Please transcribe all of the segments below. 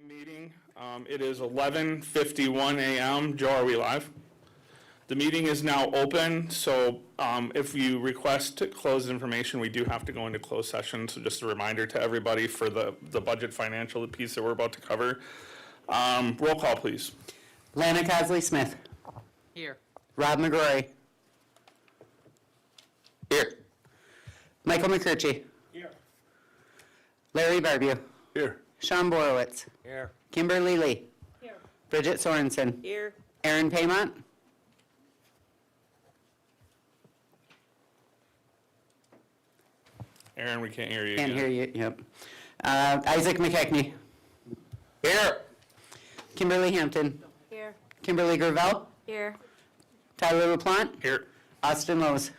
Meeting. It is 11:51 a.m. Joe, are we live? The meeting is now open, so if you request to close information, we do have to go into closed session. So just a reminder to everybody for the budget financial piece that we're about to cover. Roll call, please. Lana Cosley-Smith. Here. Rob McGrory. Here. Michael McCurchie. Here. Larry Barbeau. Here. Sean Borowitz. Here. Kimberly Lee. Here. Bridget Sorensen. Here. Aaron Paymont. Aaron, we can't hear you. Can't again. hear you, yep. Isaac McKechnie. Here. Kimberly Hampton. Here. Kimberly Gravel. Here. Tyler LaPlante. Here. Austin Lowe's.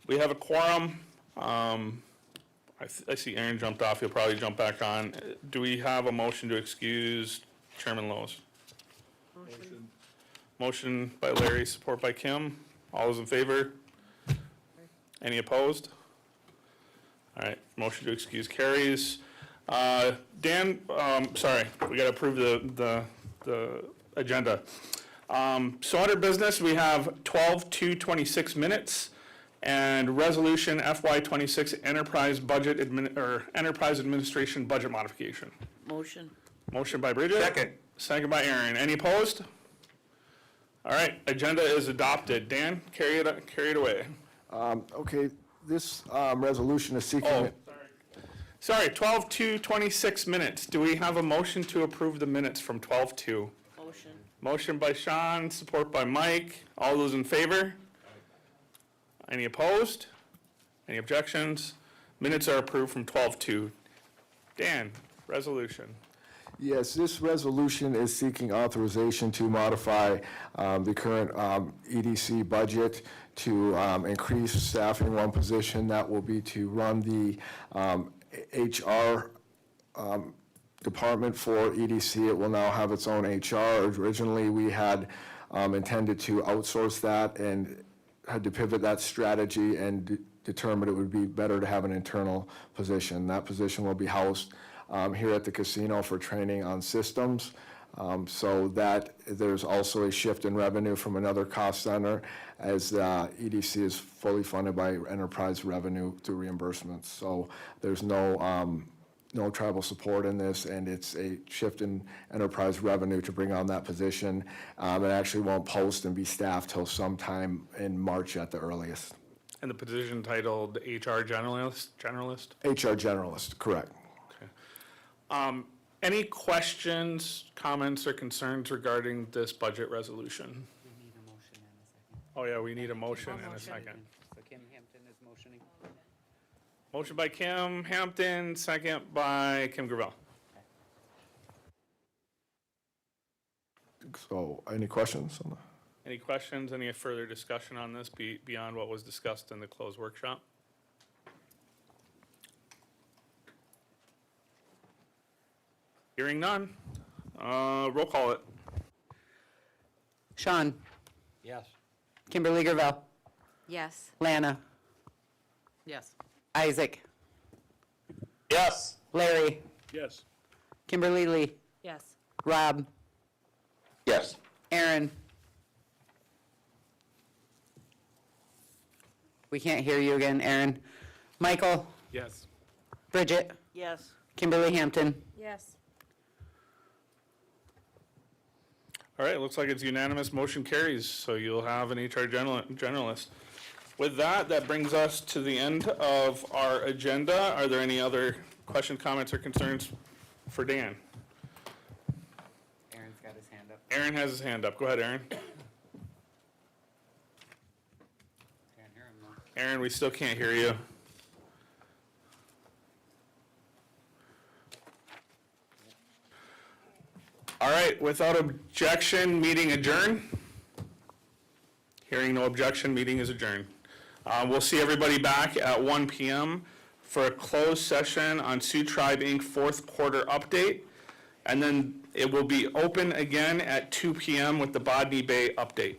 We have a quorum. I see Aaron jumped off. He'll probably jump back on. Do we have a motion to excuse Chairman Lowe's? Motion. Motion by Larry, support by Kim. All those in favor? Any opposed? All right, motion to excuse carries. Dan, sorry, we got to approve the agenda. So under business, we have 12/2/26 minutes and resolution FY26 enterprise budget enterprise administration budget modification. Motion. Motion by Bridget. Second. Second by Aaron. Any opposed? All right, agenda is adopted. Dan, carry it away. Okay, this resolution is seeking. Oh, sorry, 12/2/26 minutes. Do we have a motion to approve the minutes from 12/2? Motion. Motion by Sean, support by Mike. All those in favor? Any opposed? Any objections? Minutes are approved from 12/2. Dan, resolution. Yes, this resolution is seeking authorization to modify the current EDC budget to increase staffing one position. That will be to run the HR department for EDC. It will now have its own HR. Originally, we had intended to outsource that and had to pivot that strategy and determined it would be better to have an internal position. That position will be housed here at the casino for training on systems. So that there's also a shift in revenue from another cost center as EDC is fully funded by enterprise revenue through reimbursements. So there's no tribal support in this, and it's a shift in enterprise revenue to bring on that position. It actually won't post and be staffed till sometime in March at the earliest. And the position titled HR generalist? HR generalist, correct. Okay. Any questions, comments, or concerns regarding this budget resolution? We need a motion and a second. Oh yeah, we need a motion and a second. So Kim Hampton is motioning. Motion by Kim Hampton, second by Kim Gravel. So any questions on that? Any questions, any further discussion on this beyond what was discussed in the closed workshop? Hearing none, roll call it. Sean. Yes. Kimberly Gravel. Yes. Lana. Yes. Isaac. Yes. Larry. Yes. Kimberly Lee. Yes. Rob. Yes. Aaron. We can't hear you again, Aaron. Michael. Yes. Bridget. Yes. Kimberly Hampton. Yes. All right, looks like it's unanimous, motion carries, so you'll have an HR generalist. With that, that brings us to the end of our agenda. Are there any other questions, comments, or concerns for Dan? Aaron's got his hand up. Aaron has his hand up. Go ahead, Aaron. Can't hear him though. Aaron, we still can't hear you. All right, without objection, meeting adjourned. Hearing no objection, meeting is adjourned. We'll see everybody back at 1 p.m. for a closed session on Sioux Tribe Inc. fourth quarter update. And then it will be open again at 2 p.m. with the Bodney Bay update.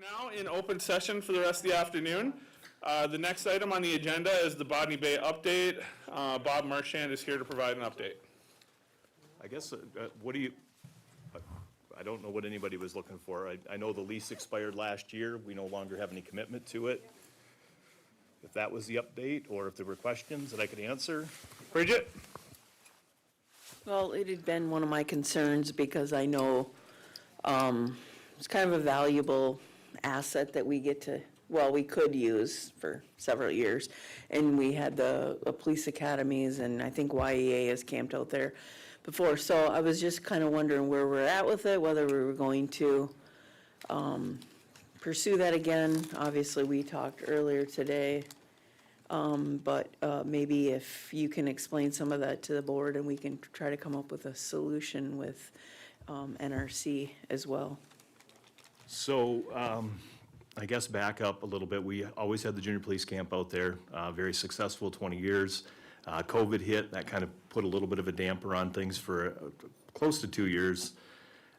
Now in open session for the rest of the afternoon. The next item on the agenda is the Bodney Bay update. Bob Marchand is here to provide an update. I guess, what do you, I don't know what anybody was looking for. I know the lease expired last year. We no longer have any commitment to it. If that was the update, or if there were questions that I could answer. Bridget? Well, it had been one of my concerns because I know it's kind of a valuable asset that we get to, well, we could use for several years. And we had the police academies, and I think YEA has camped out there before. So I was just kind of wondering where we're at with it, whether we were going to pursue that again. Obviously, we talked earlier today, but maybe if you can explain some of that to the board, and we can try to come up with a solution with NRC as well. So, I guess back up a little bit. We always had the junior police camp out there, very successful, 20 years. COVID hit, that kind of put a little bit of a damper on things for close to 2 years.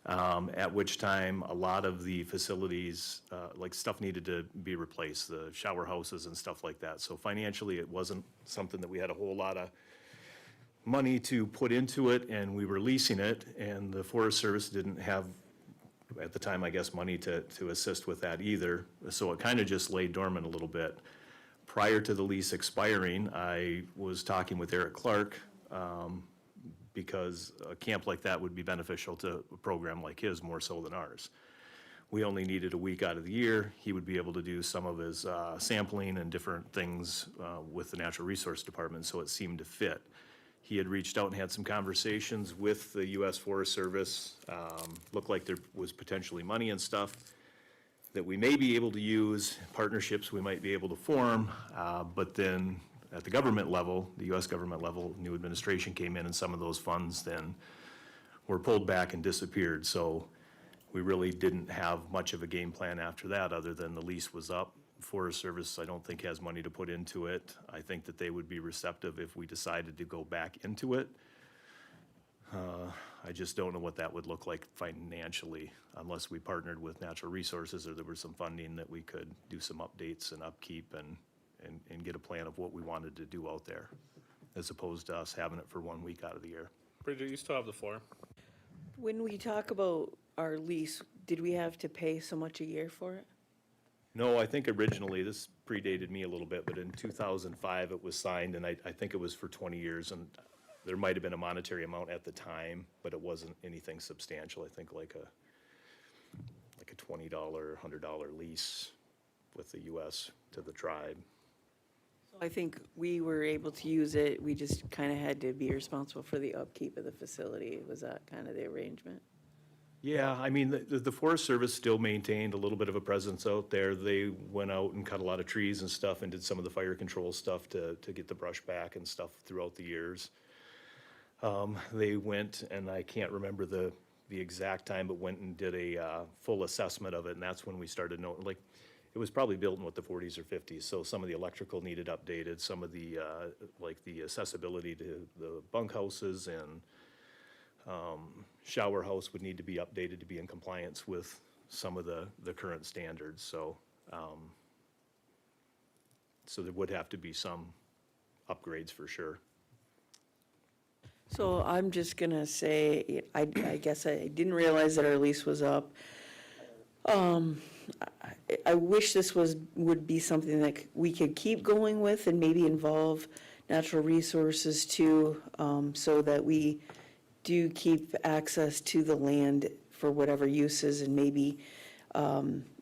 At which time, a lot of the facilities, like stuff needed to be replaced, the shower houses and stuff like that. So financially, it wasn't something that we had a whole lot of money to put into it, and we were leasing it, and the Forest Service didn't have, at the time, I guess, money to assist with that either. So it kind of just lay dormant a little bit. Prior to the lease expiring, I was talking with Eric Clark, because a camp like that would be beneficial to a program like his more so than ours. We only needed a week out of the year. He would be able to do some of his sampling and different things with the Natural Resource Department, so it seemed to fit. He had reached out and had some conversations with the U.S. Forest Service. Looked like there was potentially money and stuff that we may be able to use, partnerships we might be able to form, but then at the government level, the U.S. government level, new administration came in, and some of those funds then were pulled back and disappeared. So we really didn't have much of a game plan after that, other than the lease was up. Forest Service, I don't think, has money to put into it. I think that they would be receptive if we decided to go back into it. I just don't know what that would look like financially, unless we partnered with Natural Resources, or there was some funding that we could do some updates and upkeep and get a plan of what we wanted to do out there, as opposed to us having it for 1 week out of the year. Bridget, you still have the floor. When we talk about our lease, did we have to pay so much a year for it? No, I think originally, this predated me a little bit, but in 2005 it was signed, and I think it was for 20 years, and there might have been a monetary amount at the time, but it wasn't anything substantial. I think like a $20, $100 lease with the U.S. to the tribe. I think we were able to use it, we just kind of had to be responsible for the upkeep of the facility. Was that kind of the arrangement? Yeah, I mean, the Forest Service still maintained a little bit of a presence out there. They went out and cut a lot of trees and stuff, and did some of the fire control stuff to get the brush back and stuff throughout the years. They went, and I can't remember the exact time, but went and did a full assessment of it, and that's when we started knowing, like, it was probably built in, what, the 40s or 50s, so some of the electrical needed updated, some of the, like, the accessibility to the bunkhouses and shower house would need to be updated to be in compliance with some of the current standards, so there would have to be some upgrades for sure. So I'm just gonna say, I guess I didn't realize that our lease was up. I wish this would be something that we could keep going with, and maybe involve Natural Resources too, so that we do keep access to the land for whatever uses, and maybe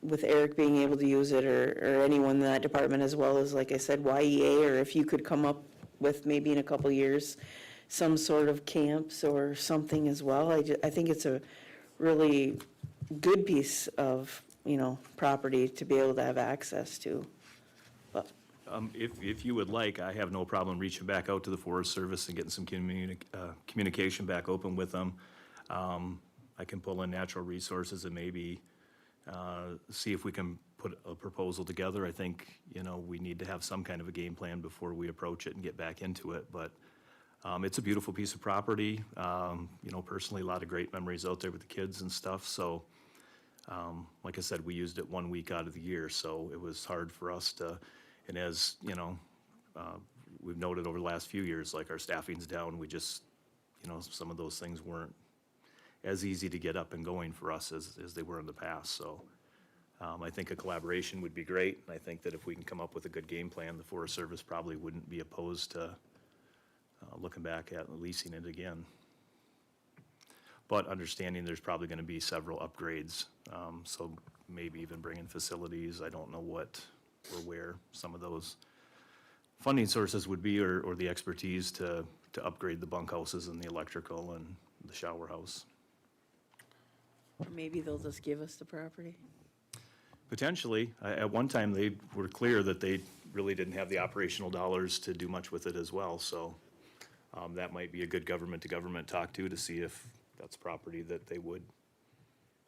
with Eric being able to use it, or anyone in that department, as well as, like I said, YEA, or if you could come up with maybe in a couple years some sort of camps or something as well. I think it's a really good piece of, property to be able to have access to. But If you would like, I have no problem reaching back out to the Forest Service and getting some communication back open with them. I can pull in Natural Resources and maybe see if we can put a proposal together. I think, we need to have some kind of a game plan before we approach it and get back into it. But it's a beautiful piece of property. Personally, a lot of great memories out there with the kids and stuff. So Like I said, we used it 1 week out of the year, so it was hard for us to, and as, you know, we've noted over the last few years, like our staffing's down, we just, you know, some of those things weren't as easy to get up and going for us as they were in the past, so. I think a collaboration would be great, and I think that if we can come up with a good game plan, the Forest Service probably wouldn't be opposed to looking back at leasing it again. But understanding there's probably gonna be several upgrades, so maybe even bringing facilities, I don't know what or where some of those funding sources would be, or the expertise to upgrade the bunkhouses and the electrical and the shower house. Or maybe they'll just give us the property. Potentially. At one time, they were clear that they really didn't have the operational dollars to do much with it as well, so that might be a good government-to-government talk to see if that's property that they would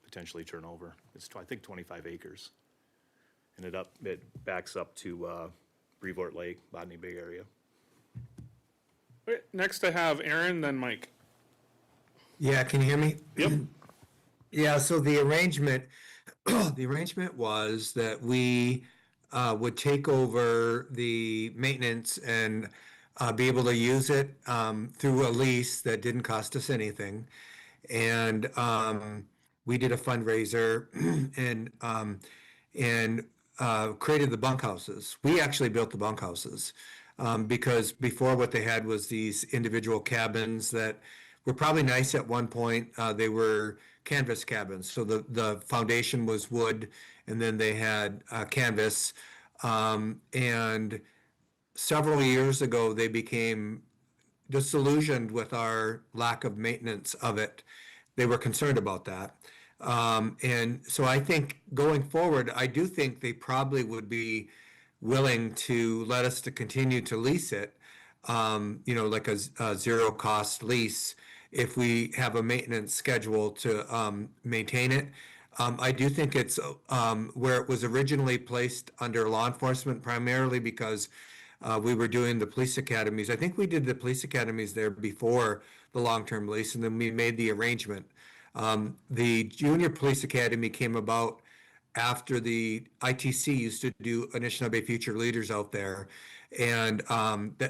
potentially turn over. It's, I think, 25 acres. And it backs up to Brevoort Lake, Botany Bay area. Wait, next I have Aaron, then Mike. Yeah, can you hear me? Yep. Yeah, so the arrangement, the arrangement was that we would take over the maintenance and be able to use it through a lease that didn't cost us anything. And we did a fundraiser and created the bunkhouses. We actually built the bunkhouses because before what they had was these individual cabins that were probably nice at one point. They were canvas cabins. So the foundation was wood and then they had canvas. And several years ago, they became disillusioned with our lack of maintenance of it. They were concerned about that. And so I think going forward, I do think they probably would be willing to let us to continue to lease it, like a zero cost lease if we have a maintenance schedule to maintain it. I do think it's where it was originally placed under law enforcement primarily because we were doing the police academies. I think we did the police academies there before the long-term lease, and then we made the arrangement. The junior police academy came about after the ITC used to do Anishinaabe Future Leaders out there, and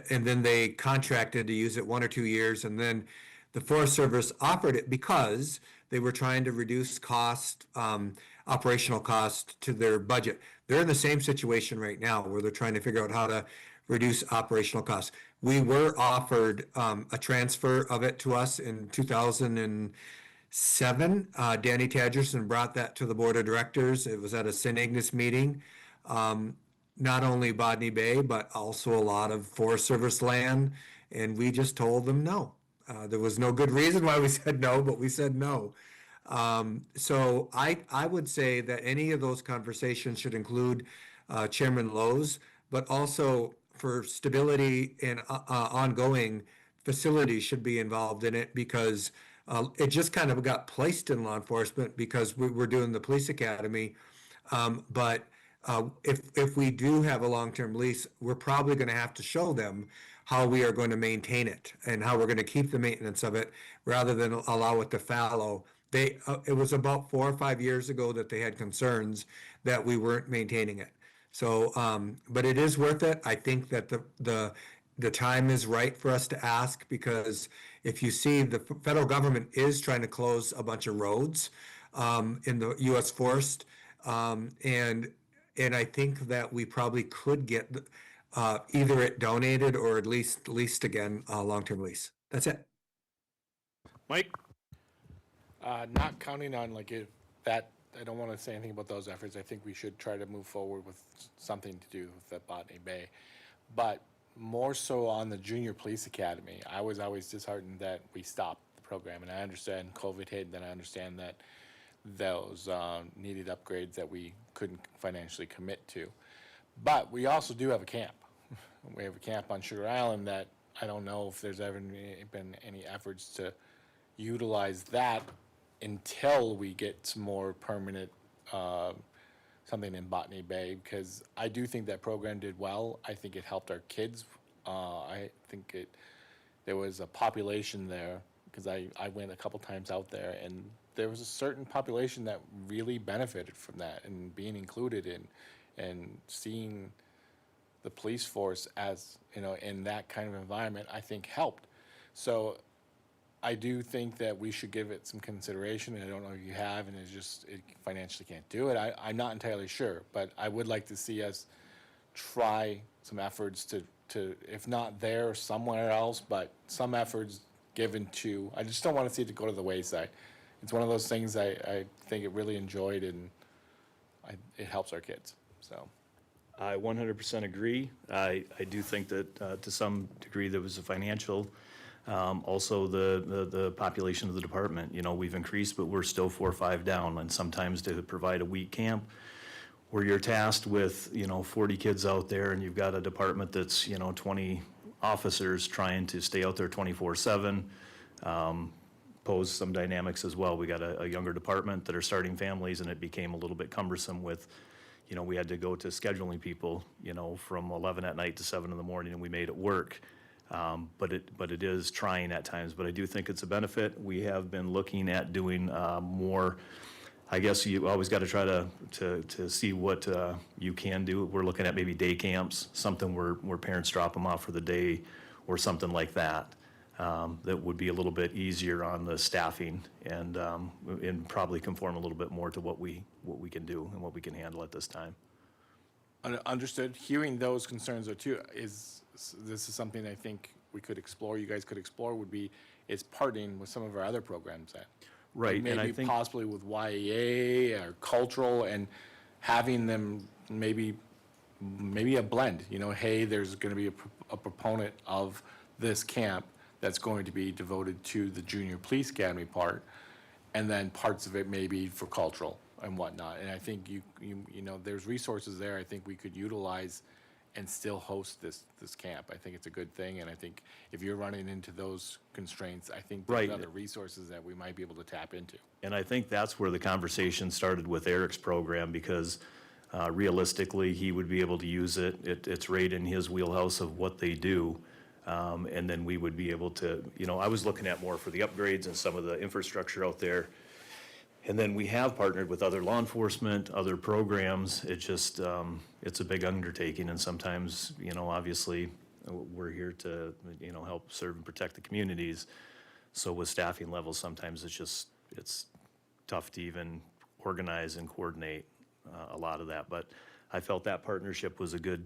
then they contracted to use it 1 or 2 years, and then the Forest Service offered it because they were trying to reduce cost, operational cost to their budget. They're in the same situation right now where they're trying to figure out how to reduce operational costs. We were offered a transfer of it to us in 2007. Danny Tadgerson brought that to the board of directors. It was at a St. Ignace meeting. Not only Botany Bay, but also a lot of Forest Service land. And we just told them no. There was no good reason why we said no, but we said no. So I would say that any of those conversations should include Chairman Lowe's, but also for stability and ongoing facilities should be involved in it because it just kind of got placed in law enforcement because we were doing the police academy. But if we do have a long-term lease, we're probably going to have to show them how we are going to maintain it and how we're going to keep the maintenance of it rather than allow it to fallow. It was about 4 or 5 years ago that they had concerns that we weren't maintaining it. So, but it is worth it. I think that the time is right for us to ask because if you see the federal government is trying to close a bunch of roads in the U.S. forest, and I think that we probably could get either it donated or at least leased again, long-term lease. That's it. Mike? Not counting on that, I don't want to say anything about those efforts. I think we should try to move forward with something to do with the Botany Bay. But more so on the Junior Police Academy, I was always disheartened that we stopped the program. And I understand COVID hit, and I understand that those needed upgrades that we couldn't financially commit to. But we also do have a camp. We have a camp on Sugar Island that I don't know if there's ever been any efforts to utilize that until we get some more permanent something in Botany Bay, because I do think that program did well. I think it helped our kids. I think there was a population there because I went a couple times out there, and there was a certain population that really benefited from that and being included in, and seeing the police force as, you know, in that kind of environment, I think helped. So I do think that we should give it some consideration, and I don't know if you have, and it financially can't do it. I'm not entirely sure, but I would like to see us try some efforts to, if not there, somewhere else, but some efforts given to, I just don't want to see it go to the wayside. It's one of those things I think it really enjoyed, and it helps our kids, so. I 100% agree. I do think that to some degree there was a financial, also the population of the department. You know, we've increased, but we're still 4 or 5 down. And sometimes to provide a week camp where you're tasked with, 40 kids out there and you've got a department that's, 20 officers trying to stay out there 24/7, pose some dynamics as well. We got a younger department that are starting families, and it became a little bit cumbersome with, we had to go to scheduling people, from 11 at night to 7 in the morning, and we made it work. But it is trying at times, but I do think it's a benefit. We have been looking at doing more. I guess you always got to try to see what you can do. We're looking at maybe day camps, something where parents drop them off for the day or something like that. That would be a little bit easier on the staffing and probably conform a little bit more to what we can do and what we can handle at this time. Understood. Hearing those concerns though too, this is something I think we could explore, you guys could explore, is partnering with some of our other programs then. Right, and I Maybe think, possibly with YEA or cultural, and having them maybe a blend, hey, there's going to be a proponent of this camp that's going to be devoted to the junior police academy part, and then parts of it maybe for cultural and whatnot. And I think you there's resources there I think we could utilize and still host this camp. I think it's a good thing, and I think if you're running into those constraints, I think there's Right. other resources that we might be able to tap into. and I think that's where the conversation started with Eric's program, because realistically, he would be able to use it. It's right in his wheelhouse of what they do. And then we would be able to, I was looking at more for the upgrades and some of the infrastructure out there. And then we have partnered with other law enforcement, other programs. It just, it's a big undertaking, and sometimes, obviously, we're here to, help serve and protect the communities. So with staffing levels, sometimes it's tough to even organize and coordinate a lot of that. But I felt that partnership was a good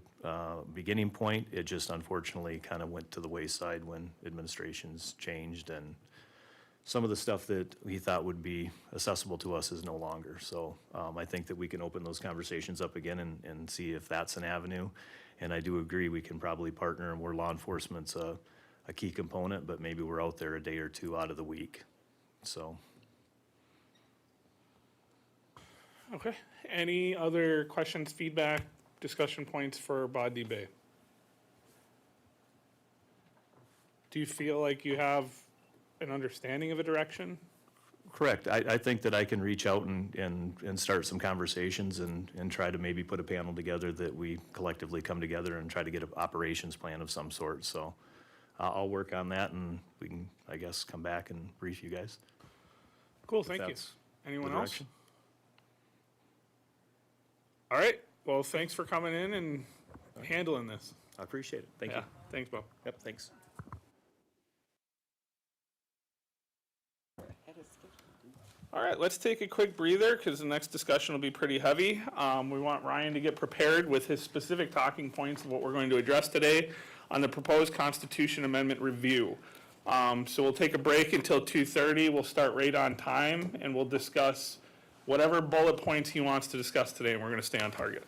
beginning point. It just unfortunately kind of went to the wayside when administrations changed, and some of the stuff that we thought would be accessible to us is no longer. So I think that we can open those conversations up again and see if that's an avenue. And I do agree, we can probably partner, and where law enforcement's a key component, but maybe we're out there a day or two out of the week. So. Okay. Any other questions, feedback, discussion points for Badi Bay? Do you feel like you have an understanding of a direction? Correct. I think that I can reach out and start some conversations and try to maybe put a panel together that we collectively come together and try to get an operations plan of some sort. So I'll work on that, and we can, I guess, come back and brief you guys. Cool, thank you. that's Anyone the else? direction. All right, well, thanks for coming in and handling this. I appreciate it. Thank you. Yeah, thanks, Bo. Yep, thanks. All right, let's take a quick breather because the next discussion will be pretty heavy. We want Ryan to get prepared with his specific talking points of what we're going to address today on the proposed Constitution Amendment review. So we'll take a break until 2:30. We'll start right on time, and we'll discuss whatever bullet points he wants to discuss today, and we're going to stay on target.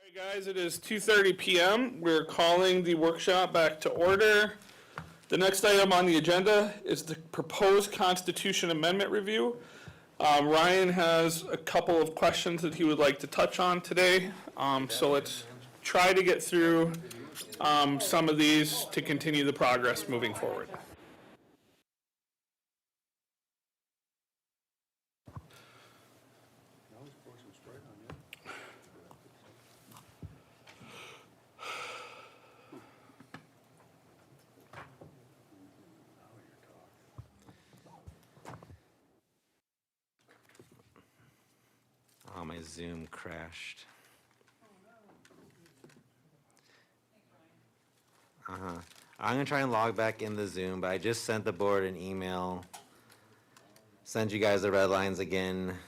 Hey guys, it is 2:30 PM. We're calling the workshop back to order. The next item on the agenda is the proposed Constitution Amendment review. Ryan has a couple of questions that he would like to touch on today. So let's try to get through some of these to continue the progress moving forward. Oh, my Zoom crashed. I'm gonna try and log back in the Zoom, but I just sent the board an email. Sent you guys the red lines again.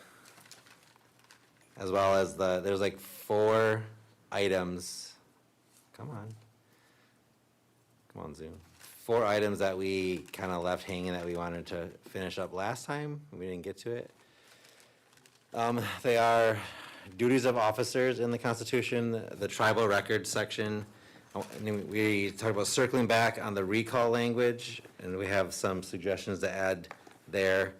As well as there's like 4 items. Come on Zoom. 4 items that we kind of left hanging that we wanted to finish up last time. We didn't get to it. They are duties of officers in the Constitution, the tribal records section. And then we talked about circling back on the recall language, and we have some suggestions to add there.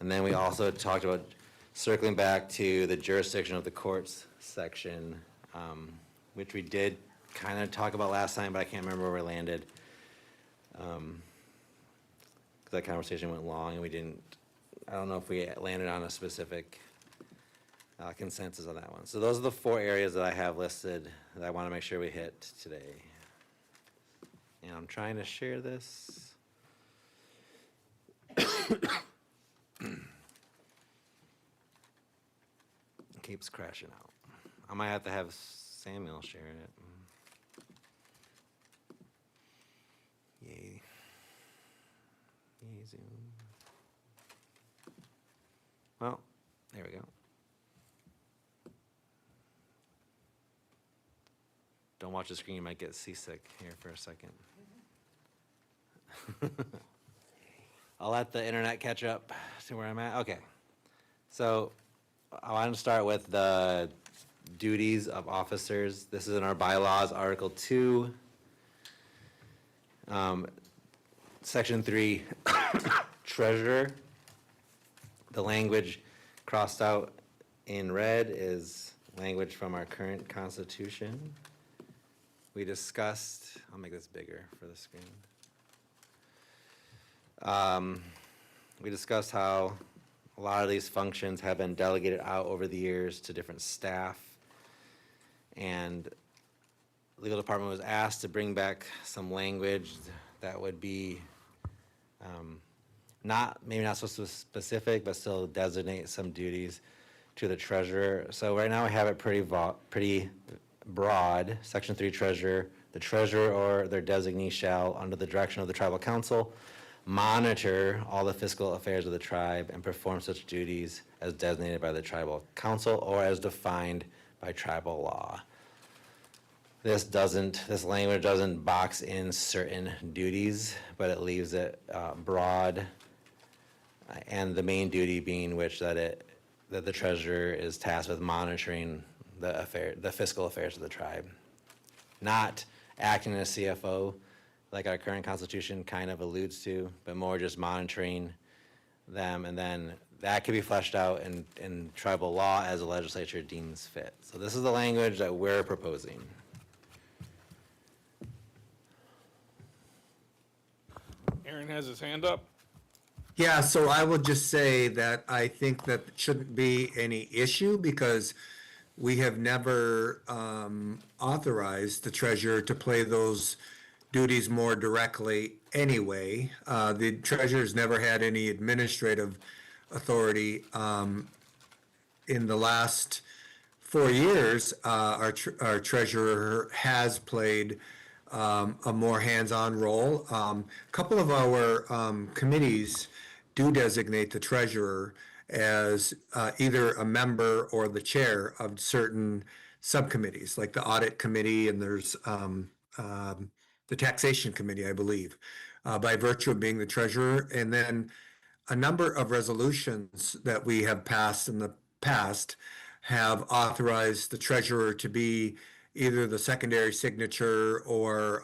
And then we also talked about circling back to the jurisdiction of the courts section, which we did kind of talk about last time, but I can't remember where we landed. Because that conversation went long, and I don't know if we landed on a specific consensus on that one. So those are the 4 areas that I have listed that I want to make sure we hit today. And I'm trying to share this. It keeps crashing out. I might have to have Samuel share it. Yay. Yay, Zoom. Well, there we go. Don't watch the screen, you might get seasick here for a second. I'll let the internet catch up to where I'm at. Okay. So I want to start with the duties of officers. This is in our bylaws, Article 2. Section 3, treasurer. The language crossed out in red is language from our current Constitution. We discussed, I'll make this bigger for the screen. We discussed how a lot of these functions have been delegated out over the years to different staff. And the legal department was asked to bring back some language that would be maybe not so specific, but still designate some duties to the treasurer. So right now we have it pretty broad. Section 3, treasurer. The treasurer or their designee shall, under the direction of the tribal council, monitor all the fiscal affairs of the tribe and perform such duties as designated by the tribal council or as defined by tribal law. This language doesn't box in certain duties, but it leaves it broad, and the main duty being that the treasurer is tasked with monitoring the fiscal affairs of the tribe, not acting as CFO like our current Constitution kind of alludes to, but more just monitoring them, and then that could be fleshed out in tribal law as the legislature deems fit. So this is the language that we're proposing. Aaron has his hand up. Yeah, so I would just say that I think that shouldn't be any issue because we have never authorized the treasurer to play those duties more directly anyway. The treasurer's never had any administrative authority. In the last 4 years, our treasurer has played a more hands-on role. A couple of our committees do designate the treasurer as either a member or the chair of certain subcommittees, like the audit committee, and there's the taxation committee, I believe, by virtue of being the treasurer. And then a number of resolutions that we have passed in the past have authorized the treasurer to be either the secondary signature or,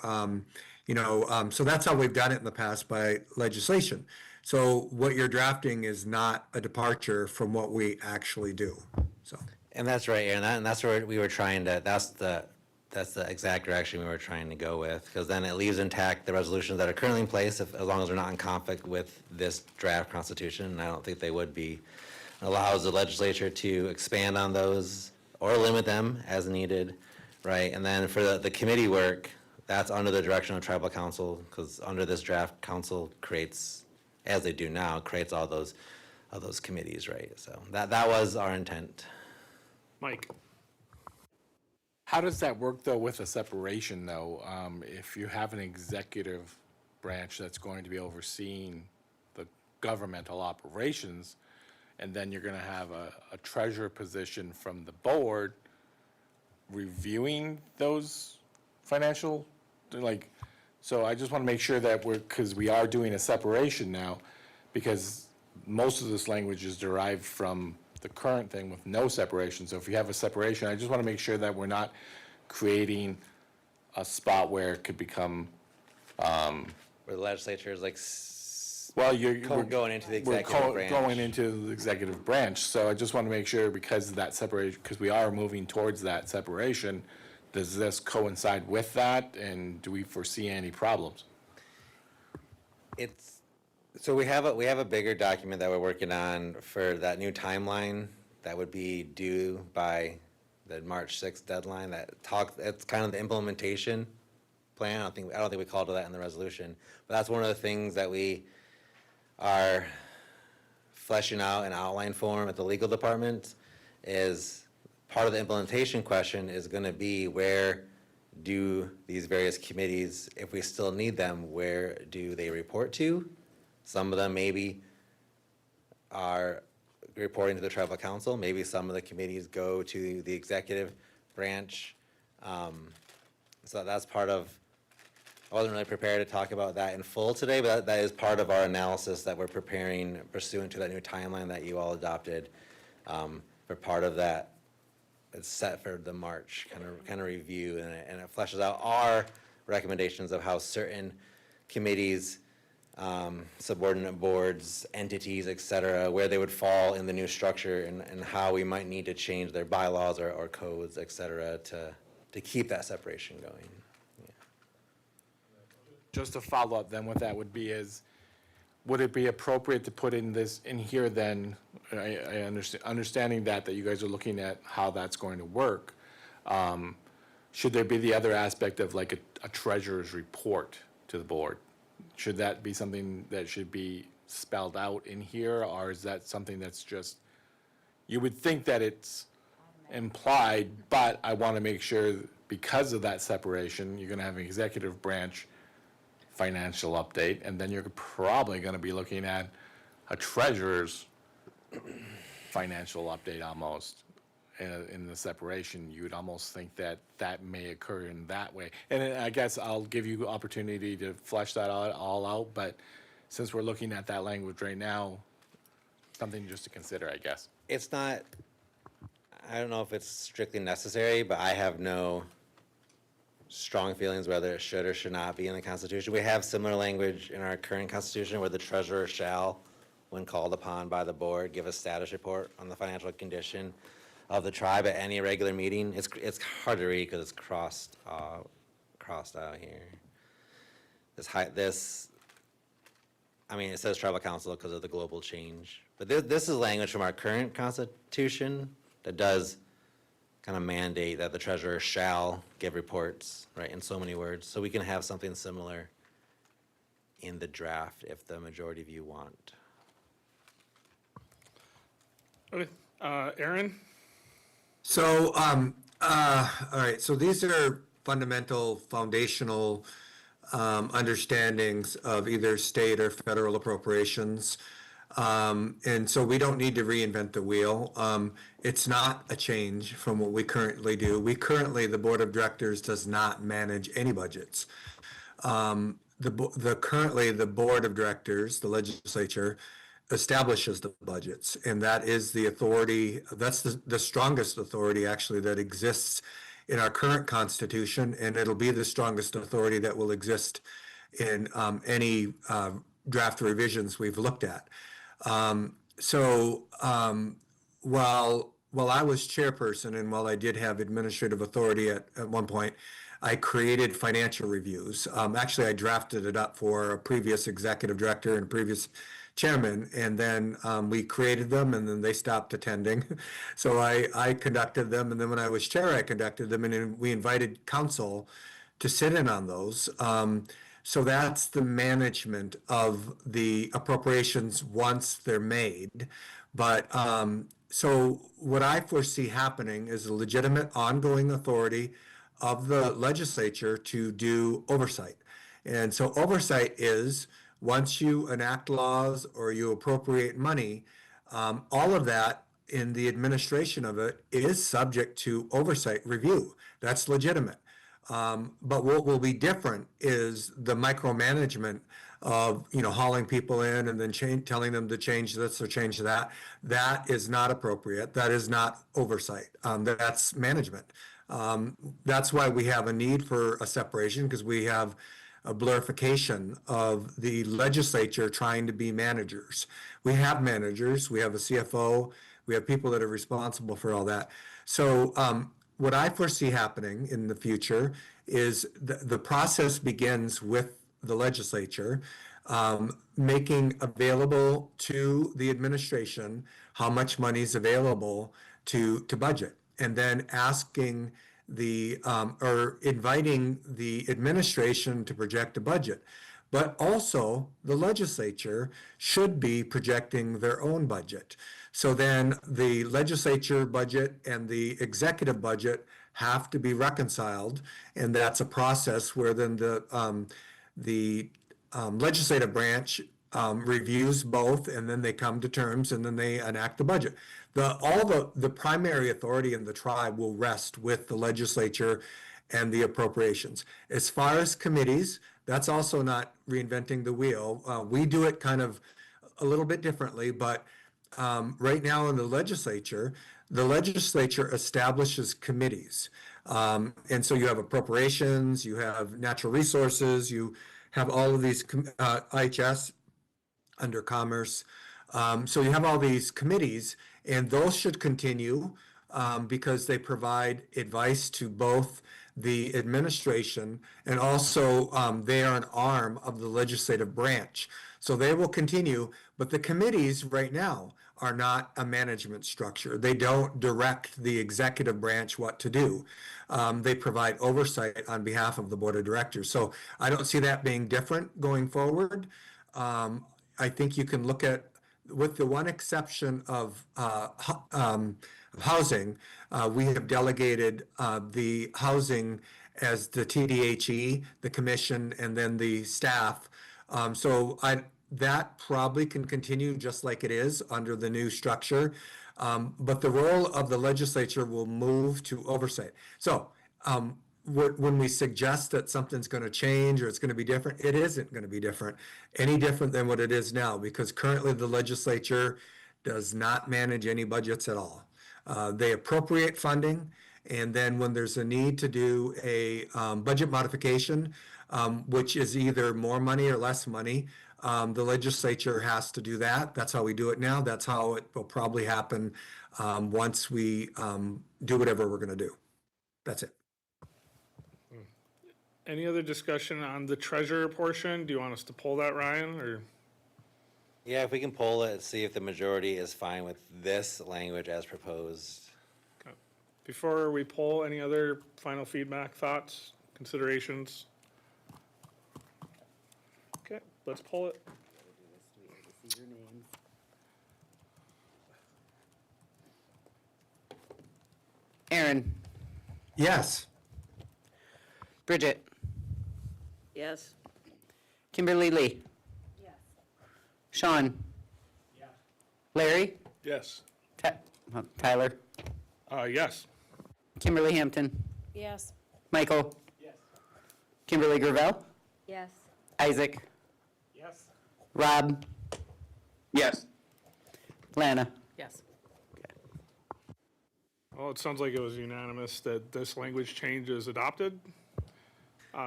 so that's how we've done it in the past by legislation. So what you're drafting is not a departure from what we actually do, so. And that's right, Aaron, and that's where we were trying to, that's the exact direction we were trying to go with, because then it leaves intact the resolutions that are currently in place, as long as they're not in conflict with this draft constitution, and I don't think they would be. Allows the legislature to expand on those or limit them as needed, right? And then for the committee work, that's under the direction of tribal council, because under this draft, council creates, as they do now, creates all those committees, right? So that was our intent. Mike? How does that work, though, with a separation, though? If you have an executive branch that's going to be overseeing the governmental operations, and then you're going to have a treasurer position from the board reviewing those financial, like, so I just want to make sure that because we are doing a separation now, because most of this language is derived from the current thing with no separation. So if you have a separation, I just want to make sure that we're not creating a spot where it could become, Where the legislature is like, well, we're going into the we're executive branch. going into the executive branch. So I just want to make sure, because of that separation, because we are moving towards that separation, does this coincide with that, and do we foresee any problems? So we have a bigger document that we're working on for that new timeline that would be due by the March 6th deadline. It's kind of the implementation plan. I don't think we called it that in the resolution, but that's one of the things that we are fleshing out in outline form at the legal department. Is part of the implementation question is going to be, where do these various committees, if we still need them, where do they report to? Some of them maybe are reporting to the tribal council. Maybe some of the committees go to the executive branch. So that's part of, I wasn't really prepared to talk about that in full today, but that is part of our analysis that we're preparing pursuant to that new timeline that you all adopted. For part of that, it's set for the March kind of review, and it fleshes out our recommendations of how certain committees, subordinate boards, entities, et cetera, where they would fall in the new structure, and how we might need to change their bylaws or codes, et cetera, to keep that separation going. Just to follow up then with that would be would it be appropriate to put in here then, I understanding that you guys are looking at how that's going to work, should there be the other aspect of like a treasurer's report to the board? Should that be something that should be spelled out in here, or is that something that's just, you would think that it's implied, but I want to make sure, because of that separation, you're going to have an executive branch financial update, and then you're probably going to be looking at a treasurer's financial update almost. In the separation, you would almost think that may occur in that way. And I guess I'll give you opportunity to flesh that all out, but since we're looking at that language right now, something just to consider, I guess. It's not, I don't know if it's strictly necessary, but I have no strong feelings whether it should or should not be in the Constitution. We have similar language in our current Constitution where the treasurer shall, when called upon by the board, give a status report on the financial condition of the tribe at any regular meeting. It's hard to read because it's crossed out here. It says tribal council because of the global change. But this is language from our current Constitution that does kind of mandate that the treasurer shall give reports, right, in so many words. So we can have something similar in the draft if the majority of you want. Okay, Aaron? So, all right, so these are fundamental, foundational understandings of either state or federal appropriations. And so we don't need to reinvent the wheel. It's not a change from what we currently do. The board of directors does not manage any budgets. Currently the board of directors, the legislature, establishes the budgets, and that is the authority, that's the strongest authority actually that exists in our current constitution, and it'll be the strongest authority that will exist in any draft revisions we've looked at. While I was chairperson and while I did have administrative authority at one point, I created financial reviews. Actually, I drafted it up for a previous executive director and previous chairman, and then we created them, and then they stopped attending. So I conducted them, and then when I was chair, I conducted them, and then we invited council to sit in on those. So that's the management of the appropriations once they're made. But so what I foresee happening is a legitimate ongoing authority of the legislature to do oversight. And so oversight is once you enact laws or you appropriate money, all of that in the administration of it is subject to oversight review. That's legitimate. But what will be different is the micromanagement of, hauling people in and then telling them to change this or change that. That is not appropriate. That is not oversight. That's management. That's why we have a need for a separation, because we have a blurification of the legislature trying to be managers. We have managers, we have a CFO, we have people that are responsible for all that. So what I foresee happening in the future is the process begins with the legislature making available to the administration how much money is available to budget, and then asking or inviting the administration to project a budget. But also, the legislature should be projecting their own budget. So then the legislature budget and the executive budget have to be reconciled, and that's a process where then the legislative branch reviews both, and then they come to terms, and then they enact the budget. The primary authority in the tribe will rest with the legislature and the appropriations. As far as committees, that's also not reinventing the wheel. We do it kind of a little bit differently, but right now in the legislature establishes committees. And so you have appropriations, you have natural resources, you have all of these IHS under commerce. So you have all these committees, and those should continue because they provide advice to both the administration and also they are an arm of the legislative branch. So they will continue, but the committees right now are not a management structure. They don't direct the executive branch what to do. They provide oversight on behalf of the board of directors. So I don't see that being different going forward. I think you can look at, with the one exception of housing, we have delegated the housing as the TDHE, the commission, and then the staff. That probably can continue just like it is under the new structure. But the role of the legislature will move to oversight. So when we suggest that something's going to change or it's going to be different, it isn't going to be different, any different than what it is now, because currently the legislature does not manage any budgets at all. They appropriate funding, and then when there's a need to do a budget modification, which is either more money or less money, the legislature has to do that. That's how we do it now. That's how it will probably happen once we do whatever we're going to do. That's it. Any other discussion on the treasurer portion? Do you want us to pull that, Ryan, or? Yeah, if we can poll it, see if the majority is fine with this language as proposed. Before we poll, any other final feedback, thoughts, considerations? Okay, let's pull it. Aaron, Yes. Bridget, Yes. Kimberly Lee. Yes. Sean. Yes. Larry, Yes. Tyler, Yes. Kimberly Hampton, Yes. Michael. Yes. Kimberly Gravel, Yes. Isaac, Yes. Rob, Yes. Lana. Yes. Well, it sounds like it was unanimous that this language change is adopted.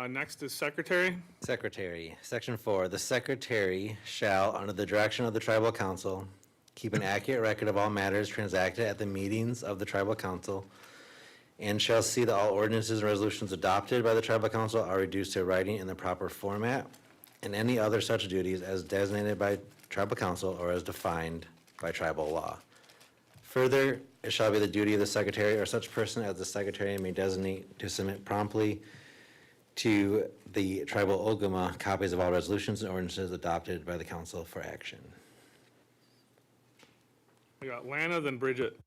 Next is secretary. Secretary, Section 4, the secretary shall, under the direction of the tribal council, keep an accurate record of all matters transacted at the meetings of the tribal council, and shall see that all ordinances and resolutions adopted by the tribal council are reduced to writing in the proper format, and any other such duties as designated by tribal council or as defined by tribal law. Further, it shall be the duty of the secretary or such person as the secretary may designate to submit promptly to the tribal Ogama copies of all resolutions and ordinances adopted by the council for action. We got Lana, then Bridget.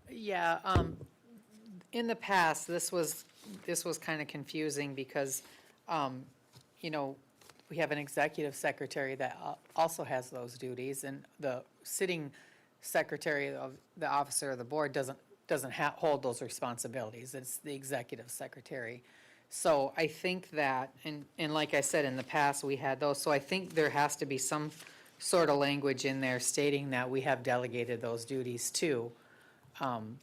Yeah, in the past, this was kind of confusing because, you know, we have an executive secretary that also has those duties, and the sitting secretary of the officer of the board doesn't hold those responsibilities. It's the executive secretary. So I think that, and like I said, in the past, we had those, so I think there has to be some sort of language in there stating that we have delegated those duties to. And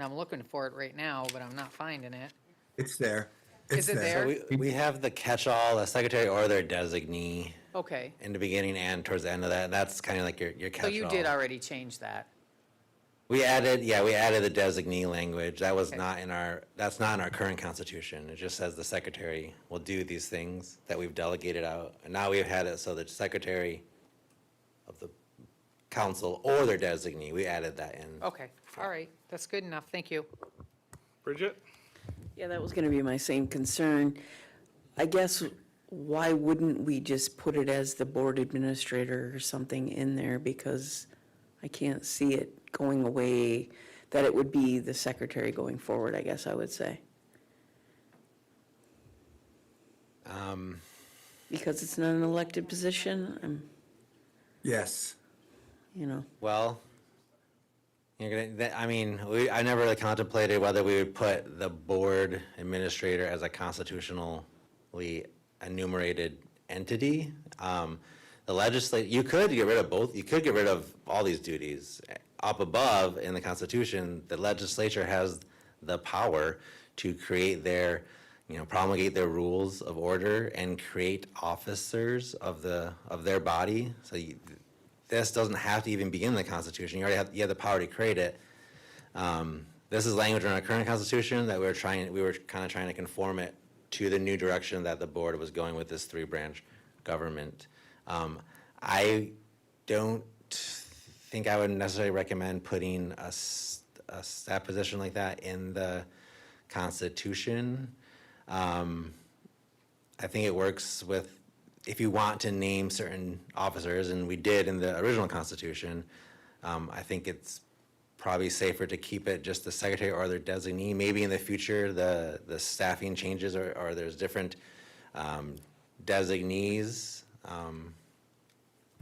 I'm looking for it right now, but I'm not finding it. It's there. Is it So there? we have the catch-all, a secretary or their designee Okay, in the beginning and towards the end of that. That's kind of like your so catch-all. you did already change that. We added the designee language. That was not that's not in our current constitution. It just says the secretary will do these things that we've delegated out. And now we've had it so the secretary of the council or their designee, we added that in. Okay, all right, that's good enough, thank you. Bridget? Yeah, that was going to be my same concern. I guess, why wouldn't we just put it as the board administrator or something in there? Because I can't see it going away, that it would be the secretary going forward, I guess I would say. Because it's not an elected position, Yes. you know. Well, I never really contemplated whether we would put the board administrator as a constitutionally enumerated entity. The legislature, you could get rid of both, you could get rid of all these duties. Up above in the Constitution, the legislature has the power to create their, promulgate their rules of order and create officers of their body. So this doesn't have to even begin in the Constitution. You have the power to create it. This is language in our current Constitution that we were kind of trying to conform it to the new direction that the board was going with this 3-branch government. I don't think I would necessarily recommend putting a staff position like that in the Constitution. I think it works with, if you want to name certain officers, and we did in the original Constitution, I think it's probably safer to keep it just the secretary or their designee. Maybe in the future, the staffing changes or there's different designees.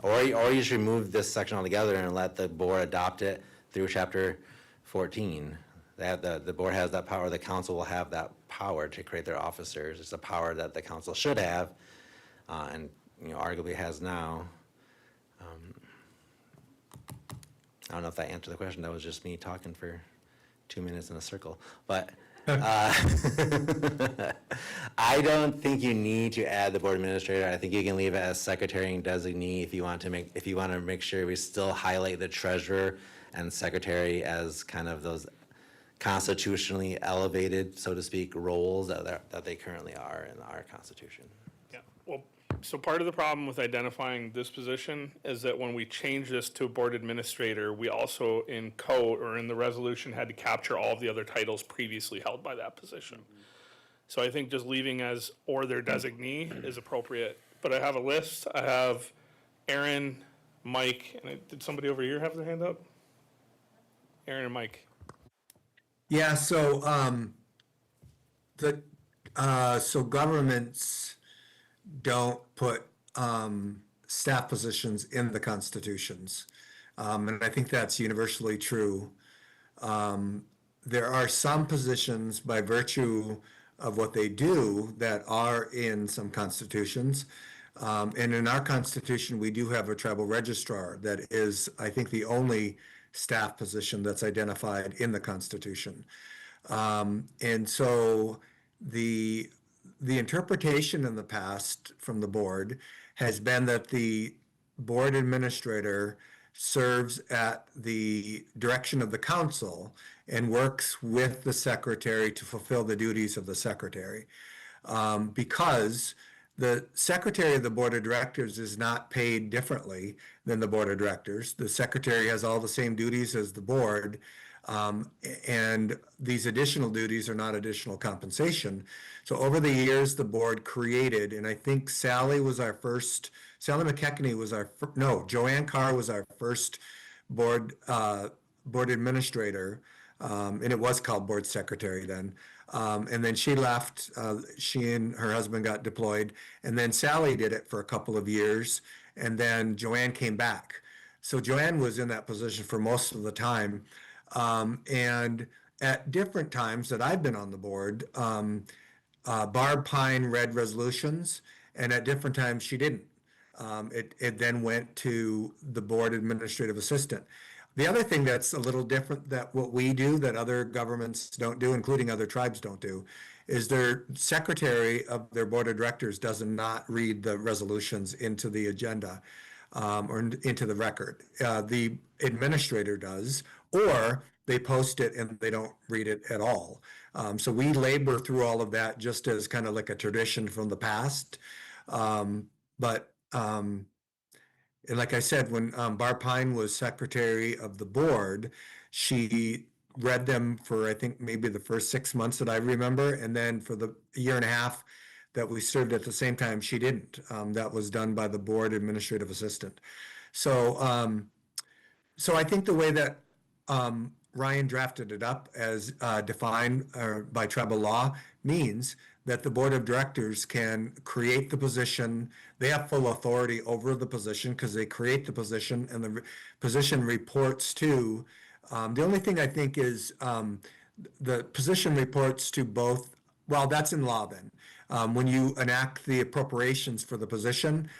Or you should remove this section altogether and let the board adopt it through chapter 14. The board has that power, the council will have that power to create their officers. It's a power that the council should have, and arguably has now. I don't know if that answered the question. That was just me talking for 2 minutes in a circle. But I don't think you need to add the board administrator. I think you can leave it as secretary and designee if you want to make sure we still highlight the treasurer and secretary as kind of those constitutionally elevated, so to speak, roles that they currently are in our Constitution. Yeah, well, so part of the problem with identifying this position is that when we change this to a board administrator, we also in code or in the resolution had to capture all of the other titles previously held by that position. So I think just leaving as or their designee is appropriate. But I have a list. I have Aaron, Mike, and did somebody over here have their hand up? Aaron and Mike. Yeah, so so governments don't put staff positions in the constitutions, and I think that's universally true. There are some positions by virtue of what they do that are in some constitutions, and in our constitution we do have a tribal registrar that is, I think, the only staff position that's identified in the Constitution. And so the interpretation in the past from the board has been that the board administrator serves at the direction of the council and works with the secretary to fulfill the duties of the secretary. Because the secretary of the board of directors is not paid differently than the board of directors. The secretary has all the same duties as the board, and these additional duties are not additional compensation. So over the years, the board created, and I think Sally McKechnie was Joanne Carr was our first board administrator, and it was called board secretary then. And then she left, she and her husband got deployed, and then Sally did it for a couple of years, and then Joanne came back. So Joanne was in that position for most of the time. And at different times that I've been on the board, Barb Pine read resolutions, and at different times she didn't. It then went to the board administrative assistant. The other thing that's a little different that what we do that other governments don't do, including other tribes don't do, is their secretary of their board of directors does not read the resolutions into the agenda or into the record. The administrator does, or they post it and they don't read it at all. So we labor through all of that just as kind of like a tradition from the past. And like I said, when Barb Pine was secretary of the board, she read them for, I think, maybe the first 6 months that I remember. And then for the year and a half that we served at the same time, she didn't. That was done by the board administrative assistant. So, so I think the way that Ryan drafted it up as defined by tribal law means that the board of directors can create the position. They have full authority over the position because they create the position, and the position reports to, the only thing I think is the position reports to both, well, that's in law then. When you enact the appropriations for the position,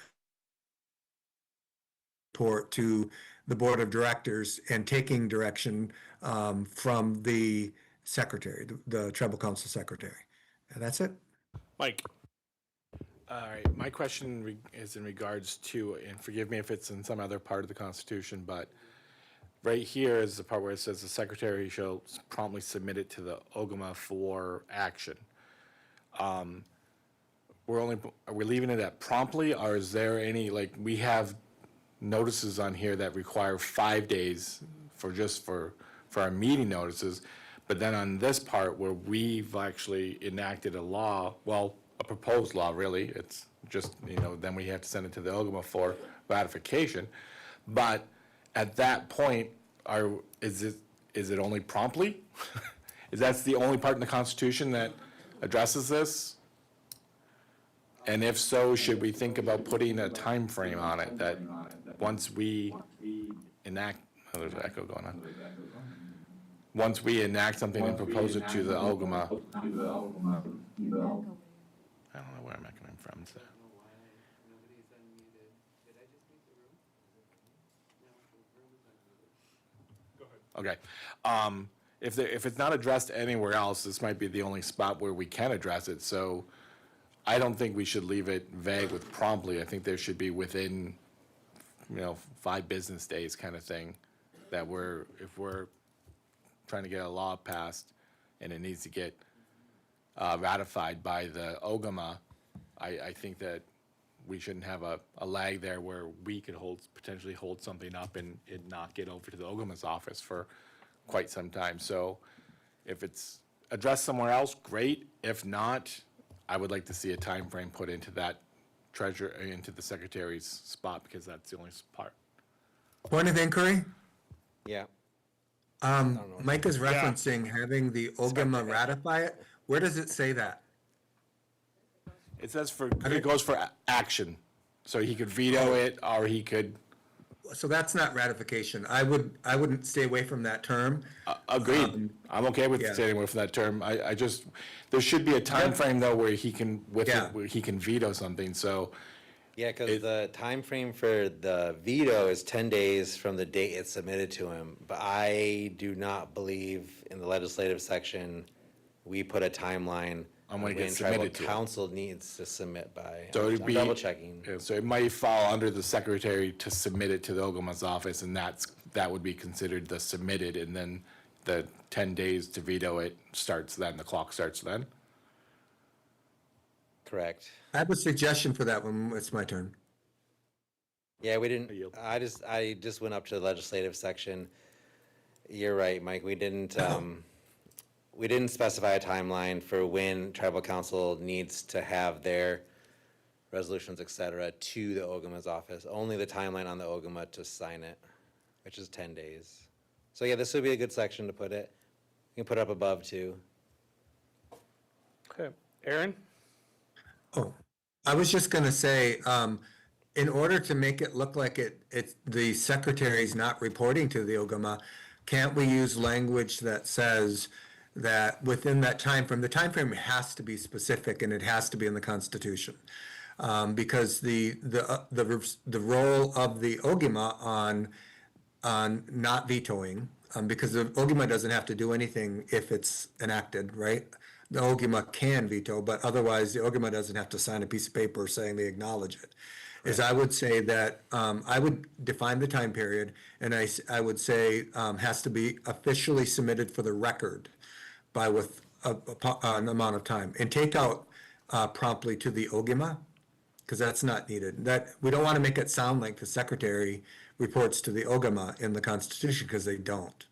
report to the board of directors and taking direction from the secretary, the tribal council secretary. And that's it. Mike? All right, my question is in regards to, and forgive me if it's in some other part of the Constitution, but right here is the part where it says the secretary shall promptly submit it to the OGMA for action. Are we leaving it at promptly, or is there any, like, we have notices on here that require 5 days for our meeting notices, but then on this part where we've actually enacted a law, well, a proposed law really, it's just, then we have to send it to the OGMA for ratification. But at that point, is it only promptly? Is that the only part in the Constitution that addresses this? And if so, should we think about putting a time frame on it that once we enact, oh, there's an echo going on. Once we enact something and propose it to the OGMA, I don't know where I'm coming from. So. Okay. If it's not addressed anywhere else, this might be the only spot where we can address it. So I don't think we should leave it vague with promptly. I think there should be within, 5 business days kind of thing, that if we're trying to get a law passed and it needs to get ratified by the OGMA, I think that we shouldn't have a lag there where we could potentially hold something up and it not get over to the OGMA's office for quite some time. So if it's addressed somewhere else, great. If not, I would like to see a time frame put into that into the secretary's spot, because that's the only part. Point of inquiry? Yeah. Mike is referencing having the OGMA ratify it. Where does it say that? It says it goes for action. So he could veto it, or he could. So that's not ratification. I wouldn't stay away from that term. Agreed. I'm okay with yeah. staying away from that term. I just, there should be a time frame though where he can, Yeah. where he can veto something. So Yeah, because It- the time frame for the veto is 10 days from the date it's submitted to him. But I do not believe in the legislative section, we put a timeline On when it gets tribal submitted to him. council needs to submit by. So it'd I'm be. double checking. So it might fall under the secretary to submit it to the Oglama's office, and that would be considered the submitted, and then the 10 days to veto it starts then, the clock starts then? Correct. I have a suggestion for that one. It's my turn. Yeah, we didn't, yield. I just went up to the legislative section. You're right, Mike, we didn't specify a timeline for when tribal council needs to have their resolutions, et cetera, to the Ogama's office. Only the timeline on the Ogama to sign it, which is 10 days. So yeah, this would be a good section to put it. You can put it up above too. Okay. Aaron? Oh, I was just gonna say, in order to make it look like the secretary's not reporting to the Ogama, can't we use language that says that within that time frame, the time frame has to be specific and it has to be in the Constitution? Because the role of the Ogama on not vetoing, because the Ogama doesn't have to do anything if it's enacted, right? The Ogama can veto, but otherwise the Ogama doesn't have to sign a piece of paper saying they acknowledge it. Is I would say that, I would define the time period, and I would say, has to be officially submitted for the record with an amount of time, and take out promptly to the Ogama, because that's not needed. We don't want to make it sound like the secretary reports to the Ogama in the Constitution, because they don't.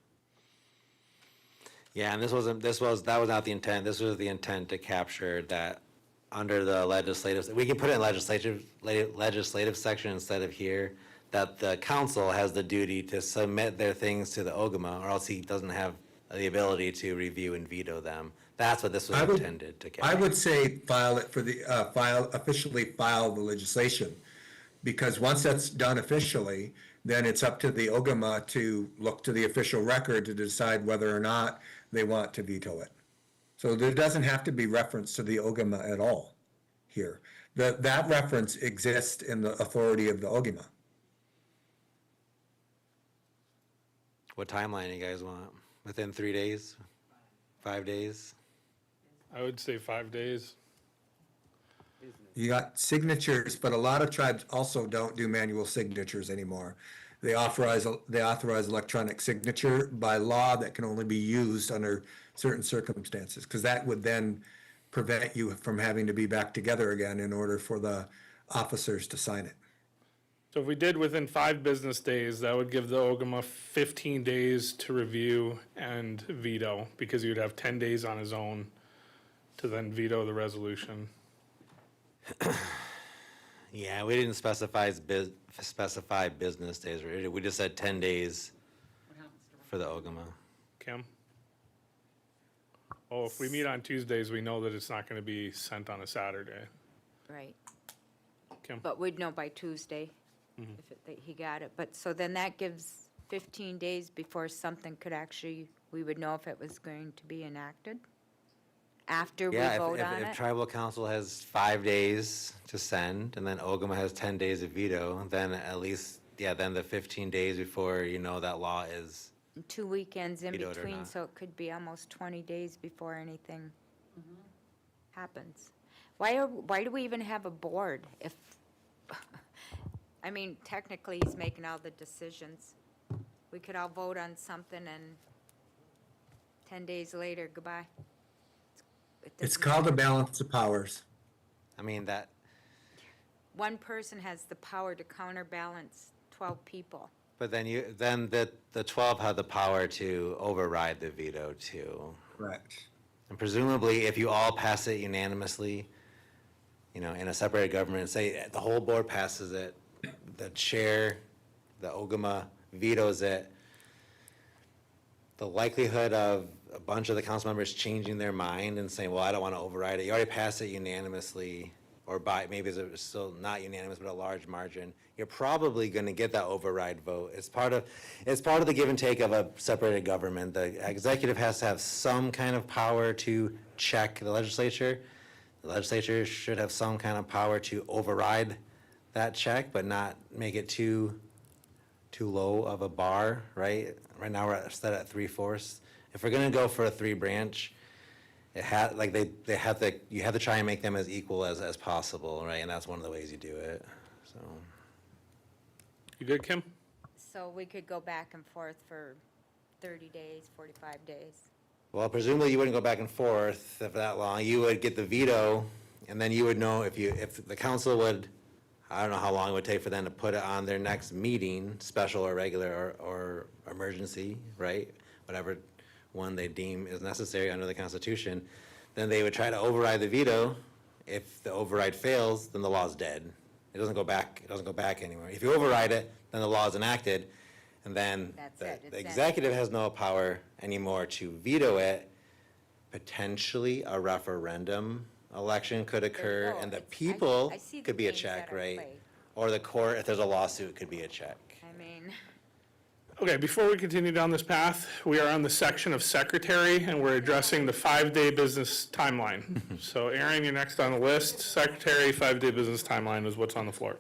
Yeah, and that was not the intent. This was the intent to capture that under the legislative, we can put it in legislative section instead of here, that the council has the duty to submit their things to the Ogama, or else he doesn't have the ability to review and veto them. That's what this was intended to capture. I would say file it for the, officially file the legislation. Because once that's done officially, then it's up to the Ogama to look to the official record to decide whether or not they want to veto it. So there doesn't have to be reference to the Ogama at all here. That reference exists in the authority of the Ogama. What timeline you guys want? Within 3 days? 5 days? I would say 5 days. You got signatures, but a lot of tribes also don't do manual signatures anymore. They authorize electronic signature by law that can only be used under certain circumstances, because that would then prevent you from having to be back together again in order for the officers to sign it. So if we did within 5 business days, that would give the Ogama 15 days to review and veto, because he would have 10 days on his own to then veto the resolution. Yeah, we didn't specify business days. We just said 10 days for the Ogama. Kim? Oh, if we meet on Tuesdays, we know that it's not going to be sent on a Saturday. Right, Kim? but we'd know by Tuesday that he got it. But, so then that gives 15 days before something could actually, we would know if it was going to be enacted? After we Yeah, vote on if it? tribal council has 5 days to send, and then Ogama has 10 days of veto, then at least, then the 15 days before you know that law is, 2 weekends in Vetoed or between, not. so it could be almost 20 days before anything happens. Why do we even have a board if, I mean, technically, he's making all the decisions. We could all vote on something and 10 days later, goodbye. It's called a balance of powers. I mean, that, One person has the power to counterbalance 12 people. but then the 12 have the power to override the veto too. Correct. And presumably, if you all pass it unanimously, in a separated government, say the whole board passes it, the chair, the Ogama vetoes it, the likelihood of a bunch of the council members changing their mind and saying, well, I don't want to override it, you already passed it unanimously, or by, maybe it's still not unanimous, but a large margin, you're probably going to get that override vote. It's part of the give and take of a separated government. The executive has to have some kind of power to check the legislature. The legislature should have some kind of power to override that check, but not make it too low of a bar, right? Right now, we're set at 3/4. If we're gonna go for a 3-branch, it had, like, they have to, you have to try and make them as equal as possible, right? And that's one of the ways you do it, so. You good, Kim? So we could go back and forth for 30 days, 45 days. Well, presumably you wouldn't go back and forth for that long. You would get the veto, and then you would know if the council would, I don't know how long it would take for them to put it on their next meeting, special or regular or emergency, right? Whatever one they deem is necessary under the Constitution. Then they would try to override the veto. If the override fails, then the law's dead. It doesn't go back anymore. If you override it, then the law is enacted, and then That's it, it's the in. executive has no power anymore to veto it. Potentially, a referendum election could occur, go. and the It's- people I see the could be a things check, that are right? played. Or the court, if there's a lawsuit, could be a check. I mean, Okay, before we continue down this path, we are on the section of secretary, and we're addressing the 5-day business timeline. So Aaron, you're next on the list. Secretary, 5-day business timeline is what's on the floor.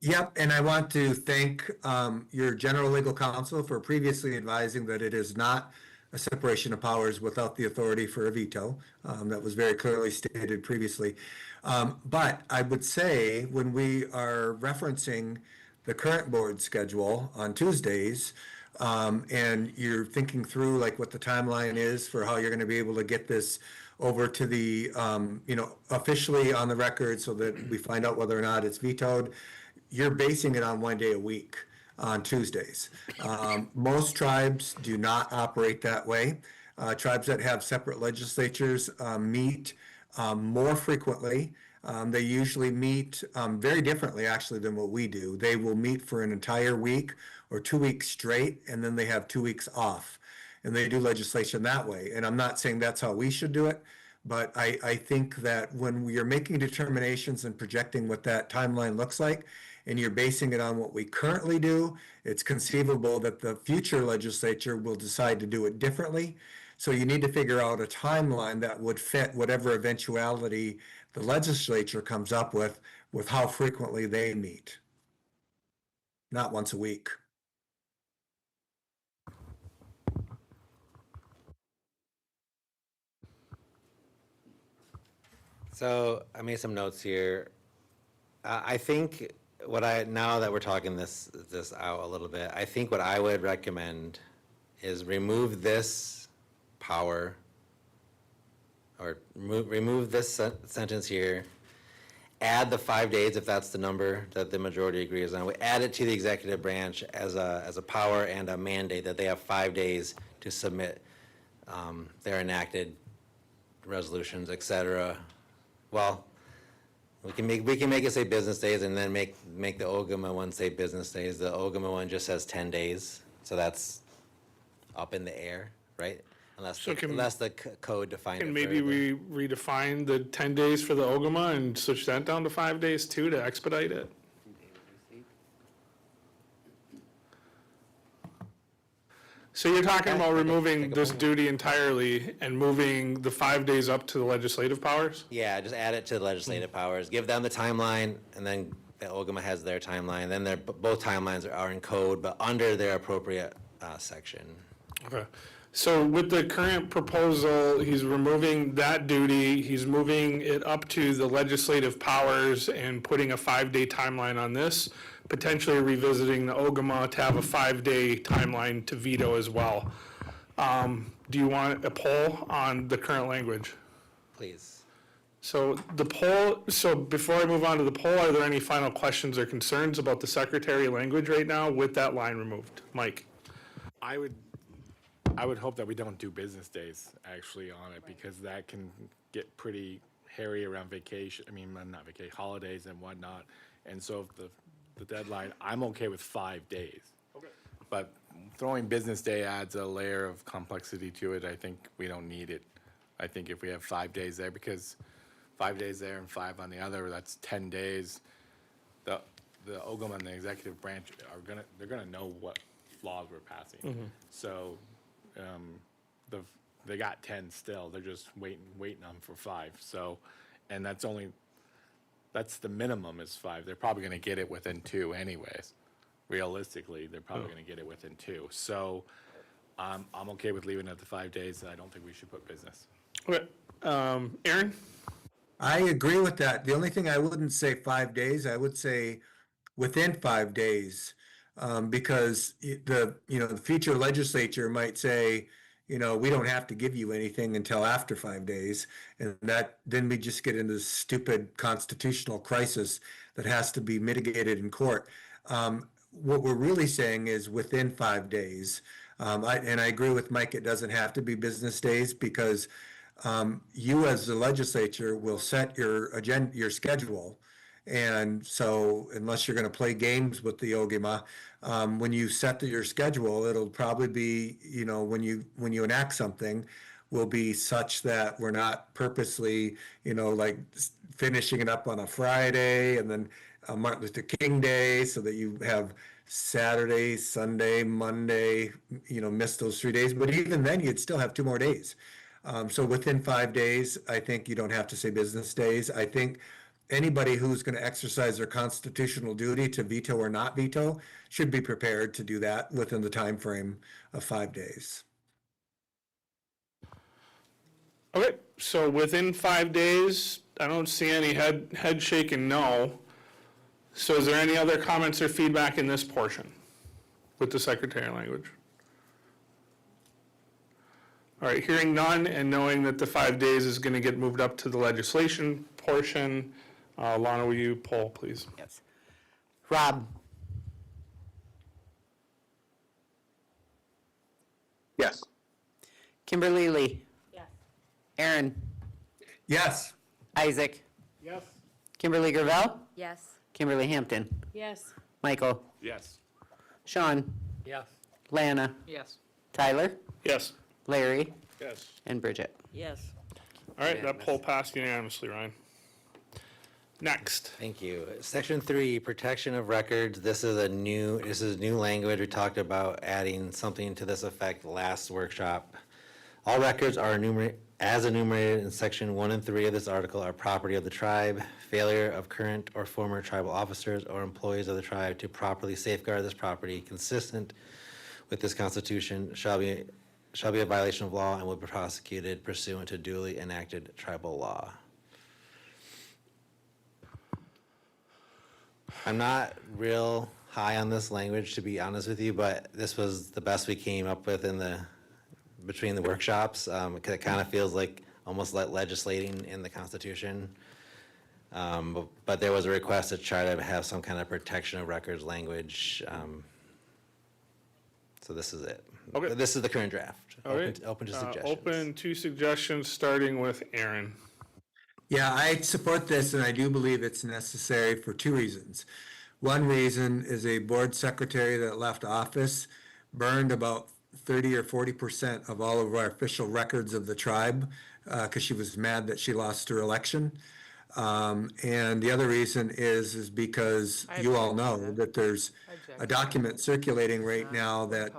Yep, and I want to thank your general legal counsel for previously advising that it is not a separation of powers without the authority for a veto. That was very clearly stated previously. But I would say when we are referencing the current board schedule on Tuesdays, and you're thinking through like what the timeline is for how you're going to be able to get this over to the, officially on the record so that we find out whether or not it's vetoed, you're basing it on 1 day a week on Tuesdays. Most tribes do not operate that way. Tribes that have separate legislatures meet more frequently. They usually meet very differently, actually, than what we do. They will meet for an entire week or 2 weeks straight, and then they have 2 weeks off. And they do legislation that way. And I'm not saying that's how we should do it, but I think that when we are making determinations and projecting what that timeline looks like, and you're basing it on what we currently do, it's conceivable that the future legislature will decide to do it differently. So you need to figure out a timeline that would fit whatever eventuality the legislature comes up with how frequently they meet. Not once a week. So I made some notes here. I think now that we're talking this out a little bit, I think what I would recommend is remove this power, or remove this sentence here, add the 5 days if that's the number that the majority agrees on. We add it to the executive branch as a power and a mandate that they have 5 days to submit their enacted resolutions, et cetera. Well, we can make it say business days and then make the Ogama one say business days. The Ogama one just says 10 days, so that's up in the air, right? Unless the code defines it And maybe further. we redefine the 10 days for the Ogama and switch that down to 5 days too to expedite it. So you're talking Okay, about take a removing this point. duty entirely and moving the 5 days up to the legislative powers? Yeah, just add it to the legislative powers, give them the timeline, and then the Ogama has their timeline. Then both timelines are in code, but under their appropriate section. Okay. So with the current proposal, he's removing that duty, he's moving it up to the legislative powers and putting a 5-day timeline on this, potentially revisiting the Ogama to have a 5-day timeline to veto as well. Do you want a poll on the current language? Please. So before I move on to the poll, are there any final questions or concerns about the secretary language right now with that line removed? Mike? I would hope that we don't do business days actually on it, because that can get pretty hairy around vacation, not vacation, holidays and whatnot. And so if the deadline, I'm okay with 5 days. Okay. But throwing business day adds a layer of complexity to it. I think we don't need it. I think if we have 5 days there, because 5 days there and 5 on the other, that's 10 days. The Ogama and the executive branch they're gonna know what laws we're passing. So, they got 10 still. They're just waiting on for 5. So, and that's only That's the minimum is 5. They're probably gonna get it within 2 anyways. Realistically, they're probably gonna get it within 2. So, I'm okay with leaving it at the 5 days. I don't think we should put business. Okay, Aaron? I agree with that. The only thing I wouldn't say 5 days, I would say within 5 days. Because the future legislature might say, we don't have to give you anything until after 5 days. And then we just get into this stupid constitutional crisis that has to be mitigated in court. What we're really saying is within 5 days. And I agree with Mike, it doesn't have to be business days because you as the legislature will set your agenda, your schedule. And so unless you're going to play games with the Ogima, when you set your schedule, it'll probably be, when you enact something will be such that we're not purposely, like finishing it up on a Friday and then Martin Luther King Day so that you have Saturday, Sunday, Monday, miss those 3 days. But even then, you'd still have 2 more days. So within 5 days, I think you don't have to say business days. I think anybody who's going to exercise their constitutional duty to veto or not veto should be prepared to do that within the time frame of 5 days. Okay, so within 5 days, I don't see any head shaking no. So is there any other comments or feedback in this portion with the secretarial language? All right, hearing none and knowing that the 5 days is going to get moved up to the legislation portion, Lana, will you poll, please? Yes. Rob, Yes. Kimberly Lee, Yes. Aaron, Yes. Isaac, Yes. Kimberly Gravel, Yes. Kimberly Hampton, Yes. Michael, Yes. Sean, Yes. Lana, Yes. Tyler, Yes. Larry, Yes. and Bridget. Yes. All right, that poll passed unanimously, Ryan. Next. Thank you. Section 3, protection of records. This is new language. We talked about adding something to this effect last workshop. All records are as enumerated in section 1 and 3 of this article are property of the tribe. Failure of current or former tribal officers or employees of the tribe to properly safeguard this property consistent with this constitution shall be a violation of law and will be prosecuted pursuant to duly enacted tribal law. I'm not real high on this language, to be honest with you, but this was the best we came up with between the workshops. It kind of feels like almost like legislating in the Constitution. But there was a request to try to have some kind of protection of records language. So this is it. Okay. This is the current draft. All right. Open to suggestions. Open to suggestions, starting with Aaron. Yeah, I support this and I do believe it's necessary for 2 reasons. One reason is a board secretary that left office burned about 30 or 40% of all of our official records of the tribe because she was mad that she lost her election. And the other reason is because you all know that there's a document circulating right now that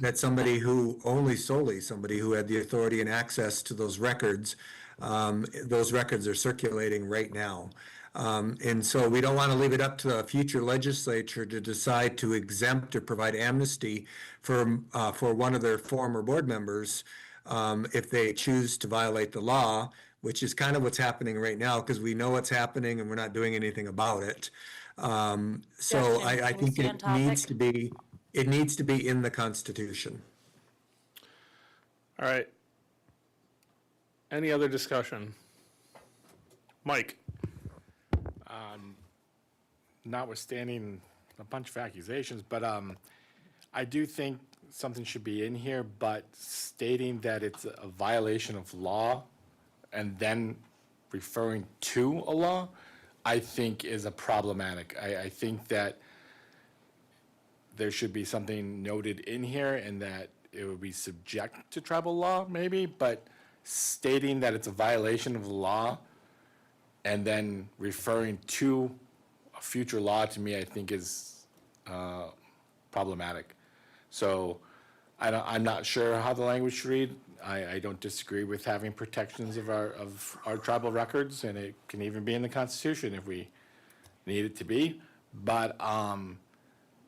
that somebody who solely somebody who had the authority and access to those records are circulating right now. And so we don't want to leave it up to the future legislature to decide to exempt or provide amnesty for one of their former board members if they choose to violate the law, which is kind of what's happening right now because we know what's happening and we're not doing anything about it. So I think it needs to be in the Constitution. All right. Any other discussion? Mike? Notwithstanding a bunch of accusations, but I do think something should be in here, but stating that it's a violation of law and then referring to a law, I think is a problematic. I think that there should be something noted in here and that it would be subject to tribal law maybe, but stating that it's a violation of the law and then referring to a future law to me, I think is problematic. So I'm not sure how the language should read. I don't disagree with having protections of our tribal records, and it can even be in the Constitution if we need it to be. But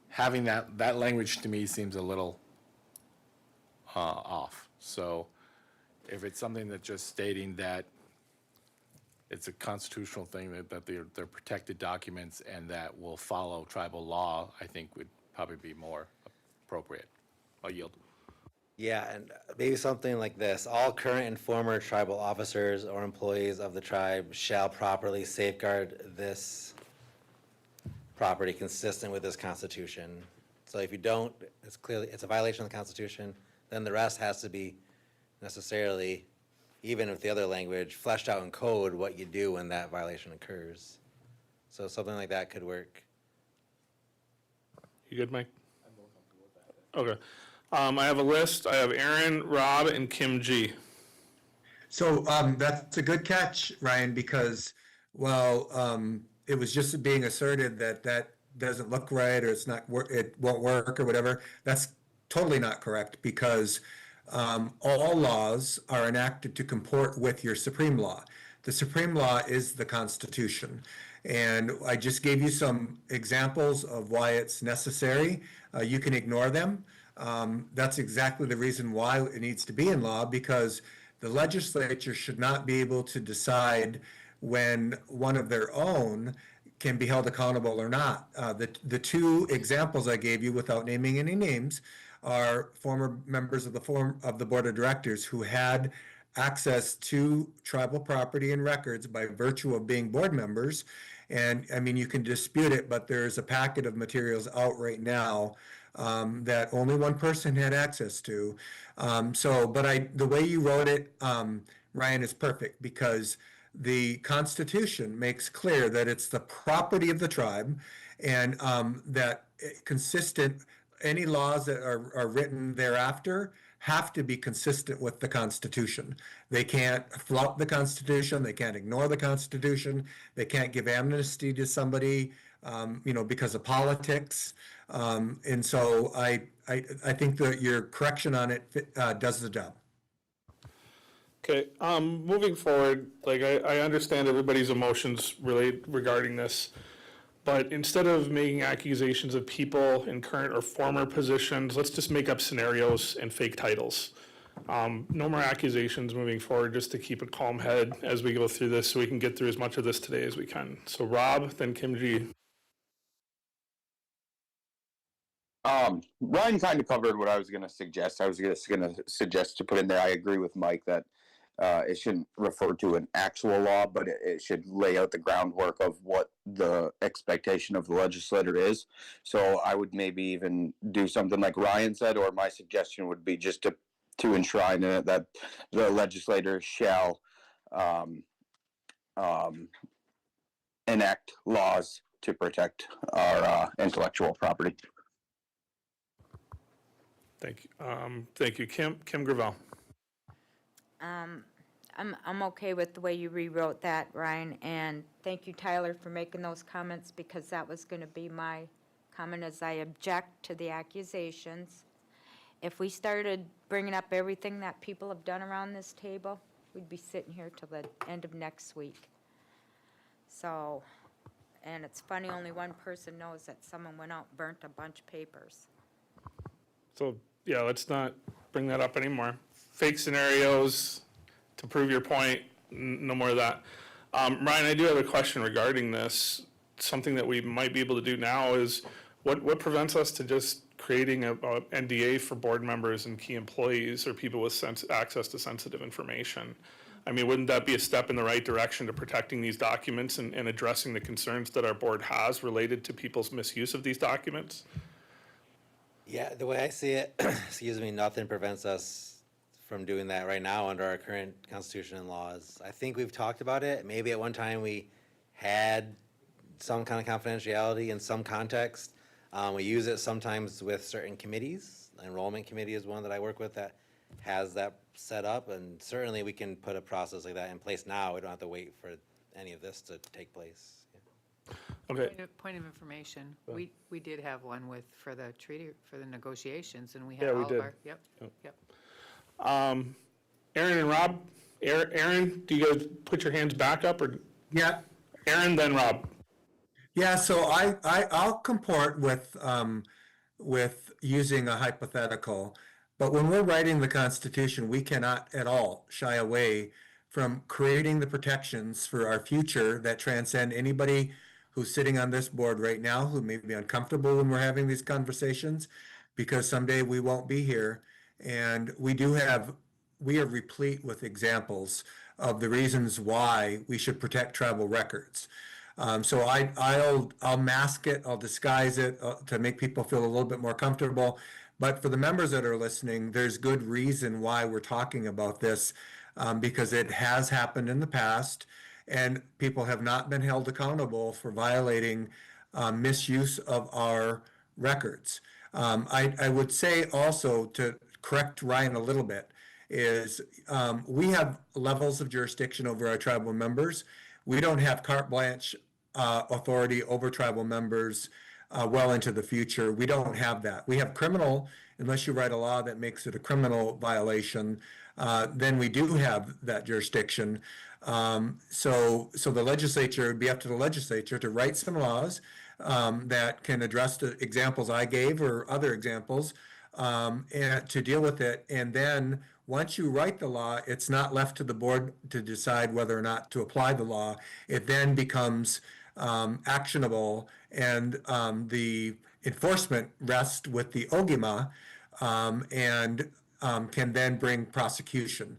having that language to me seems a little off. So if it's something that's just stating that it's a constitutional thing, that they're protected documents and that will follow tribal law, I think would probably be more appropriate. I'll yield. Yeah, and maybe something like this: all current and former tribal officers or employees of the tribe shall properly safeguard this property consistent with this Constitution. So if you don't, it's a violation of the Constitution, then the rest has to be necessarily, even with the other language, fleshed out in code what you do when that violation occurs. So something like that could work. You good, Mike? Okay. I have a list. I have Aaron, Rob, and Kim G. So that's a good catch, Ryan, because, it was just being asserted that that doesn't look right, or it's not, it won't work, or whatever. That's totally not correct, because all laws are enacted to comport with your supreme law. The supreme law is the Constitution. And I just gave you some examples of why it's necessary. You can ignore them. That's exactly the reason why it needs to be in law, because the legislature should not be able to decide when one of their own can be held accountable or not. The two examples I gave you, without naming any names, are former members of the board of directors who had access to tribal property and records by virtue of being board members. And I mean, you can dispute it, but there's a packet of materials out right now that only one person had access to. The way you wrote it, Ryan, is perfect, because the Constitution makes clear that it's the property of the tribe, and that any laws that are written thereafter have to be consistent with the Constitution. They can't flout the Constitution. They can't ignore the Constitution. They can't give amnesty to somebody, because of politics. And so I think that your correction on it does the job. Okay, moving forward, I understand everybody's emotions regarding this, but instead of making accusations of people in current or former positions, let's just make up scenarios and fake titles. No more accusations moving forward, just to keep a calm head as we go through this, so we can get through as much of this today as we can. So Rob, then Kim G. Ryan kind of covered what I was going to suggest. I was just going to suggest to put in there, I agree with Mike that it shouldn't refer to an actual law, but it should lay out the groundwork of what the expectation of the legislator is. So I would maybe even do something like Ryan said, or my suggestion would be just to enshrine in it that the legislator shall enact laws to protect our intellectual property. Thank you. Thank you. Kim Gravel. I'm okay with the way you rewrote that, Ryan, and thank you, Tyler, for making those comments, because that was going to be my comment, as I object to the accusations. If we started bringing up everything that people have done around this table, we'd be sitting here till the end of next week. So, and it's funny, only one person knows that someone went out and burnt a bunch of papers. So, yeah, let's not bring that up anymore. Fake scenarios to prove your point, no more of that. Ryan, I do have a question regarding this. Something that we might be able to do now is, what prevents us to just creating a NDA for board members and key employees or people with access to sensitive information? I mean, wouldn't that be a step in the right direction to protecting these documents and addressing the concerns that our board has related to people's misuse of these documents? Yeah, the way I see it, excuse me, nothing prevents us from doing that right now under our current constitution and laws. I think we've talked about it. Maybe at one time we had some kind of confidentiality in some context. We use it sometimes with certain committees. The enrollment committee is one that I work with that has that set up, and certainly we can put a process like that in place now. We don't have to wait for any of this to take place. Yeah. Okay, Point of information, we did have one with, for the treaty, for the negotiations, and we Yeah, had we all did. of our, yep, yep. Aaron and Rob, Aaron, do you guys put your hands back up, or Yeah, Aaron, then Rob? yeah, so I'll comport with using a hypothetical. But when we're writing the Constitution, we cannot at all shy away from creating the protections for our future that transcend anybody who's sitting on this board right now who may be uncomfortable when we're having these conversations, because someday we won't be here. And we are replete with examples of the reasons why we should protect tribal records. So I'll mask it, I'll disguise it to make people feel a little bit more comfortable. But for the members that are listening, there's good reason why we're talking about this, because it has happened in the past, and people have not been held accountable for violating misuse of our records. I would say also, to correct Ryan a little bit, is we have levels of jurisdiction over our tribal members. We don't have carte blanche authority over tribal members well into the future. We don't have that. We have criminal, unless you write a law that makes it a criminal violation, then we do have that jurisdiction. So the legislature, it'd be up to the legislature to write some laws that can address the examples I gave or other examples, and to deal with it. And then once you write the law, it's not left to the board to decide whether or not to apply the law. It then becomes actionable, and the enforcement rests with the OGIMA, and can then bring prosecution.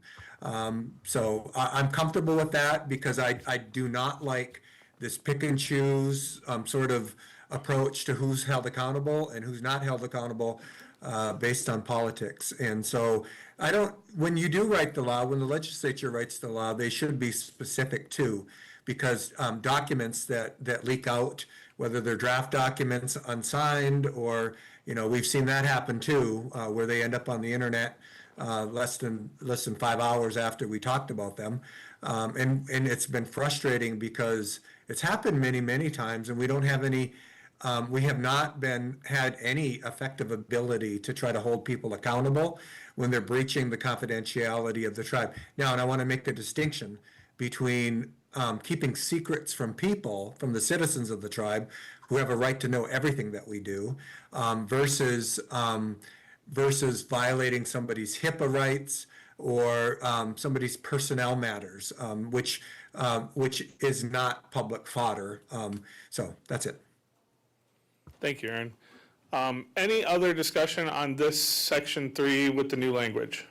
So I'm comfortable with that, because I do not like this pick and choose sort of approach to who's held accountable and who's not held accountable based on politics. And so when you do write the law, when the legislature writes the law, they should be specific too, because documents that leak out, whether they're draft documents unsigned, or, we've seen that happen too, where they end up on the internet less than 5 hours after we talked about them. And it's been frustrating because it's happened many, many times, and we don't have any, we have not had any effective ability to try to hold people accountable when they're breaching the confidentiality of the tribe. Now, and I want to make the distinction between keeping secrets from people, from the citizens of the tribe, who have a right to know everything that we do, versus violating somebody's HIPAA rights or somebody's personnel matters, which is not public fodder. So that's it. Thank you, Aaron. Any other discussion on this section 3 with the new language?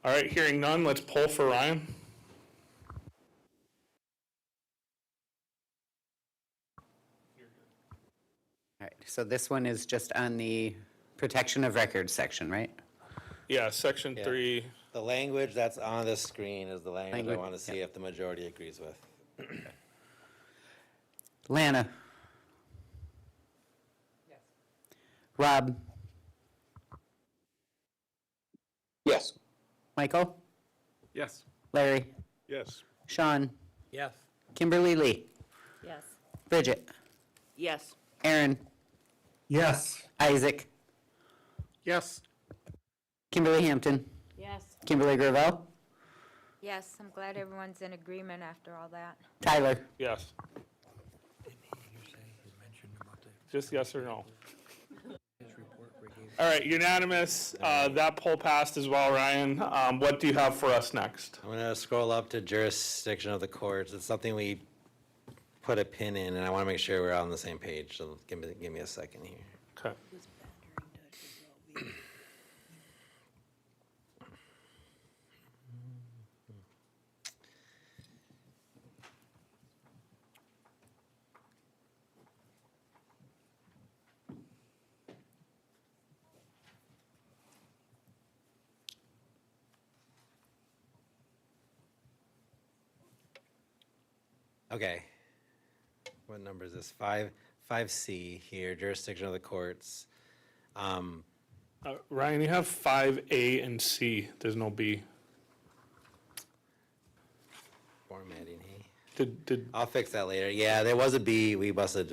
All right, hearing none, let's poll for Ryan. All right, so this one is just on the protection of records section, right? Yeah, section Yeah. 3. The language that's on the screen is the language I Language, want to see if the majority agrees with. Lana? Yes. Rob? Yes. Michael? Yes. Larry? Yes. Sean? Yes. Kimberly Lee? Yes. Bridget? Yes. Aaron? Yes. Isaac? Yes. Kimberly Hampton? Yes. Kimberly Gravel? Yes, I'm glad everyone's in agreement after all that. Tyler? Yes. Just yes or no? All right, unanimous. That poll passed as well, Ryan. What do you have for us next? I'm gonna scroll up to jurisdiction of the courts. It's something we put a pin in, and I want to make sure we're all on the same page, so give me a second here. Okay. Okay. What number is this? 5C here, jurisdiction of the courts. Ryan, you have 5A and C. There's no B. Formatting, hey? Did, I'll fix that later. Yeah, there was a B. We must have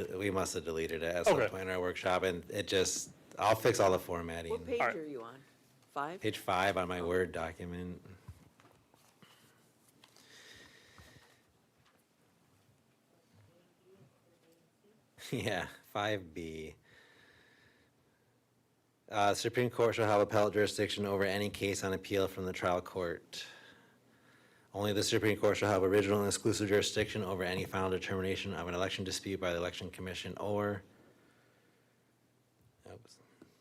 deleted it at some Okay. point in our workshop, and it just, I'll fix all the formatting. What page Alright. are you on? 5? Page 5 on my Word document. Yeah, 5B. Supreme Court shall have appellate jurisdiction over any case on appeal from the trial court. Only the Supreme Court shall have original and exclusive jurisdiction over any final determination of an election dispute by the Election Commission or, oops,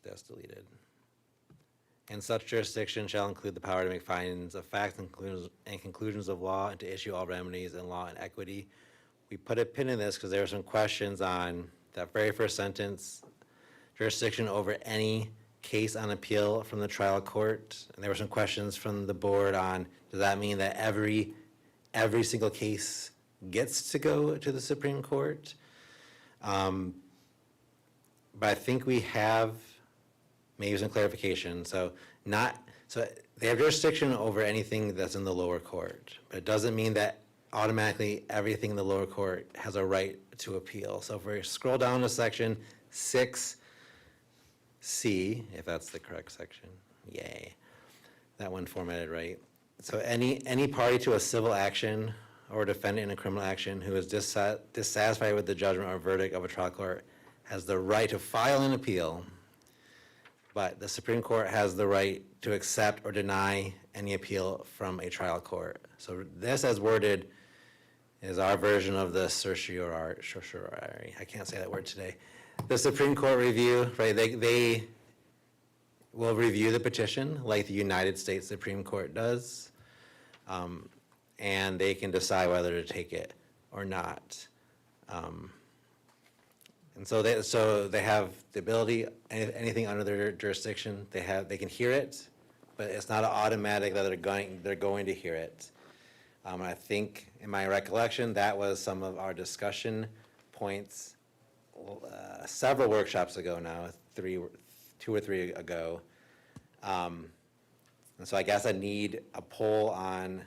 that's deleted. And such jurisdiction shall include the power to make findings of facts and conclusions of law and to issue all remedies in law and equity. We put a pin in this because there were some questions on that very first sentence, jurisdiction over any case on appeal from the trial court. And there were some questions from the board on, does that mean that every single case gets to go to the Supreme Court? But I think we have maybe some clarification. So they have jurisdiction over anything that's in the lower court, but it doesn't mean that automatically everything in the lower court has a right to appeal. So if we scroll down to section 6C, if that's the correct section, yay, that one formatted right. So any party to a civil action or defendant in a criminal action who is dissatisfied with the judgment or verdict of a trial court has the right to file an appeal, but the Supreme Court has the right to accept or deny any appeal from a trial court. So this, as worded, is our version of the certiorari. I can't say that word today. The Supreme Court review, right? They will review the petition like the United States Supreme Court does, and they can decide whether to take it or not. And so they have the ability, anything under their jurisdiction, they can hear it, but it's not automatic that they're going to hear it. I think, in my recollection, that was some of our discussion points several workshops ago now, 2 or 3 ago. And so I guess I need a poll on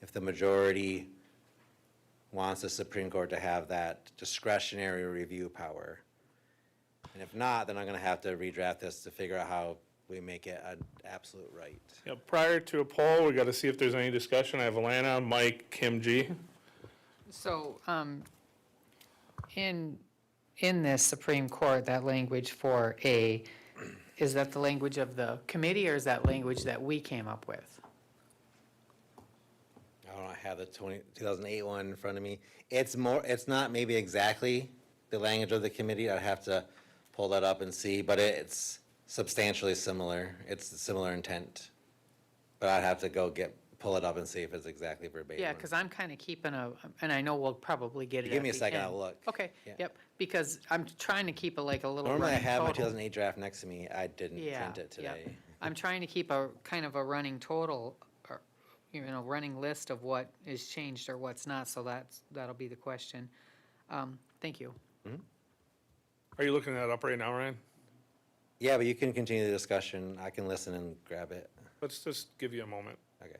if the majority wants the Supreme Court to have that discretionary review power. And if not, then I'm going to have to redraft this to figure out how we make it an absolute right. yeah, prior to a poll, we got to see if there's any discussion. I have Alana, Mike, Kim G. So, in this Supreme Court, that language for A, is that the language of the committee, or is that language that we came up with? I don't have the 2008 one in front of me. It's not maybe exactly the language of the committee. I'd have to pull that up and see, but it's substantially similar. It's a similar intent. But I'd have to pull it up and see if it's exactly verbatim. Yeah, because I'm kind of keeping and I know we'll probably get it Give me at a the second, end. I'll look. Okay, Yeah. yep, because I'm trying to keep a little Normally I running have my total. 2008 draft next to me. I didn't Yeah, print it yep. today. I'm trying to keep a kind of a running total, or, running list of what is changed or what's not, so that'll be the question. Thank you. Are you looking that up right now, Ryan? Yeah, but you can continue the discussion. I can listen and grab it. Let's just give you a moment. Okay.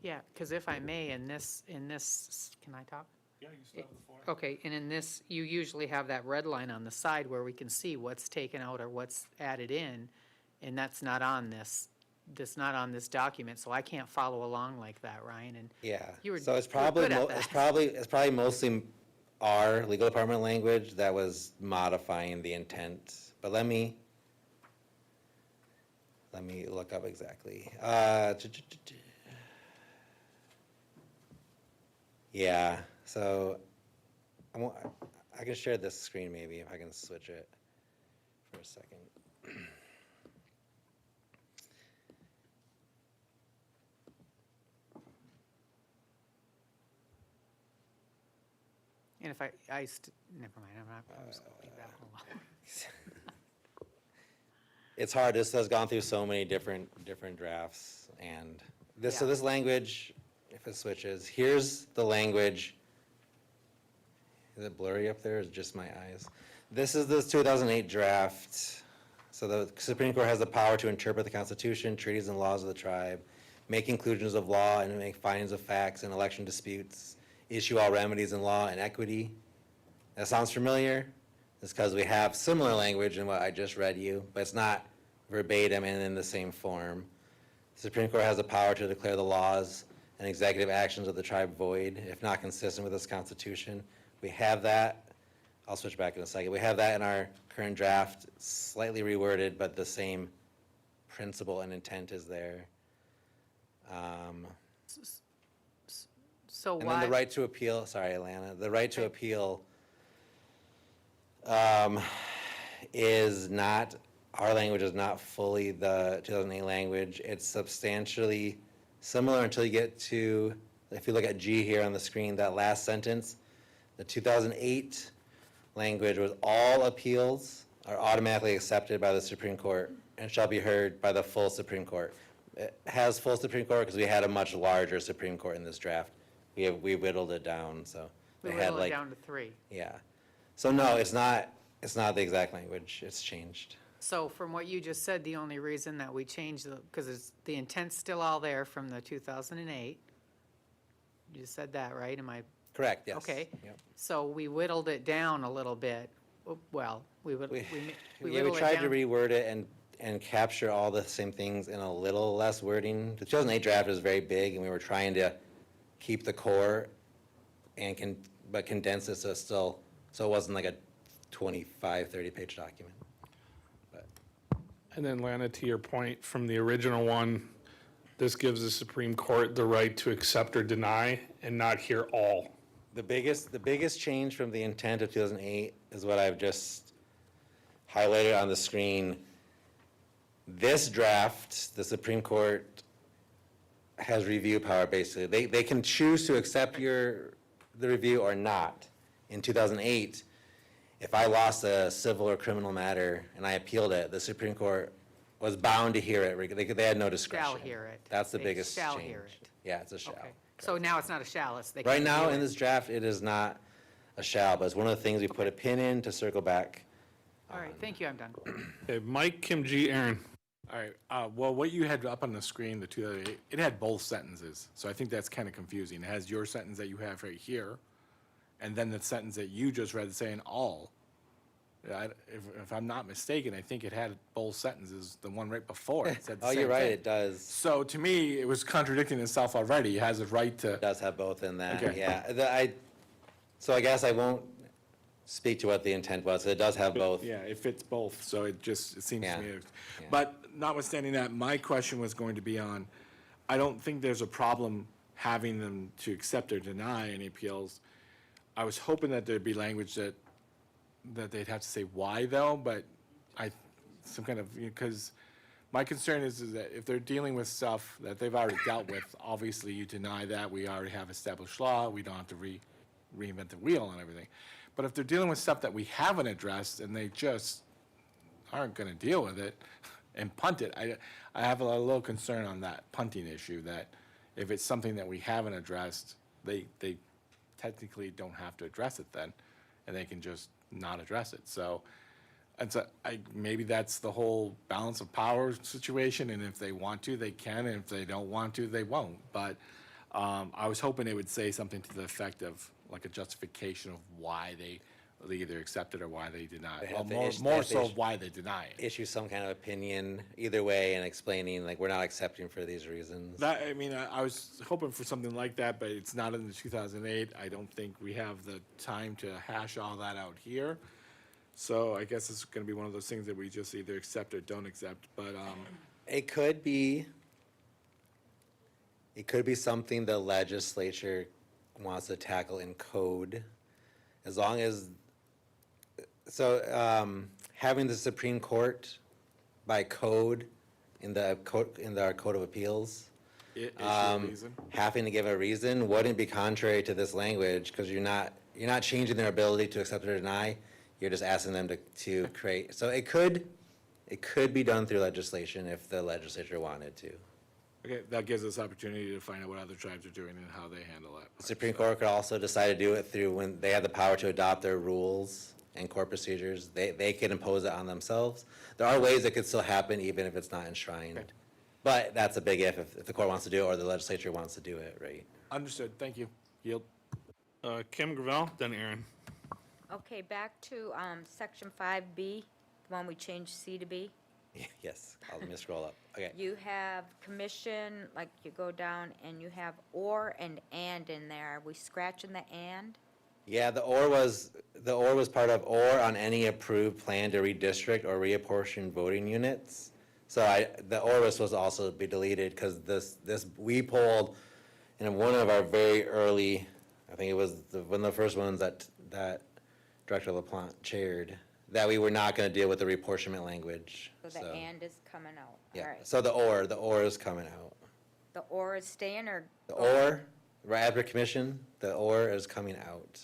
Yeah, because if I may, in this, can I talk? Yeah, you still have the floor. Okay, and in this, you usually have that red line on the side where we can see what's taken out or what's added in, and that's not on this document, so I can't follow along like that, Ryan, and Yeah, You were- so it's you were probably, good at it's that. probably mostly our legal department language that was modifying the intent. But let me look up exactly. Yeah, so I can share this screen maybe if I can switch it for a second. and if never mind, I'm just gonna leave that one alone. It's hard, this has gone through so many different drafts, and so Yeah. this language, if if it switches, here's the language. Is it blurry up there, or is it just my eyes? This is the 2008 draft. So the Supreme Court has the power to interpret the Constitution, treaties, and laws of the tribe, make conclusions of law, and make findings of facts in election disputes, issue all remedies in law and equity. That sounds familiar? It's because we have similar language in what I just read you, but it's not verbatim and in the same form. The Supreme Court has the power to declare the laws and executive actions of the tribe void if not consistent with this Constitution. We have that. I'll switch back in a second. We have that in our current draft, slightly reworded, but the same principle and intent is there. So And then the why, right to appeal, sorry, Alana, the right to appeal is not, our language is not fully the 2008 language. It's substantially similar until you get to, if you look at G here on the screen, that last sentence, the 2008 language was all appeals are automatically accepted by the Supreme Court and shall be heard by the full Supreme Court. It has full Supreme Court because we had a much larger Supreme Court in this draft. We whittled it down, so. we they had whittled it like down to 3. Yeah. So no, it's not the exact language. It's changed. So from what you just said, the only reason that we changed because the intent's still all there from the 2008. You just said that, right? Am I, Correct, yes. okay. Yep. So we whittled it down a little bit. Well, we Yeah, whittled we it tried to down. reword it and capture all the same things in a little less wording. The 2008 draft was very big, and we were trying to keep the core and but condense it so it wasn't like a 25, 30-page document. And then Lana, to your point, from the original one, this gives the Supreme Court the right to accept or deny and not hear all. The biggest change from the intent of 2008 is what I've just highlighted on the screen. This draft, the Supreme Court has review power, basically. They can choose to accept the review or not. In 2008, if I lost a civil or criminal matter and I appealed it, the Supreme Court was bound to hear it. They had no discretion. Shall hear it. That's the They biggest change. shall hear it. Yeah, it's a shall. Okay. So now it's not a shall, it's they can Right now, review in it. this draft, it is not a shall, but it's one of the things we put a pin in to circle back. All right, thank you, I'm done. Okay, Mike, Kim G, Aaron. All right, well, what you had up on the screen, the 2008, it had both sentences, so I think that's kind of confusing. It has your sentence that you have right here, and then the sentence that you just read saying all. If I'm not mistaken, I think it had both sentences, the one right before. It said the Oh, same you're right, thing. it does. So to me, it was contradicting itself already. It has a right to, It does have both in that, Okay. yeah. So I guess I won't speak to what the intent was. It does have both. yeah, it fits both, so it seems Yeah. to me. Yeah. But notwithstanding that, my question was going to be on, I don't think there's a problem having them to accept or deny any appeals. I was hoping that there'd be language that they'd have to say why though, but some kind of, because my concern is that if they're dealing with stuff that they've already dealt with, obviously you deny that, we already have established law, we don't have to reinvent the wheel and everything. But if they're dealing with stuff that we haven't addressed and they just aren't gonna deal with it and punt it, I have a little concern on that punting issue, that if it's something that we haven't addressed, they technically don't have to address it then, and they can just not address it. So, maybe that's the whole balance of power situation, and if they want to, they can, and if they don't want to, they won't. But I was hoping it would say something to the effect of, like, a justification of why they either accept it or why they deny it. They Well, have to more, issue- more they have to so issue- why they deny it. Issue some kind of opinion either way and explaining, like, we're not accepting for these reasons. That, I mean, I was hoping for something like that, but it's not in the 2008. I don't think we have the time to hash all that out here. So I guess it's gonna be one of those things that we just either accept or don't accept, but, It could be something the legislature wants to tackle in code, as long as, having the Supreme Court by code in our Code of Appeals, issue a reason. having to give a reason wouldn't be contrary to this language, because you're not changing their ability to accept or deny, you're just asking them to create, so it could be done through legislation if the legislature wanted to. Okay, that gives us opportunity to find out what other tribes are doing and how they handle it. Supreme Court could also decide to do it through when they have the power to adopt their rules and court procedures. They could impose it on themselves. There are ways it could still happen even if it's not enshrined. But that's a big if the court wants to do it or the legislature wants to do it, right? Understood, thank you. Yield. Kim Gravel, then Aaron. Okay, back to, section 5B, the one we changed C to B. Yes, let me scroll up. Okay. You have commission, like you go down and you have or and in there. Are we scratching the and? Yeah, the or was part of or on any approved plan to redistrict or reapportion voting units. So the or was supposed to also be deleted because we pulled in one of our very early, I think it was one of the first ones that Director LaPlante chaired, that we were not going to deal with the reapportionment language. So the and is coming out. All Yeah, right. so the or is coming out. The or is staying or? The or, right after commission, the or is coming out.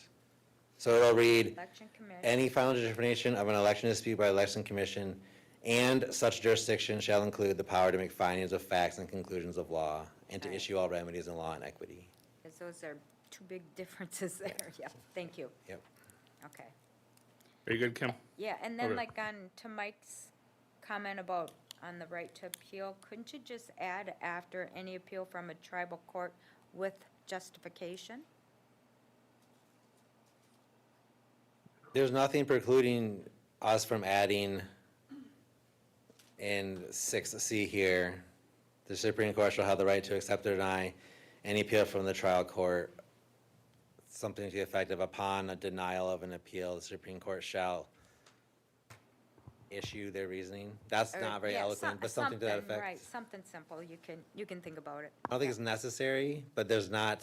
So it'll read, Election commission. any final determination of an election dispute by election commission and such jurisdiction shall include the power to make findings of facts and conclusions of law and to Right. issue all remedies in law and equity. Because those are two big differences there. Yeah, thank you. Yep. Okay. Are you good, Kim? Yeah, and then Okay. like to Mike's comment about on the right to appeal, couldn't you just add after any appeal from a tribal court with justification? There's nothing precluding us from adding in 6C here, the Supreme Court shall have the right to accept or deny any appeal from the trial court, something to the effect of upon a denial of an appeal, the Supreme Court shall issue their reasoning. That's Or- not very yeah, eloquent, but something to that effect. Right, something simple, you can think about it. I don't think it's necessary, but there's no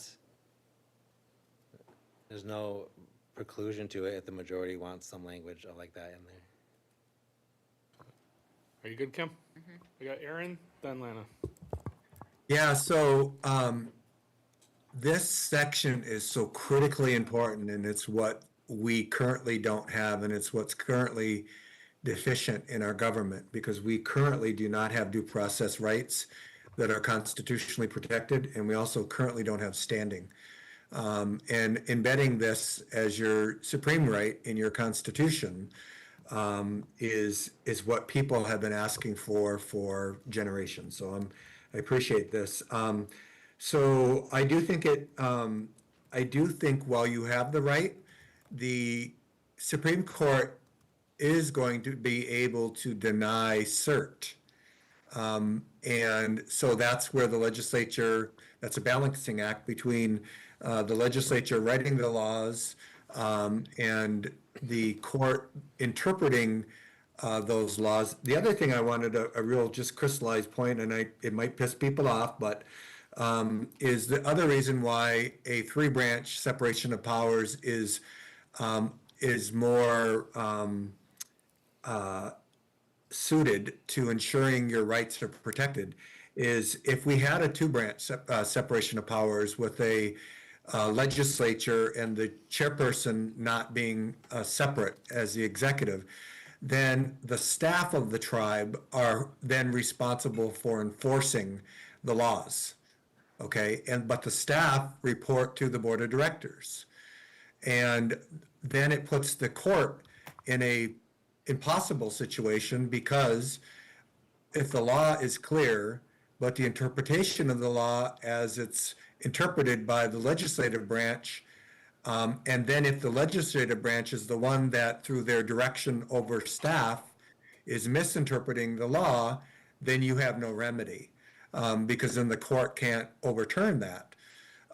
preclusion to it if the majority wants some language like that in there. Are you good, Kim? We got Aaron, then Lana. Yeah, so this section is so critically important, and it's what we currently don't have, and it's what's currently deficient in our government, because we currently do not have due process rights that are constitutionally protected, and we also currently don't have standing. And embedding this as your supreme right in your constitution is what people have been asking for generations. So I appreciate this. So I do think while you have the right, the Supreme Court is going to be able to deny cert. And so that's where the legislature, that's a balancing act between the legislature writing the laws and the court interpreting those laws. The other thing I wanted a real just crystallized point, and it might piss people off, but is the other reason why a three-branch separation of powers is more suited to ensuring your rights are protected is if we had a two-branch separation of powers with a legislature and the chairperson not being separate as the executive, then the staff of the tribe are then responsible for enforcing the laws, okay? But the staff report to the board of directors. And then it puts the court in a impossible situation, because if the law is clear, but the interpretation of the law as it's interpreted by the legislative branch, and then if the legislative branch is the one that, through their direction over staff, is misinterpreting the law, then you have no remedy, because then the court can't overturn that.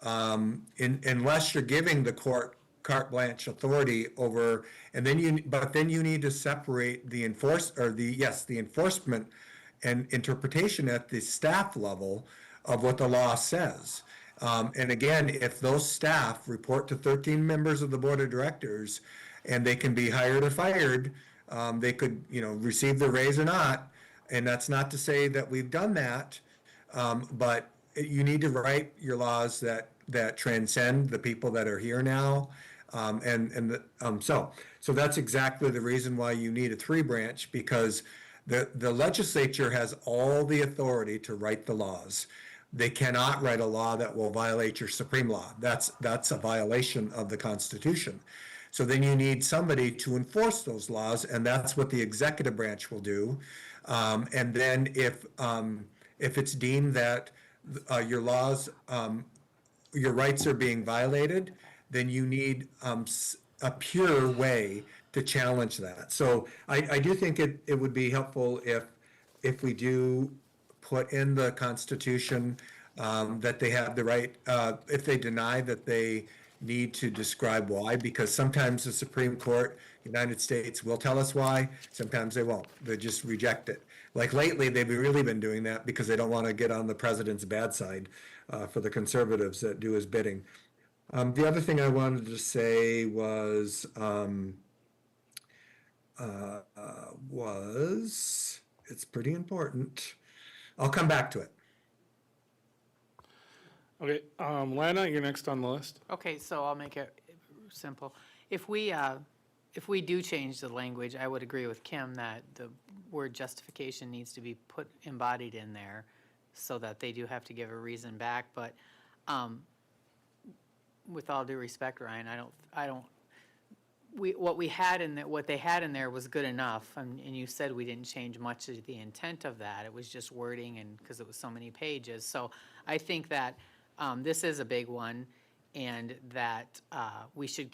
Unless you're giving the court carte blanche authority over, and then you need to separate the enforcement and interpretation at the staff level of what the law says. And again, if those staff report to 13 members of the board of directors, and they can be hired or fired, they could, receive the raise or not. And that's not to say that we've done that, but you need to write your laws that transcend the people that are here now. So that's exactly the reason why you need a three-branch, because the legislature has all the authority to write the laws. they cannot write a law that will violate your supreme law. That's a violation of the Constitution. So then you need somebody to enforce those laws, and that's what the executive branch will do. And then if it's deemed that your laws, your rights are being violated, then you need a pure way to challenge that. So I do think it would be helpful if we do put in the Constitution that they have the right, if they deny that they need to describe why, because sometimes the Supreme Court, United States, will tell us why, sometimes they won't. They just reject it. Like lately, they've really been doing that because they don't want to get on the president's bad side for the conservatives that do his bidding. The other thing I wanted to say was it's pretty important. I'll come back to it. Okay, Lana, you're next on the list. Okay, so I'll make it simple. If we do change the language, I would agree with Kim that the word justification needs to be embodied in there so that they do have to give a reason back, but, with all due respect, Ryan, what they had in there was good enough, and you said we didn't change much of the intent of that. It was just wording, and because it was so many pages. So I think that this is a big one, and that we should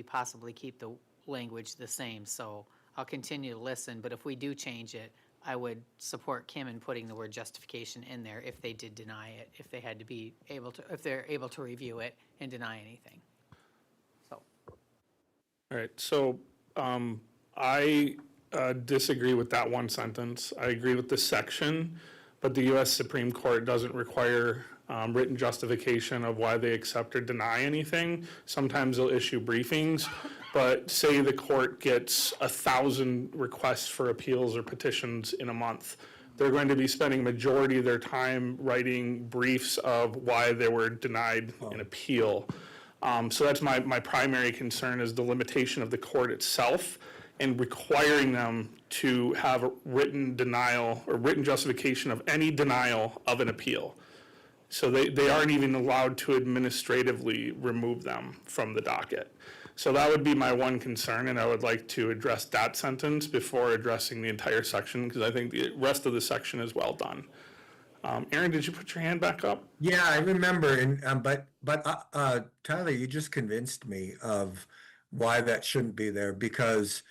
possibly keep the language the same. So I'll continue to listen, but if we do change it, I would support Kim in putting the word justification in there if they did deny it, if they're able to review it and deny anything. So. All right, so I disagree with that one sentence. I agree with the section, but the U.S. Supreme Court doesn't require written justification of why they accept or deny anything. Sometimes they'll issue briefings, but say the court gets 1,000 requests for appeals or petitions in a month. They're going to be spending majority of their time writing briefs of why they were denied an appeal. So that's my primary concern, is the limitation of the court itself and requiring them to have a written denial or written justification of any denial of an appeal. So they aren't even allowed to administratively remove them from the docket. So that would be my one concern, and I would like to address that sentence before addressing the entire section, because I think the rest of the section is well done. Aaron, did you put your hand back up? Yeah, I remember, and but Tyler, you just convinced me of why that shouldn't be there, because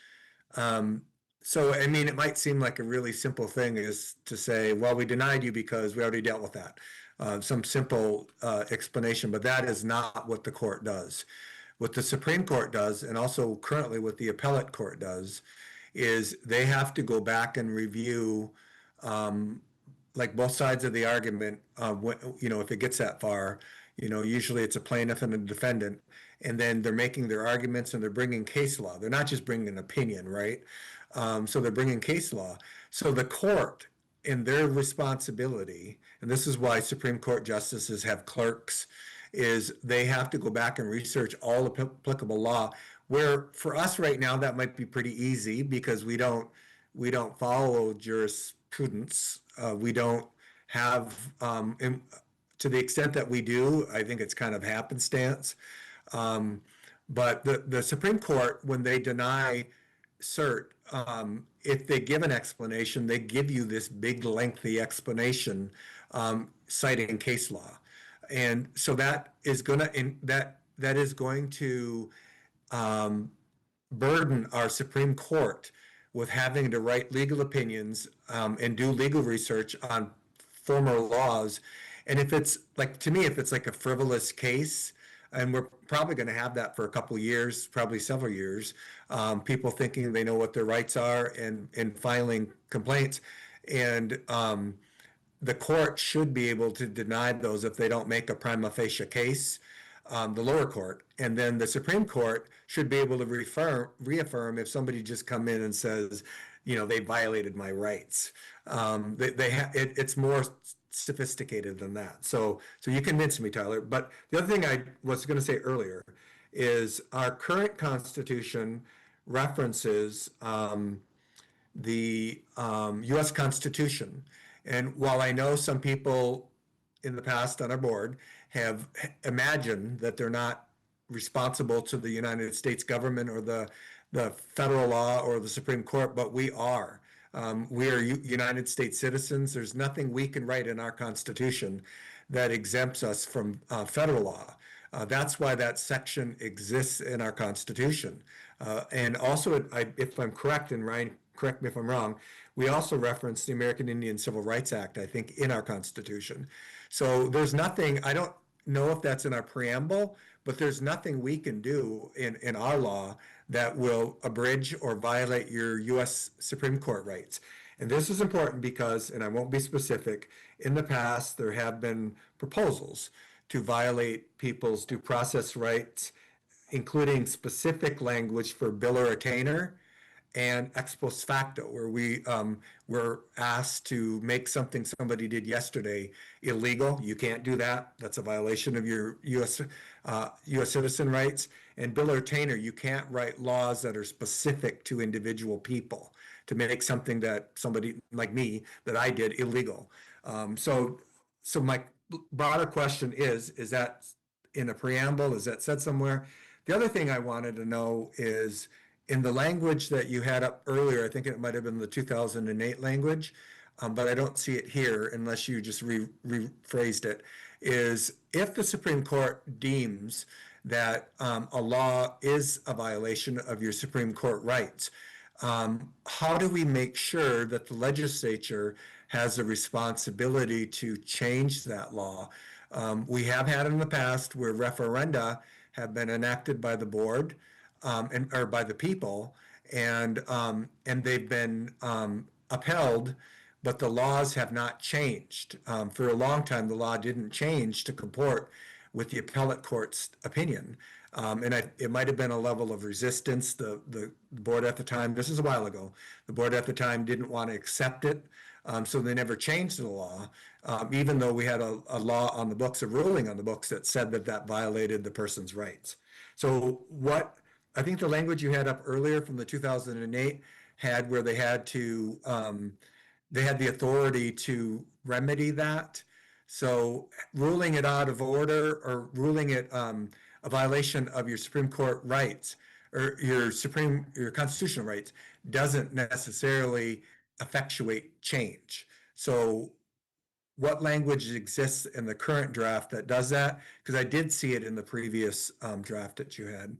so I mean, it might seem like a really simple thing is to say, well, we denied you because we already dealt with that. Some simple explanation, but that is not what the court does. What the Supreme Court does, and also currently what the appellate court does, is they have to go back and review like both sides of the argument, if it gets that far, usually it's a plaintiff and a defendant, and then they're making their arguments and they're bringing case law. They're not just bringing an opinion, right? So they're bringing case law. So the court, in their responsibility, and this is why Supreme Court justices have clerks, is they have to go back and research all applicable law, where for us right now, that might be pretty easy because we don't follow jurisprudence. We don't have, to the extent that we do, I think it's kind of happenstance. But the Supreme Court, when they deny cert, if they give an explanation, they give you this big lengthy explanation citing case law. And so that is going to burden our Supreme Court with having to write legal opinions and do legal research on former laws. And if it's like, to me, if it's like a frivolous case, and we're probably going to have that for a couple of years, probably several years, people thinking they know what their rights are and filing complaints. And the court should be able to deny those if they don't make a prima facie case, the lower court. And then the Supreme Court should be able to reaffirm if somebody just come in and says, they violated my rights. It's more sophisticated than that. So you convinced me, Tyler. But the other thing I was going to say earlier is our current Constitution references the U.S. Constitution. And while I know some people in the past on our board have imagined that they're not responsible to the United States government or the federal law or the Supreme Court, but we are. We are United States citizens. There's nothing we can write in our Constitution that exempts us from federal law. That's why that section exists in our Constitution. And also, if I'm correct, and Ryan, correct me if I'm wrong, we also reference the American Indian Civil Rights Act, I think, in our Constitution. So there's nothing, I don't know if that's in our preamble, but there's nothing we can do in our law that will abridge or violate your U.S. Supreme Court rights. And this is important because, and I won't be specific, in the past, there have been proposals to violate people's due process rights, including specific language for bill or retainer and ex post facto, where we were asked to make something somebody did yesterday illegal. You can't do that. That's a violation of your U.S. Citizen rights. And bill or retainer, you can't write laws that are specific to individual people to make something that somebody like me, that I did, illegal. So my broader question is that in a preamble? Is that said somewhere? The other thing I wanted to know is, in the language that you had up earlier, I think it might have been the 2008 language, but I don't see it here unless you just rephrased it, is if the Supreme Court deems that a law is a violation of your Supreme Court rights, how do we make sure that the legislature has a responsibility to change that law? We have had in the past where referenda have been enacted by the board, or by the people, and they've been upheld, but the laws have not changed. For a long time, the law didn't change to comport with the appellate court's opinion. It might have been a level of resistance. The board at the time, this is a while ago, the board at the time didn't want to accept it, so they never changed the law, even though we had a law on the books, a ruling on the books that said that violated the person's rights. So I think the language you had up earlier from the 2008 had where they had the authority to remedy that. So ruling it out of order or ruling it a violation of your Supreme Court rights or your constitutional rights doesn't necessarily effectuate change. So what language exists in the current draft that does that? Because I did see it in the previous draft that you had.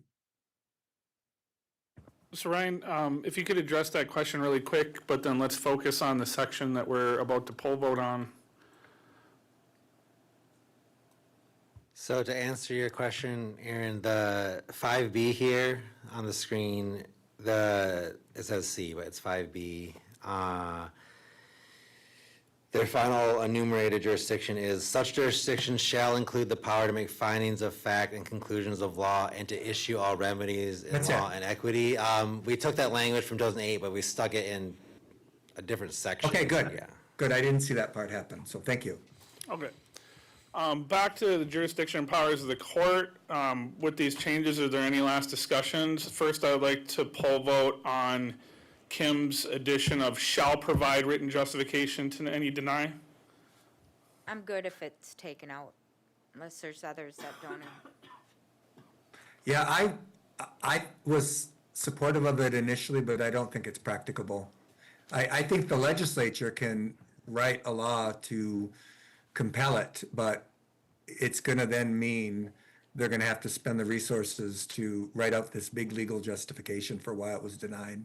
So Ryan, if you could address that question really quick, but then let's focus on the section that we're about to poll vote on. So to answer your question, Aaron, the 5B here on the screen, it says C, but it's 5B. Their final enumerated jurisdiction is, such jurisdiction shall include the power to make findings of fact and conclusions of law and to issue all remedies in law and equity. We took that language from 2008, but we stuck it in a different section. Okay, good. Yeah. Good. I didn't see that part happen, so thank you. Okay. Back to the jurisdiction and powers of the court. With these changes, are there any last discussions? First, I would like to poll vote on Kim's addition of shall provide written justification to any deny. I'm good if it's taken out, unless there's others that don't. Yeah, I was supportive of it initially, but I don't think it's practicable. I think the legislature can write a law to compel it, but it's going to then mean they're going to have to spend the resources to write out this big legal justification for why it was denied.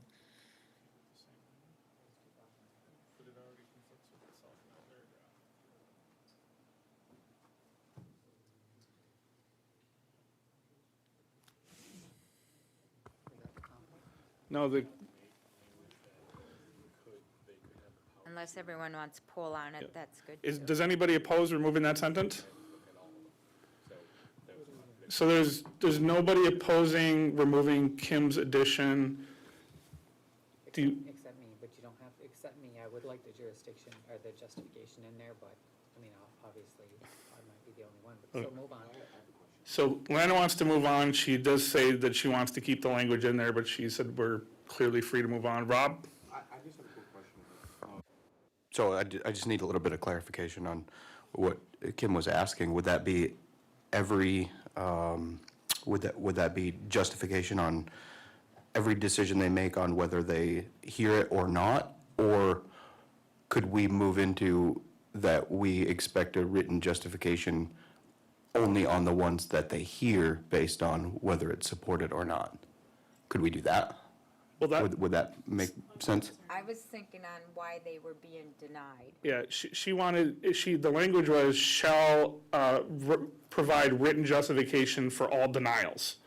No, Unless everyone wants to pull on it, that's good too. does anybody oppose removing that sentence? So there's nobody opposing removing Kim's addition. Do you, Except me, but you don't have, except me, I would like the jurisdiction or the justification in there, but, I mean, obviously, I might be the only one, but so move on. so Lana wants to move on. She does say that she wants to keep the language in there, but she said we're clearly free to move on. Rob? I just have a quick question. So I just need a little bit of clarification on what Kim was asking, would that be every, would that be justification on every decision they make on whether they hear it or not? Or could we move into that we expect a written justification only on the ones that they hear based on whether it's supported or not? Could we do that? Well, that, Would that make sense? I was thinking on why they were being denied. yeah, she wanted, the language was shall provide written justification for all denials.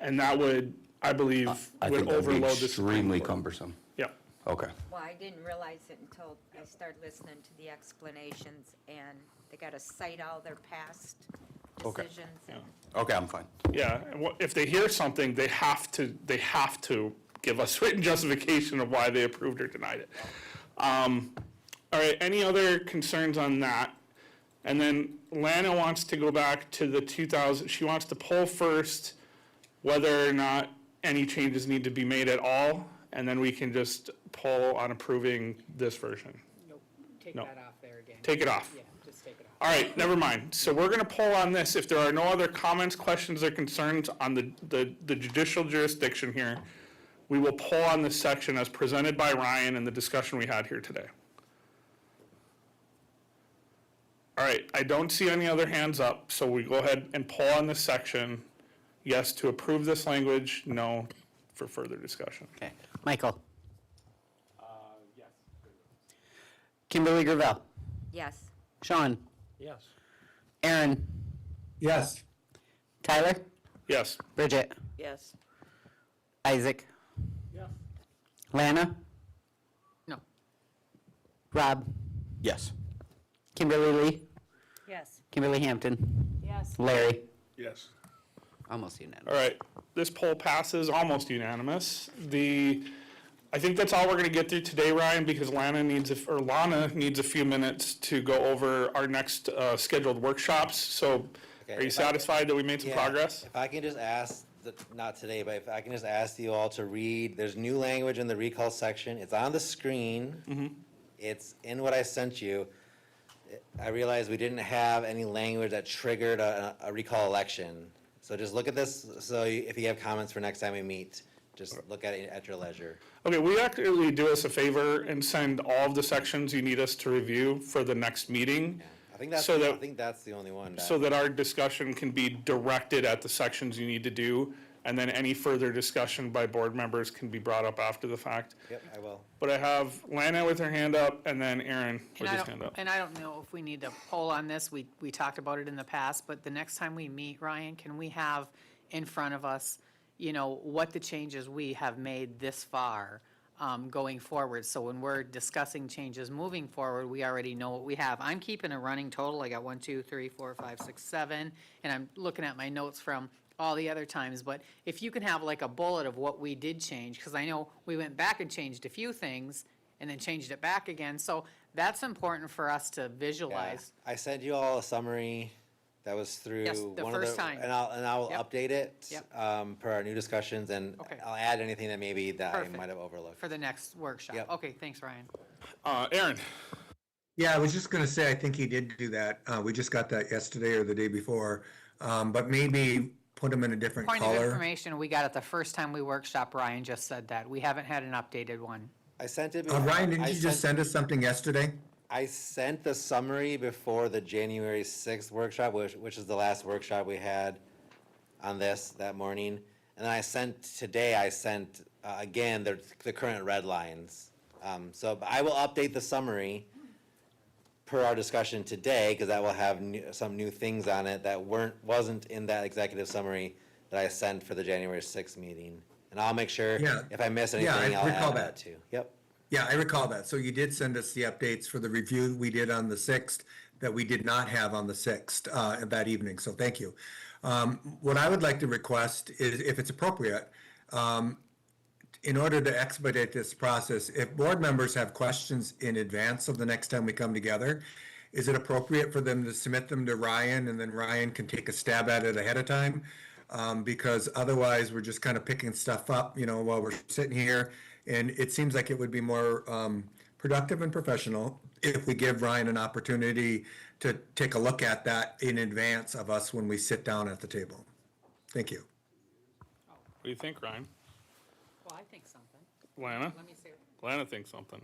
And that would, I believe, I would think that'd be overload the Supreme extremely Court. cumbersome. Yeah. Okay. Well, I didn't realize it until I started listening to the explanations, and they gotta cite all their past Okay. decisions. and- Okay, I'm fine. Yeah, and if they hear something, they have to give us written justification of why they approved or denied it. All right, any other concerns on that? And then Lana wants to go back to the 2000, she wants to poll first whether or not any changes need to be made at all, and then we can just poll on approving this version. Nope, take No. that off there again. Take it off. Yeah, just take it off. All right, never mind. So we're gonna poll on this. If there are no other comments, questions, or concerns on the judicial jurisdiction here, we will poll on this section as presented by Ryan in the discussion we had here today. All right, I don't see any other hands up, so we go ahead and poll on this section. Yes to approve this language, no for further discussion. Okay. Michael? Yes. Kimberly Gravel? Yes. Sean? Yes. Aaron? Yes. Tyler? Yes. Bridget? Yes. Isaac? Yeah. Lana? No. Rob? Yes. Kimberly Lee? Yes. Kimberly Hampton? Yes. Larry? Yes. Almost unanimous. All right, this poll passes almost unanimous. I think that's all we're gonna get through today, Ryan, because Lana needs a few minutes to go over our next scheduled workshops. So Okay, are you if I- satisfied that we made some Yeah, progress? If I can just ask, not today, but if I can just ask you all to read, there's new language in the recall section. It's on the screen. It's in what I sent you. I realized we didn't have any language that triggered a recall election. So just look at this, so if you have comments for next time we meet, just look at it at your leisure. Okay, will you actually do us a favor and send all of the sections you need us to review for the next meeting? I think that's, So I that- think that's the only one. So that our discussion can be directed at the sections you need to do, and then any further discussion by board members can be brought up after the fact. Yep, I will. But I have Lana with her hand up, and then Aaron with his hand up. And I don't know if we need to poll on this, we talked about it in the past, but the next time we meet, Ryan, can we have in front of us, what the changes we have made this far, going forward? So when we're discussing changes moving forward, we already know what we have. I'm keeping a running total, I got 1, 2, 3, 4, 5, 6, 7, and I'm looking at my notes from all the other times, but if you can have like a bullet of what we did change, because I know we went back and changed a few things, and then changed it back again, so that's important for us to Yeah, visualize. I sent you all a summary that was through. Yes, the one of first time. And I'll Yep. update it. Yep. Per our new discussions, and Okay. I'll add anything that maybe that I Perfect. might have overlooked. For the next workshop. Yep. Okay, thanks, Ryan. Aaron? Yeah, I was just gonna say, I think he did do that. We just got that yesterday or the day before. But maybe put them in a different Point of color. information, we got it the first time we workshop, Ryan just said that. We haven't had an updated one. I sent it. Ryan, didn't I you just send us something yesterday? I sent the summary before the January 6th workshop, which is the last workshop we had on this that morning. And then today I sent, again, the current red lines. So I will update the summary per our discussion today, because that will have some new things on it that wasn't in that executive summary that I sent for the January 6th meeting. And I'll make sure, Yeah. if I miss Yeah, I anything, I'll recall add that. that too. Yep. Yeah, I recall that. So you did send us the updates for the review we did on the 6th that we did not have on the 6th that evening, so thank you. What I would like to request is, if it's appropriate, in order to expedite this process, if board members have questions in advance of the next time we come together, is it appropriate for them to submit them to Ryan, and then Ryan can take a stab at it ahead of time? Because otherwise, we're just kind of picking stuff up, while we're sitting here. And it seems like it would be more productive and professional if we give Ryan an opportunity to take a look at that in advance of us when we sit down at the table. Thank you. What do you think, Ryan? Well, I think something. Lana? Let me say, Lana thinks something.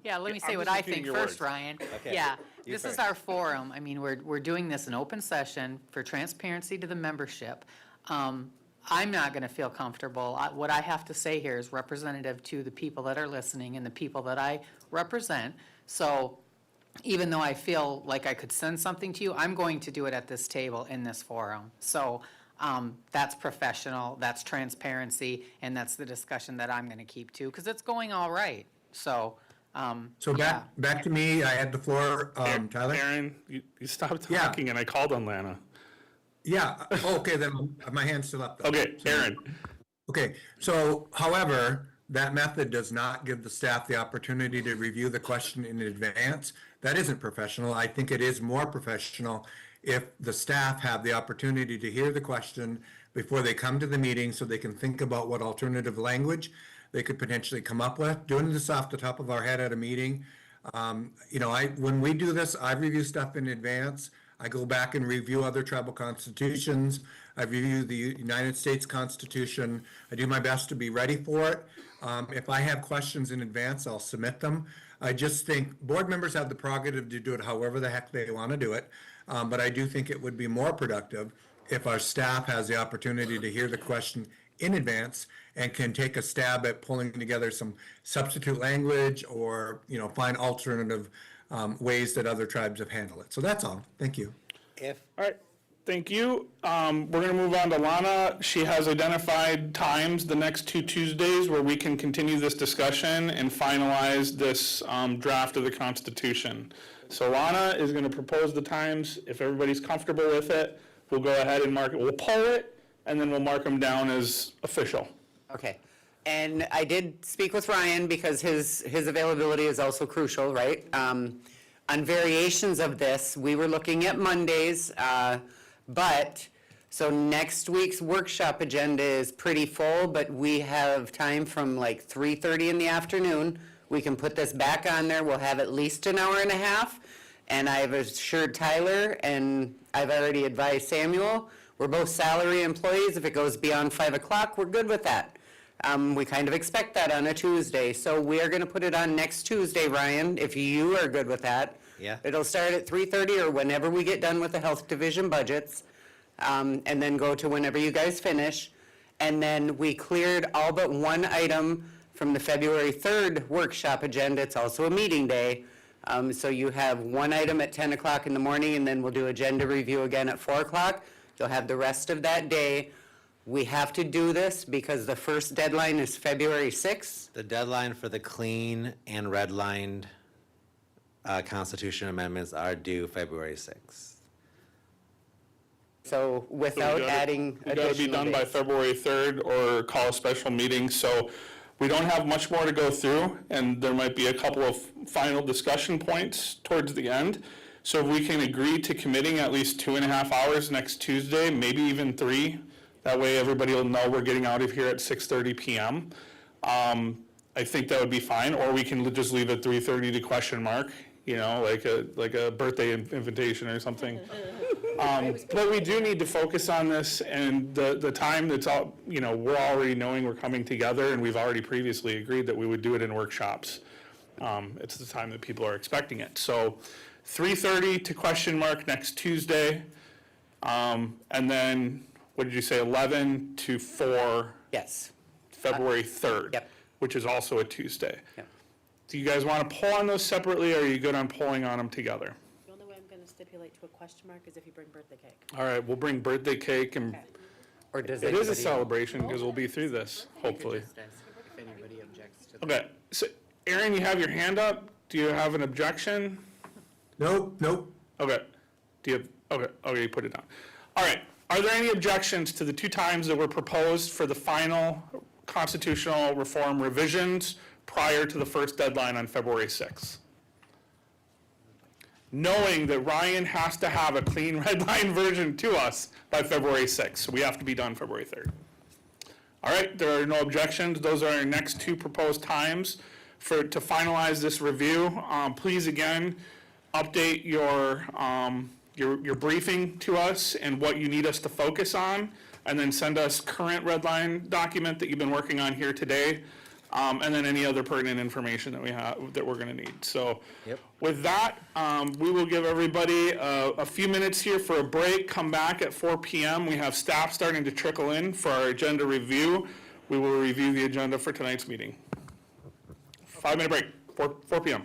Yeah, let me I'm say what just I repeating think your first, words. Ryan. Okay, Yeah, you this is first. our forum. I mean, we're doing this in open session for transparency to the membership. I'm not going to feel comfortable. What I have to say here is representative to the people that are listening and the people that I represent. So even though I feel like I could send something to you, I'm going to do it at this table in this forum. So that's professional, that's transparency, and that's the discussion that I'm going to keep to, because it's going all right. So, So yeah. back to me, I had the floor, Tyler? Aaron, you stopped Yeah. talking and I called on Lana. Yeah, okay, then my hand's still up. though. Okay, Aaron. Okay, so however, that method does not give the staff the opportunity to review the question in advance. That isn't professional. I think it is more professional if the staff have the opportunity to hear the question before they come to the meeting so they can think about what alternative language they could potentially come up with. Doing this off the top of our head at a meeting, when we do this, I review stuff in advance. I go back and review other tribal constitutions. I review the United States Constitution. I do my best to be ready for it. If I have questions in advance, I'll submit them. I just think board members have the prerogative to do it however the heck they want to do it. But I do think it would be more productive if our staff has the opportunity to hear the question in advance and can take a stab at pulling together some substitute language or, find alternative ways that other tribes have handled it. So that's all. Thank you. All right, thank you. We're going to move on to Lana. She has identified times the next 2 Tuesdays where we can continue this discussion and finalize this draft of the Constitution. So Lana is going to propose the times. If everybody's comfortable with it, we'll go ahead and mark it. We'll poll it, and then we'll mark them down as official. Okay. And I did speak with Ryan because his availability is also crucial, right? On variations of this, we were looking at Mondays, so next week's workshop agenda is pretty full, but we have time from like 3:30 in the afternoon. We can put this back on there. We'll have at least an hour and a half. And I've assured Tyler, and I've already advised Samuel, we're both salary employees. If it goes beyond 5 o'clock, we're good with that. We kind of expect that on a Tuesday. So we are going to put it on next Tuesday, Ryan, if you are good with that. Yeah. It'll start at 3:30 or whenever we get done with the health division budgets, and then go to whenever you guys finish. And then we cleared all but one item from the February 3rd workshop agenda. It's also a meeting day. So you have one item at 10 o'clock in the morning, and then we'll do agenda review again at 4 o'clock. You'll have the rest of that day. We have to do this because the first deadline is February 6th. The deadline for the clean and redlined Constitution amendments are due February 6th. So without adding We got to be additional done by days. February 3rd or call a special meeting. So we don't have much more to go through, and there might be a couple of final discussion points towards the end. So if we can agree to committing at least 2.5 hours next Tuesday, maybe even 3, that way everybody will know we're getting out of here at 6:30 PM. I think that would be fine, or we can just leave it 3:30 to question mark, like a birthday invitation or something. But we do need to focus on this, and the time that's all, we're already knowing we're coming together, and we've already previously agreed that we would do it in workshops. It's the time that people are expecting it. So 3:30 to question mark next Tuesday, and then, what did you say, 11 to 4? Yes. February 3rd. Yep. Which is also a Tuesday. Yep. Do you guys want to poll on those separately, or are you good on polling on them together? The only way I'm going to stipulate to a question mark is if you bring birthday cake. All right, we'll bring birthday cake, and Or does it is a anybody- celebration because we'll be through this, hopefully. Just ask if anybody objects to that. Okay, so Aaron, you have your hand up. Do you have an objection? Nope. Okay. Do you have, okay, you put it down. All right, are there any objections to the 2 times that were proposed for the final constitutional reform revisions prior to the first deadline on February 6th? Knowing that Ryan has to have a clean red line version to us by February 6th, so we have to be done February 3rd. All right, there are no objections. Those are our next 2 proposed times to finalize this review. Please, again, update your briefing to us and what you need us to focus on, and then send us current red line document that you've been working on here today, and then any other pertinent information that we have, that we're gonna need. So with that, we will give everybody a few minutes here for a break, come back at 4 PM. We have staff starting to trickle in for our agenda review. We will review the agenda for tonight's meeting. 5-minute break, 4 PM.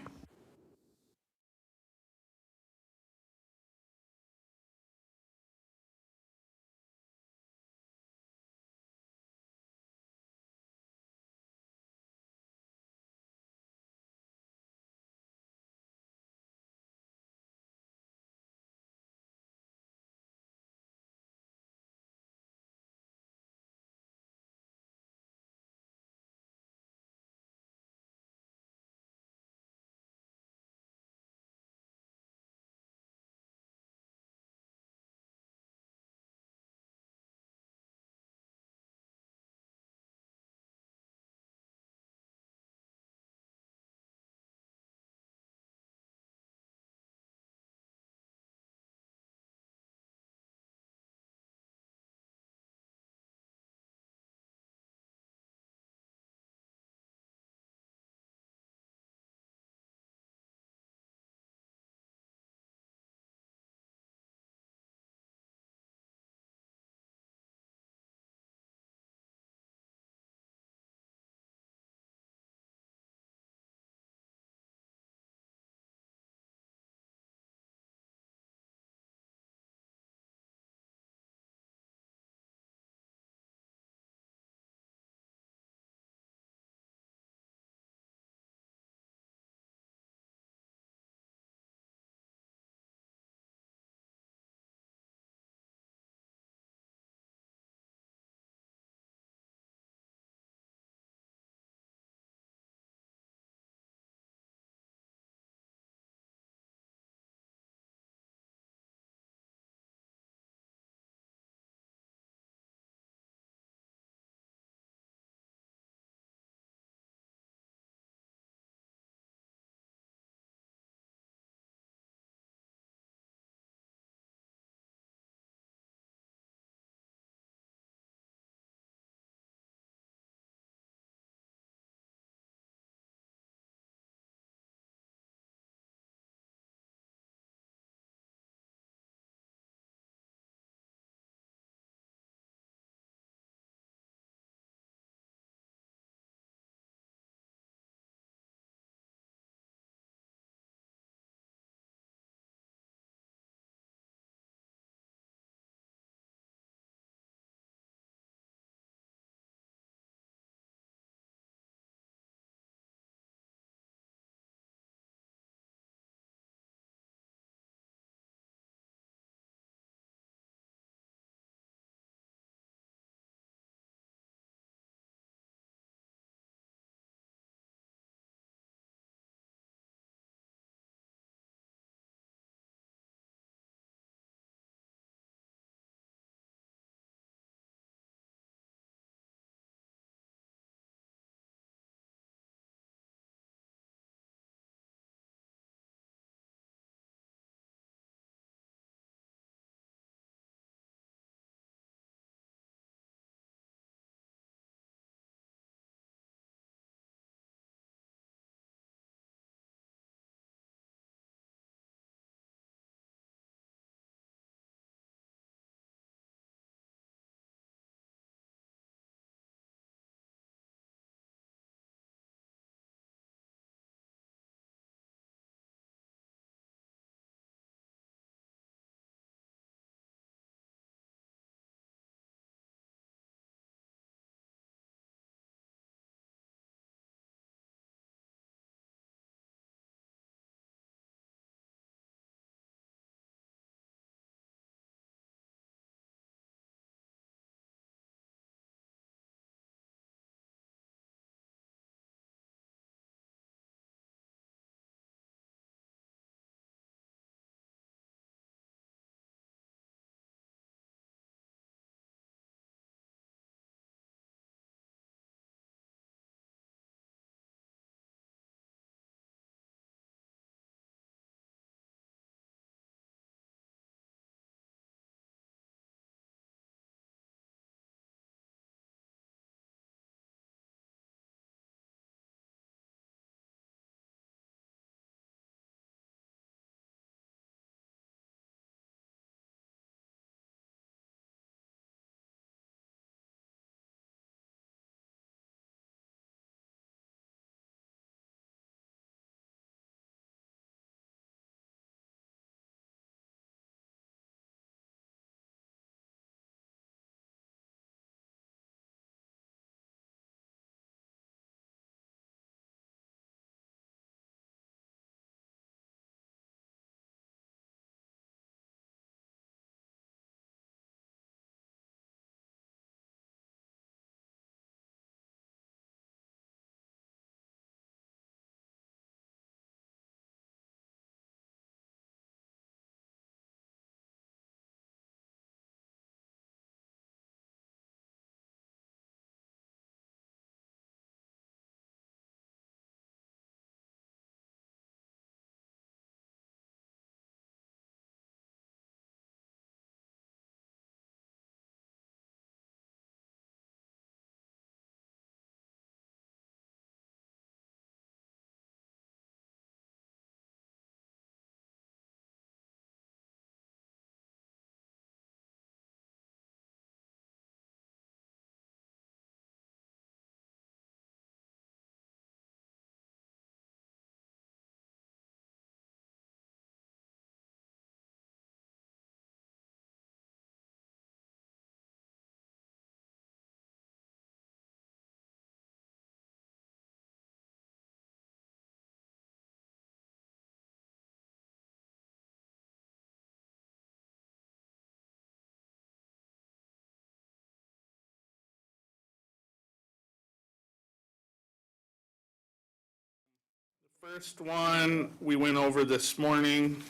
First one, we went over this morning.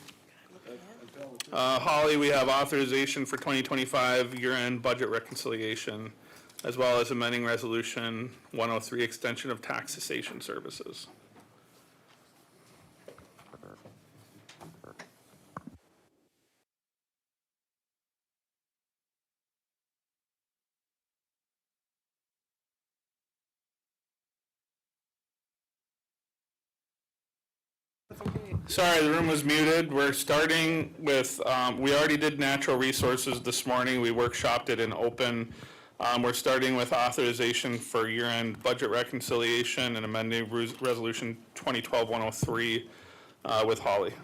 Holly, we have authorization for 2025 year-end budget reconciliation, as well as amending resolution 103, extension of tax cessation services. Sorry, the room was muted. We're starting with, we already did natural resources this morning. We workshopped it in open. We're starting with authorization for year-end budget reconciliation and amending resolution 2012-103 with Holly.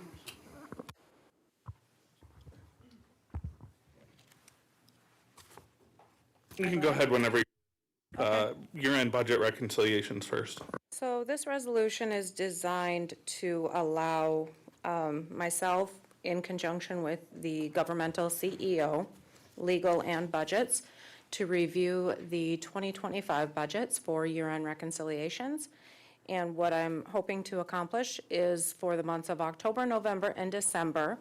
You can go ahead whenever, year-end budget reconciliations first. So this resolution is designed to allow myself, in conjunction with the governmental CEO, legal and budgets, to review the 2025 budgets for year-end reconciliations. And what I'm hoping to accomplish is for the months of October, November, and December,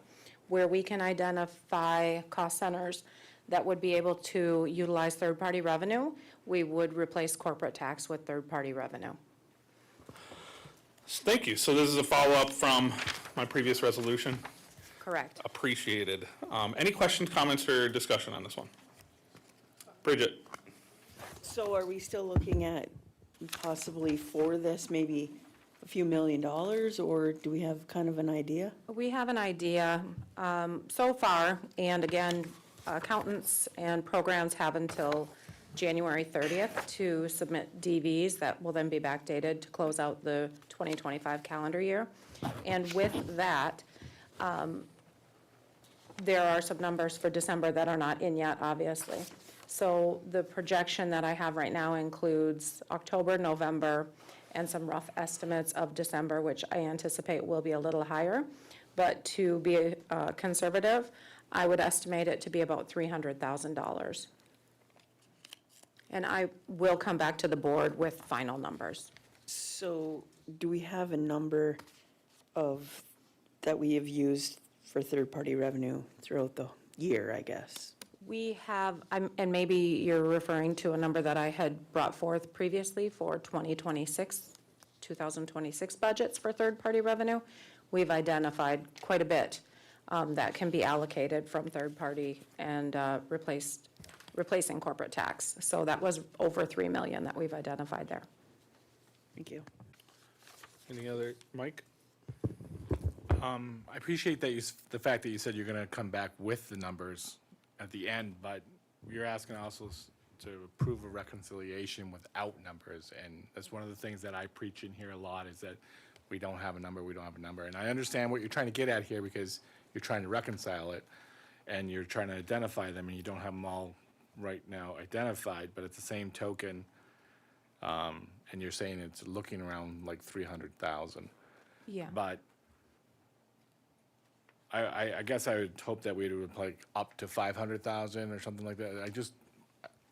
where we can identify cost centers that would be able to utilize third-party revenue, we would replace corporate tax with third-party revenue. Thank you. So this is a follow-up from my previous resolution. Correct. Appreciated. Any questions, comments, or discussion on this one? Bridget? So are we still looking at possibly for this, maybe a few $1 million, or do we have kind of an idea? We have an idea so far, and again, accountants and programs have until January 30th to submit DVs that will then be backdated to close out the 2025 calendar year. And with that, there are some numbers for December that are not in yet, obviously. So the projection that I have right now includes October, November, and some rough estimates of December, which I anticipate will be a little higher. But to be conservative, I would estimate it to be about $300,000. And I will come back to the board with final numbers. So do we have a number of, that we have used for third-party revenue throughout the year, I guess? We have, and maybe you're referring to a number that I had brought forth previously for 2026 budgets for third-party revenue. We've identified quite a bit that can be allocated from third-party and replacing corporate tax. So that was over $3 million that we've identified there. Thank you. Any other, Mike? I appreciate that the fact that you said you're gonna come back with the numbers at the end, but you're asking also to approve a reconciliation without numbers, and that's one of the things that I preach in here a lot, is that we don't have a number, and I understand what you're trying to get at here, because you're trying to reconcile it, and you're trying to identify them, and you don't have them all right now identified, but at the same token, and you're saying it's looking around like 300,000. Yeah. But I guess I would hope that we would like up to 500,000 or something like that.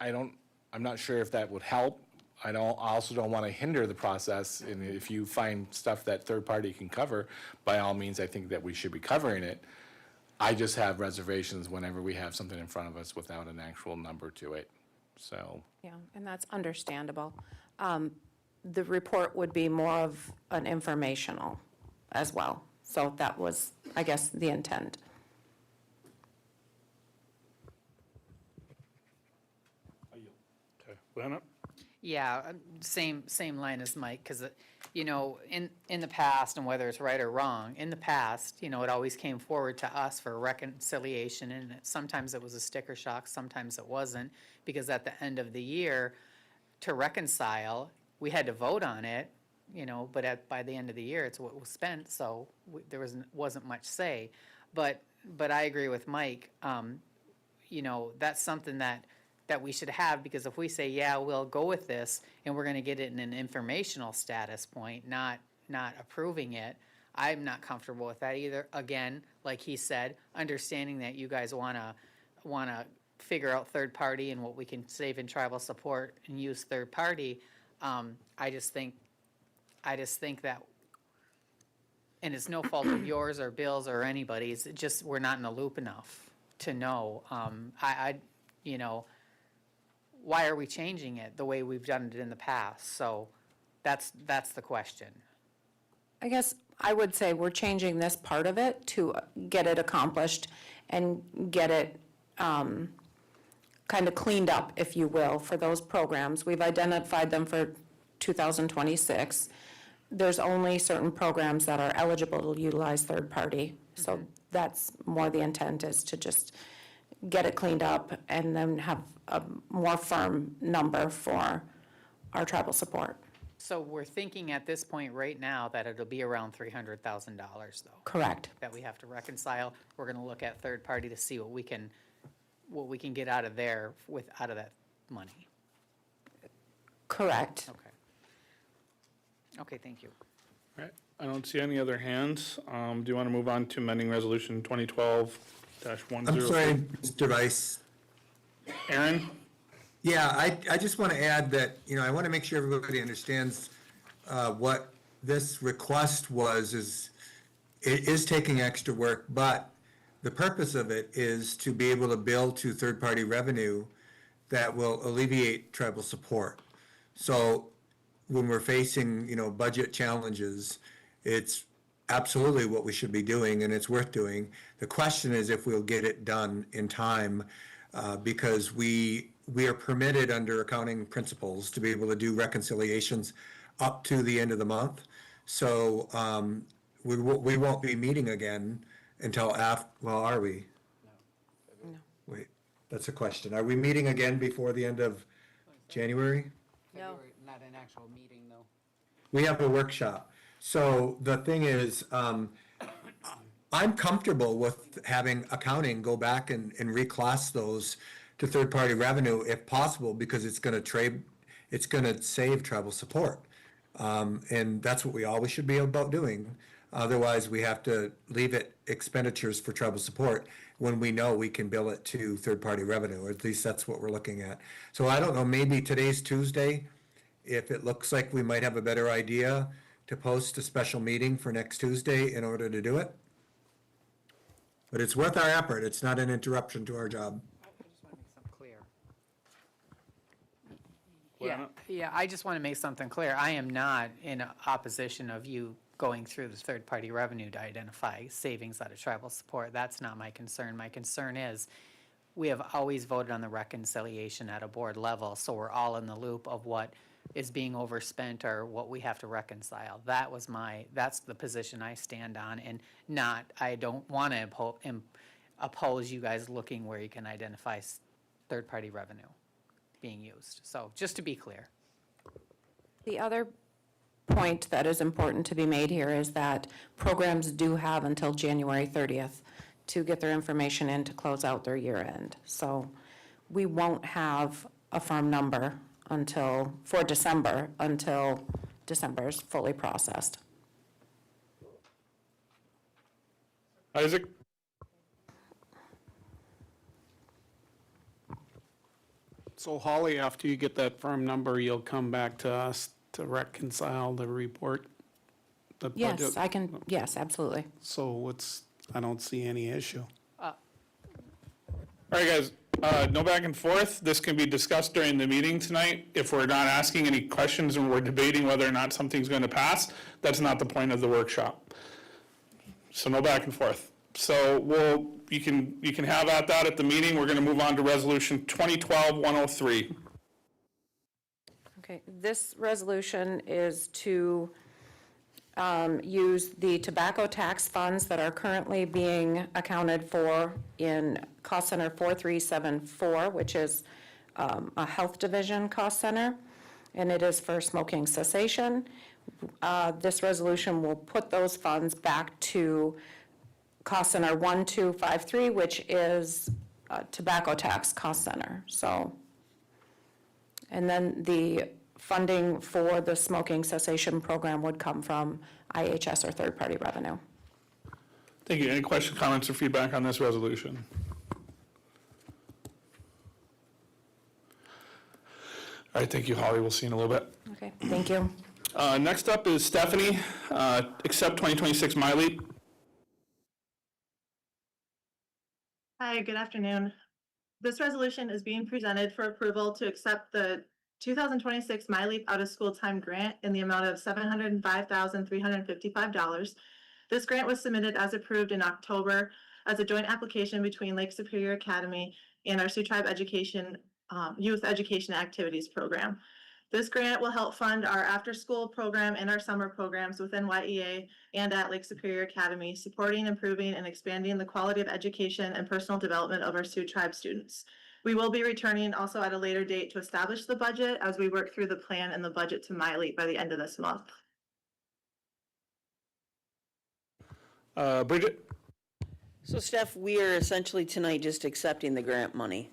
I'm not sure if that would help. I also don't want to hinder the process, and if you find stuff that third party can cover, by all means, I think that we should be covering it. I just have reservations whenever we have something in front of us without an actual number to it, so. Yeah, and that's understandable. The report would be more of an informational as well. So that was, I guess, the intent. Okay, Lana? Yeah, same line as Mike, because, you know, in the past, and whether it's right or wrong, in the past, you know, it always came forward to us for reconciliation, and sometimes it was a sticker shock, sometimes it wasn't, because at the end of the year, to reconcile, we had to vote on it, you know, but by the end of the year, it's what was spent, so there wasn't much say. But I agree with Mike, you know, that's something that we should have, because if we say, yeah, we'll go with this, and we're gonna get it in an informational status point, not approving it, I'm not comfortable with that either. Again, like he said, understanding that you guys wanna figure out third party and what we can save in tribal support and use third party, I just think that and it's no fault of yours or Bill's or anybody's, it just, we're not in the loop enough to know. You know, why are we changing it the way we've done it in the past? So that's the question. I guess I would say we're changing this part of it to get it accomplished and get it kind of cleaned up, if you will, for those programs. We've identified them for 2026. There's only certain programs that are eligible to utilize third party. So that's more the intent, is to just get it cleaned up and then have a more firm number for our tribal support. So we're thinking at this point right now that it'll be around $300,000 though. Correct. That we have to reconcile. We're gonna look at third party to see what we can get out of there out of that money. Correct. Okay. Okay, thank you. All right, I don't see any other hands. Do you want to move on to amending resolution 2012-103? I'm sorry, Mr. Vice. Aaron? Yeah, I just want to add that, you know, I want to make sure everybody understands what this request was, it is taking extra work, but the purpose of it is to be able to bill to third-party revenue that will alleviate tribal support. So when we're facing, you know, budget challenges, it's absolutely what we should be doing, and it's worth doing. The question is if we'll get it done in time, because we are permitted under accounting principles to be able to do reconciliations up to the end of the month. So we won't be meeting again until after, well, are we? No. Wait, that's a question. Are we meeting again before the end of January? No. Not an actual meeting, though. We have a workshop. So the thing is, I'm comfortable with having accounting go back and reclass those to third-party revenue if possible, because it's gonna save travel support. And that's what we always should be about doing. Otherwise, we have to leave it expenditures for travel support when we know we can bill it to third-party revenue, or at least that's what we're looking at. So I don't know, maybe today's Tuesday. If it looks like we might have a better idea, to post a special meeting for next Tuesday in order to do it. But it's worth our effort. It's not an interruption to our job. I just want to make something clear. Yeah, I just want to make something clear. I am not in opposition of you going through the third-party revenue to identify savings out of tribal support. That's not my concern. My concern is, we have always voted on the reconciliation at a board level, so we're all in the loop of what is being overspent or what we have to reconcile. That's the position I stand on, and I don't want to oppose you guys looking where you can identify third-party revenue being used. So just to be clear. The other point that is important to be made here is that programs do have until January 30th to get their information in to close out their year end. So we won't have a firm number for December until December is fully processed. Isaac? So Holly, after you get that firm number, you'll come back to us to reconcile the report? The budget? Yes, I can, yes, absolutely. So I don't see any issue. All right, guys, no back and forth. This can be discussed during the meeting tonight. If we're not asking any questions and we're debating whether or not something's going to pass, that's not the point of the workshop. So no back and forth. So you can have at that at the meeting. We're going to move on to resolution 2012-103. Okay, this resolution is to use the tobacco tax funds that are currently being accounted for in cost center 4374, which is a health division cost center, and it is for smoking cessation. This resolution will put those funds back to cost center 1253, which is tobacco tax cost center. So, and then the funding for the smoking cessation program would come from IHS or third-party revenue. Thank you. Any questions, comments, or feedback on this resolution? All right, thank you, Holly. We'll see you in a little bit. Okay, thank you. Next up is Stephanie, accept 2026 MyLeap. Hi, good afternoon. This resolution is being presented for approval to accept the 2026 MyLeap out-of-school time grant in the amount of $705,355. This grant was submitted as approved in October as a joint application between Lake Superior Academy and our Sioux Tribe Education Youth Education Activities Program. This grant will help fund our after-school program and our summer programs within YEA and at Lake Superior Academy, supporting, improving, and expanding the quality of education and personal development of our Sioux Tribe students. We will be returning also at a later date to establish the budget as we work through the plan and the budget to MyLeap by the end of this month. Bridget? So Steph, we are essentially tonight just accepting the grant money.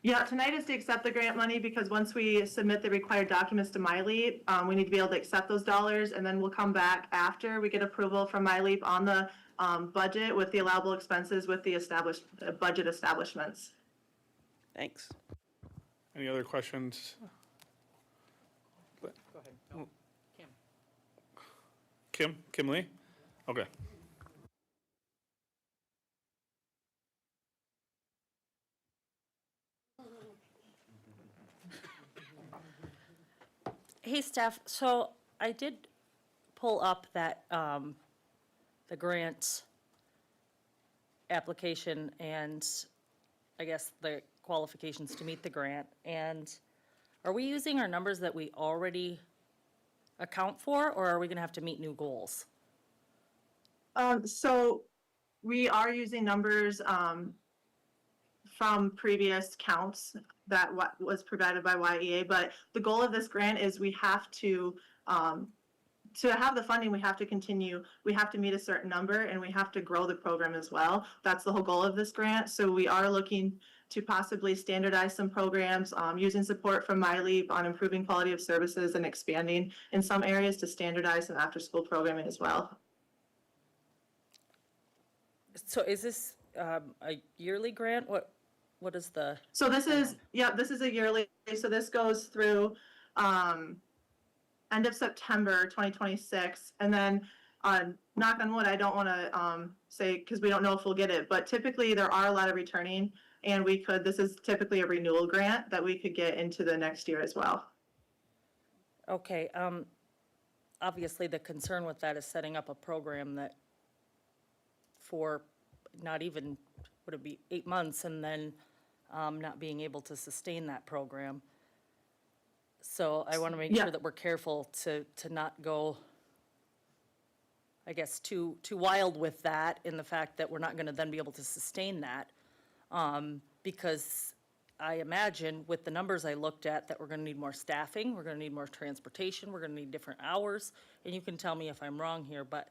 Yeah, tonight is to accept the grant money because once we submit the required documents to MyLeap, we need to be able to accept those dollars, and then we'll come back after we get approval from MyLeap on the budget with the allowable expenses with the established budget establishments. Thanks. Any other questions? Go ahead. No. Kim. Kim Lee? Okay. Hey, Steph, so I did pull up that, the grant application and I guess the qualifications to meet the grant. And are we using our numbers that we already account for, or are we gonna have to meet new goals? So we are using numbers from previous counts that what was provided by YEA, but the goal of this grant is we have to have the funding, we have to continue, we have to meet a certain number, and we have to grow the program as well. That's the whole goal of this grant. So we are looking to possibly standardize some programs, using support from MyLeap on improving quality of services and expanding in some areas to standardize some after-school programming as well. So is this, a yearly grant? What is the? So this is, this is a yearly, so this goes through end of September 2026. And then knock on wood, I don't want to say, because we don't know if we'll get it, but typically there are a lot of returning, and this is typically a renewal grant that we could get into the next year as well. Okay, obviously the concern with that is setting up a program that for not even, would it be 8 months, and then not being able to sustain that program. So I want to make sure that we're careful to not go, I guess, too wild with that, in the fact that we're not going to then be able to sustain that. Because I imagine with the numbers I looked at that we're going to need more staffing, we're going to need more transportation, we're going to need different hours. And you can tell me if I'm wrong here, but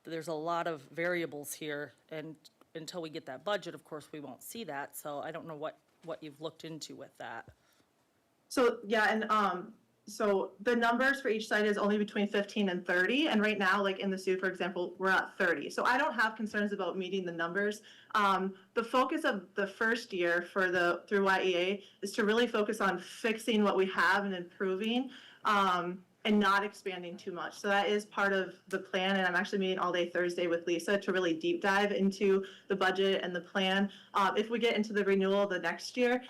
there's a lot of variables here, and until we get that budget, of course, we won't see that. So I don't know what you've looked into with that. So, so the numbers for each site is only between 15 and 30. And right now, like in the Sioux, for example, we're at 30. So I don't have concerns about meeting the numbers. The focus of the first year through YEA is to really focus on fixing what we have and improving, and not expanding too much. So that is part of the plan, and I'm actually meeting all day Thursday with Lisa to really deep dive into the budget and the plan. If we get into the renewal the next year,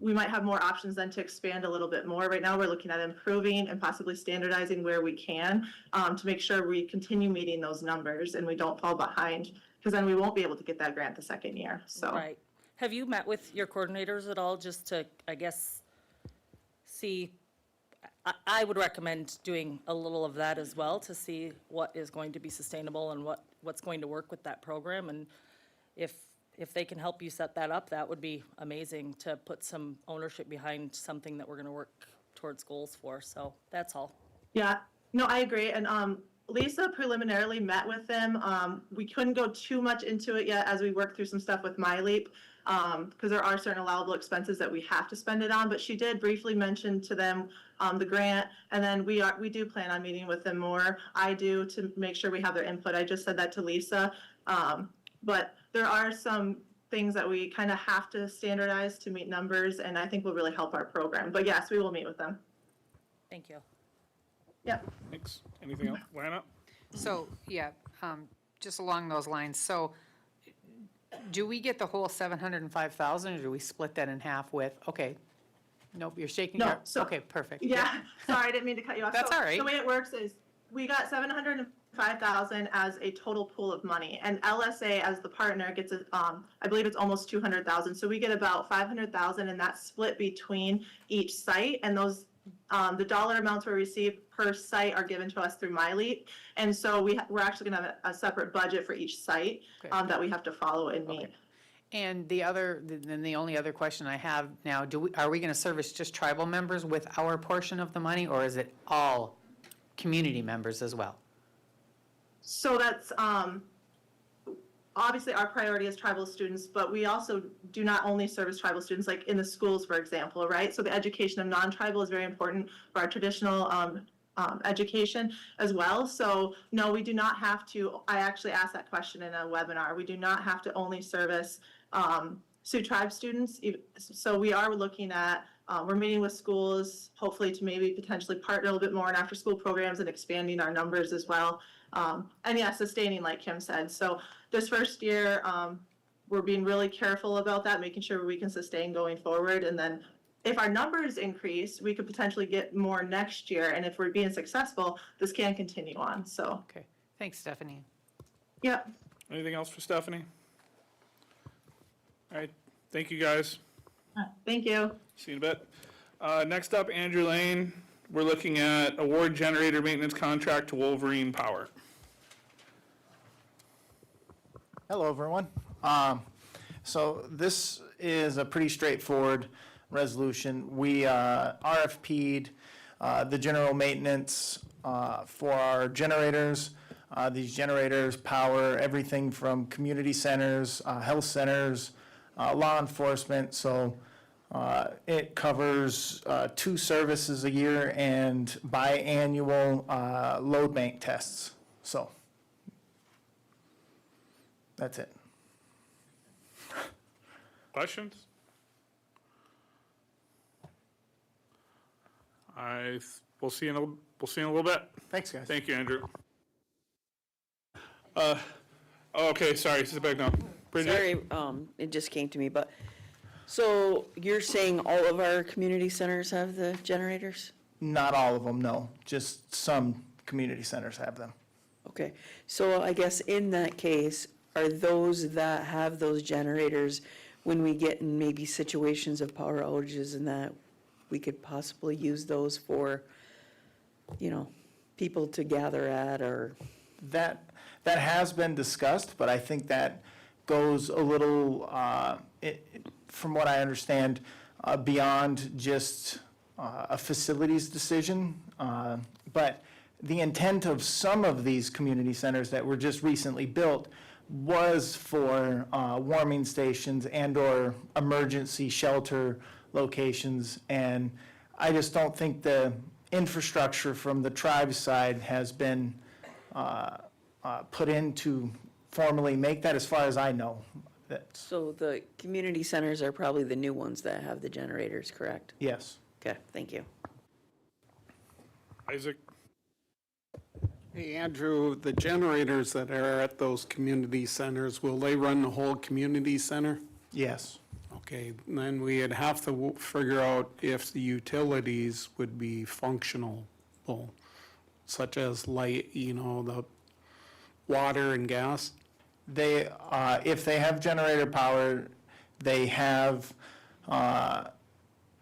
we might have more options then to expand a little bit more. Right now, we're looking at improving and possibly standardizing where we can, to make sure we continue meeting those numbers and we don't fall behind, because then we won't be able to get that grant the second year, so. Right. Have you met with your coordinators at all, just to, I guess, see? I would recommend doing a little of that as well, to see what is going to be sustainable and what's going to work with that program. And if they can help you set that up, that would be amazing, to put some ownership behind something that we're going to work towards goals for. So that's all. Yeah, no, I agree. And Lisa preliminarily met with them. We couldn't go too much into it yet as we work through some stuff with MyLeap, because there are certain allowable expenses that we have to spend it on. But she did briefly mention to them the grant, and then we do plan on meeting with them more. I do, to make sure we have their input. I just said that to Lisa. But there are some things that we kind of have to standardize to meet numbers, and I think will really help our program. But yes, we will meet with them. Thank you. Yeah. Thanks. Anything else? Lana? So, yeah, just along those lines, so do we get the whole 705,000, or do we split that in half with, okay, nope, you're shaking No, your, so- okay, perfect. Yeah, sorry, I didn't mean to cut you off. That's So all right. The way it works is, we got 705,000 as a total pool of money, and LSA as the partner gets, I believe it's almost 200,000. So we get about 500,000, and that's split between each site, and those, the dollar amounts we receive per site are given to us through MyLeap. And so we're actually gonna have a separate budget for each site, Okay. that we have to follow and meet. And then the only other question I have now, are we gonna service just tribal members with our portion of the money, or is it all community members as well? So that's, obviously our priority is tribal students, but we also do not only service tribal students, like in the schools, for example, right? So the education of non-tribal is very important for our traditional, education as well. So no, we do not have to, I actually asked that question in a webinar. We do not have to only service, Sioux Tribe students. So we are looking at, we're meeting with schools, hopefully to maybe potentially partner a little bit more in after-school programs and expanding our numbers as well. And yeah, sustaining, like Kim said. So this first year, we're being really careful about that, making sure we can sustain going forward. And then if our numbers increase, we could potentially get more next year. And if we're being successful, this can continue on, so. Okay, thanks, Stephanie. Yeah. Anything else for Stephanie? All right, thank you, guys. Thank you. See you in a bit. Next up, Andrew Lane. We're looking at award generator maintenance contract to Wolverine Power. Hello, everyone. So this is a pretty straightforward resolution. We RFP'd the general maintenance for our generators. These generators power everything from community centers, health centers, law enforcement. So it covers 2 services a year and biannual load bank tests. So that's it. Questions? We'll see in a little bit. Thanks, guys. Thank you, Andrew. Okay, sorry, sit back down. Bridget? Sorry, it just came to me, but, so you're saying all of our community centers have the generators? Not all of them, no. Just some community centers have them. Okay, so I guess in that case, are those that have those generators, when we get in maybe situations of power outages and that, we could possibly use those for, people to gather at, or? That has been discussed, but I think that goes a little, from what I understand, beyond just a facilities decision. But the intent of some of these community centers that were just recently built was for warming stations and/or emergency shelter locations. And I just don't think the infrastructure from the tribe side has been put in to formally make that, as far as I know. So the community centers are probably the new ones that have the generators, correct? Yes. Okay, thank you. Isaac? Hey, Andrew, the generators that are at those community centers, will they run the whole community center? Yes. Okay, then we'd have to figure out if the utilities would be functional, such as light, the water and gas. They, if they have generator power, they have, and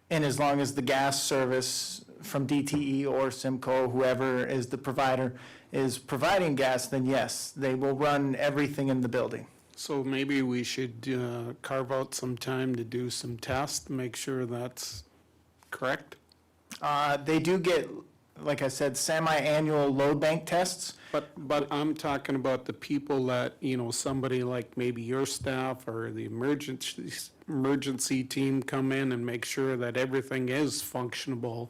as long as the gas service from DTE or Simco, whoever is the provider, is providing gas, then yes, they will run everything in the building. So maybe we should carve out some time to do some tests, make sure that's correct? They do get, like I said, semi-annual load bank tests. But I'm talking about the people that, somebody like maybe your staff or the emergency team come in and make sure that everything is functionable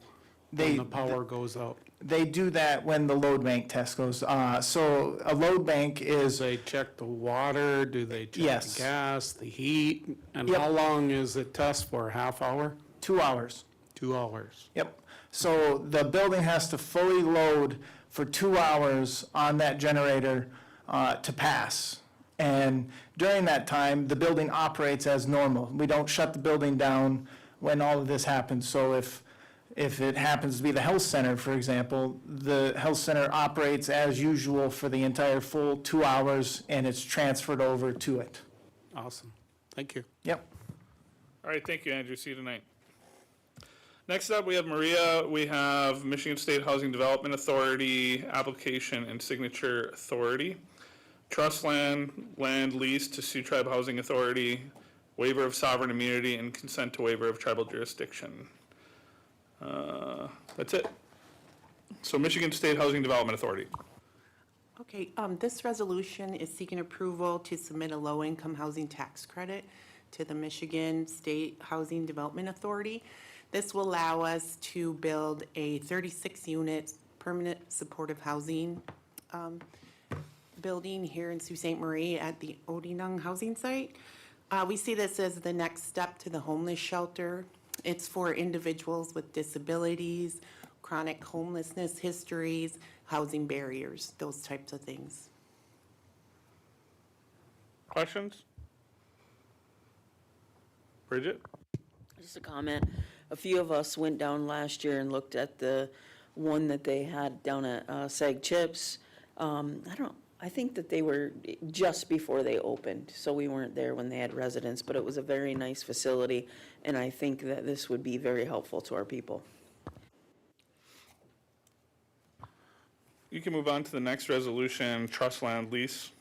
when the power goes out. They do that when the load bank test goes. So a load bank is. Do they check the water? Do they check Yes. the gas, the heat? And Yep. how long is the test for? Half hour? 2 hours. 2 hours. Yep. So the building has to fully load for 2 hours on that generator to pass. And during that time, the building operates as normal. We don't shut the building down when all of this happens. So if it happens to be the health center, for example, the health center operates as usual for the entire full 2 hours, and it's transferred over to it. Awesome. Thank you. Yep. All right, thank you, Andrew. See you tonight. Next up, we have Maria. We have Michigan State Housing Development Authority, application and signature authority. Trust land lease to Sioux Tribe Housing Authority, waiver of sovereign immunity, and consent to waiver of tribal jurisdiction. That's it. So Michigan State Housing Development Authority. Okay, this resolution is seeking approval to submit a low-income housing tax credit to the Michigan State Housing Development Authority. This will allow us to build a 36-unit permanent supportive housing building here in Sault Ste. Marie at the Odinung housing site. We see this as the next step to the homeless shelter. It's for individuals with disabilities, chronic homelessness histories, housing barriers, those types of things. Questions? Bridget? Just a comment. A few of us went down last year and looked at the one that they had down at Sag Chips. I think that they were just before they opened, so we weren't there when they had residents, but it was a very nice facility, and I think that this would be very helpful to our people. You can move on to the next resolution, trust land lease.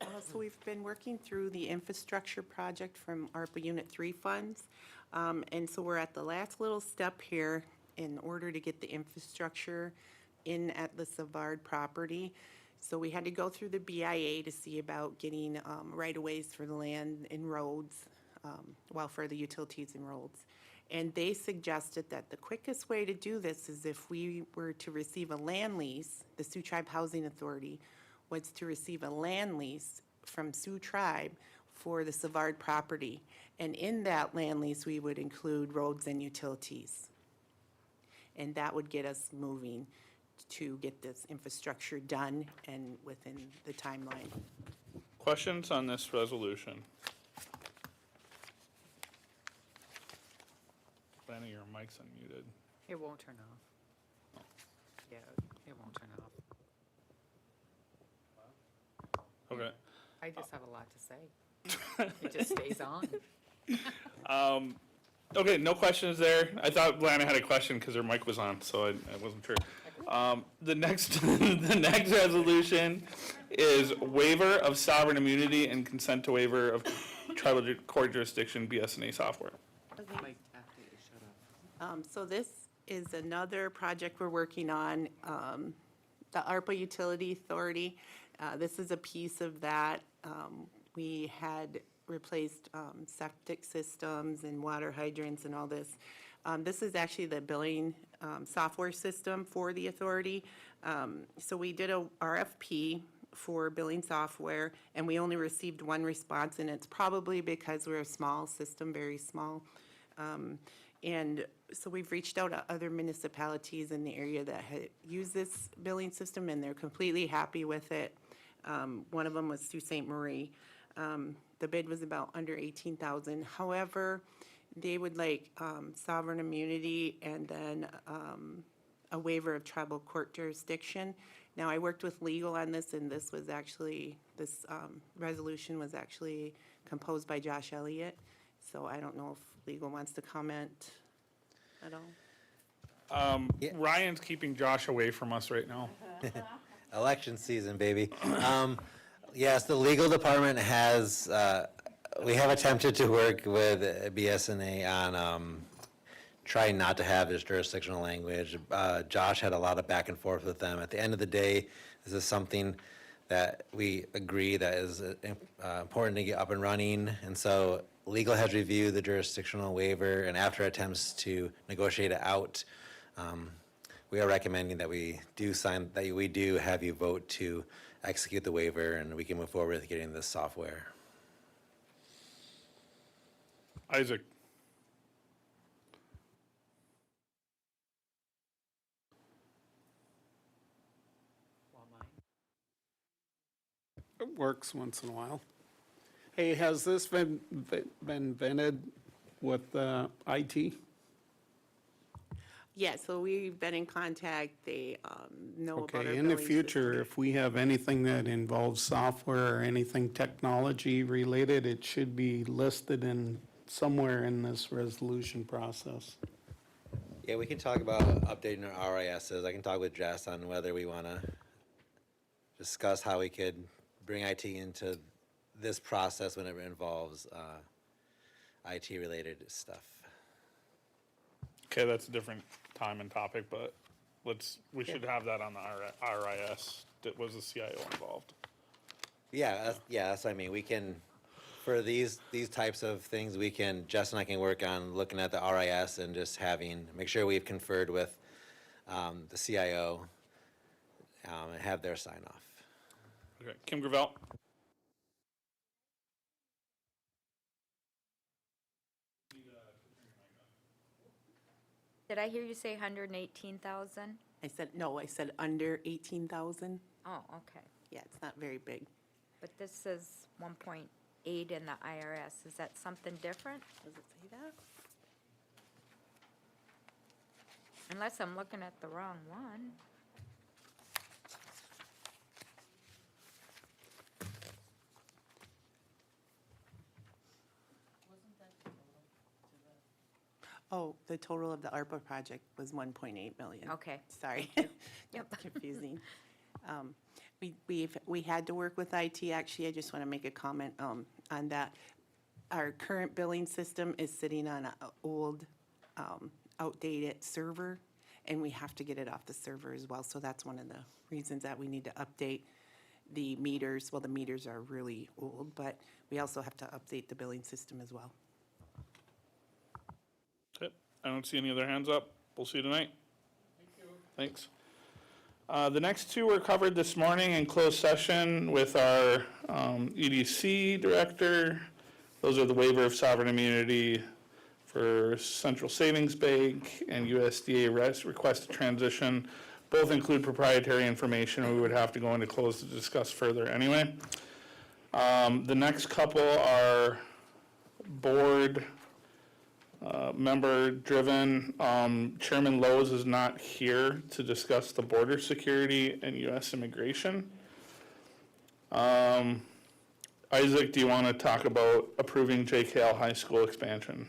So we've been working through the infrastructure project from ARPA Unit 3 funds. And so we're at the last little step here in order to get the infrastructure in at the Savard property. So we had to go through the BIA to see about getting right-of-ways for the land and roads, for the utilities and roads. And they suggested that the quickest way to do this is if we were to receive a land lease, the Sioux Tribe Housing Authority was to receive a land lease from Sioux Tribe for the Savard property. And in that land lease, we would include roads and utilities. And that would get us moving to get this infrastructure done and within the timeline. Questions on this resolution? Planning, your mic's unmuted. It won't turn off. Yeah, it won't turn off. Okay. I just have a lot to say. It just stays on. Okay, no questions there. I thought Lana had a question because her mic was on, so I wasn't sure. The next, the next resolution is waiver of sovereign immunity and consent to waiver of tribal court jurisdiction BSNA software. So this is another project we're working on, the ARPA Utility Authority. This is a piece of that. We had replaced septic systems and water hydrants and all this. This is actually the billing software system for the authority. So we did a RFP for billing software, and we only received one response, and it's probably because we're a small system, very small. And so we've reached out to other municipalities in the area that had used this billing system, and they're completely happy with it. One of them was Sault Ste. Marie. The bid was about under $18,000. However, they would like sovereign immunity and then a waiver of tribal court jurisdiction. Now, I worked with legal on this, and this was actually, this resolution was actually composed by Josh Elliott. So I don't know if legal wants to comment at all. Ryan's keeping Josh away from us right now. Election season, baby. Yes, the legal department has, we have attempted to work with BSNA on trying not to have this jurisdictional language. Josh had a lot of back and forth with them. At the end of the day, this is something that we agree that is important to get up and running. And so legal has reviewed the jurisdictional waiver, and after attempts to negotiate it out, we are recommending that we do have you vote to execute the waiver, and we can move forward with getting this software. Isaac. It works once in a while. Hey, has this been vetted with IT? Yeah, so we've been in contact, they know about our Okay, in the billing future, system. if we have anything that involves software or anything technology related, it should be listed in, somewhere in this resolution process. Yeah, we can talk about updating our RISs. I can talk with Jess on whether we want to discuss how we could bring IT into this process when it involves IT-related stuff. Okay, that's a different time and topic, but we should have that on the RIS. Was the CIO involved? Yeah, that's what I mean. We can, for these types of things, Jess and I can work on looking at the RIS and just make sure we've conferred with the CIO and have their sign off. Okay, Kim Gravel? Did I hear you say 118,000? I said under 18,000. Oh, okay. Yeah, it's not very big. But this says 1.8 in the IRS. Is that something different? Does it say that? Unless I'm looking at the wrong one. Oh, the total of the ARPA project was 1.8 million. Okay. Sorry. Yep. That's confusing. We had to work with IT, actually. I just want to make a comment on that. Our current billing system is sitting on an old, outdated server, and we have to get it off the server as well. So that's one of the reasons that we need to update the meters. Well, the meters are really old, but we also have to update the billing system as well. Okay, I don't see any other hands up. We'll see you tonight. Thank you. Thanks. The next two were covered this morning in closed session with our EDC director. Those are the waiver of sovereign immunity for Central Savings Bank and USDA request to transition. Both include proprietary information, and we would have to go into closed to discuss further anyway. The next couple are board member-driven. Chairman Lowe's is not here to discuss the border security and U.S. immigration. Isaac, do you want to talk about approving JKL High School expansion?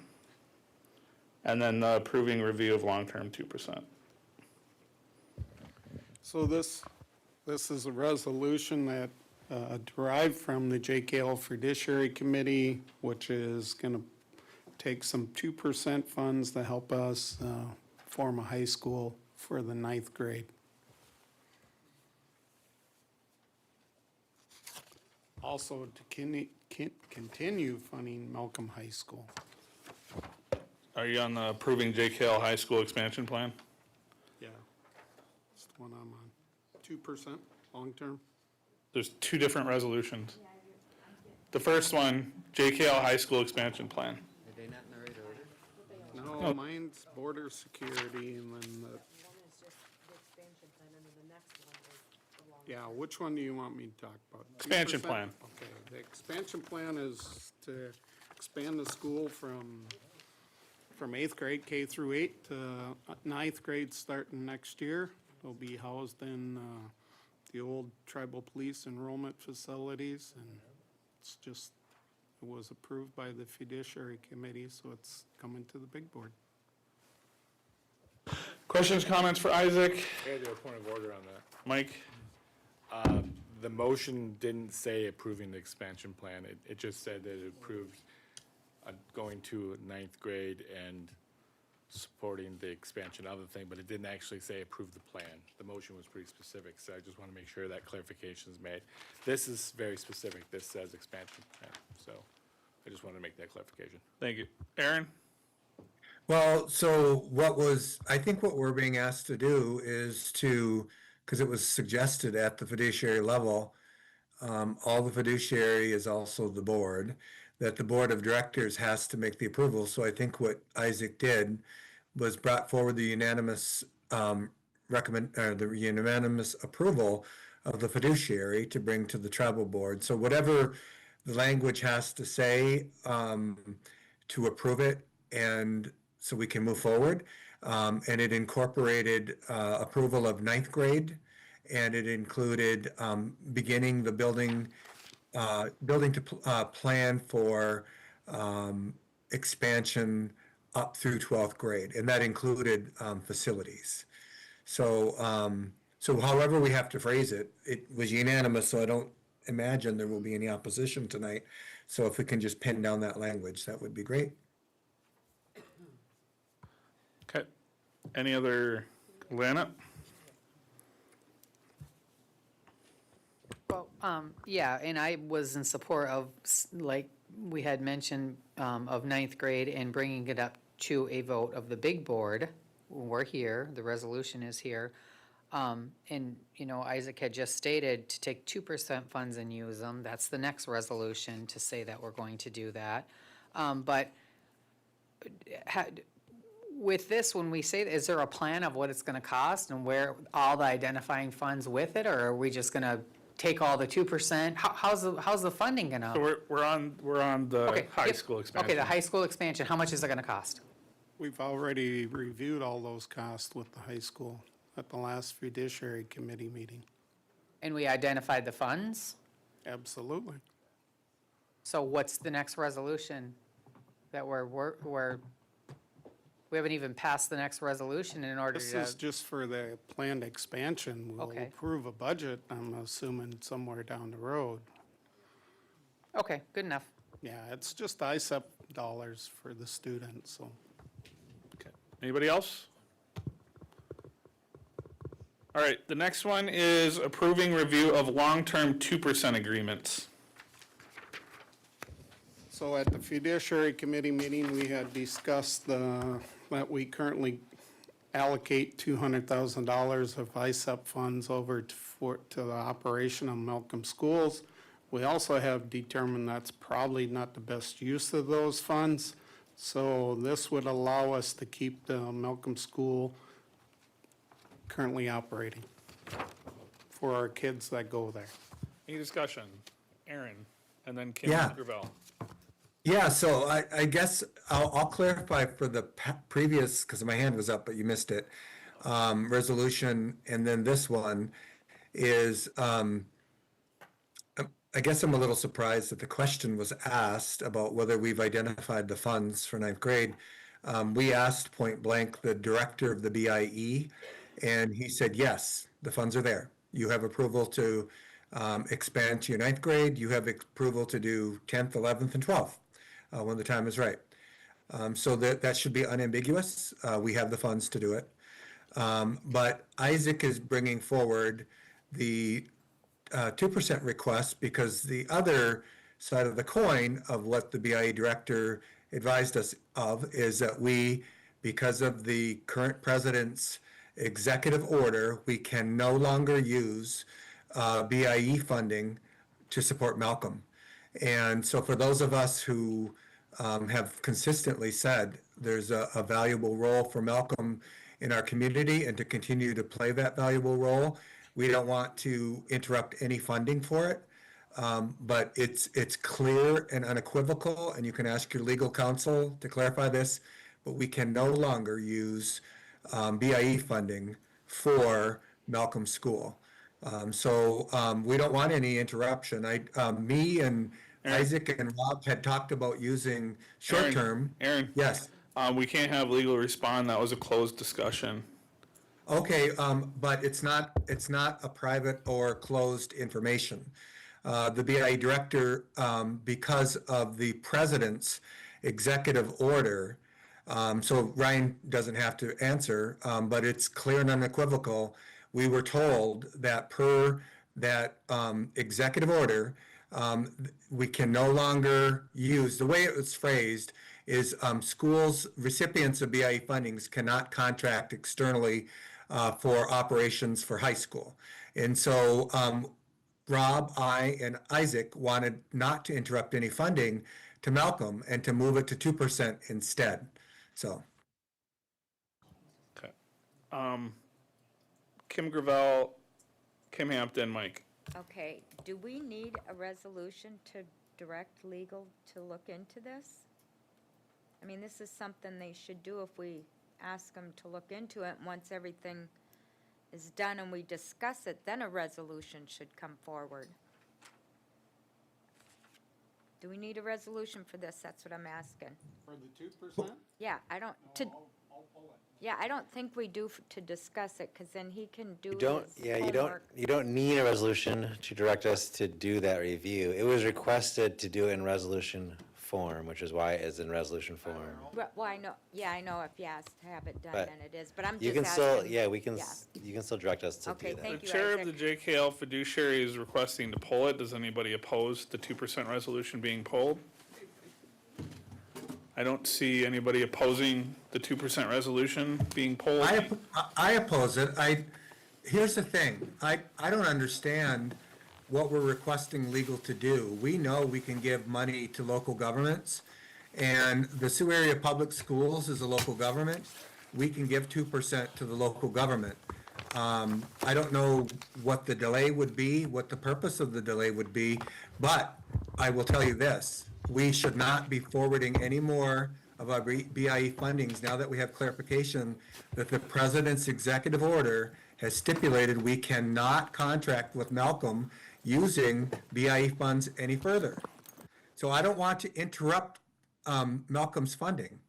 And then the approving review of long-term 2%. So this is a resolution that derived from the JKL Fiduciary Committee, which is going to take some 2% funds to help us form a high school for the 9th grade. Also to continue funding Malcolm High School. Are you on the approving JKL High School expansion plan? Yeah, that's the one I'm on. 2% long-term. There's two different resolutions. The first one, JKL High School expansion plan. Are they not in the right order? No, mine's border security and then the. Yeah, which one do you want me to talk about? Expansion 2%? plan. Okay, the expansion plan is to expand the school from 8th grade, K through 8, to 9th grade starting next year. They'll be housed in the old tribal police enrollment facilities, and it was approved by the fiduciary committee, so it's coming to the big board. Questions, comments for Isaac? I gotta do a point of order on that. Mike? The motion didn't say approving the expansion plan. It just said that it approved going to 9th grade and supporting the expansion of the thing, but it didn't actually say approve the plan. The motion was pretty specific, so I just want to make sure that clarification is made. This is very specific. This says expansion plan, so I just wanted to make that clarification. Thank you. Aaron? Well, so I think what we're being asked to do is because it was suggested at the fiduciary level, all the fiduciary is also the board, that the board of directors has to make the approval. So I think what Isaac did was brought forward the unanimous the unanimous approval of the fiduciary to bring to the travel board. So whatever the language has to say to approve it, and so we can move forward. And it incorporated approval of ninth grade, and it included beginning the building to plan for expansion up through 12th grade, and that included facilities. So however we have to phrase it, it was unanimous, so I don't imagine there will be any opposition tonight. So if we can just pin down that language, that would be great. Okay. Any other, Lana? Well, yeah, and I was in support of, like we had mentioned, of ninth grade and bringing it up to a vote of the big board. We're here, the resolution is here. And, you know, Isaac had just stated to take 2% funds and use them. That's the next resolution to say that we're going to do that. But with this, when we say, is there a plan of what it's gonna cost and where all the identifying funds with it? Or are we just gonna take all the 2%? How's the funding gonna? So we're on the Okay, high yep. school expansion. Okay, the high school expansion, how much is it gonna cost? We've already reviewed all those costs with the high school at the last fiduciary committee meeting. And we identified the funds? Absolutely. So what's the next resolution that we haven't even passed the next resolution in order This to, is just for the planned expansion. We'll Okay. approve a budget, I'm assuming, somewhere down the road. okay, good enough. Yeah, it's just ISEP dollars for the students, so. Okay. Anybody else? All right, the next one is approving review of long-term 2% agreements. So at the fiduciary committee meeting, we had discussed that we currently allocate $200,000 of ISEP funds over to the operation of Malcolm schools. We also have determined that's probably not the best use of those funds. So this would allow us to keep the Malcolm school currently operating for our kids that go there. Any discussion? Aaron, and then Kim Yeah. Gravel. Yeah, so I guess I'll clarify for the previous, because my hand was up, but you missed it, resolution, and then this one is, I guess I'm a little surprised that the question was asked about whether we've identified the funds for ninth grade. We asked point blank the director of the BIE, and he said, yes, the funds are there. You have approval to expand to your ninth grade. You have approval to do 10th, 11th, and 12th when the time is right. So that should be unambiguous. We have the funds to do it. But Isaac is bringing forward the 2% request because the other side of the coin of what the BIE director advised us of is that we, because of the current president's executive order, we can no longer use BIE funding to support Malcolm. And so for those of us who have consistently said there's a valuable role for Malcolm in our community and to continue to play that valuable role, we don't want to interrupt any funding for it. But it's clear and unequivocal, and you can ask your legal counsel to clarify this, but we can no longer use BIE funding for Malcolm School. So we don't want any interruption. Me and Isaac and Rob had talked about using short-term. Aaron? Yes. We can't have legal respond. That was a closed discussion. Okay, but it's not a private or closed information. The BIE director, because of the president's executive order, so Ryan doesn't have to answer, but it's clear and unequivocal. We were told that per that executive order, we can no longer use, the way it was phrased is schools, recipients of BIE fundings cannot contract externally for operations for high school. And so Rob, I, and Isaac wanted not to interrupt any funding to Malcolm and to move it to 2% instead. So. Okay. Kim Gravel, Kim Hampton, Mike. Okay, do we need a resolution to direct legal to look into this? I mean, this is something they should do if we ask them to look into it. Once everything is done and we discuss it, then a resolution should come forward. Do we need a resolution for this? That's what I'm asking. For the 2%? Yeah, I don't, yeah, I don't think we do to discuss it, because then he can do You don't, his yeah, homework. you don't need a resolution to direct us to do that review. It was requested to do it in resolution form, which is why it is in resolution form. Well, I know, yeah, I know if you ask to have it done, But then it is, but I'm You just can still, asking. yeah, we can, Yeah. you can still direct us to Okay, do that. thank The you, chair of Isaac. the JKL fiduciary is requesting to pull it. Does anybody oppose the 2% resolution being pulled? I don't see anybody opposing the 2% resolution being pulled. I oppose it. Here's the thing, I don't understand what we're requesting legal to do. We know we can give money to local governments, and the Sioux Area Public Schools is a local government. We can give 2% to the local government. I don't know what the delay would be, what the purpose of the delay would be, but I will tell you this, we should not be forwarding any more of our BIE fundings now that we have clarification that the president's executive order has stipulated we cannot contract with Malcolm using BIE funds any further. So I don't want to interrupt Malcolm's funding.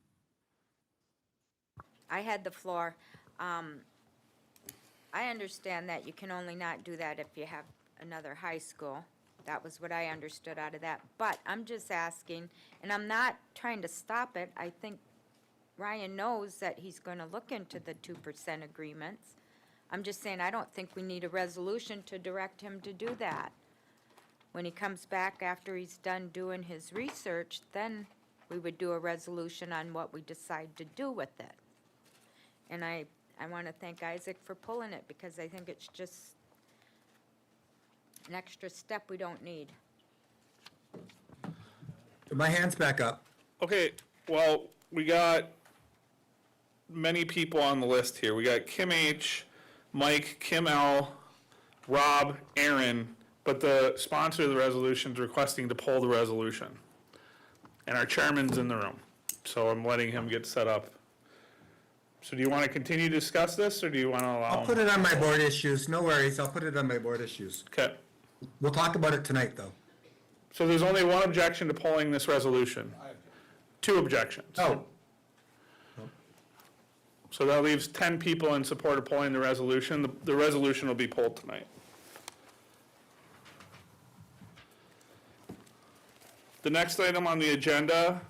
I had the floor. I understand that you can only not do that if you have another high school. That was what I understood out of that. But I'm just asking, and I'm not trying to stop it. I think Ryan knows that he's going to look into the 2% agreements. I'm just saying, I don't think we need a resolution to direct him to do that. When he comes back after he's done doing his research, then we would do a resolution on what we decide to do with it. And I want to thank Isaac for pulling it, because I think it's just an extra step we don't need. My hand's back up. Okay, well, we got many people on the list here. We got Kim H., Mike, Kim L., Rob, Aaron, but the sponsor of the resolution is requesting to pull the resolution. And our chairman's in the room, so I'm letting him get set up. So do you want to continue to discuss this, or do you want to allow I'll him? put it on my board issues, no worries, I'll put it on my board issues. Okay. We'll talk about it tonight, though. So there's only one objection to pulling this resolution? Two objections? Oh. So that leaves 10 people in support of pulling the resolution. The resolution will be pulled tonight. The next item on the agenda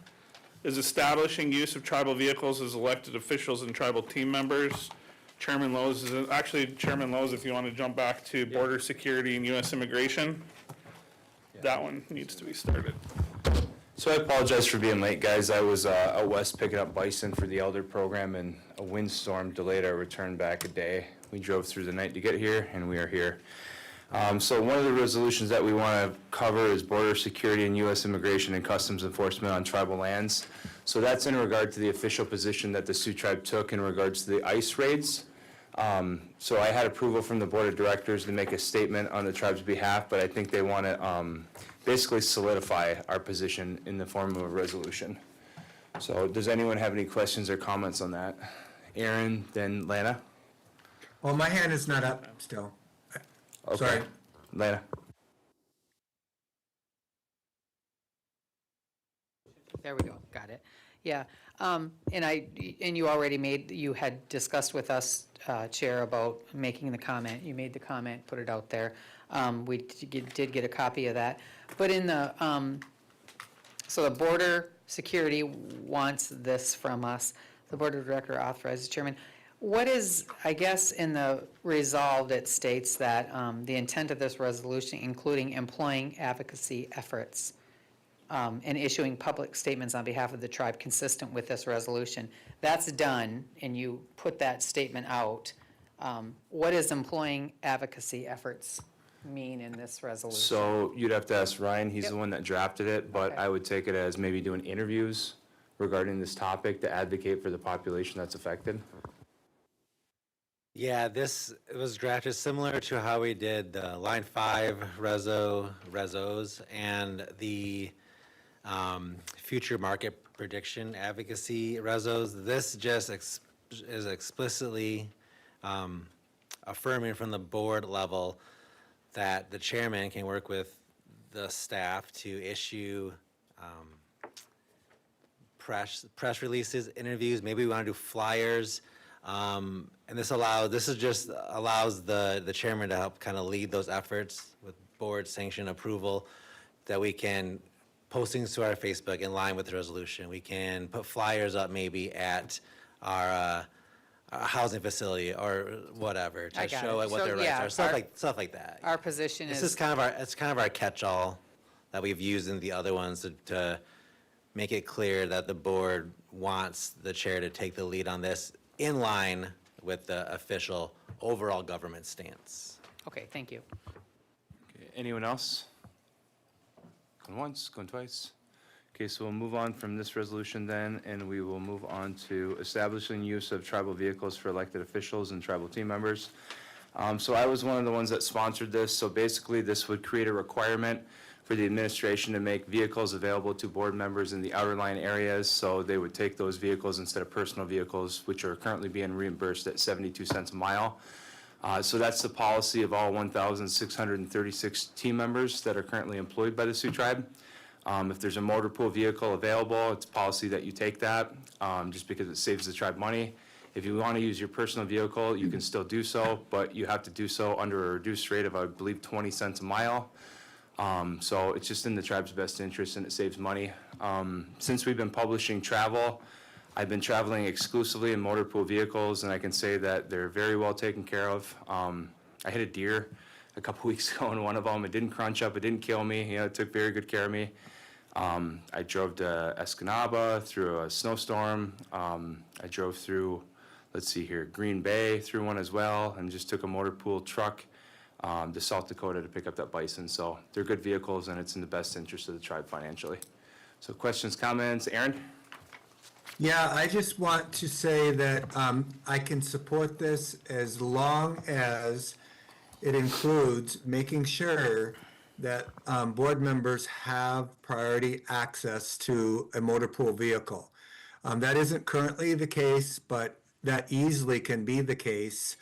is establishing use of tribal vehicles as elected officials and tribal team members. Chairman Lowe's is, actually, Chairman Lowe's, if you want to jump back to border security and U.S. immigration, that one needs to be started. So I apologize for being late, guys. I was out west picking up bison for the elder program, and a windstorm delayed our return back a day. We drove through the night to get here, and we are here. So one of the resolutions that we want to cover is border security and U.S. immigration and customs enforcement on tribal lands. So that's in regard to the official position that the Sioux tribe took in regards to the ICE raids. So I had approval from the board of directors to make a statement on the tribe's behalf, but I think they want to basically solidify our position in the form of a resolution. So does anyone have any questions or comments on that? Aaron, then Lana? Well, my hand is not up still. Okay. Sorry. Lana? There we go, got it. Yeah, and you already you had discussed with us, Chair, about making the comment. You made the comment, put it out there. We did get a copy of that. But in the, so the border security wants this from us. The board of director authorizes chairman. What is, I guess, in the resolved, it states that the intent of this resolution, including employing advocacy efforts, and issuing public statements on behalf of the tribe consistent with this resolution. That's done, and you put that statement out. What does employing advocacy efforts mean in this resolution? So you'd have to ask Ryan, he's Yep. the one that drafted it, but Okay. I would take it as maybe doing interviews regarding this topic to advocate for the population that's affected. Yeah, this was drafted similar to how we did the line 5 resos and the future market prediction advocacy resos. This just is explicitly affirming from the board level that the chairman can work with the staff to issue press releases, interviews. Maybe we want to do flyers. And this just allows the chairman to help kind of lead those efforts with board sanction approval, that we can postings to our Facebook in line with the resolution. We can put flyers up maybe at our housing facility or whatever I to got show it. what So, their rights yeah, are, stuff like that. Our position This is. is kind of our catch-all that we've used in the other ones to make it clear that the board wants the chair to take the lead on this in line with the official overall government stance. Okay, thank you. Okay, anyone else? Going once, going twice. Okay, so we'll move on from this resolution then, and we will move on to establishing use of tribal vehicles for elected officials and tribal team members. So I was one of the ones that sponsored this. So basically, this would create a requirement for the administration to make vehicles available to board members in the outer line areas. So they would take those vehicles instead of personal vehicles, which are currently being reimbursed at 72 cents a mile. So that's the policy of all 1,636 team members that are currently employed by the Sioux Tribe. If there's a motor pool vehicle available, it's policy that you take that, just because it saves the tribe money. If you want to use your personal vehicle, you can still do so, but you have to do so under a reduced rate of, I believe, 20 cents a mile. So it's just in the tribe's best interest and it saves money. Since we've been publishing travel, I've been traveling exclusively in motor pool vehicles, and I can say that they're very well taken care of. I hit a deer a couple weeks ago in one of them. It didn't crunch up, it didn't kill me. It took very good care of me. I drove to Escanaba through a snowstorm. I drove through, let's see here, Green Bay through one as well, and just took a motor pool truck to South Dakota to pick up that bison. So they're good vehicles, and it's in the best interest of the tribe financially. So questions, comments? Aaron? Yeah, I just want to say that I can support this as long as it includes making sure that board members have priority access to a motor pool vehicle. That isn't currently the case, but that easily can be the case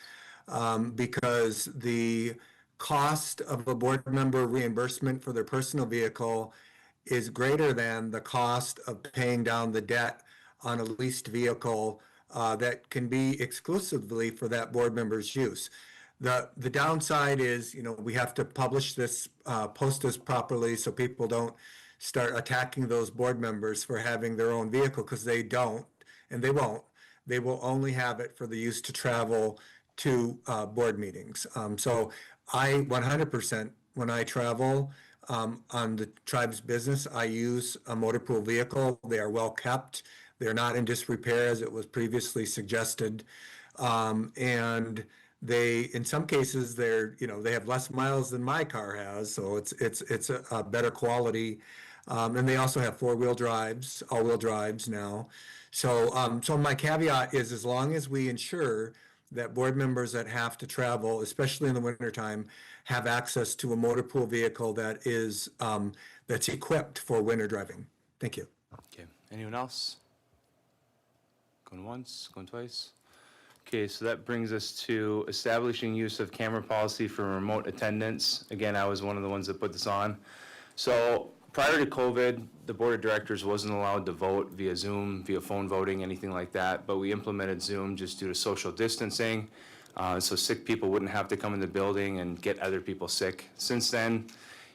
because the cost of a board member reimbursement for their personal vehicle is greater than the cost of paying down the debt on a leased vehicle that can be exclusively for that board member's use. The downside is, we have to publish this, post this properly so people don't start attacking those board members for having their own vehicle, because they don't, and they won't. They will only have it for the use to travel to board meetings. So I 100%, when I travel on the tribe's business, I use a motor pool vehicle. They are well kept. They're not in disrepair as it was previously suggested. And they, in some cases, they have less miles than my car has, so it's a better quality. And they also have four-wheel drives, all-wheel drives now. So my caveat is, as long as we ensure that board members that have to travel, especially in the wintertime, have access to a motor pool vehicle that is that's equipped for winter driving. Thank you. Okay, anyone else? Going once, going twice? Okay, so that brings us to establishing use of camera policy for remote attendance. Again, I was one of the ones that put this on. So prior to COVID, the board of directors wasn't allowed to vote via Zoom, via phone voting, anything like that, but we implemented Zoom just due to social distancing, so sick people wouldn't have to come in the building and get other people sick. Since then,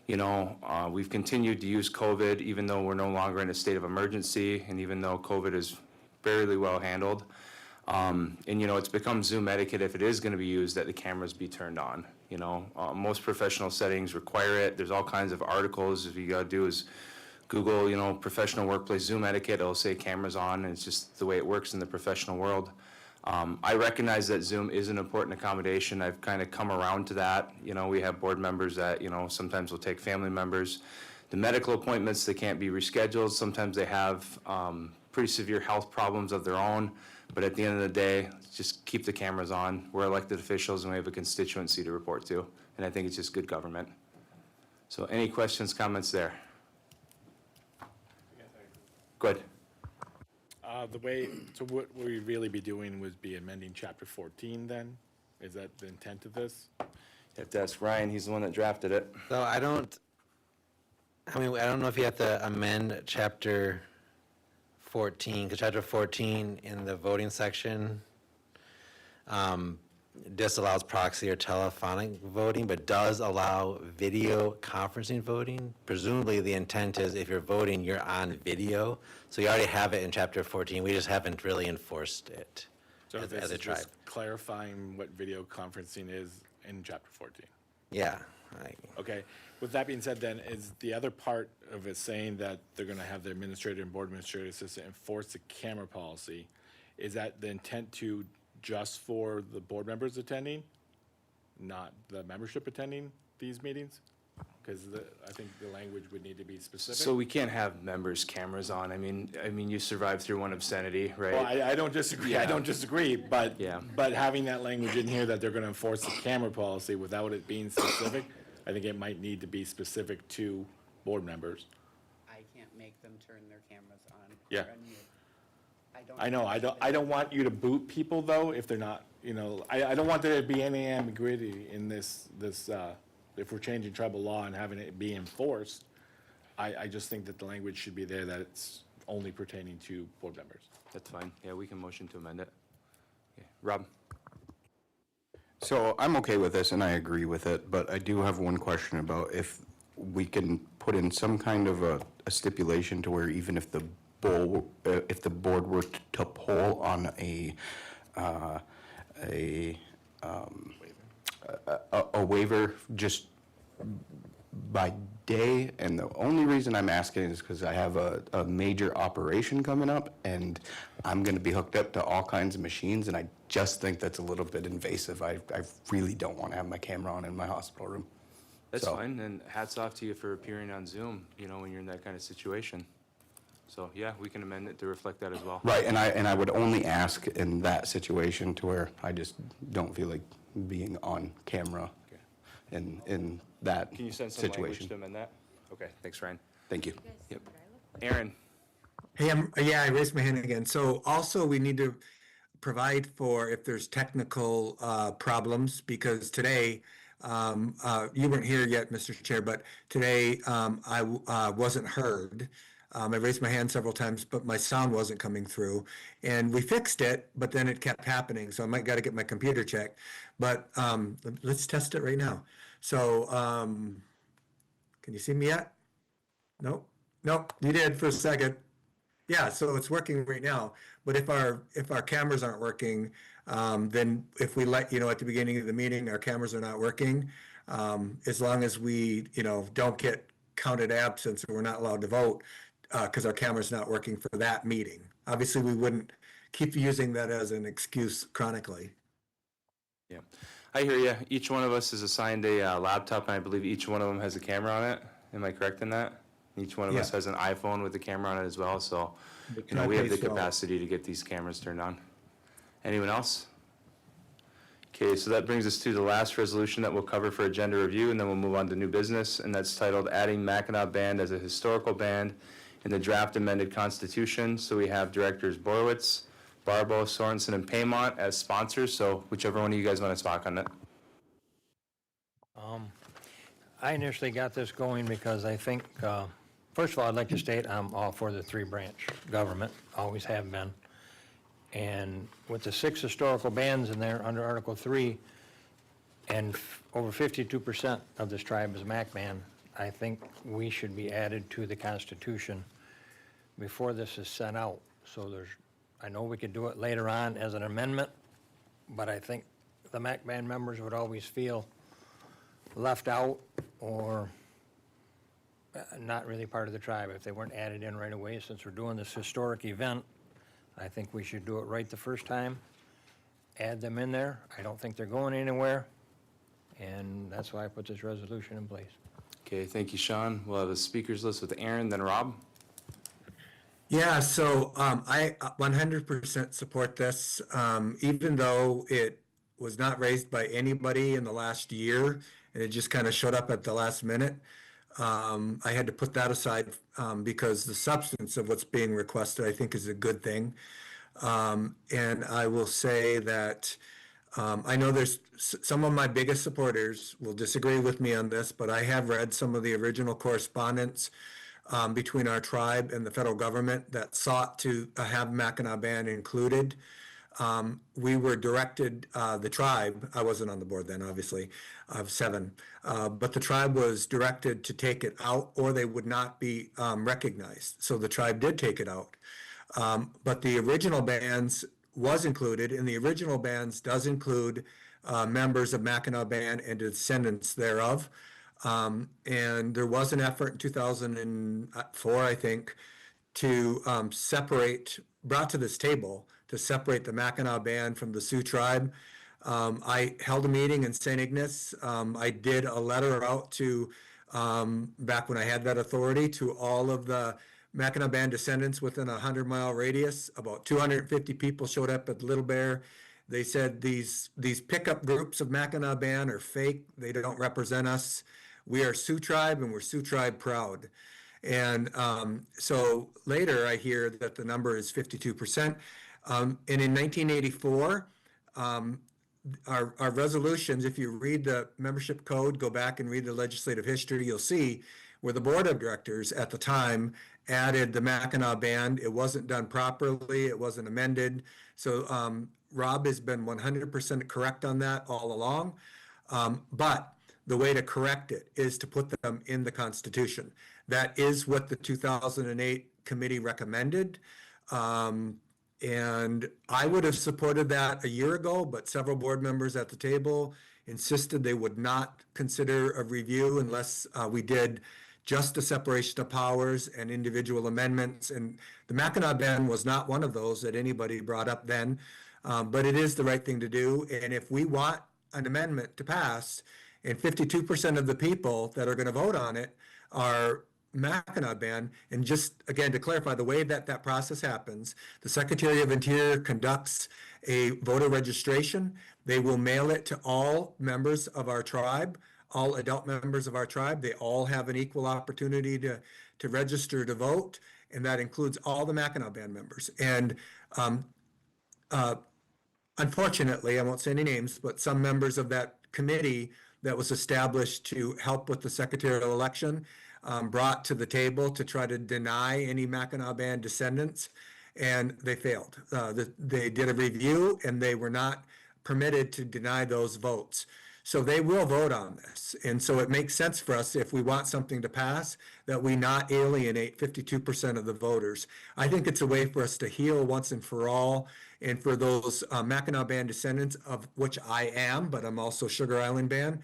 we've continued to use COVID, even though we're no longer in a state of emergency, and even though COVID is fairly well handled. And it's become Zoom etiquette, if it is going to be used, that the cameras be turned on. Most professional settings require it. There's all kinds of articles. If you got to do is Google, professional workplace Zoom etiquette, it'll say cameras on, and it's just the way it works in the professional world. I recognize that Zoom is an important accommodation. I've kind of come around to that. We have board members that, sometimes will take family members. The medical appointments, they can't be rescheduled. Sometimes they have pretty severe health problems of their own. But at the end of the day, just keep the cameras on. We're elected officials and we have a constituency to report to. And I think it's just good government. So any questions, comments there? Go ahead. So what we'd really be doing would be amending chapter 14 then? Is that the intent of this? You have to ask Ryan, he's the one that drafted it. So I don't know if you have to amend chapter 14, because chapter 14 in the voting section disallows proxy or telephonic voting, but does allow video conferencing voting. Presumably, the intent is if you're voting, you're on video. So you already have it in chapter 14. We just haven't really enforced it So as this a is tribe. just clarifying what video conferencing is in chapter 14. Yeah. Okay, with that being said then, is the other part of it saying that they're gonna have the administrator and board administrative assistant enforce the camera policy? Is that the intent to just for the board members attending, not the membership attending these meetings? Because I think the language would need to be specific. So we can't have members' cameras on. I mean, you survived through one obscenity, right? Well, I don't disagree, I Yeah. don't disagree, but, Yeah. but having that language in here that they're gonna enforce the camera policy without it being specific, I think it might need to be specific to board members. I can't make them turn their cameras on. Yeah. or unmute. I don't want you to boot people though, if they're not, I don't want there to be any ambiguity in this, if we're changing tribal law and having it be enforced. I just think that the language should be there that it's only pertaining to board members. That's fine. Yeah, we can motion to amend it. Okay. Rob? So I'm okay with this and I agree with it, but I do have one question about if we can put in some kind of a stipulation to where even if the board were to poll on a waiver just by day, and the only reason I'm asking is because I have a major operation coming up, and I'm gonna be hooked up to all kinds of machines, and I just think that's a little bit invasive. I really don't want to have my camera on in my hospital room. That's So- fine, and hats off to you for appearing on Zoom, when you're in that kind of situation. So, yeah, we can amend it to reflect that as well. Right, and I would only ask in that situation to where I just don't feel like being on camera in that Can you send some language situation. to amend that? Okay, thanks, Ryan. Thank you. Yep. Aaron? Hey, yeah, I raised my hand again. So also we need to provide for if there's technical problems, because today, you weren't here yet, Mr. Chair, but today I wasn't heard. I raised my hand several times, but my sound wasn't coming through. And we fixed it, but then it kept happening, so I might gotta get my computer checked. But let's test it right now. So, can you see me yet? Nope, you did for a second. Yeah, so it's working right now, but if our cameras aren't working, then if we let you know at the beginning of the meeting, our cameras are not working, as long as we, don't get counted absent, so we're not allowed to vote, because our camera's not working for that meeting. Obviously, we wouldn't keep using that as an excuse chronically. Yeah, I hear you. Each one of us is assigned a laptop, and I believe each one of them has a camera on it. Am I correct in that? Each one of us Yeah. has an iPhone with a camera on it as well, so, we have the capacity to get these cameras turned on. Anyone else? Okay, so that brings us to the last resolution that we'll cover for agenda review, and then we'll move on to new business, and that's titled Adding Mackinac Band as a Historical Band in the Draft Amended Constitution. So we have Directors Borowitz, Barbo, Sorensen, and Paymont as sponsors, so whichever one of you guys want to talk on it. I initially got this going because I think, first of all, I'd like to state I'm all for the three-branch government, always have been. And with the 6 historical bands in there under Article 3, and over 52% of this tribe is MAC band, I think we should be added to the Constitution before this is sent out. So I know we could do it later on as an amendment, but I think the MAC band members would always feel left out or not really part of the tribe if they weren't added in right away. Since we're doing this historic event, I think we should do it right the first time, add them in there. I don't think they're going anywhere, and that's why I put this resolution in place. Okay, thank you, Sean. We'll have a speakers list with Aaron, then Rob. Yeah, so I 100% support this, even though it was not raised by anybody in the last year, and it just kind of showed up at the last minute. I had to put that aside because the substance of what's being requested, I think, is a good thing. And I will say that I know there's some of my biggest supporters will disagree with me on this, but I have read some of the original correspondence between our tribe and the federal government that sought to have Mackinac Band included. We were directed, the tribe, I wasn't on the board then, obviously, of 7, but the tribe was directed to take it out or they would not be recognized. So the tribe did take it out. But the original bands was included, and the original bands does include members of Mackinac Band and descendants thereof. And there was an effort in 2004, I think, to brought to this table to separate the Mackinac Band from the Sioux tribe. I held a meeting in St. Ignace. I did a letter out to, back when I had that authority, to all of the Mackinac Band descendants within a 100-mile radius. About 250 people showed up at Little Bear. They said these pickup groups of Mackinac Band are fake. They don't represent us. We are Sioux tribe, and we're Sioux tribe proud. And so later I hear that the number is 52%. And in 1984, our resolutions, if you read the membership code, go back and read the legislative history, you'll see where the board of directors at the time added the Mackinac Band. It wasn't done properly. It wasn't amended. So Rob has been 100% correct on that all along. But the way to correct it is to put them in the Constitution. That is what the 2008 committee recommended. And I would have supported that a year ago, but several board members at the table insisted they would not consider a review unless we did just a separation of powers and individual amendments. And the Mackinac Band was not one of those that anybody brought up then, but it is the right thing to do. And if we want an amendment to pass, and 52% of the people that are going to vote on it are Mackinac Band, and just again to clarify the way that that process happens, the Secretary of Interior conducts a voter registration. They will mail it to all members of our tribe, all adult members of our tribe. They all have an equal opportunity to register to vote, and that includes all the Mackinac Band members. And unfortunately, I won't say any names, but some members of that committee that was established to help with the secretarial election brought to the table to try to deny any Mackinac Band descendants, and they failed. They did a review, and they were not permitted to deny those votes. So they will vote on this. And so it makes sense for us, if we want something to pass, that we not alienate 52% of the voters. I think it's a way for us to heal once and for all. And for those Mackinac Band descendants, of which I am, but I'm also Sugar Island Band,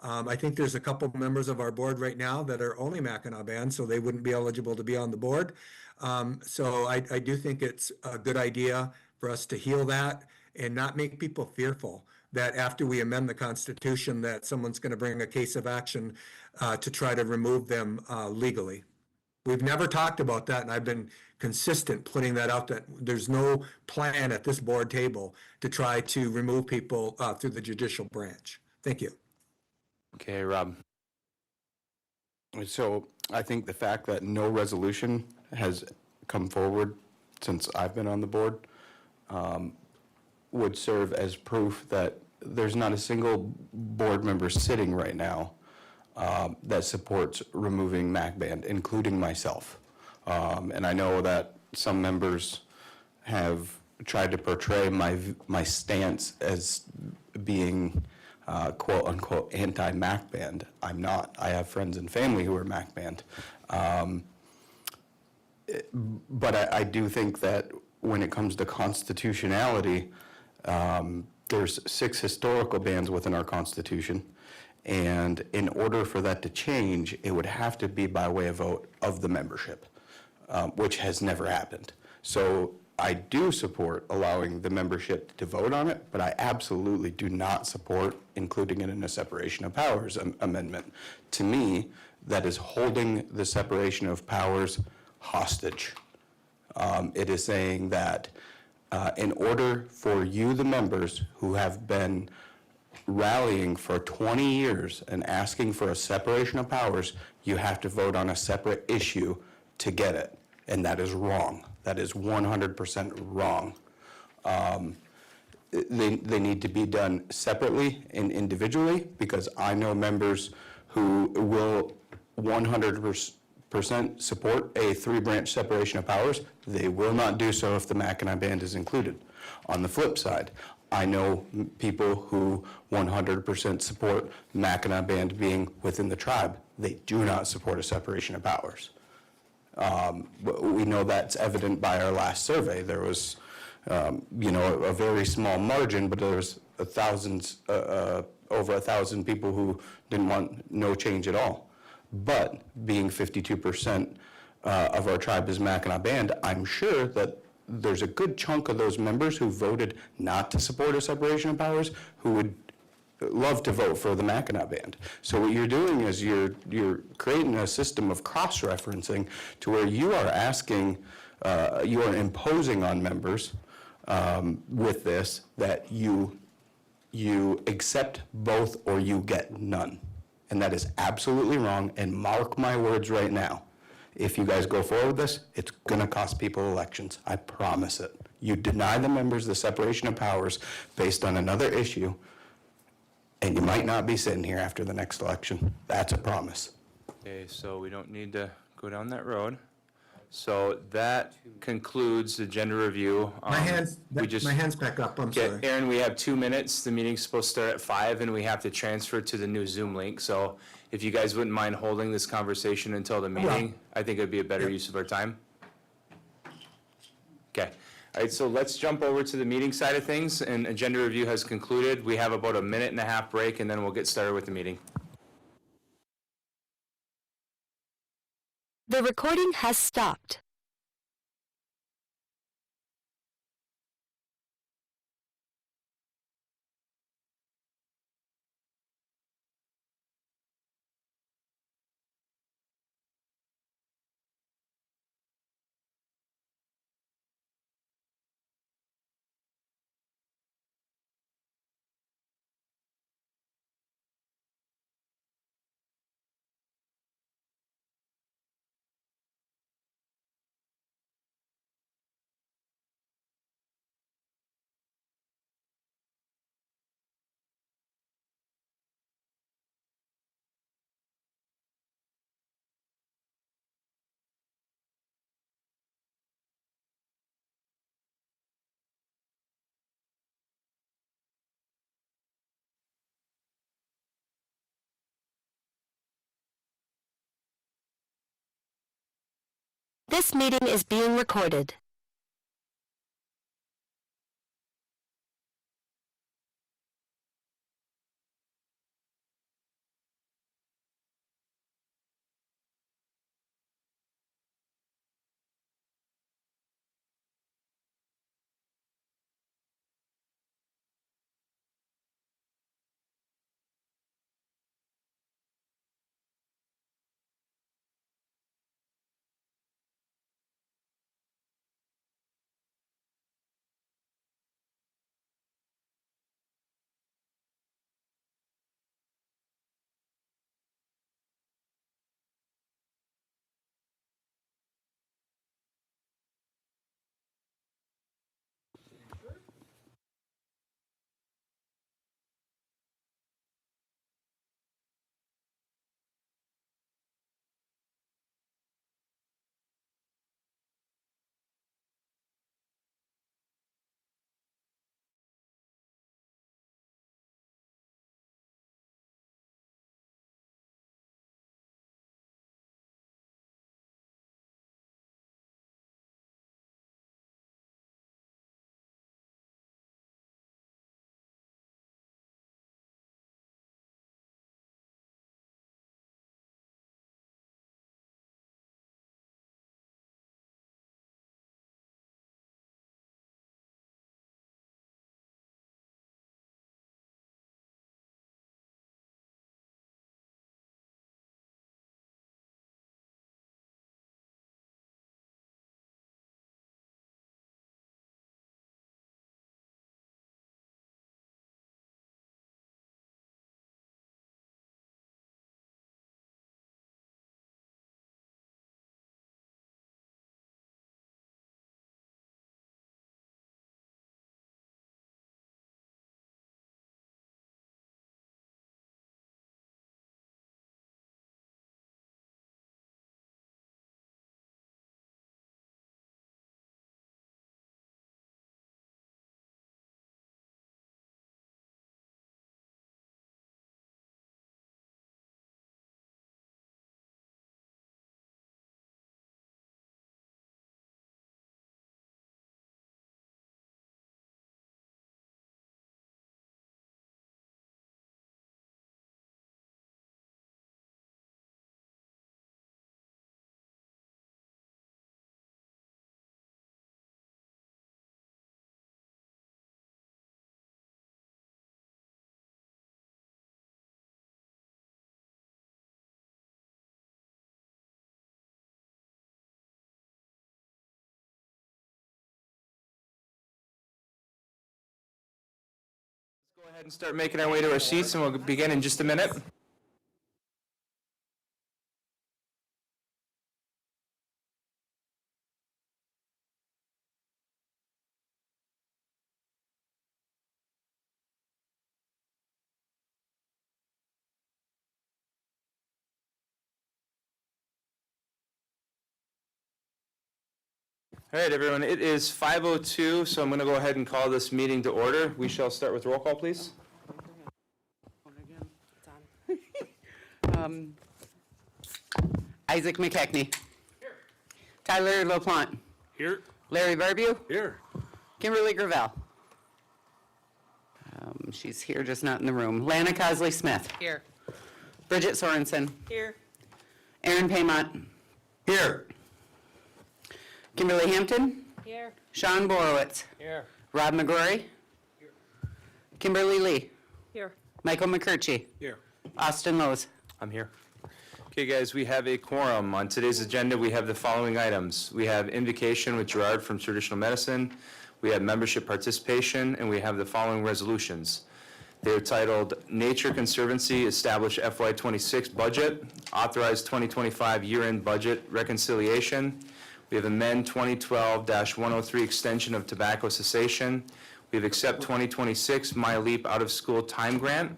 I think there's a couple members of our board right now that are only Mackinac Band, so they wouldn't be eligible to be on the board. So I do think it's a good idea for us to heal that and not make people fearful that after we amend the Constitution that someone's going to bring a case of action to try to remove them legally. We've never talked about that, and I've been consistent putting that out, that there's no plan at this board table to try to remove people through the judicial branch. Thank you. Okay, Rob. So I think the fact that no resolution has come forward since I've been on the board would serve as proof that there's not a single board member sitting right now that supports removing Mac Band, including myself. And I know that some members have tried to portray my stance as being quote unquote anti-Mac Band. I'm not. I have friends and family who are Mac Band. But I do think that when it comes to constitutionality, there's 6 historical bands within our Constitution. And in order for that to change, it would have to be by way of vote of the membership, which has never happened. So I do support allowing the membership to vote on it, but I absolutely do not support including it in a separation of powers amendment. To me, that is holding the separation of powers hostage. It is saying that in order for you, the members who have been rallying for 20 years and asking for a separation of powers, you have to vote on a separate issue to get it. And that is wrong. That is 100% wrong. They need to be done separately and individually, because I know members who will 100% support a three-branch separation of powers. They will not do so if the Mackinac Band is included. On the flip side, I know people who 100% support Mackinac Band being within the tribe. They do not support a separation of powers. But we know that's evident by our last survey. There was, a very small margin, but there was over 1,000 people who didn't want no change at all. But being 52% of our tribe is Mackinac Band, I'm sure that there's a good chunk of those members who voted not to support a separation of powers who would love to vote for the Mackinac Band. So what you're doing is you're creating a system of cross-referencing to where you are asking, you are imposing on members with this that you accept both or you get none. And that is absolutely wrong, and mark my words right now. If you guys go forward with this, it's gonna cost people elections, I promise it. You deny the members the separation of powers based on another issue, and you might not be sitting here after the next election. That's a promise. Okay, so we don't need to go down that road. So that concludes the agenda review. My hand's back up, I'm Okay, sorry. Aaron, we have 2 minutes. The meeting's supposed to start at 5, and we have to transfer to the new Zoom link. So if you guys wouldn't mind holding this conversation until the meeting, I think it'd be a better use of our time. Okay. All right, so let's jump over to the meeting side of things, and agenda review has concluded. We have about a 1.5 minute break, and then we'll get started with the meeting. The recording has stopped. This meeting is being recorded. ahead and start making our way to our seats, and we'll begin in just a minute. All right, everyone, it is 5:02, so I'm going to go ahead and call this meeting to order. We shall start with roll call, please. Isaac McKechnie. Here. Tyler LaPlante. Here. Larry Barbeau. Here. Kimberly Gravel. She's here, just not in the room. Lana Cosley Smith. Here. Bridget Sorensen. Here. Aaron Paymont. Here. Kimberly Hampton. Here. Sean Borowitz. Here. Rob McGrory. Kimberly Lee. Here. Michael McCurchy. Here. Austin Lowe's. I'm here. Okay, guys, we have a quorum. On today's agenda, we have the following items. We have invocation with Gerard from Traditional Medicine. We have membership participation, and we have the following resolutions. They are titled Nature Conservancy Establish FY26 Budget, Authorize 2025 Year-End Budget Reconciliation. We have amend 2012-103 Extension of Tobacco Cessation. We have accept 2026 My Leap Out of School Time Grant.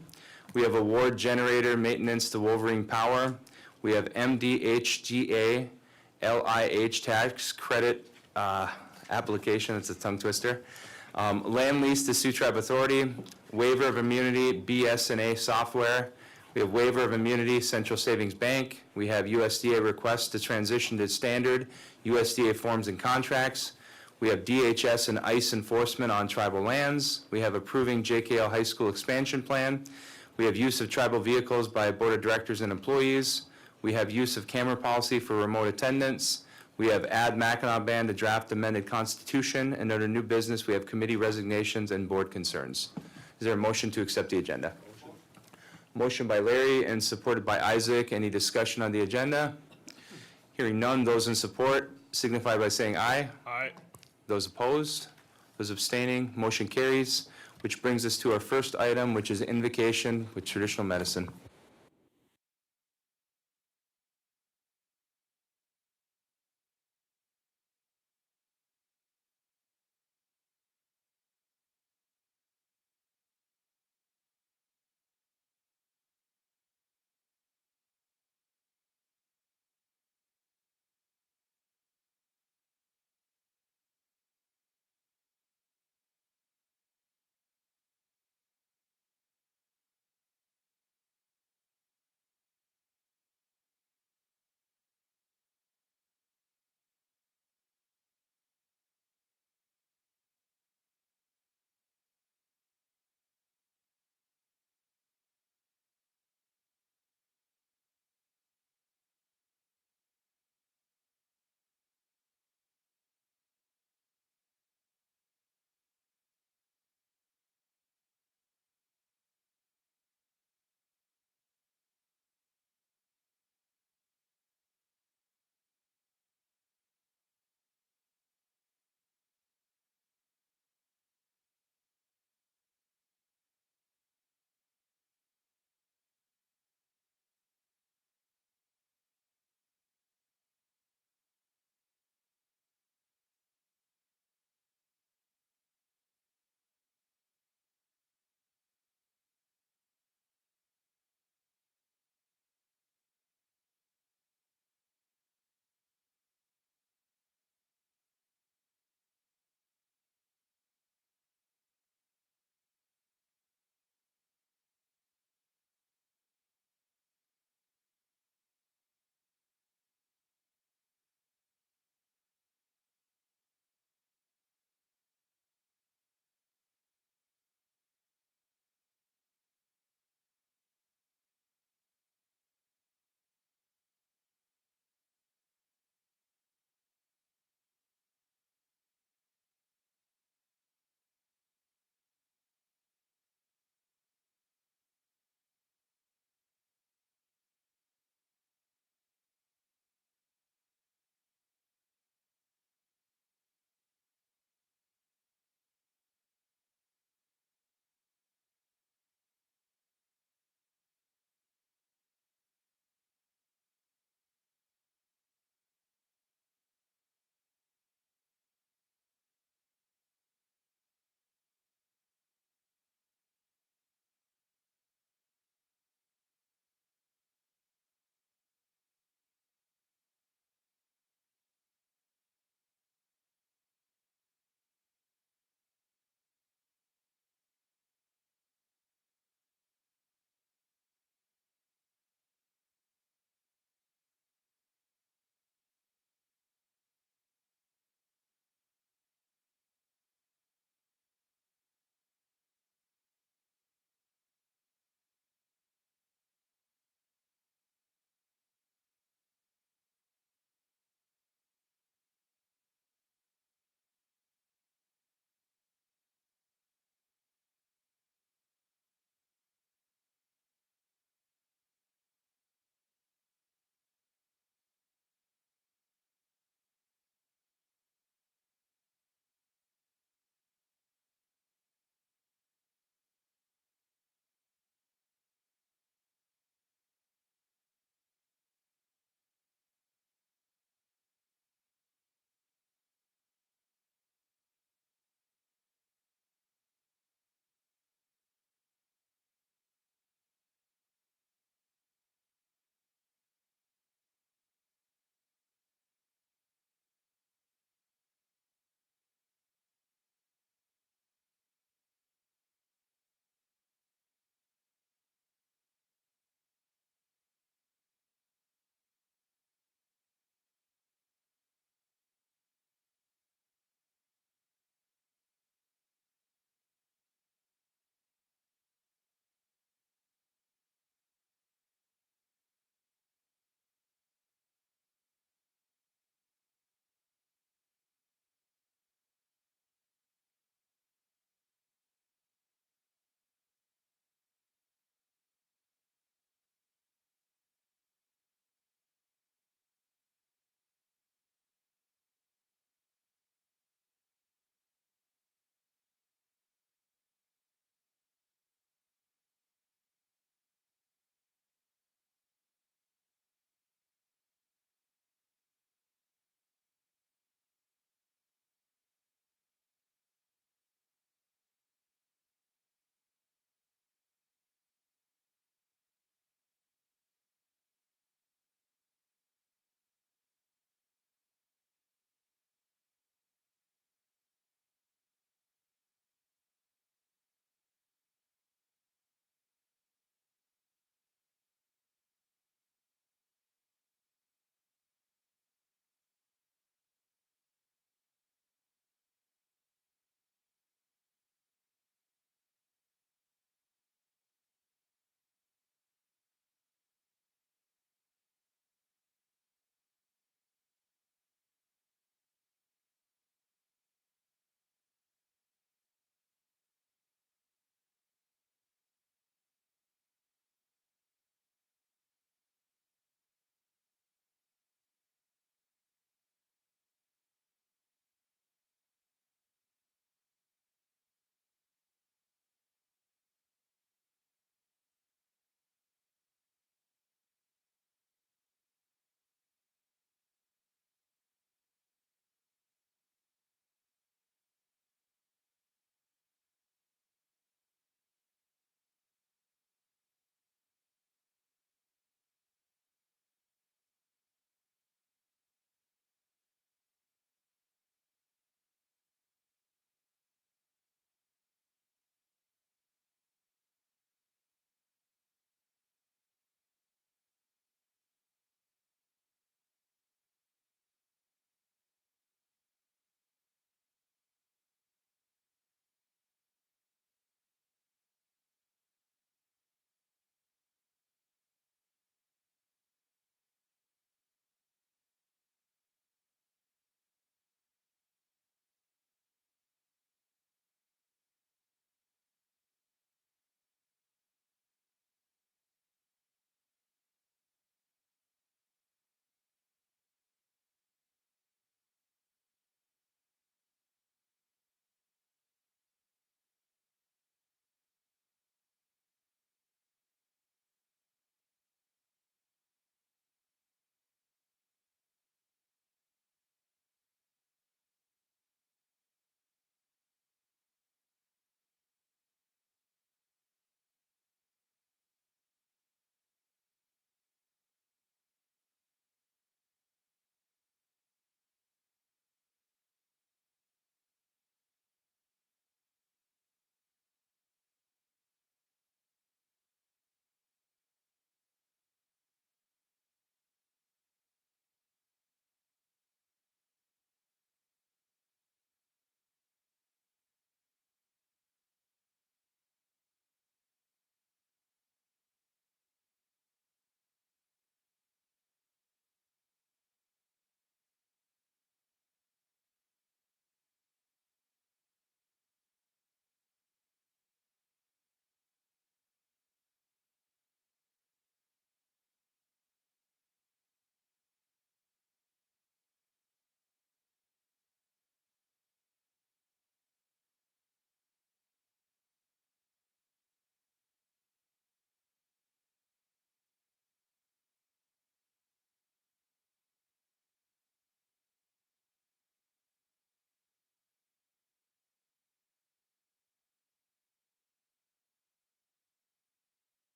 We have award generator maintenance to Wolverine Power. We have MDHGA LIH tax credit application, it's a tongue twister. Land lease to Sioux Tribe Authority. Waiver of immunity BS&A software. We have waiver of immunity Central Savings Bank. We have USDA request to transition to standard USDA forms and contracts. We have DHS and ICE enforcement on tribal lands. We have approving JKL High School expansion plan. We have use of tribal vehicles by Board of Directors and employees. We have use of camera policy for remote attendance. We have add Mackinac Band to draft amended constitution. And under new business, we have committee resignations and board concerns. Is there a motion to accept the agenda? Motion by Larry and supported by Isaac. Any discussion on the agenda? Hearing none, those in support signify by saying aye. Aye. Those opposed? Those abstaining? Motion carries, which brings us to our first item, which is invocation with Traditional Medicine.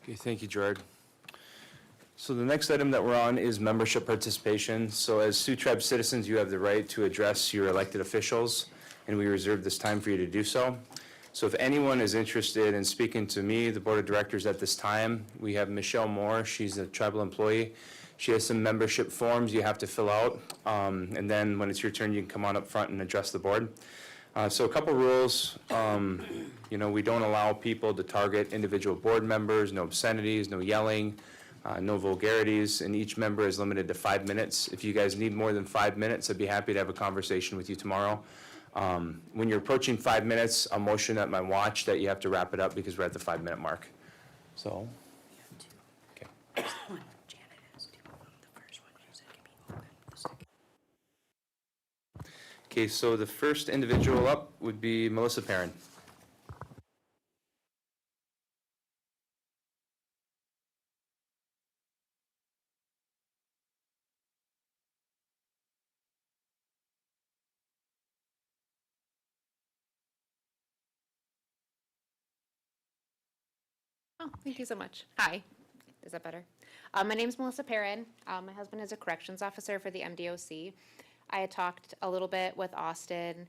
Okay, thank you, Gerard. So the next item that we're on is membership participation. So as Sioux Tribe citizens, you have the right to address your elected officials, and we reserve this time for you to do so. So if anyone is interested in speaking to me, the board of directors at this time, we have Michelle Moore. She's a tribal employee. She has some membership forms you have to fill out, and then when it's your turn, you can come on up front and address the board. So a couple rules, you know, we don't allow people to target individual board members, no obscenities, no yelling, no vulgarities, and each member is limited to 5 minutes. If you guys need more than 5 minutes, I'd be happy to have a conversation with you tomorrow. When you're approaching 5 minutes, I'll motion at my watch that you have to wrap it up because we're at the 5-minute mark. So, okay. Okay, so the first individual up would be Melissa Perrin. Oh, thank you so much. Hi, is that better? My name's Melissa Perrin. My husband is a corrections officer for the MDOC. I had talked a little bit with Austin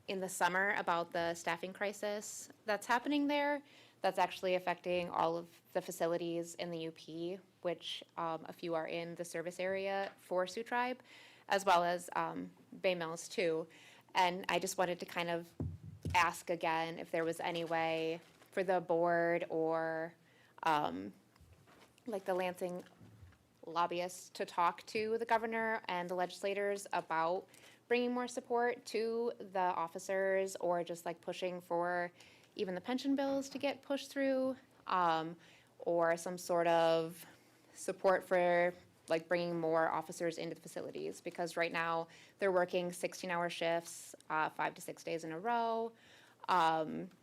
in the summer about the staffing crisis that's happening there. That's actually affecting all of the facilities in the UP, which a few are in the service area for Sioux Tribe, as well as Bay Mills too. And I just wanted to kind of ask again if there was any way for the board or like the Lansing lobbyists to talk to the governor and the legislators about bringing more support to the officers, or just like pushing for even the pension bills to get pushed through, or some sort of support for like bringing more officers into the facilities, because right now they're working 16-hour shifts, 5 to 6 days in a row,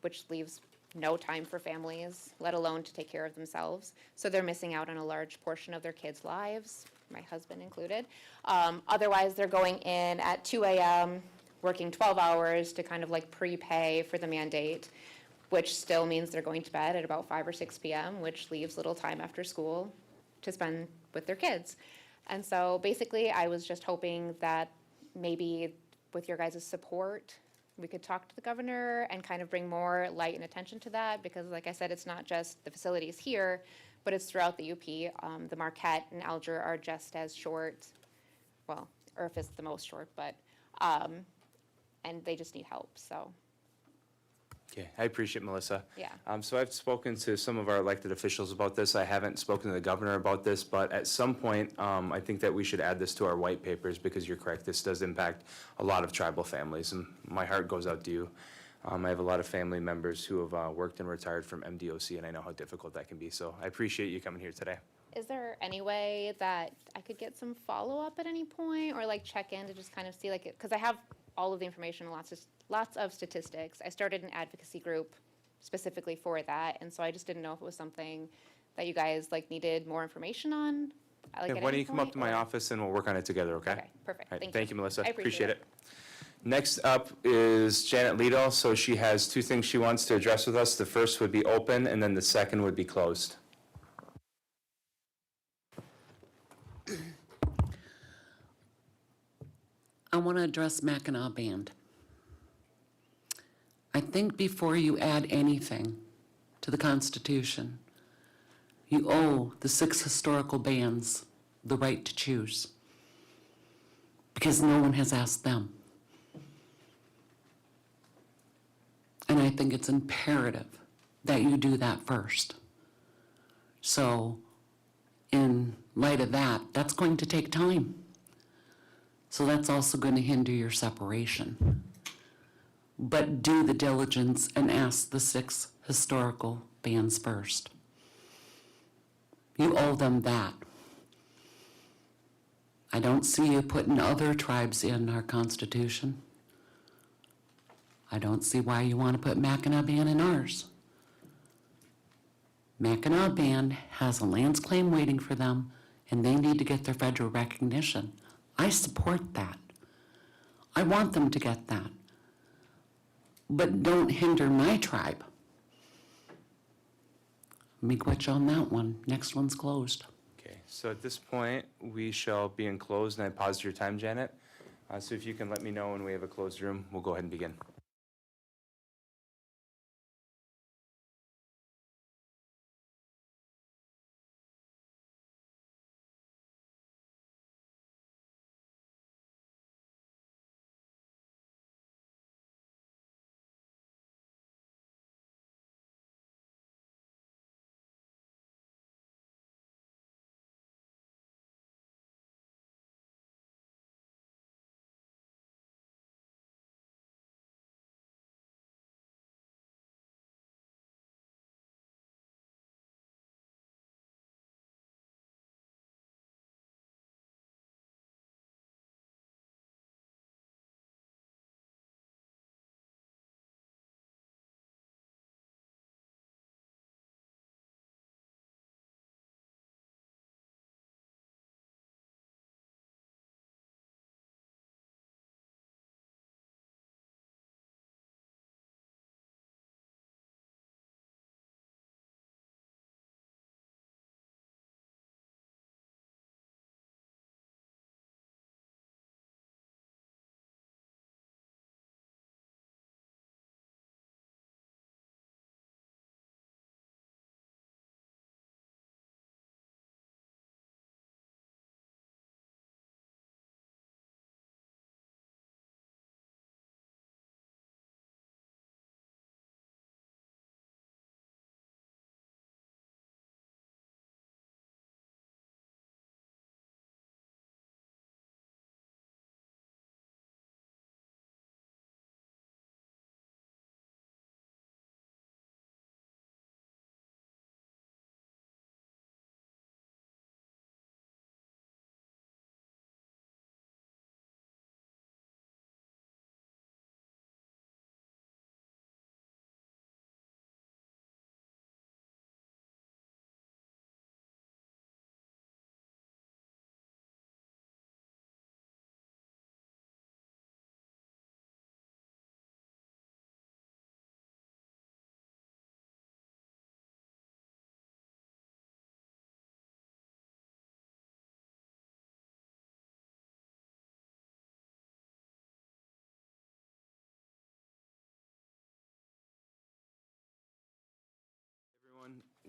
which leaves no time for families, let alone to take care of themselves. So they're missing out on a large portion of their kids' lives, my husband included. Otherwise, they're going in at 2 a.m., working 12 hours to kind of like prepay for the mandate, which still means they're going to bed at about 5 or 6 p.m., which leaves little time after school to spend with their kids. And so basically, I was just hoping that maybe with your guys' support, we could talk to the governor and kind of bring more light and attention to that, because like I said, it's not just the facilities here, but it's throughout the UP. The Marquette and Alger are just as short, well, IRF is the most short, but, and they just need help, so. Okay, I appreciate Melissa. Yeah. So I've spoken to some of our elected officials about this. I haven't spoken to the governor about this, but at some point, I think that we should add this to our white papers, because you're correct, this does impact a lot of tribal families, and my heart goes out to you. I have a lot of family members who have worked and retired from MDOC, and I know how difficult that can be, so I appreciate you coming here today. Is there any way that I could get some follow-up at any point, or like check in to just kind of see like, because I have all of the information, lots of statistics. I started an advocacy group specifically for that, and so I just didn't know if it was something that you guys like needed more information on. Like, Okay, at why don't any you come up point, to my or- office and we'll work on it together, okay? Okay, perfect. All right, Thank you. you, Melissa. I appreciate it. Next up is Janet Liedel. So she has two things she wants to address with us. The first would be open, and then the second would be closed. I want to address Mackinac Band. I think before you add anything to the Constitution, you owe the 6 historical bands the right to choose, because no one has asked them. And I think it's imperative that you do that first. So in light of that, that's going to take time. So that's also going to hinder your separation. But do the diligence and ask the 6 historical bands first. You owe them that. I don't see you putting other tribes in our Constitution. I don't see why you want to put Mackinac Band in ours. Mackinac Band has a lands claim waiting for them, and they need to get their federal recognition. I support that. I want them to get that. But don't hinder my tribe. Let me quit you on that one. Next one's closed. Okay, so at this point, we shall be in closed, and I paused your time, Janet. So if you can let me know when we have a closed room, we'll go ahead and begin.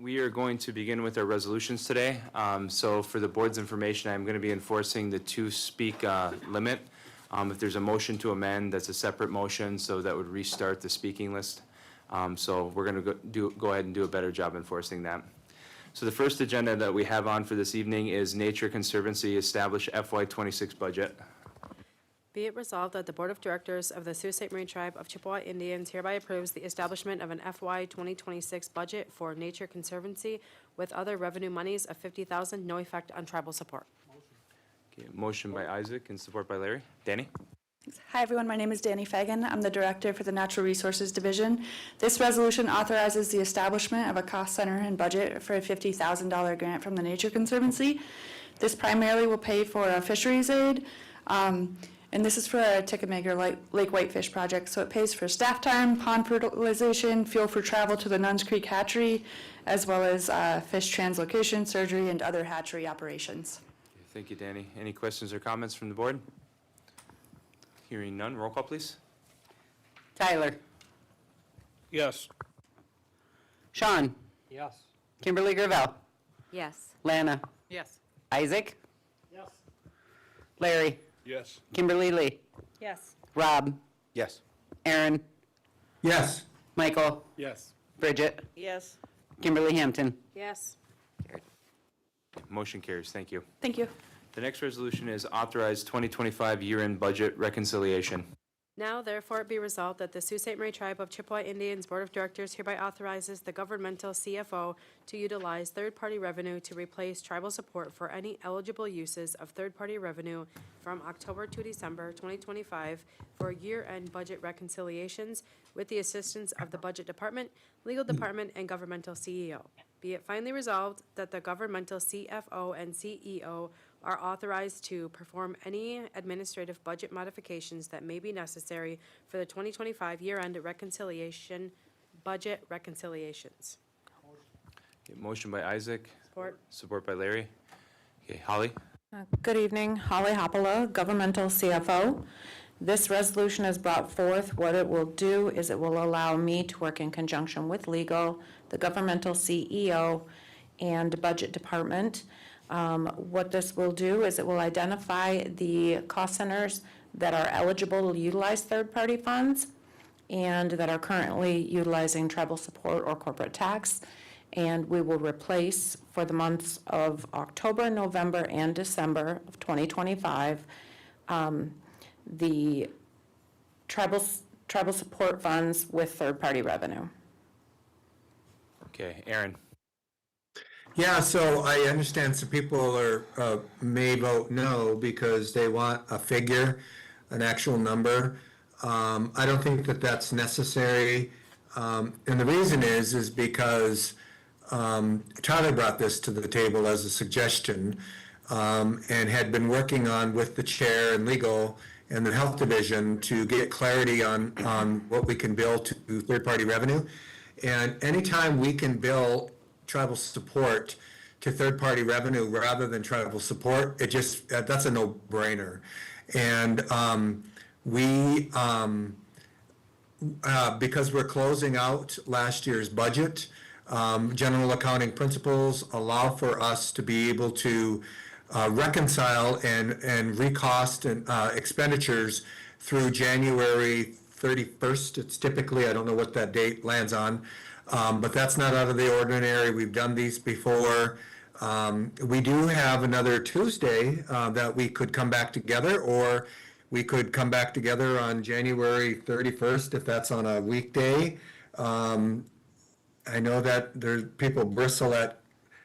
We are going to begin with our resolutions today. So for the board's information, I'm going to be enforcing the two-speak limit. If there's a motion to amend, that's a separate motion, so that would restart the speaking list. So we're going to go ahead and do a better job enforcing that. So the first agenda that we have on for this evening is Nature Conservancy Establish FY26 Budget. Be it resolved that the Board of Directors of the Sault Ste. Marie Tribe of Chippewa Indians hereby approves the establishment of an FY 2026 budget for Nature Conservancy with other revenue monies of $50,000, no effect on tribal support. Okay, motion by Isaac and support by Larry. Danny? Hi, everyone. My name is Danny Fagan. I'm the Director for the Natural Resources Division. This resolution authorizes the establishment of a cost center and budget for a $50,000 grant from the Nature Conservancy. This primarily will pay for a fisheries aid, and this is for a Tickamegre Lake Whitefish project. So it pays for staff time, pond fertilization, fuel for travel to the Nuns Creek hatchery, as well as fish translocation, surgery, and other hatchery operations. Thank you, Danny. Any questions or comments from the board? Hearing none, roll call, please. Tyler. Yes. Sean. Yes. Kimberly Gravel. Yes. Lana. Yes. Isaac. Yes. Larry. Yes. Kimberly Lee. Yes. Rob. Yes. Aaron. Yes. Michael. Yes. Bridget. Yes. Kimberly Hampton. Yes. Motion carries. Thank you. Thank you. The next resolution is authorize 2025 year-end budget reconciliation. Now therefore it be resolved that the Sault Ste. Marie Tribe of Chippewa Indians Board of Directors hereby authorizes the governmental CFO to utilize third-party revenue to replace tribal support for any eligible uses of third-party revenue from October to December 2025 for year-end budget reconciliations with the assistance of the Budget Department, Legal Department, and Governmental CEO. Be it finally resolved that the governmental CFO and CEO are authorized to perform any administrative budget modifications that may be necessary for the 2025 year-end reconciliation, budget reconciliations. Okay, motion by Isaac, Support. support by Larry. Okay, Holly? Good evening, Holly Hoppola, Governmental CFO. This resolution has brought forth. What it will do is it will allow me to work in conjunction with legal, the governmental CEO, and budget department. What this will do is it will identify the cost centers that are eligible to utilize third-party funds and that are currently utilizing tribal support or corporate tax. And we will replace for the months of October, November, and December of 2025, the tribal support funds with third-party revenue. Okay, Aaron? Yeah, so I understand some people are, may vote no because they want a figure, an actual number. I don't think that that's necessary. And the reason is because Tyler brought this to the table as a suggestion and had been working on with the chair and legal and the health division to get clarity on what we can bill to third-party revenue. And anytime we can bill tribal support to third-party revenue rather than tribal support, it just, that's a no-brainer. And because we're closing out last year's budget, general accounting principles allow for us to be able to reconcile and recost and expenditures through January 31st. It's typically, I don't know what that date lands on, but that's not out of the ordinary. We've done these before. We do have another Tuesday that we could come back together, or we could come back together on January 31st if that's on a weekday. I know that there's people bristle at,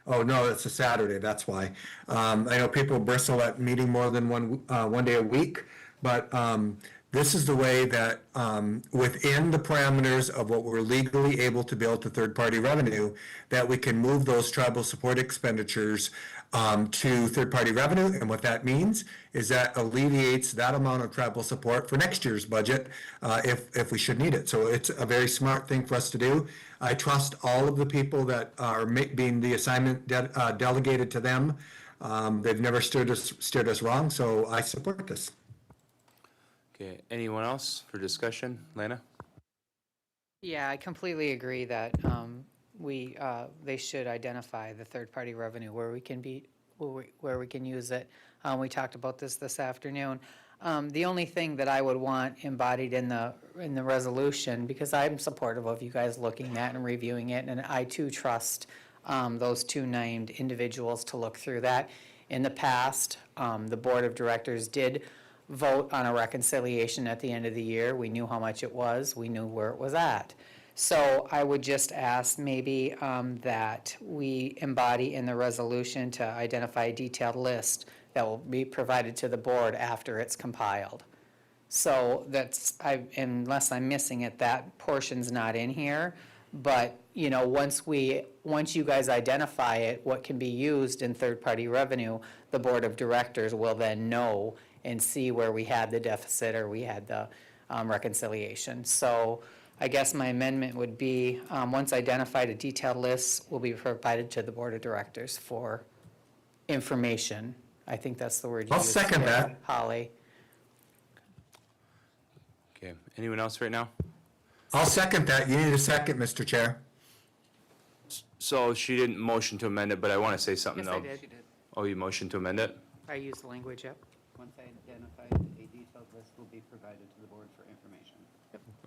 oh no, it's a Saturday, that's why. I know people bristle at meeting more than one day a week, but this is the way that within the parameters of what we're legally able to bill to third-party revenue, that we can move those tribal support expenditures to third-party revenue. And what that means is that alleviates that amount of tribal support for next year's budget if we should need it. So it's a very smart thing for us to do. I trust all of the people that are being the assignment delegated to them. They've never steered us wrong, so I support this. Okay, anyone else for discussion? Lana? Yeah, I completely agree that they should identify the third-party revenue where we can use it. We talked about this afternoon. The only thing that I would want embodied in the resolution, because I'm supportive of you guys looking at and reviewing it, and I too trust those two named individuals to look through that. In the past, the board of directors did vote on a reconciliation at the end of the year. We knew how much it was. We knew where it was at. So I would just ask maybe that we embody in the resolution to identify a detailed list that will be provided to the board after it's compiled. So that's, unless I'm missing it, that portion's not in here. But, you know, once you guys identify it, what can be used in third-party revenue, the board of directors will then know and see where we had the deficit or we had the reconciliation. So I guess my amendment would be, once identified, a detailed list will be provided to the board of directors for information. I think that's the word you I'll used second there, that. Holly. Okay, anyone else right now? I'll second that. You need a second, Mr. Chair. So she didn't motion to amend it, but I want to say something Yes, though. I did. Oh, you motioned to amend it? I used the language, yep. Once identified, a detailed list will be provided to the board for information.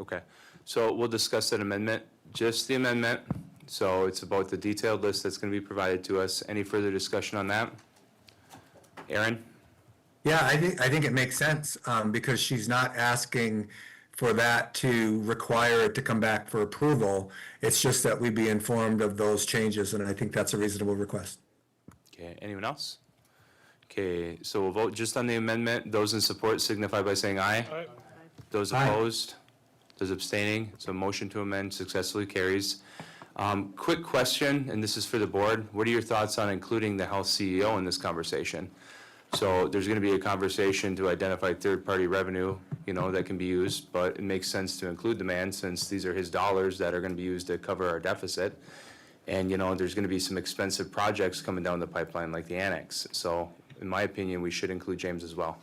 Okay, so we'll discuss that amendment, just the amendment. So it's about the detailed list that's going to be provided to us. Any further discussion on that? Aaron? Yeah, I think it makes sense because she's not asking for that to require it to come back for approval. It's just that we be informed of those changes, and I think that's a reasonable request. Okay, anyone else? Okay, so we'll vote just on the amendment. Those in support signify by saying aye. Aye. Those opposed? Those abstaining? So motion to amend successfully carries. Quick question, and this is for the board. What are your thoughts on including the health CEO in this conversation? So there's going to be a conversation to identify third-party revenue, you know, that can be used, but it makes sense to include the man since these are his dollars that are going to be used to cover our deficit. And, you know, there's gonna be some expensive projects coming down the pipeline like the annex. So in my opinion, we should include James as well.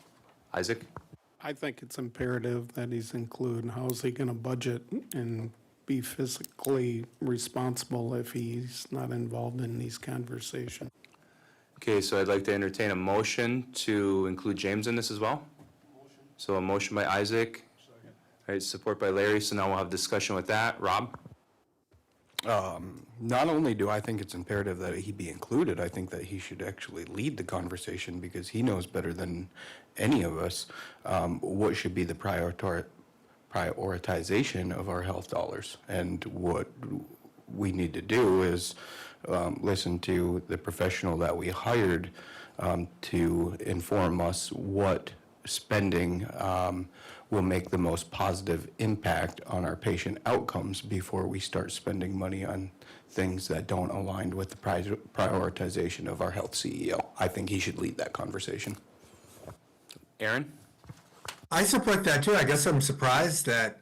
Isaac? I think it's imperative that he's included. How's he gonna budget and be physically responsible if he's not involved in these conversations? Okay, so I'd like to entertain a motion to include James in this as well. So a motion by Isaac. All right, support by Larry, so now we'll have discussion with that. Rob? Not only do I think it's imperative that he be included, I think that he should actually lead the conversation because he knows better than any of us what should be the prioritization of our health dollars. And what we need to do is listen to the professional that we hired to inform us what spending will make the most positive impact on our patient outcomes before we start spending money on things that don't align with the prioritization of our health CEO. I think he should lead that conversation. Aaron? I support that too. I guess I'm surprised that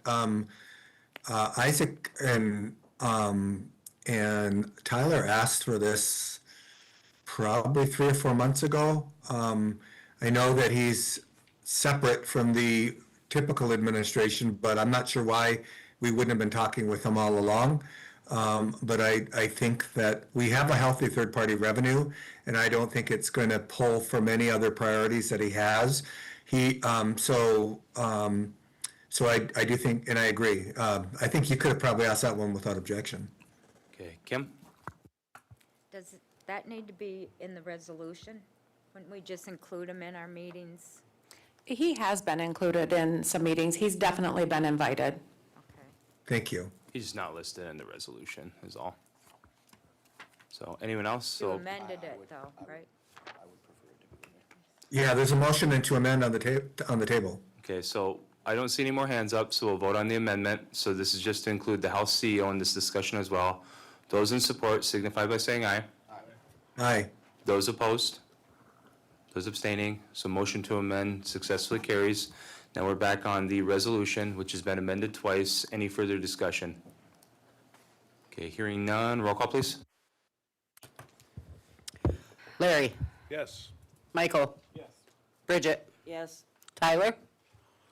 Isaac and Tyler asked for this probably 3 or 4 months ago. I know that he's separate from the typical administration, but I'm not sure why we wouldn't have been talking with him all along. But I think that we have a healthy third-party revenue, and I don't think it's going to pull from any other priorities that he has. So I do think, and I agree, I think you could have probably asked that one without objection. Okay, Kim? Does that need to be in the resolution? Wouldn't we just include him in our meetings? He has been included in some meetings. He's definitely been invited. Okay. Thank you. He's not listed in the resolution, is all. So, anyone else? You So, amended it though, right? Yeah, there's a motion and to amend on the table. okay, so I don't see any more hands up, so we'll vote on the amendment. So this is just to include the House CEO in this discussion as well. Those in support signify by saying aye. Aye. Those opposed? Those abstaining? So motion to amend successfully carries. Now we're back on the resolution, which has been amended twice. Any further discussion? Okay, hearing none. Roll call, please. Larry? Yes. Michael? Yes. Bridget? Yes. Tyler?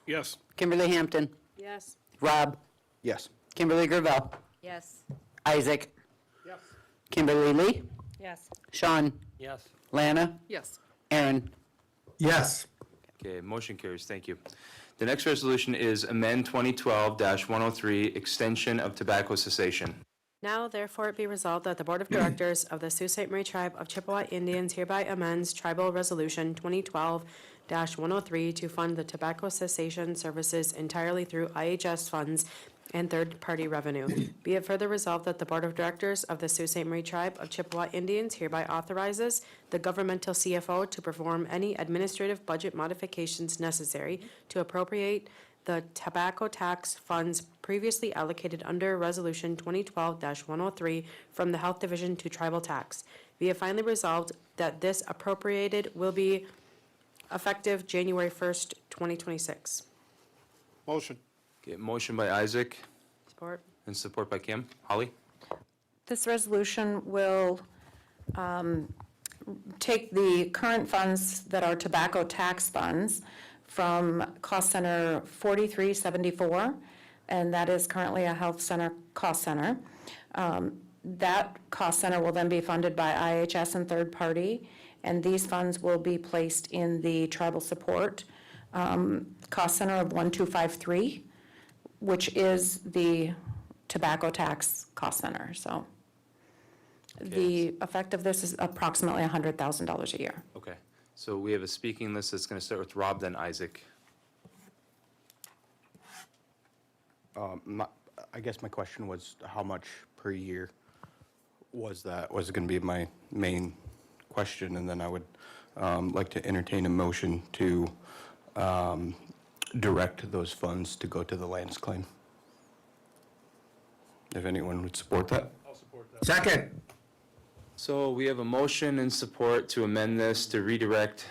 Yes. Kimberly Hampton? Yes. Rob? Yes. Kimberly Gravel? Yes. Isaac? Yes. Kimberly Lee? Yes. Sean? Yes. Lana? Yes. Aaron? Yes. Okay, motion carries. Thank you. The next resolution is amend 2012-103, extension of tobacco cessation. Now therefore it be resolved that the Board of Directors of the Sault Ste. Marie Tribe of Chippewa Indians hereby amends Tribal Resolution 2012-103 to fund the tobacco cessation services entirely through IHS funds and third-party revenue. Be it further resolved that the Board of Directors of the Sault Ste. Marie Tribe of Chippewa Indians hereby authorizes the governmental CFO to perform any administrative budget modifications necessary to appropriate the tobacco tax funds previously allocated under Resolution 2012-103 from the Health Division to tribal tax. Be it finally resolved that this appropriated will be effective January 1st, 2026. Motion. Okay, motion by Isaac Support. and support by Kim. Holly? This resolution will take the current funds that are tobacco tax funds from cost center 4374, and that is currently a health center cost center. That cost center will then be funded by IHS and third party, and these funds will be placed in the tribal support cost center of 1253, which is the tobacco tax cost center. So the effect of this is approximately $100,000 a year. Okay, so we have a speaking list that's going to start with Rob, then Isaac. I guess my question was how much per year was that, was going to be my main question, and then I would like to entertain a motion to direct those funds to go to the lands claim. If anyone would support that. I'll support that. Second. So we have a motion and support to amend this to redirect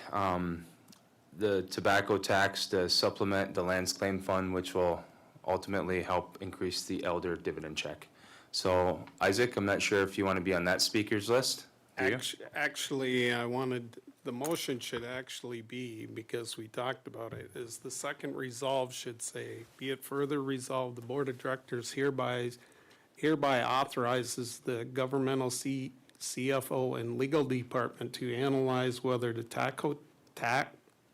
the tobacco tax to supplement the lands claim fund, which will ultimately help increase the elder dividend check. So Isaac, I'm not sure if you want to be on that speakers list. Do you? Actually, I wanted, the motion should actually be, because we talked about it, is the second resolve should say, be it further resolved, the Board of Directors hereby authorizes the governmental CFO and legal department to analyze whether the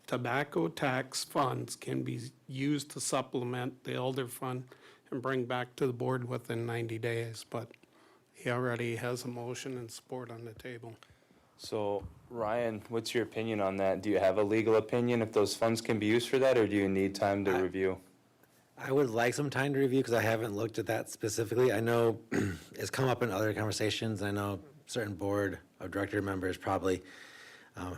tobacco tax funds can be used to supplement the elder fund and bring back to the board within 90 days. But he already has a motion and support on the table. So Ryan, what's your opinion on that? Do you have a legal opinion if those funds can be used for that, or do you need time to review? I would like some time to review because I haven't looked at that specifically. I know it's come up in other conversations. I know certain board of director members probably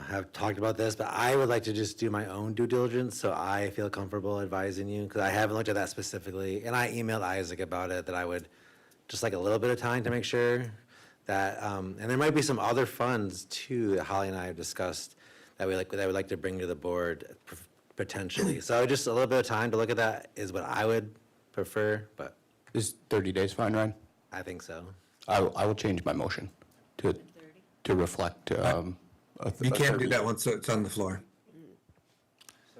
have talked about this, but I would like to just do my own due diligence so I feel comfortable advising you because I haven't looked at that specifically. And I emailed Isaac about it that I would just like a little bit of time to make sure that, and there might be some other funds too that Holly and I have discussed that we would like to bring to the board potentially. So just a little bit of time to look at that is what I would prefer, but. Is 30 days fine, Ryan? I think so. I will change my motion to reflect. You can't do that once it's on the floor.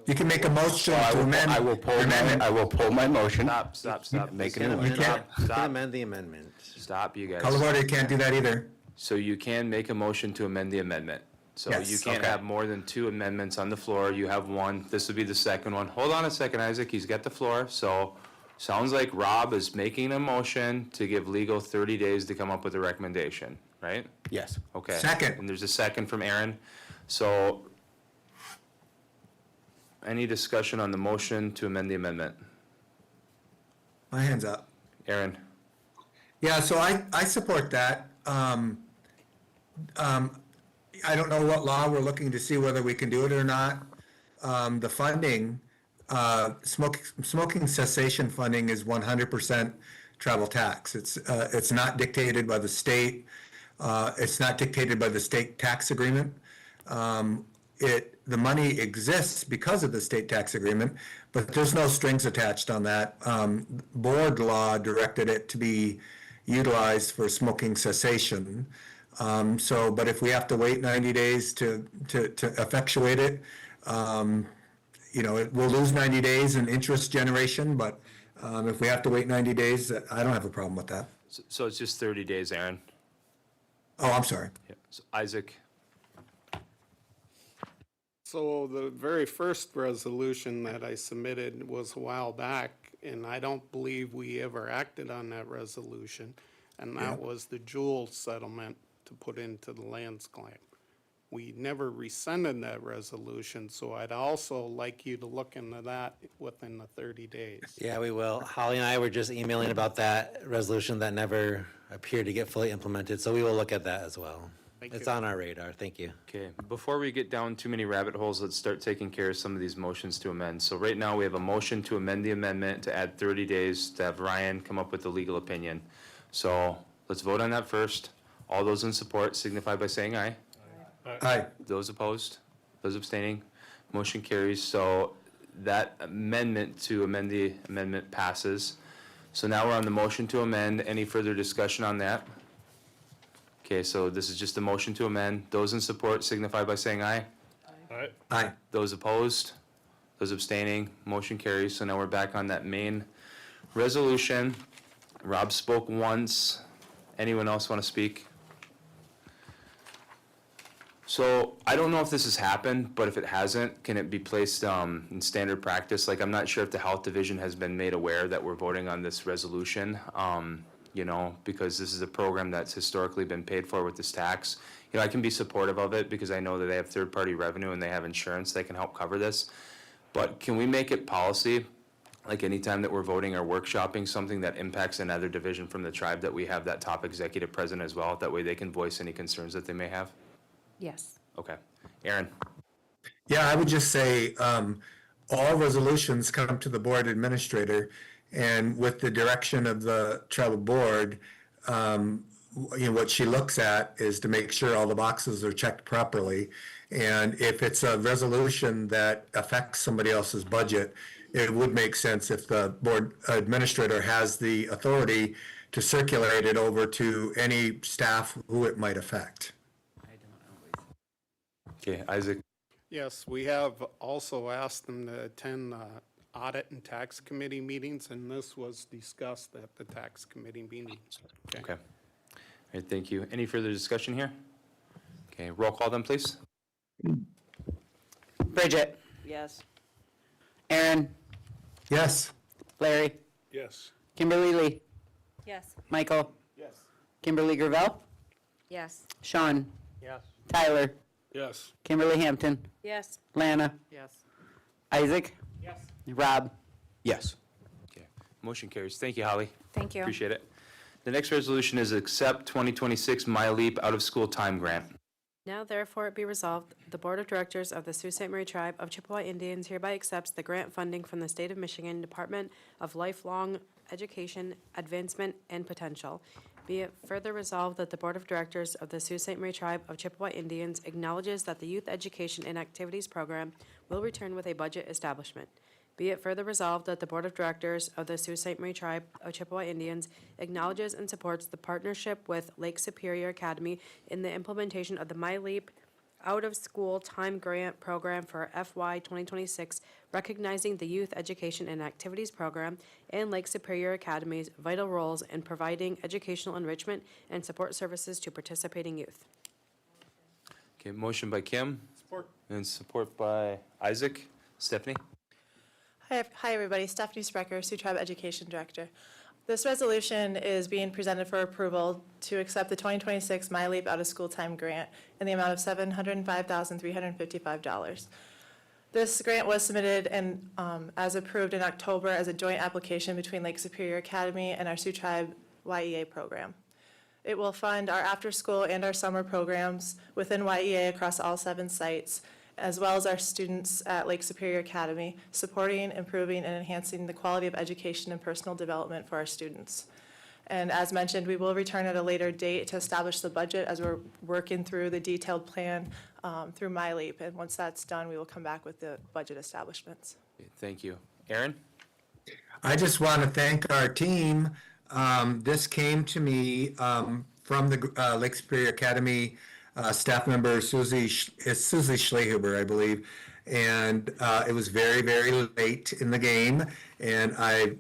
You can make a motion I to will, amend. I will pull my motion. Stop. Make Just an amendment. Stop. Amend the amendment. Stop, you guys. Call of order, you can't do that either. So you can make a motion to amend the amendment. So Yes. you can't Okay. have more than 2 amendments on the floor. You have one. This would be the second one. Hold on a second, Isaac. He's got the floor. So sounds like Rob is making a motion to give legal 30 days to come up with a recommendation, right? Yes. Okay. Second. And there's a second from Aaron. So any discussion on the motion to amend the amendment? My hand's up. Aaron? Yeah, so I support that. I don't know what law we're looking to see whether we can do it or not. The funding, smoking cessation funding is 100% travel tax. It's not dictated by the state. It's not dictated by the state tax agreement. The money exists because of the state tax agreement, but there's no strings attached on that. Board law directed it to be utilized for smoking cessation. But if we have to wait 90 days to effectuate it, we'll lose 90 days in interest generation, but if we have to wait 90 days, I don't have a problem with that. So it's just 30 days, Aaron? Oh, I'm sorry. Yeah. So Isaac? So the very first resolution that I submitted was a while back, and I don't believe we ever acted on that resolution. And that was the Jewel settlement to put into the lands claim. We never rescinded that resolution, so I'd also like you to look into that within the 30 days. Yeah, we will. Holly and I were just emailing about that resolution that never appeared to get fully implemented, so we will look at that as well. It's on our radar. Thank you. Okay, before we get down too many rabbit holes, let's start taking care of some of these motions to amend. So right now, we have a motion to amend the amendment to add 30 days to have Ryan come up with the legal opinion. So let's vote on that first. All those in support signify by saying aye. Aye. Those opposed? Those abstaining? Motion carries. So that amendment to amend the amendment passes. So now we're on the motion to amend. Any further discussion on that? Okay, so this is just a motion to amend. Those in support signify by saying aye. Aye. Aye. Those opposed? Those abstaining? Motion carries. So now we're back on that main resolution. Rob spoke once. Anyone else want to speak? So I don't know if this has happened, but if it hasn't, can it be placed in standard practice? Like, I'm not sure if the health division has been made aware that we're voting on this resolution, because this is a program that's historically been paid for with this tax. I can be supportive of it because I know that they have third-party revenue and they have insurance that can help cover this. But can we make it policy, like anytime that we're voting or workshopping something that impacts another division from the tribe, that we have that top executive present as well? That way they can voice any concerns that they may have? Yes. Okay. Aaron? Yeah, I would just say, all resolutions come to the board administrator, and with the direction of the tribal board, what she looks at is to make sure all the boxes are checked properly. And if it's a resolution that affects somebody else's budget, it would make sense if the board administrator has the authority to circulate it over to any staff who it might affect. Okay, Isaac. Yes, we have also asked them to attend audit and tax committee meetings, and this was discussed at the tax committee meetings. Okay. All right, thank you. Any further discussion here? Okay, roll call then, please. Bridget, Yes. Aaron, Yes. Larry, Yes. Kimberly Lee, Yes. Michael, Yes. Kimberly Gravel, Yes. Sean, Yes. Tyler, Yes. Kimberly Hampton, Yes. Lana, Yes. Isaac, Yes. Rob. Yes. Okay, motion carries. Thank you, Holly. Thank you. Appreciate it. The next resolution is accept 2026 MyLeap out-of-school time grant. Now therefore it be resolved, the Board of Directors of the Sault Ste. Marie Tribe of Chippewa Indians hereby accepts the grant funding from the State of Michigan Department of Lifelong Education, Advancement, and Potential. Be it further resolved that the Board of Directors of the Sault Ste. Marie Tribe of Chippewa Indians acknowledges that the Youth Education and Activities Program will return with a budget establishment. Be it further resolved that the Board of Directors of the Sault Ste. Marie Tribe of Chippewa Indians acknowledges and supports the partnership with Lake Superior Academy in the implementation of the MyLeap out-of-school time grant program for FY 2026, recognizing the Youth Education and Activities Program and Lake Superior Academy's vital roles in providing educational enrichment and support services to participating youth. Okay, motion by Kim. Support. And support by Isaac. Stephanie? Hi, everybody. Stephanie Sprecher, Sioux Tribe Education Director. This resolution is being presented for approval to accept the 2026 MyLeap Out-of-School Time Grant in the amount of $705,355. This grant was submitted and as approved in October as a joint application between Lake Superior Academy and our Sioux Tribe YEA program. It will fund our after-school and our summer programs within YEA across all 7 sites, as well as our students at Lake Superior Academy, supporting, improving, and enhancing the quality of education and personal development for our students. And as mentioned, we will return at a later date to establish the budget as we're working through the detailed plan through MyLeap. And once that's done, we will come back with the budget establishments. Okay, thank you. Aaron? I just want to thank our team. This came to me from the Lake Superior Academy staff member Susie Schlehuber, I believe, and it was very, very late in the game, and I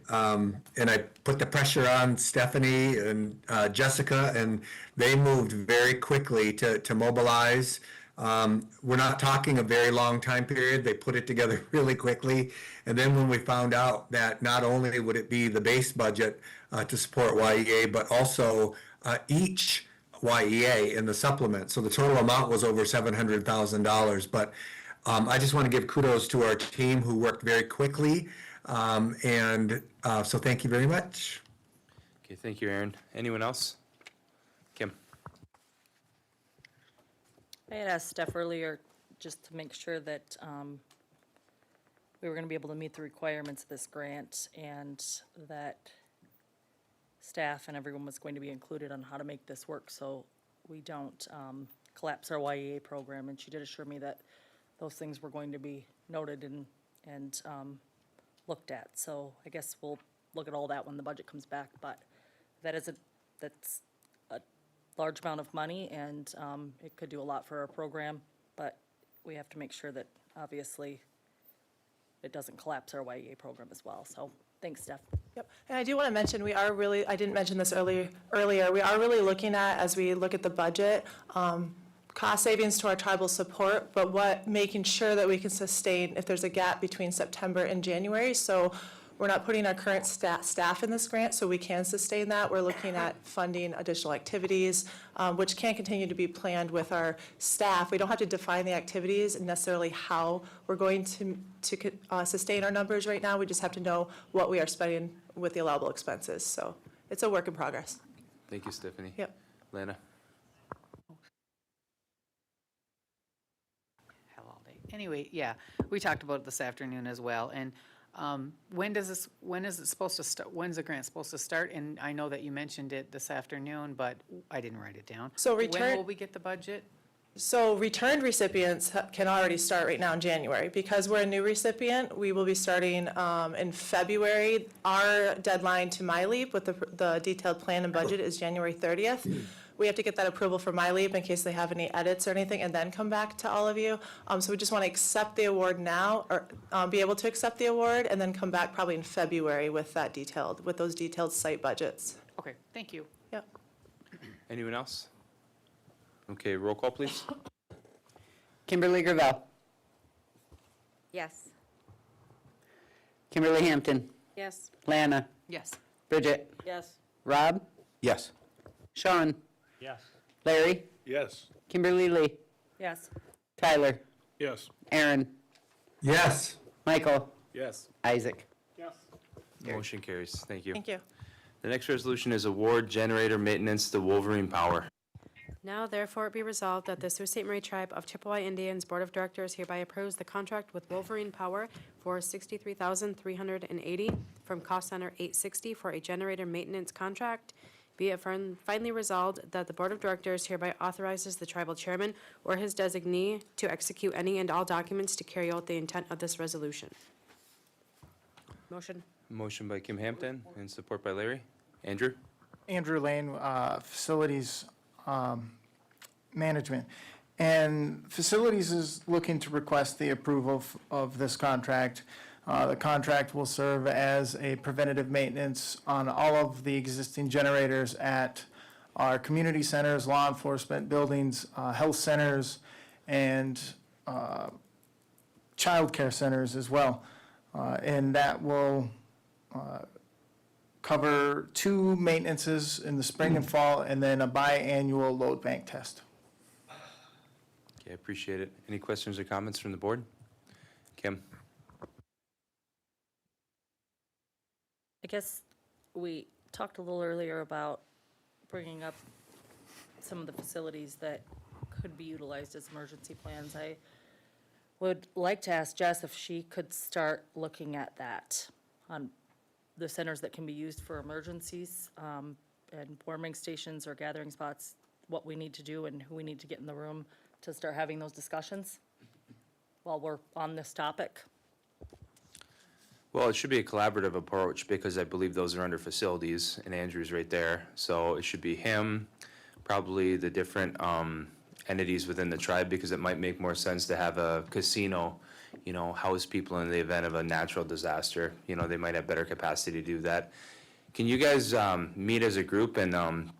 put the pressure on Stephanie and Jessica, and they moved very quickly to mobilize. We're not talking a very long time period. They put it together really quickly, and then when we found out that not only would it be the base budget to support YEA, but also each YEA in the supplement. So the total amount was over $700,000. But I just want to give kudos to our team who worked very quickly. So thank you very much. Okay, thank you, Aaron. Anyone else? Kim? I had asked Steph earlier just to make sure that we were going to be able to meet the requirements of this grant and that staff and everyone was going to be included on how to make this work so we don't collapse our YEA program. And she did assure me that those things were going to be noted and looked at. So I guess we'll look at all that when the budget comes back. But that's a large amount of money, and it could do a lot for our program. But we have to make sure that obviously it doesn't collapse our YEA program as well. So thanks, Steph. Yep, and I do want to mention, we are really, I didn't mention this earlier, we are really looking at, as we look at the budget, cost savings to our tribal support, but making sure that we can sustain if there's a gap between September and January. So we're not putting our current staff in this grant, so we can sustain that. We're looking at funding additional activities, which can continue to be planned with our staff. We don't have to define the activities and necessarily how we're going to sustain our numbers right now. We just have to know what we are spending with the allowable expenses. So it's a work in progress. Thank you, Stephanie. Yep. Lana? Anyway, yeah, we talked about it this afternoon as well, and when is it supposed to start, when's the grant supposed to start? And I know that you mentioned it this afternoon, but I didn't write it down. So When will we get the budget? So returned recipients can already start right now in January. Because we're a new recipient, we will be starting in February. Our deadline to MyLeap with the detailed plan and budget is January 30th. We have to get that approval for MyLeap in case they have any edits or anything, and then come back to all of you. So we just want to accept the award now, or be able to accept the award, and then come back probably in February with those detailed site budgets. Okay, thank you. Yep. Anyone else? Okay, roll call, please. Kimberly Gravel. Yes. Kimberly Hampton. Yes. Lana. Yes. Bridget. Yes. Rob. Yes. Sean. Yes. Larry. Yes. Kimberly Lee. Yes. Tyler. Yes. Aaron. Yes. Michael. Yes. Isaac. Motion carries. Thank you. Thank you. The next resolution is award generator maintenance to Wolverine Power. Now therefore it be resolved that the Sault Ste. Marie Tribe of Chippewa Indians Board of Directors hereby approves the contract with Wolverine Power for $63,380 from cost center 860 for a generator maintenance contract. Be it finally resolved that the Board of Directors hereby authorizes the tribal chairman or his designee to execute any and all documents to carry out the intent of this resolution. Motion. Motion by Kim Hampton and support by Larry. Andrew? Andrew Lane, Facilities Management. And Facilities is looking to request the approval of this contract. The contract will serve as a preventative maintenance on all of the existing generators at our community centers, law enforcement buildings, health centers, and childcare centers as well. And that will cover 2 maintenances in the spring and fall, and then a biannual load bank test. Okay, appreciate it. Any questions or comments from the board? Kim? I guess we talked a little earlier about bringing up some of the facilities that could be utilized as emergency plans. I would like to ask Jess if she could start looking at that on the centers that can be used for emergencies, and warming stations or gathering spots, what we need to do and who we need to get in the room to start having those discussions while we're on this topic. Well, it should be a collaborative approach because I believe those are under facilities and Andrew's right there. So it should be him, probably the different entities within the tribe, because it might make more sense to have a casino, house people in the event of a natural disaster. They might have better capacity to do that. Can you guys meet as a group and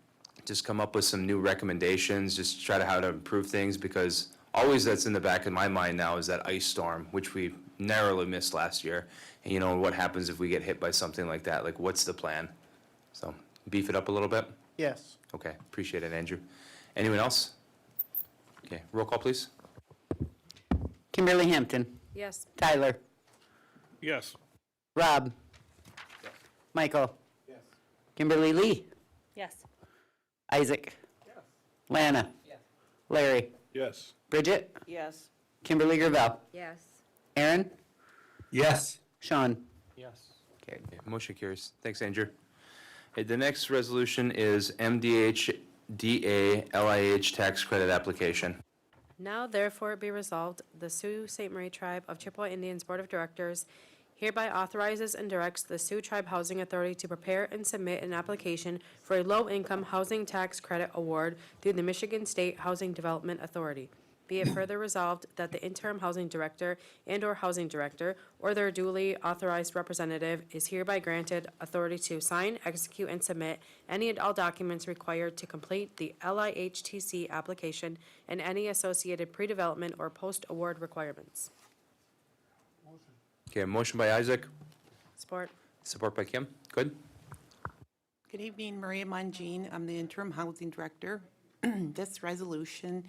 just come up with some new recommendations, just try to how to improve things? Because always that's in the back of my mind now is that ice storm, which we narrowly missed last year. And what happens if we get hit by something like that? Like, what's the plan? So beef it up a little bit? Yes. Okay, appreciate it, Andrew. Anyone else? Okay, roll call, please. Kimberly Hampton. Yes. Tyler. Yes. Rob. Michael. Yes. Kimberly Lee. Yes. Isaac. Lana. Larry. Yes. Bridget. Yes. Kimberly Gravel. Yes. Aaron. Yes. Sean. Yes. Okay, motion carries. Thanks, Andrew. Okay, the next resolution is MDHDA LIH tax credit application. Now therefore it be resolved, the Sault Ste. Marie Tribe of Chippewa Indians Board of Directors hereby authorizes and directs the Sioux Tribe Housing Authority to prepare and submit an application for a low-income housing tax credit award through the Michigan State Housing Development Authority. Be it further resolved that the interim housing director and/or housing director or their duly authorized representative is hereby granted authority to sign, execute, and submit any and all documents required to complete the LIHTC application and any associated pre-development or post-award requirements. Okay, motion by Isaac, Support. support by Kim. Good? Good evening, Maria Mangine. I'm the interim housing director. This resolution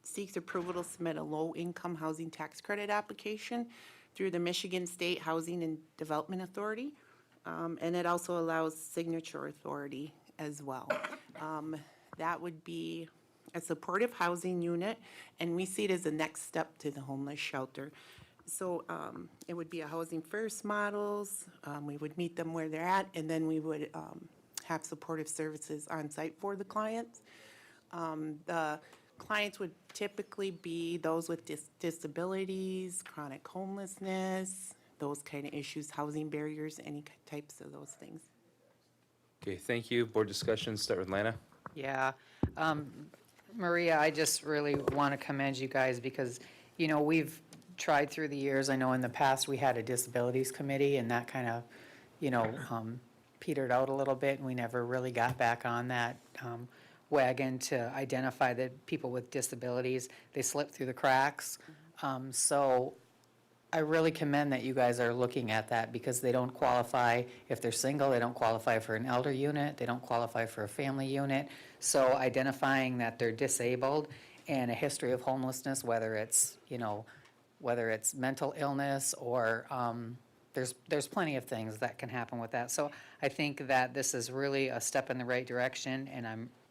seeks approval to submit a low-income housing tax credit application through the Michigan State Housing and Development Authority, and it also allows signature authority as well. That would be a supportive housing unit, and we see it as the next step to the homeless shelter. So it would be a housing first models. We would meet them where they're at, and then we would have supportive services on site for the clients. The clients would typically be those with disabilities, chronic homelessness, those kind of issues, housing barriers, any types of those things. Okay, thank you. Board discussion, start with Lana. Yeah. Maria, I just really want to commend you guys because, you know, we've tried through the years. I know in the past we had a disabilities committee and that kind of, you know, petered out a little bit and we never really got back on that wagon to identify the people with disabilities. They slipped through the cracks. So I really commend that you guys are looking at that because they don't qualify, if they're single, they don't qualify for an elder unit, they don't qualify for a family unit. So identifying that they're disabled and a history of homelessness, whether it's, you know, whether it's mental illness or there's plenty of things that can happen with that. So I think that this is really a step in the right direction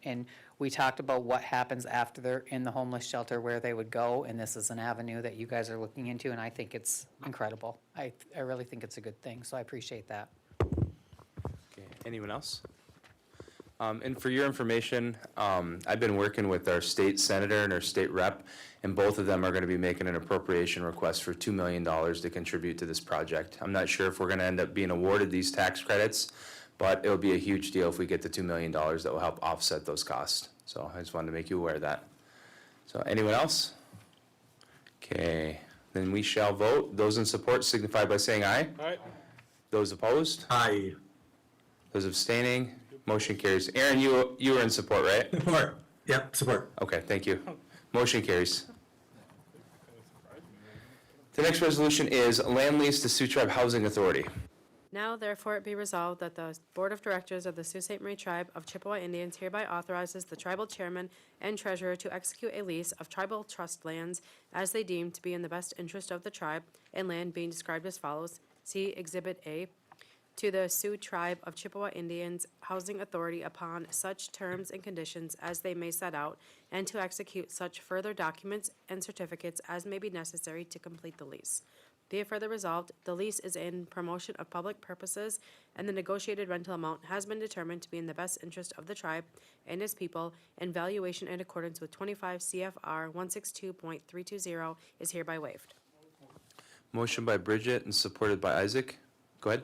and we talked about what happens after they're in the homeless shelter, where they would go, and this is an avenue that you guys are looking into, and I think it's incredible. I really think it's a good thing, so I appreciate that. Okay, anyone else? And for your information, I've been working with our state senator and our state rep, and both of them are going to be making an appropriation request for $2 million to contribute to this project. I'm not sure if we're going to end up being awarded these tax credits, but it'll be a huge deal if we get the $2 million that will help offset those costs. So I just wanted to make you aware of that. So anyone else? Okay, then we shall vote. Those in support signify by saying aye. Aye. Those opposed? Aye. Those abstaining? Motion carries. Aaron, you were in support, right? Support. Yep, support. Okay, thank you. Motion carries. The next resolution is land lease to Sioux Tribe Housing Authority. Now therefore it be resolved that the Board of Directors of the Sault Ste. Marie Tribe of Chippewa Indians hereby authorizes the tribal chairman and treasurer to execute a lease of tribal trust lands as they deem to be in the best interest of the tribe, and land being described as follows. See Exhibit A. To the Sioux Tribe of Chippewa Indians Housing Authority upon such terms and conditions as they may set out, and to execute such further documents and certificates as may be necessary to complete the lease. Be it further resolved, the lease is in promotion of public purposes, and the negotiated rental amount has been determined to be in the best interest of the tribe and its people, and valuation in accordance with 25 CFR 162.320 is hereby waived. Motion by Bridget and supported by Isaac. Go ahead.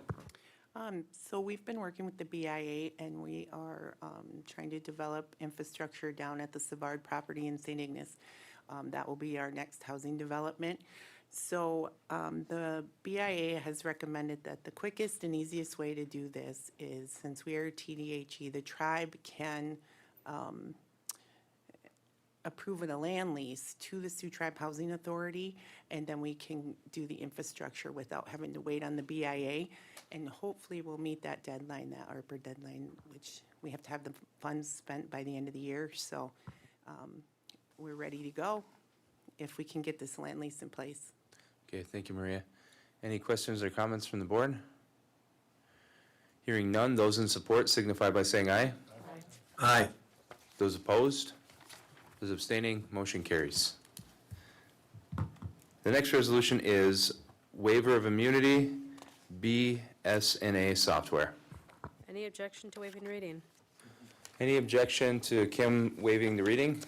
So we've been working with the BIA and we are trying to develop infrastructure down at the Savard property in St. Ignace. That will be our next housing development. So the BIA has recommended that the quickest and easiest way to do this is, since we are TDHE, the tribe can approve a land lease to the Sioux Tribe Housing Authority, and then we can do the infrastructure without having to wait on the BIA. And hopefully we'll meet that deadline, that ARPA deadline, which we have to have the funds spent by the end of the year. So we're ready to go if we can get this land lease in place. Okay, thank you, Maria. Any questions or comments from the board? Hearing none, those in support signify by saying aye. Aye. Those opposed? Those abstaining? Motion carries. The next resolution is waiver of immunity, BSNA software. Any objection to waiving reading? Any objection to Kim waiving the reading?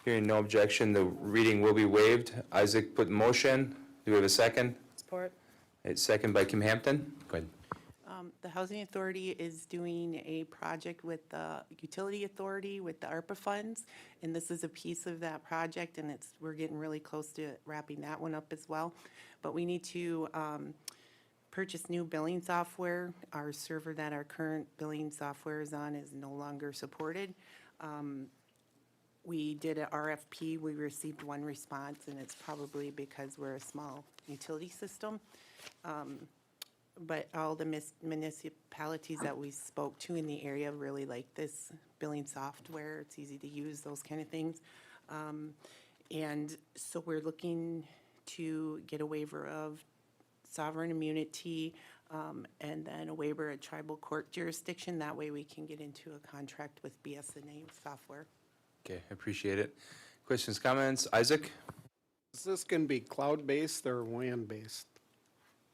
Hearing no objection, the reading will be waived. Isaac put in motion. Do we have a second? Support. It's second by Kim Hampton. Go ahead. The Housing Authority is doing a project with the Utility Authority with the ARPA funds, and this is a piece of that project, and we're getting really close to wrapping that one up as well. But we need to purchase new billing software. Our server that our current billing software is on is no longer supported. We did an RFP. We received one response, and it's probably because we're a small utility system. But all the municipalities that we spoke to in the area really like this billing software. It's easy to use, those kind of things. And so we're looking to get a waiver of sovereign immunity and then a waiver of tribal court jurisdiction. That way we can get into a contract with BSNA software. Okay, appreciate it. Questions, comments? Isaac? Is this going to be cloud-based or WAN-based?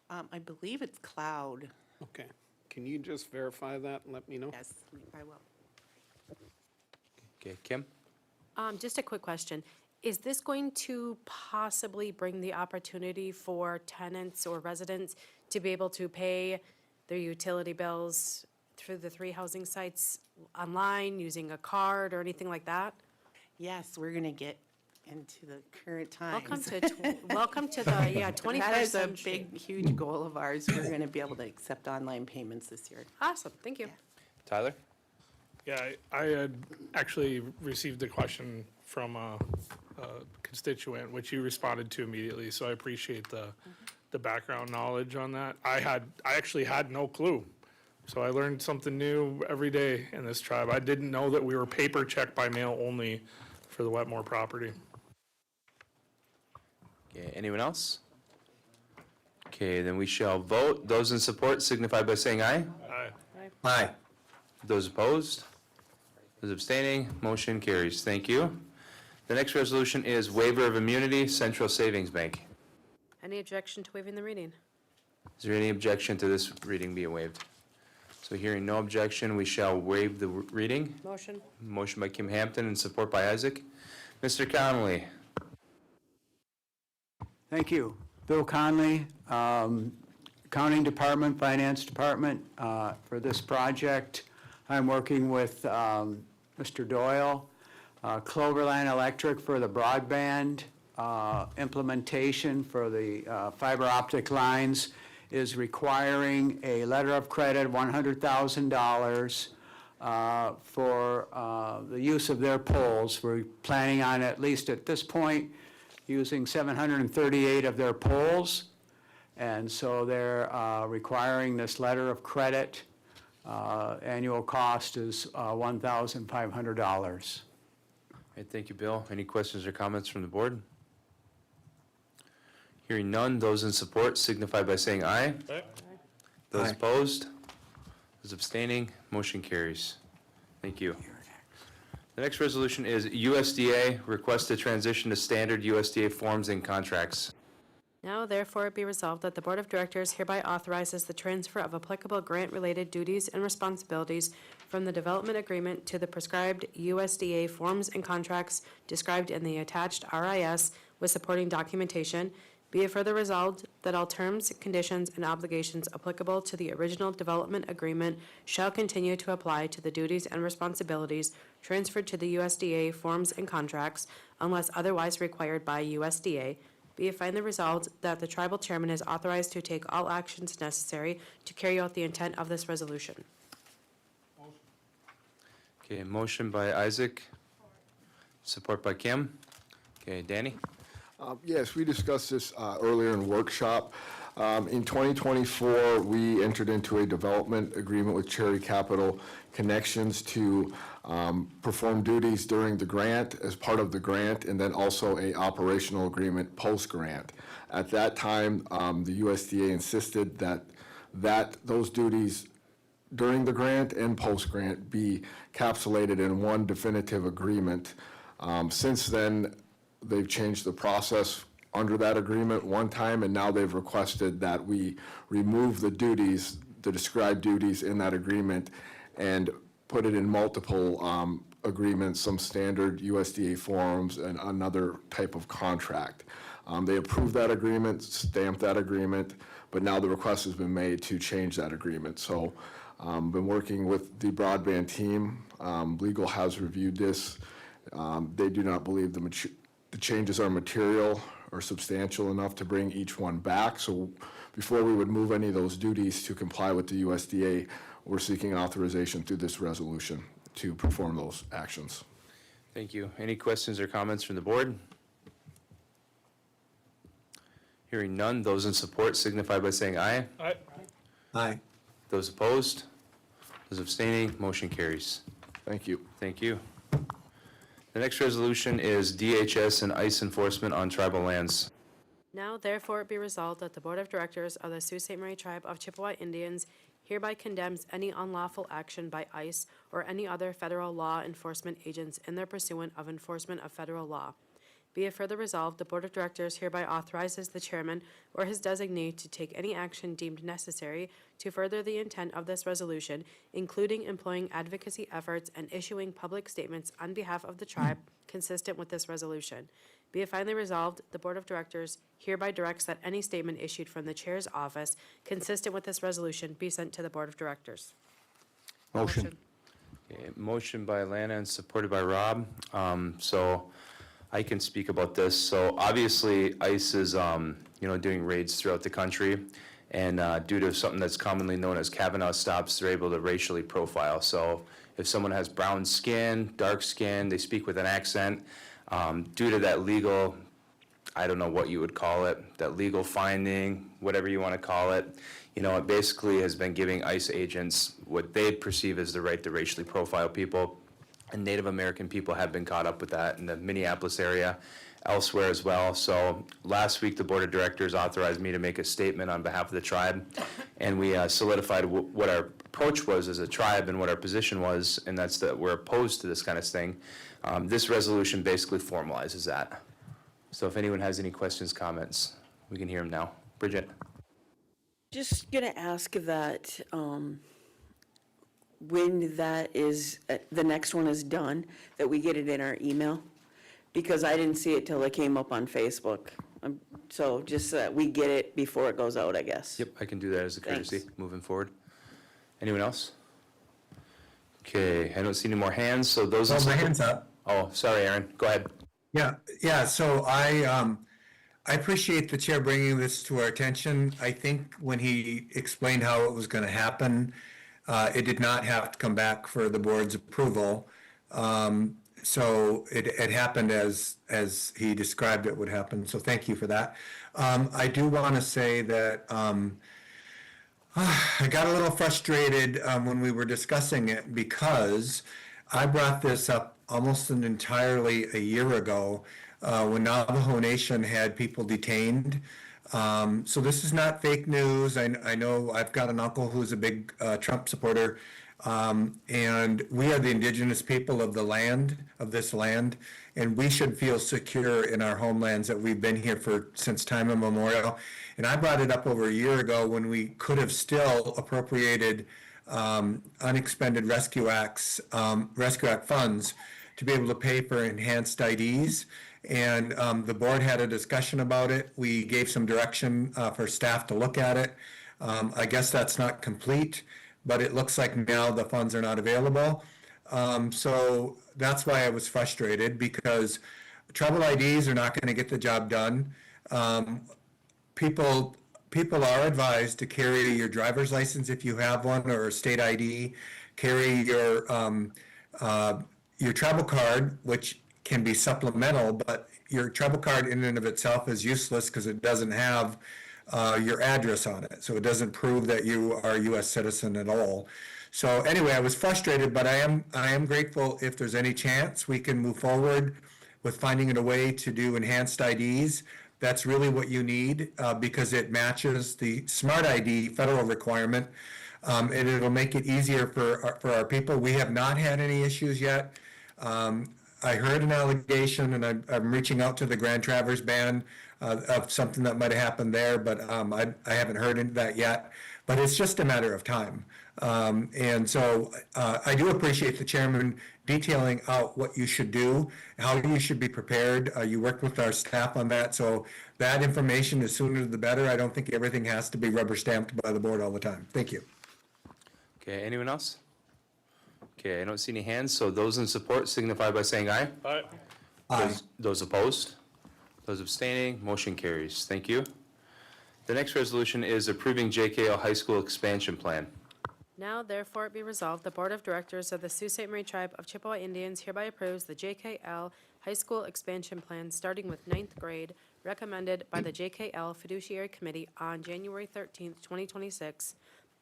I believe it's cloud. Okay. Can you just verify that and let me know? Yes, I will. Okay, Kim? Just a quick question. Is this going to possibly bring the opportunity for tenants or residents to be able to pay their utility bills through the 3 housing sites online, using a card or anything like that? Yes, we're gonna get into the current times. Welcome to the, 21st That is a century. big, huge goal of ours. We're gonna be able to accept online payments this year. Awesome, thank you. Tyler? Yeah, I had actually received a question from a constituent, which you responded to immediately, so I appreciate the background knowledge on that. I actually had no clue. So I learned something new every day in this tribe. I didn't know that we were paper check by mail only for the Wetmore property. Okay, anyone else? Okay, then we shall vote. Those in support signify by saying aye. Aye. Aye. Those opposed? Those abstaining? Motion carries. Thank you. The next resolution is waiver of immunity, Central Savings Bank. Any objection to waiving the reading? Is there any objection to this reading being waived? So hearing no objection, we shall waive the reading. Motion? Motion by Kim Hampton and support by Isaac. Mr. Connolly. Thank you. Bill Conley, Accounting Department, Finance Department, for this project. I'm working with Mr. Doyle, Cloverland Electric for the broadband implementation for the fiber optic lines is requiring a letter of credit, $100,000 for the use of their poles. We're planning on, at least at this point, using 738 of their poles. And so they're requiring this letter of credit. Annual cost is $1,500. Okay, thank you, Bill. Any questions or comments from the board? Hearing none, those in support signify by saying aye. Aye. Those Aye. opposed? Those abstaining? Motion carries. Thank you. The next resolution is USDA, request to transition to standard USDA forms and contracts. Now therefore it be resolved that the Board of Directors hereby authorizes the transfer of applicable grant-related duties and responsibilities from the development agreement to the prescribed USDA forms and contracts described in the attached RIS with supporting documentation. Be it further resolved that all terms, conditions, and obligations applicable to the original development agreement shall continue to apply to the duties and responsibilities transferred to the USDA forms and contracts unless otherwise required by USDA. Be it finally resolved that the tribal chairman is authorized to take all actions necessary to carry out the intent of this resolution. Okay, motion by Isaac, support by Kim. Okay, Danny? Yes, we discussed this earlier in workshop. In 2024, we entered into a development agreement with Cherry Capital Connections to perform duties during the grant, as part of the grant, and then also a operational agreement post-grant. At that time, the USDA insisted that those duties during the grant and post-grant be capsulated in one definitive agreement. Since then, they've changed the process under that agreement one time, and now they've requested that we remove the duties, the described duties in that agreement, and put it in multiple agreements, some standard USDA forms and another type of contract. They approved that agreement, stamped that agreement, but now the request has been made to change that agreement. So been working with the broadband team. Legal has reviewed this. They do not believe the changes are material or substantial enough to bring each one back. So before we would move any of those duties to comply with the USDA, we're seeking authorization through this resolution to perform those actions. Thank you. Any questions or comments from the board? Hearing none, those in support signify by saying aye. Aye. Aye. Those opposed? Those abstaining? Motion carries. Thank you. Thank you. The next resolution is DHS and ICE enforcement on tribal lands. Now therefore it be resolved that the Board of Directors of the Sault Ste. Marie Tribe of Chippewa Indians hereby condemns any unlawful action by ICE or any other federal law enforcement agents in their pursuant of enforcement of federal law. Be it further resolved, the Board of Directors hereby authorizes the chairman or his designee to take any action deemed necessary to further the intent of this resolution, including employing advocacy efforts and issuing public statements on behalf of the tribe consistent with this resolution. Be it finally resolved, the Board of Directors hereby directs that any statement issued from the chair's office consistent with this resolution be sent to the Board of Directors. Motion. Okay, motion by Alana and supported by Rob. So I can speak about this. So obviously ICE is, doing raids throughout the country. And due to something that's commonly known as Kavanaugh stops, they're able to racially profile. So if someone has brown skin, dark skin, they speak with an accent, due to that legal, I don't know what you would call it, that legal finding, whatever you want to call it, it basically has been giving ICE agents what they perceive as the right to racially profile people. And Native American people have been caught up with that in the Minneapolis area, elsewhere as well. So last week, the Board of Directors authorized me to make a statement on behalf of the tribe. And we solidified what our approach was as a tribe and what our position was, and that's that we're opposed to this kind of thing. This resolution basically formalizes that. So if anyone has any questions, comments, we can hear them now. Bridget? Just gonna ask that, when that is, the next one is done, that we get it in our email, because I didn't see it till it came up on Facebook. So just so that we get it before it goes out, I guess. Yep, I can do that as a courtesy Thanks. moving forward. Anyone else? Okay, I don't see any more hands, so those. Oh, my hand's up. Oh, sorry, Aaron, go ahead. Yeah, so I appreciate the chair bringing this to our attention. I think when he explained how it was going to happen, it did not have to come back for the board's approval. So it happened as he described it would happen, so thank you for that. I do want to say that I got a little frustrated when we were discussing it because I brought this up almost entirely a year ago when Navajo Nation had people detained. So this is not fake news. I know I've got an uncle who's a big Trump supporter, and we are the indigenous people of the land, of this land, and we should feel secure in our homelands that we've been here since time immemorial. And I brought it up over a year ago when we could have still appropriated unexpended Rescue Act funds to be able to pay for enhanced IDs. And the board had a discussion about it. We gave some direction for staff to look at it. I guess that's not complete, but it looks like now the funds are not available. So that's why I was frustrated, because tribal IDs are not going to get the job done. People are advised to carry your driver's license if you have one, or a state ID. Carry your tribal card, which can be supplemental, but your tribal card in and of itself is useless because it doesn't have your address on it. So it doesn't prove that you are a U.S. citizen at all. So anyway, I was frustrated, but I am grateful if there's any chance we can move forward with finding a way to do enhanced IDs. That's really what you need because it matches the Smart ID federal requirement, and it'll make it easier for our people. We have not had any issues yet. I heard an allegation, and I'm reaching out to the Grand Traverse Band of something that might have happened there, but I haven't heard of that yet. But it's just a matter of time. And so I do appreciate the chairman detailing out what you should do, how you should be prepared. You worked with our staff on that, so that information, the sooner the better. I don't think everything has to be rubber stamped by the board all the time. Thank you. Okay, anyone else? Okay, I don't see any hands, so those in support signify by saying aye. Aye. Aye. Those opposed? Those abstaining? Motion carries. Thank you. The next resolution is approving JKL High School expansion plan. Now therefore it be resolved, the Board of Directors of the Sault Ste. Marie Tribe of Chippewa Indians hereby approves the JKL High School expansion plan starting with 9th grade, recommended by the JKL Fiduciary Committee on January 13th, 2026.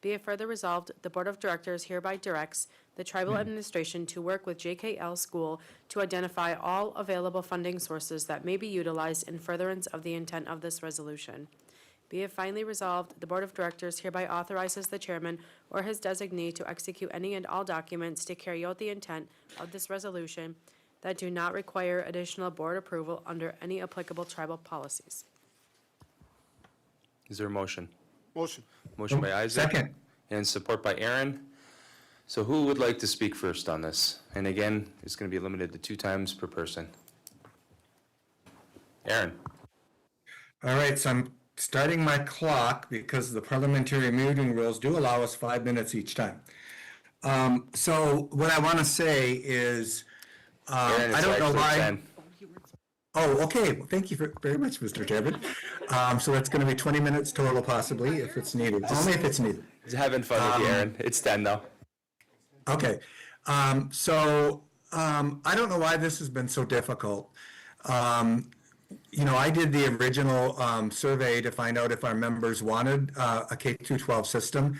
Be it further resolved, the Board of Directors hereby directs the tribal administration to work with JKL School to identify all available funding sources that may be utilized in furtherance of the intent of this resolution. Be it finally resolved, the Board of Directors hereby authorizes the chairman or his designee to execute any and all documents to carry out the intent of this resolution, that do not require additional board approval under any applicable tribal policies. Is there a motion? Motion. Motion by Isaac. Second. And support by Aaron. So who would like to speak first on this? And again, it's going to be limited to 2 times per person. Aaron. All right, so I'm starting my clock because the parliamentary meeting rules do allow us 5 minutes each time. So what I want to say is, Aaron, I it's don't know actually why. 10. Oh, okay. Well, thank you very much, Mr. Chairman. So that's going to be 20 minutes total possibly if it's needed, only if it's needed. Just having fun with you, Aaron. It's 10 though. Okay. I don't know why this has been so difficult. I did the original survey to find out if our members wanted a K-12 system.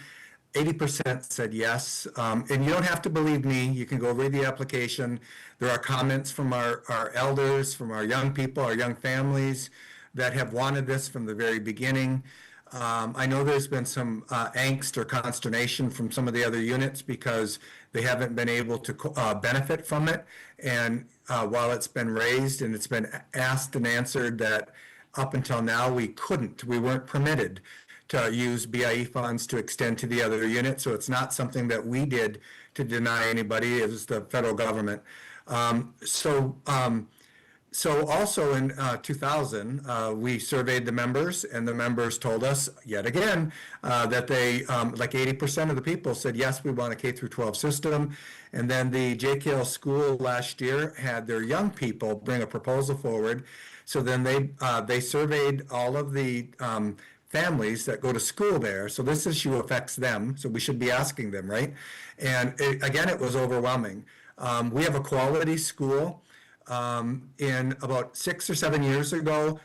80% said yes. And you don't have to believe me. You can go read the application. There are comments from our elders, from our young people, our young families that have wanted this from the very beginning. I know there's been some angst or consternation from some of the other units because they haven't been able to benefit from it. And while it's been raised and it's been asked and answered that up until now we weren't permitted to use BIE funds to extend to the other units. So it's not something that we did to deny anybody. It was the federal government. So also in 2000, we surveyed the members, and the members told us, yet again, that they, like 80% of the people said, yes, we want a K-12 system. And then the JKL school last year had their young people bring a proposal forward. So then they surveyed all of the families that go to school there. So this issue affects them, so we should be asking them, right? And again, it was overwhelming. We have a quality school. In about 6 or 7 years ago,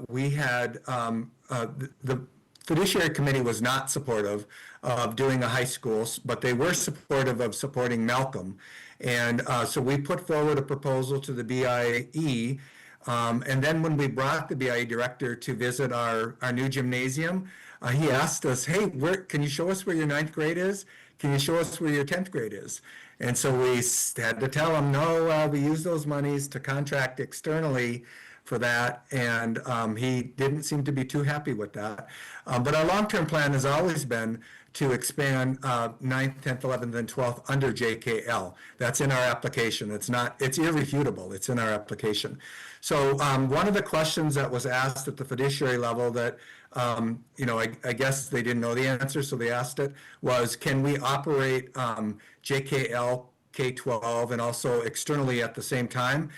we had the fiduciary committee was not supportive of doing a high school, but they were supportive of supporting Malcolm. And so we put forward a proposal to the BIE. And then when we brought the BIE director to visit our new gymnasium, he asked us, hey, can you show us where your 9th grade is? Can you show us where your 10th grade is? And so we had to tell him, no, we use those monies to contract externally for that. And he didn't seem to be too happy with that. But our long-term plan has always been to expand 9th, 10th, 11th, and 12th under JKL. That's in our application. It's irrefutable. It's in our application. So one of the questions that was asked at the fiduciary level that, I guess they didn't know the answer, so they asked it, was can we operate JKL K-12 and also externally at the same time?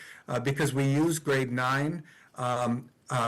Because we use grade 9.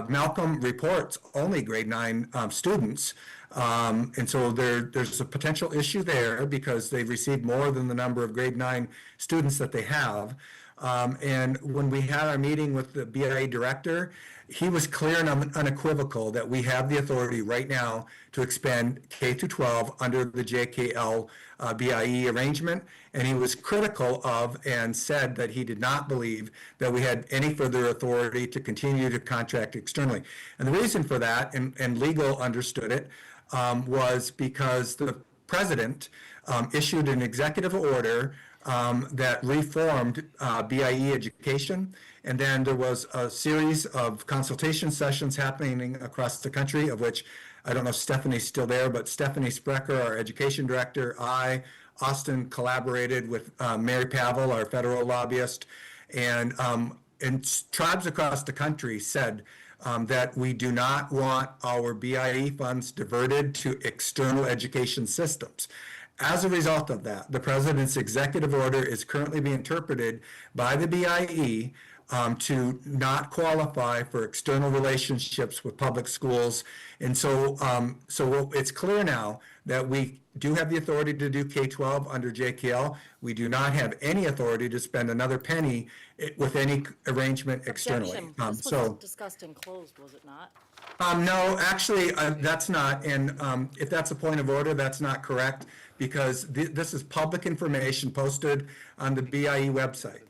Malcolm reports only grade 9 students. And so there's a potential issue there because they've received more than the number of grade 9 students that they have. And when we had our meeting with the BIA director, he was clear and unequivocal that we have the authority right now to expand K-12 under the JKL BIE arrangement. And he was critical of and said that he did not believe that we had any further authority to continue to contract externally. And the reason for that, and legal understood it, was because the president issued an executive order that reformed BIE education. And then there was a series of consultation sessions happening across the country, of which I don't know if Stephanie's still there, but Stephanie Sprecher, our education director, Austin collaborated with Mary Pavel, our federal lobbyist, and tribes across the country said that we do not want our BIE funds diverted to external education systems. As a result of that, the president's executive order is currently being interpreted by the BIE to not qualify for external relationships with public schools. And so it's clear now that we do have the authority to do K-12 under JKL. We do not have any authority to spend another penny with any arrangement externally. Objection. This was discussed and closed, was it not? No, actually, that's not. And if that's a point of order, that's not correct because this is public information posted on the BIE website.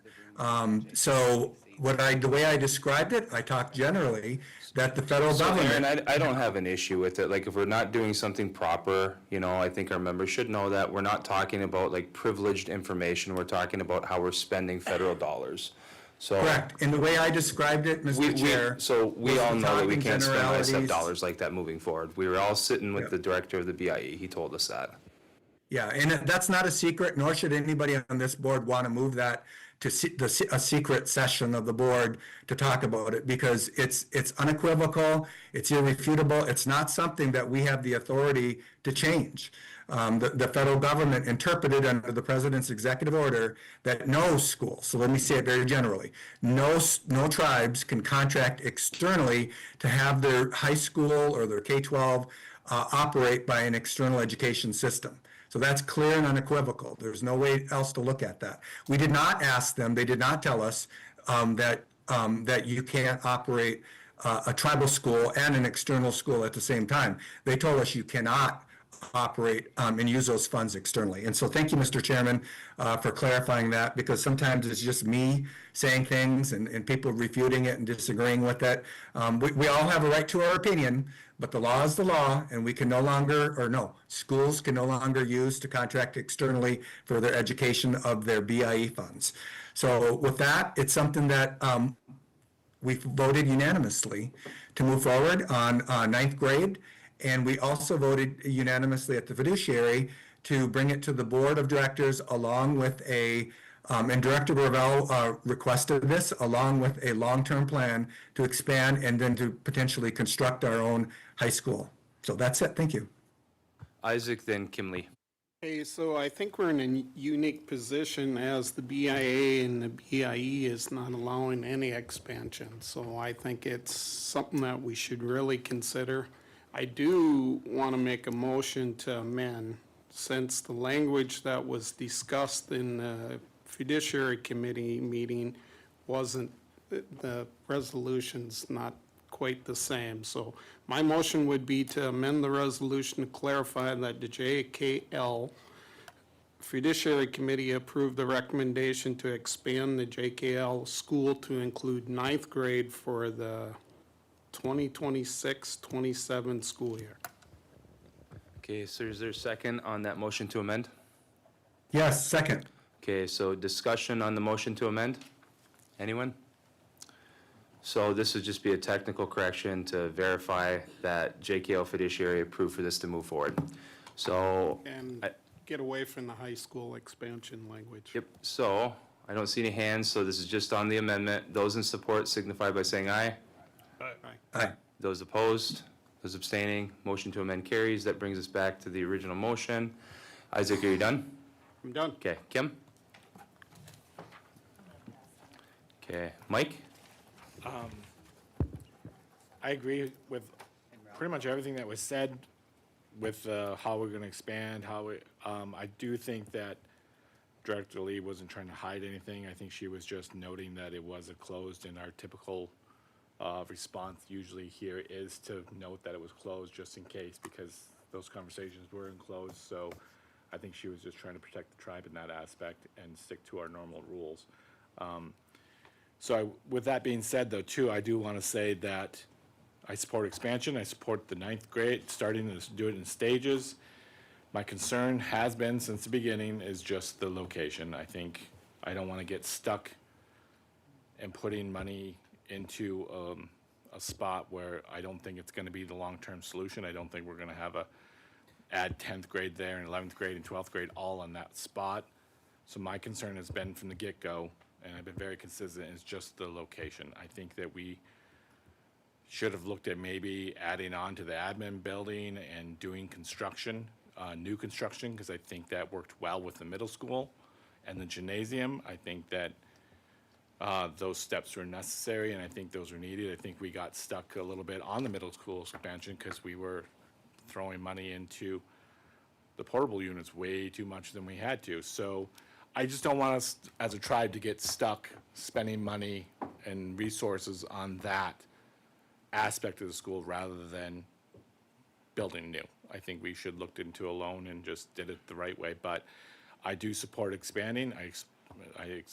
So the way I described it, I talked generally, that the federal So Aaron, government. I don't have an issue with it. Like, if we're not doing something proper, I think our members should know that. We're not talking about like privileged information. We're talking about how we're spending federal dollars. So. Correct. In the way I described it, Mr. Chair. So we was all know that we talking can't spend ISF generalities. dollars like that moving forward. We were all sitting with the director of the BIE. He told us that. Yeah, and that's not a secret, nor should anybody on this board want to move that to a secret session of the board to talk about it, because it's unequivocal, it's irrefutable, it's not something that we have the authority to change. The federal government interpreted under the president's executive order that no school, so let me say it very generally, no tribes can contract externally to have their high school or their K-12 operate by an external education system. So that's clear and unequivocal. There's no way else to look at that. We did not ask them, they did not tell us that you can't operate a tribal school and an external school at the same time. They told us you cannot operate and use those funds externally. And so thank you, Mr. Chairman, for clarifying that, because sometimes it's just me saying things and people refuting it and disagreeing with it. We all have a right to our opinion, but the law is the law, and we can no longer, schools can no longer use to contract externally for their education of their BIE funds. So with that, it's something that we voted unanimously to move forward on ninth grade. And we also voted unanimously at the fiduciary to bring it to the board of directors along with and Director Ravel requested this, along with a long-term plan to expand and then to potentially construct our own high school. So that's it. Thank you. Isaac, then Kimley. Hey, so I think we're in a unique position as the BIA and the BIE is not allowing any expansion. So I think it's something that we should really consider. I do want to make a motion to amend, since the language that was discussed in the fiduciary committee meeting wasn't, the resolution's not quite the same. So my motion would be to amend the resolution to clarify that the JKL fiduciary committee approved the recommendation to expand the JKL school to include ninth grade for the 2026-27 school year. Okay, so is there a second on that motion to amend? Yes, second. Okay, so discussion on the motion to amend? Anyone? So this would just be a technical correction to verify that JKL fiduciary approved for this to move forward. So. And get away from the high school expansion language. Yep, so I don't see any hands, so this is just on the amendment. Those in support signify by saying aye. Aye. Those opposed, those abstaining, motion to amend carries. That brings us back to the original motion. Isaac, are you done? I'm done. Okay, Kim? Okay, Mike? I agree with pretty much everything that was said with how we're gonna expand, I do think that Director Lee wasn't trying to hide anything. I think she was just noting that it was closed, and our typical response usually here is to note that it was closed just in case, because those conversations were enclosed. So I think she was just trying to protect the tribe in that aspect and stick to our normal rules. With that being said, though, too, I do want to say that I support expansion. I support the ninth grade, starting to do it in stages. My concern has been since the beginning is just the location. I think I don't want to get stuck in putting money into a spot where I don't think it's going to be the long-term solution. I don't think we're going to have add 10th grade there and 11th grade and 12th grade all on that spot. So my concern has been from the get-go, and I've been very consistent, is just the location. I think that we should have looked at maybe adding on to the admin building and doing construction, new construction, because I think that worked well with the middle school and the gymnasium. I think that those steps were necessary, and I think those were needed. I think we got stuck a little bit on the middle school expansion because we were throwing money into the portable units way too much than we had to. So I just don't want us as a tribe to get stuck spending money and resources on that aspect of the school rather than building new. I think we should look into a loan and just did it the right way. But I do support expanding. I I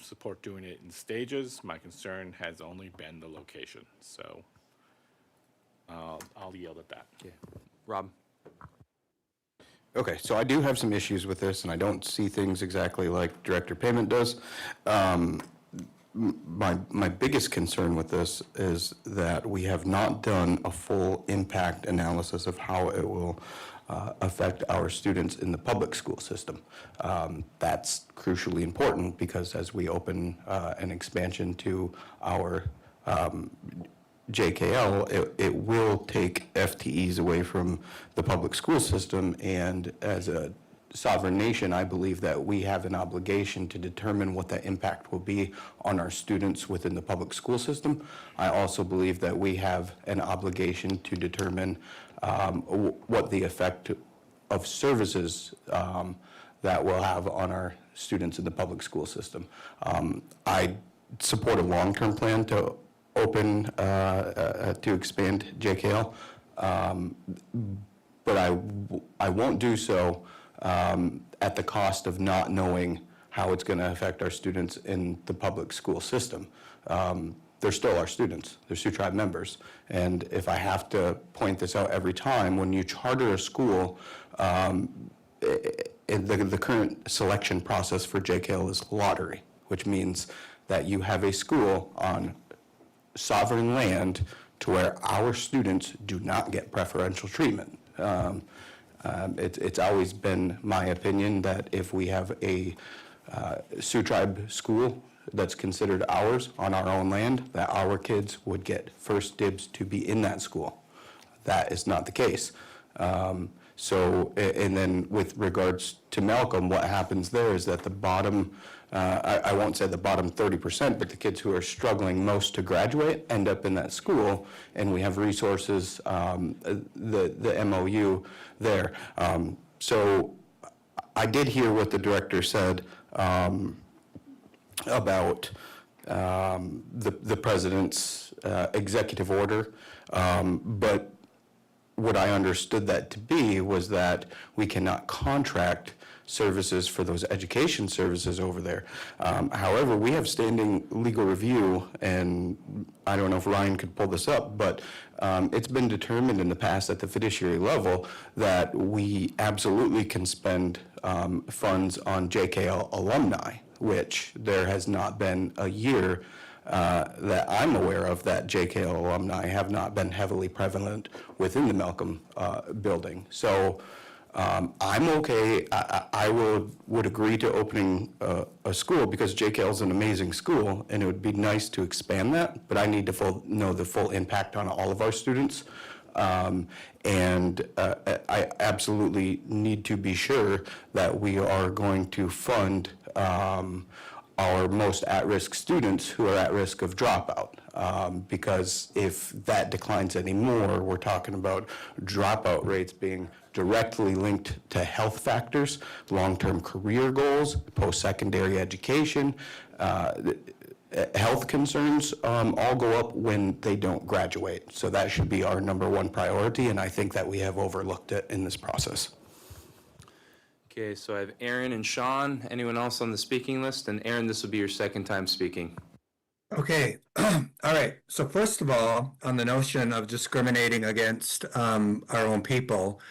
support doing it in stages. My concern has only been the location, so I'll yield at that. Rob? Okay, so I do have some issues with this, and I don't see things exactly like Director Payment does. My biggest concern with this is that we have not done a full impact analysis of how it will affect our students in the public school system. That's crucially important because as we open an expansion to our JKL, it will take FTEs away from the public school system, and as a sovereign nation, I believe that we have an obligation to determine what that impact will be on our students within the public school system. I also believe that we have an obligation to determine what the effect of services that will have on our students in the public school system. I support a long-term plan to open, to expand JKL, but I won't do so at the cost of not knowing how it's going to affect our students in the public school system. They're still our students. They're Sioux Tribe members. And if I have to point this out every time, when you charter a school, the current selection process for JKL is lottery, which means that you have a school on sovereign land to where our students do not get preferential treatment. It's always been my opinion that if we have a Sioux Tribe school that's considered ours on our own land, that our kids would get first dibs to be in that school. That is not the case. So, and then with regards to Malcolm, what happens there is that the bottom, I won't say the bottom 30%, but the kids who are struggling most to graduate end up in that school, and we have resources, the MOU there. So I did hear what the director said about the president's executive order, but what I understood that to be was that we cannot contract services for those education services over there. However, we have standing legal review, and I don't know if Ryan could pull this up, but it's been determined in the past at the fiduciary level that we absolutely can spend funds on JKL alumni, which there has not been a year that I'm aware of that JKL alumni have not been heavily prevalent within the Malcolm building. So I'm okay. I would agree to opening a school because JKL is an amazing school, and it would be nice to expand that. But I need to know the full impact on all of our students, and I absolutely need to be sure that we are going to fund our most at-risk students who are at risk of dropout. Because if that declines anymore, we're talking about dropout rates being directly linked to health factors, long-term career goals, post-secondary education, health concerns all go up when they don't graduate. So that should be our number one priority, and I think that we have overlooked it in this process. Okay, so I have Aaron and Sean. Anyone else on the speaking list? And Aaron, this will be your second time speaking. Okay, all right. So first of all, on the notion of discriminating against our own people,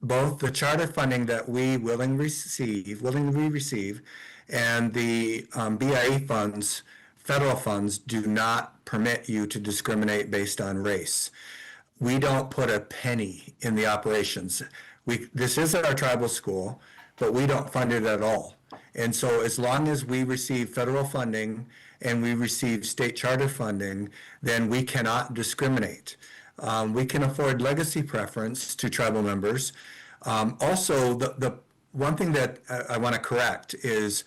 both the charter funding that we willingly receive, and the BIE funds, federal funds, do not permit you to discriminate based on race. We don't put a penny in the operations. This is our tribal school, but we don't fund it at all. And so as long as we receive federal funding and we receive state charter funding, then we cannot discriminate. We can afford legacy preference to tribal members. Also, the one thing that I want to correct is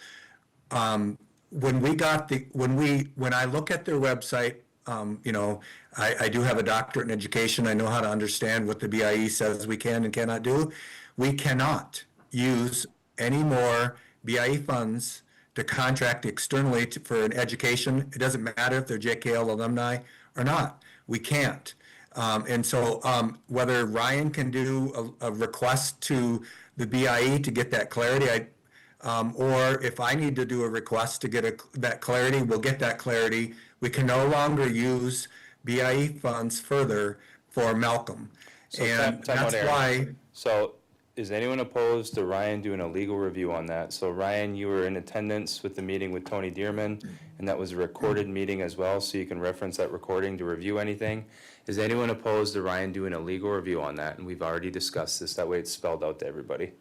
when I look at their website, I do have a doctorate in education. I know how to understand what the BIE says we can and cannot do. We cannot use any more BIE funds to contract externally for an education. It doesn't matter if they're JKL alumni or not. We can't. And so whether Ryan can do a request to the BIE to get that clarity, Or if I need to do a request to get that clarity, we'll get that clarity. We can no longer use BIE funds further for Malcolm. So And time out, that's Aaron. why, So is anyone opposed to Ryan doing a legal review on that? So Ryan, you were in attendance with the meeting with Tony Dearman, and that was a recorded meeting as well, so you can reference that recording to review anything. Is anyone opposed to Ryan doing a legal review on that? And we've already discussed this, that way it's spelled out to everybody.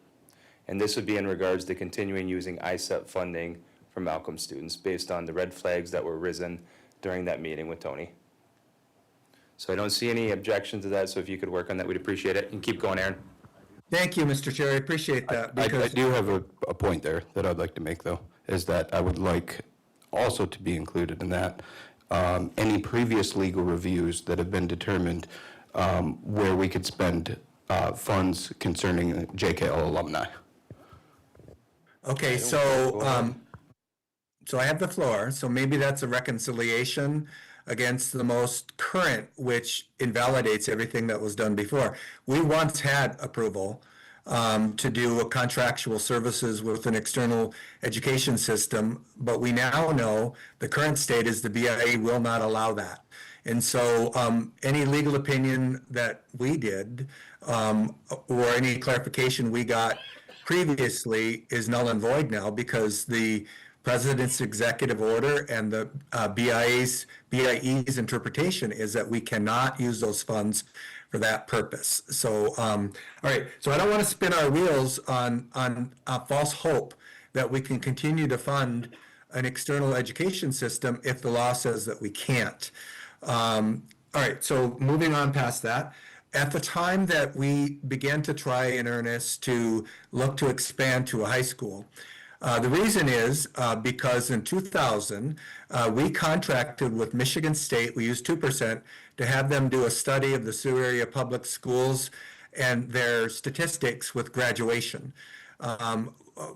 And this would be in regards to continuing using ISEP funding for Malcolm students based on the red flags that were risen during that meeting with Tony. So I don't see any objection to that, so if you could work on that, we'd appreciate it. And keep going, Aaron. thank you, Mr. Chair, I appreciate that. I because do have a point there that I'd like to make, though, is that I would like also to be included in that, any previous legal reviews that have been determined where we could spend funds concerning JKL alumni. Okay, so I have the floor, so maybe that's a reconciliation against the most current, which invalidates everything that was done before. We once had approval to do a contractual services with an external education system, but we now know the current state is the BIA will not allow that. And so any legal opinion that we did or any clarification we got previously is null and void now because the President's executive order and the BIE's interpretation is that we cannot use those funds for that purpose. So, all right, so I don't want to spin our wheels on false hope that we can continue to fund an external education system if the law says that we can't. All right, so moving on past that. At the time that we began to try in earnest to look to expand to a high school, the reason is because in 2000, we contracted with Michigan State, we used 2%, to have them do a study of the Sioux area public schools and their statistics with graduation.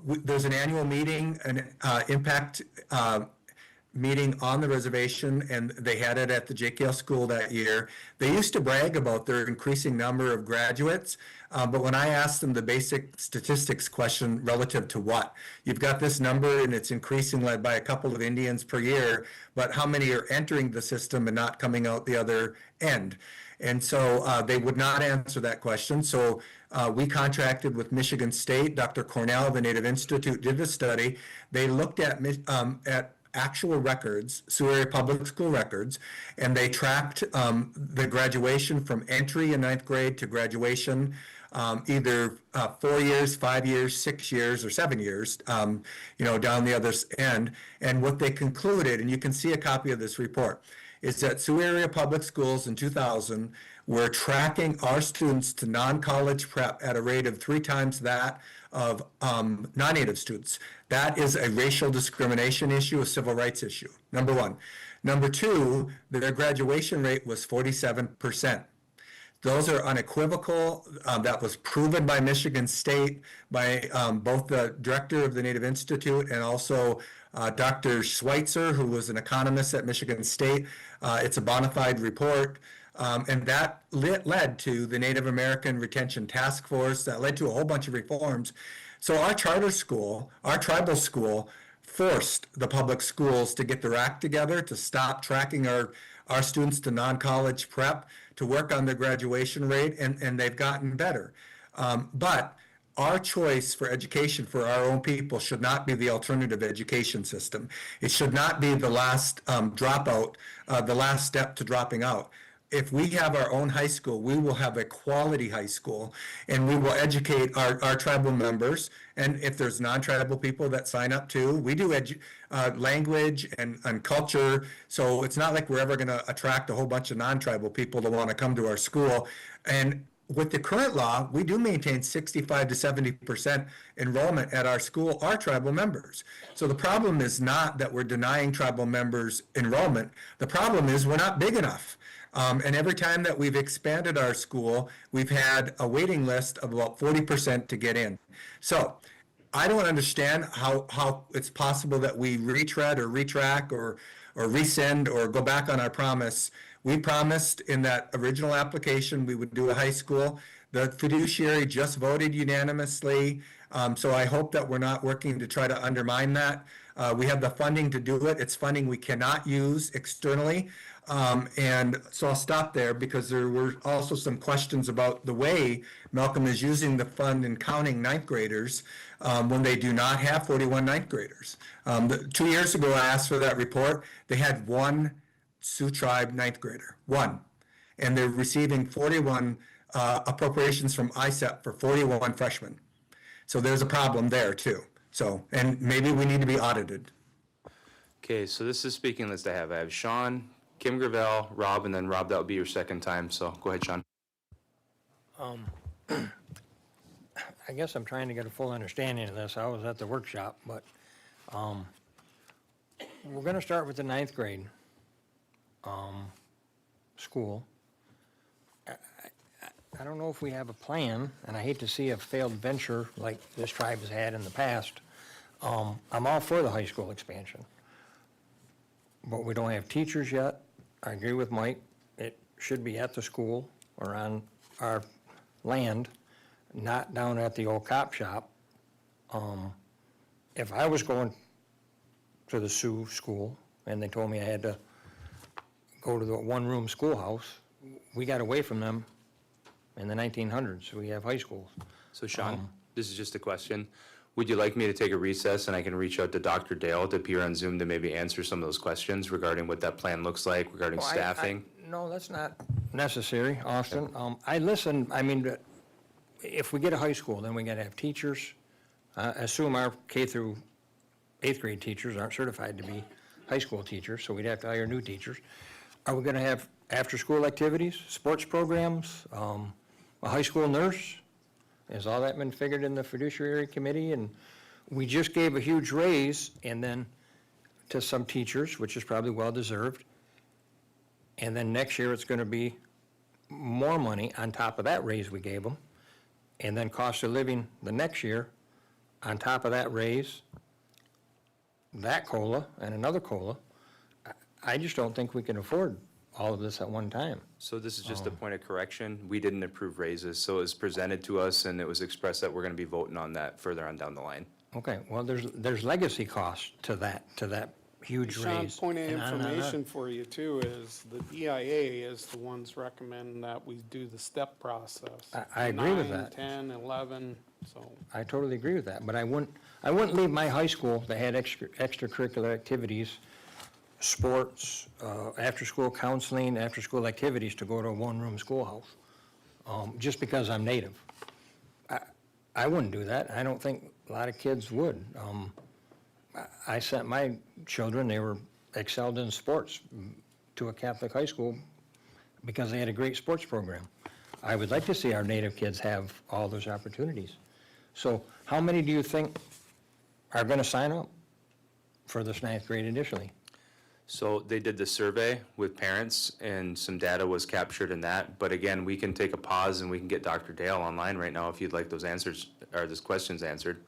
There's an annual meeting, an impact meeting on the reservation, and they had it at the JKL school that year. They used to brag about their increasing number of graduates, but when I asked them the basic statistics question relative to what, you've got this number and it's increasing led by a couple of Indians per year, but how many are entering the system and not coming out the other end? And so they would not answer that question. So we contracted with Michigan State. Dr. Cornell, the Native Institute, did the study. They looked at actual records, Sioux area public school records, and they tracked the graduation from entry in ninth grade to graduation, either 4 years, 5 years, 6 years, or 7 years, down the other end. And what they concluded, and you can see a copy of this report, is that Sioux area public schools in 2000 were tracking our students to non-college prep at a rate of 3 times that of non-Native students. That is a racial discrimination issue, a civil rights issue, number one. Number two, their graduation rate was 47%. Those are unequivocal. That was proven by Michigan State, by both the director of the Native Institute and also Dr. Schweitzer, who was an economist at Michigan State. It's a bona fide report. And that led to the Native American Retention Task Force, that led to a whole bunch of reforms. So our charter school, our tribal school, forced the public schools to get their act together, to stop tracking our students to non-college prep, to work on their graduation rate, and they've gotten better. But our choice for education for our own people should not be the alternative education system. It should not be the last dropout, the last step to dropping out. If we have our own high school, we will have a quality high school, and we will educate our tribal members. And if there's non-tribal people that sign up too, we do language and culture. So it's not like we're ever going to attract a whole bunch of non-tribal people to want to come to our school. And with the current law, we do maintain 65 to 70% enrollment at our school are tribal members. So the problem is not that we're denying tribal members enrollment. The problem is we're not big enough. And every time that we've expanded our school, we've had a waiting list of about 40% to get in. So I don't understand how it's possible that we retread or retrack or rescind or go back on our promise. We promised in that original application we would do a high school. The fiduciary just voted unanimously So I hope that we're not working to try to undermine that. We have the funding to do it. It's funding we cannot use externally. And so I'll stop there because there were also some questions about the way Malcolm is using the fund in counting ninth graders when they do not have 41 ninth graders. 2 years ago, I asked for that report. They had one Sioux Tribe ninth grader, one. And they're receiving 41 appropriations from ISEP for 41 freshmen. So there's a problem there too. So, and maybe we need to be audited. Okay, so this is speaking list I have. I have Sean, Kim Gravel, Rob, and then Rob, that would be your second time, so go ahead, Sean. I guess I'm trying to get a full understanding of this. I was at the workshop, but we're gonna start with the ninth grade school. I don't know if we have a plan, and I hate to see a failed venture like this tribe has had in the past. I'm all for the high school expansion, but we don't have teachers yet. I agree with Mike. It should be at the school or on our land, not down at the old cop shop. If I was going to the Sioux school and they told me I had to go to the one-room schoolhouse, we got away from them in the 1900s. We have high schools. So Sean, this is just a question. Would you like me to take a recess and I can reach out to Dr. Dale to appear on Zoom to maybe answer some of those questions regarding what that plan looks like, regarding Well, staffing? No, that's not necessary, Austin. I listen, I mean, if we get a high school, then we gotta have teachers. Assume our K through 8th grade teachers aren't certified to be high school teachers, so we'd have to hire new teachers. Are we gonna have after-school activities, sports programs, a high school nurse? Has all that been figured in the fiduciary committee? And we just gave a huge raise and then to some teachers, which is probably well-deserved. And then next year, it's gonna be more money on top of that raise we gave them. And then cost of living the next year, on top of that raise, that COLA and another COLA. I just don't think we can afford all of this at one time. So this is just a point of correction. We didn't approve raises, so it was presented to us and it was expressed that we're gonna be voting on that further on down the line. Okay, well, there's legacy costs to that huge Sean, raise. point of and on and on. information for you too is the DIA is the ones recommending that we do the step process. I agree with 9, that. 10, 11, so. I totally agree with that, but I wouldn't leave my high school that had extracurricular activities, sports, after-school counseling, after-school activities to go to a one-room schoolhouse, just because I'm native. I wouldn't do that. I don't think a lot of kids would. I sent my children, they were excelled in sports, to a Catholic high school because they had a great sports program. I would like to see our native kids have all those opportunities. So how many do you think are gonna sign up for this ninth grade initially? So they did the survey with parents and some data was captured in that. But again, we can take a pause and we can get Dr. Dale online right now if you'd like those answers, or those questions answered.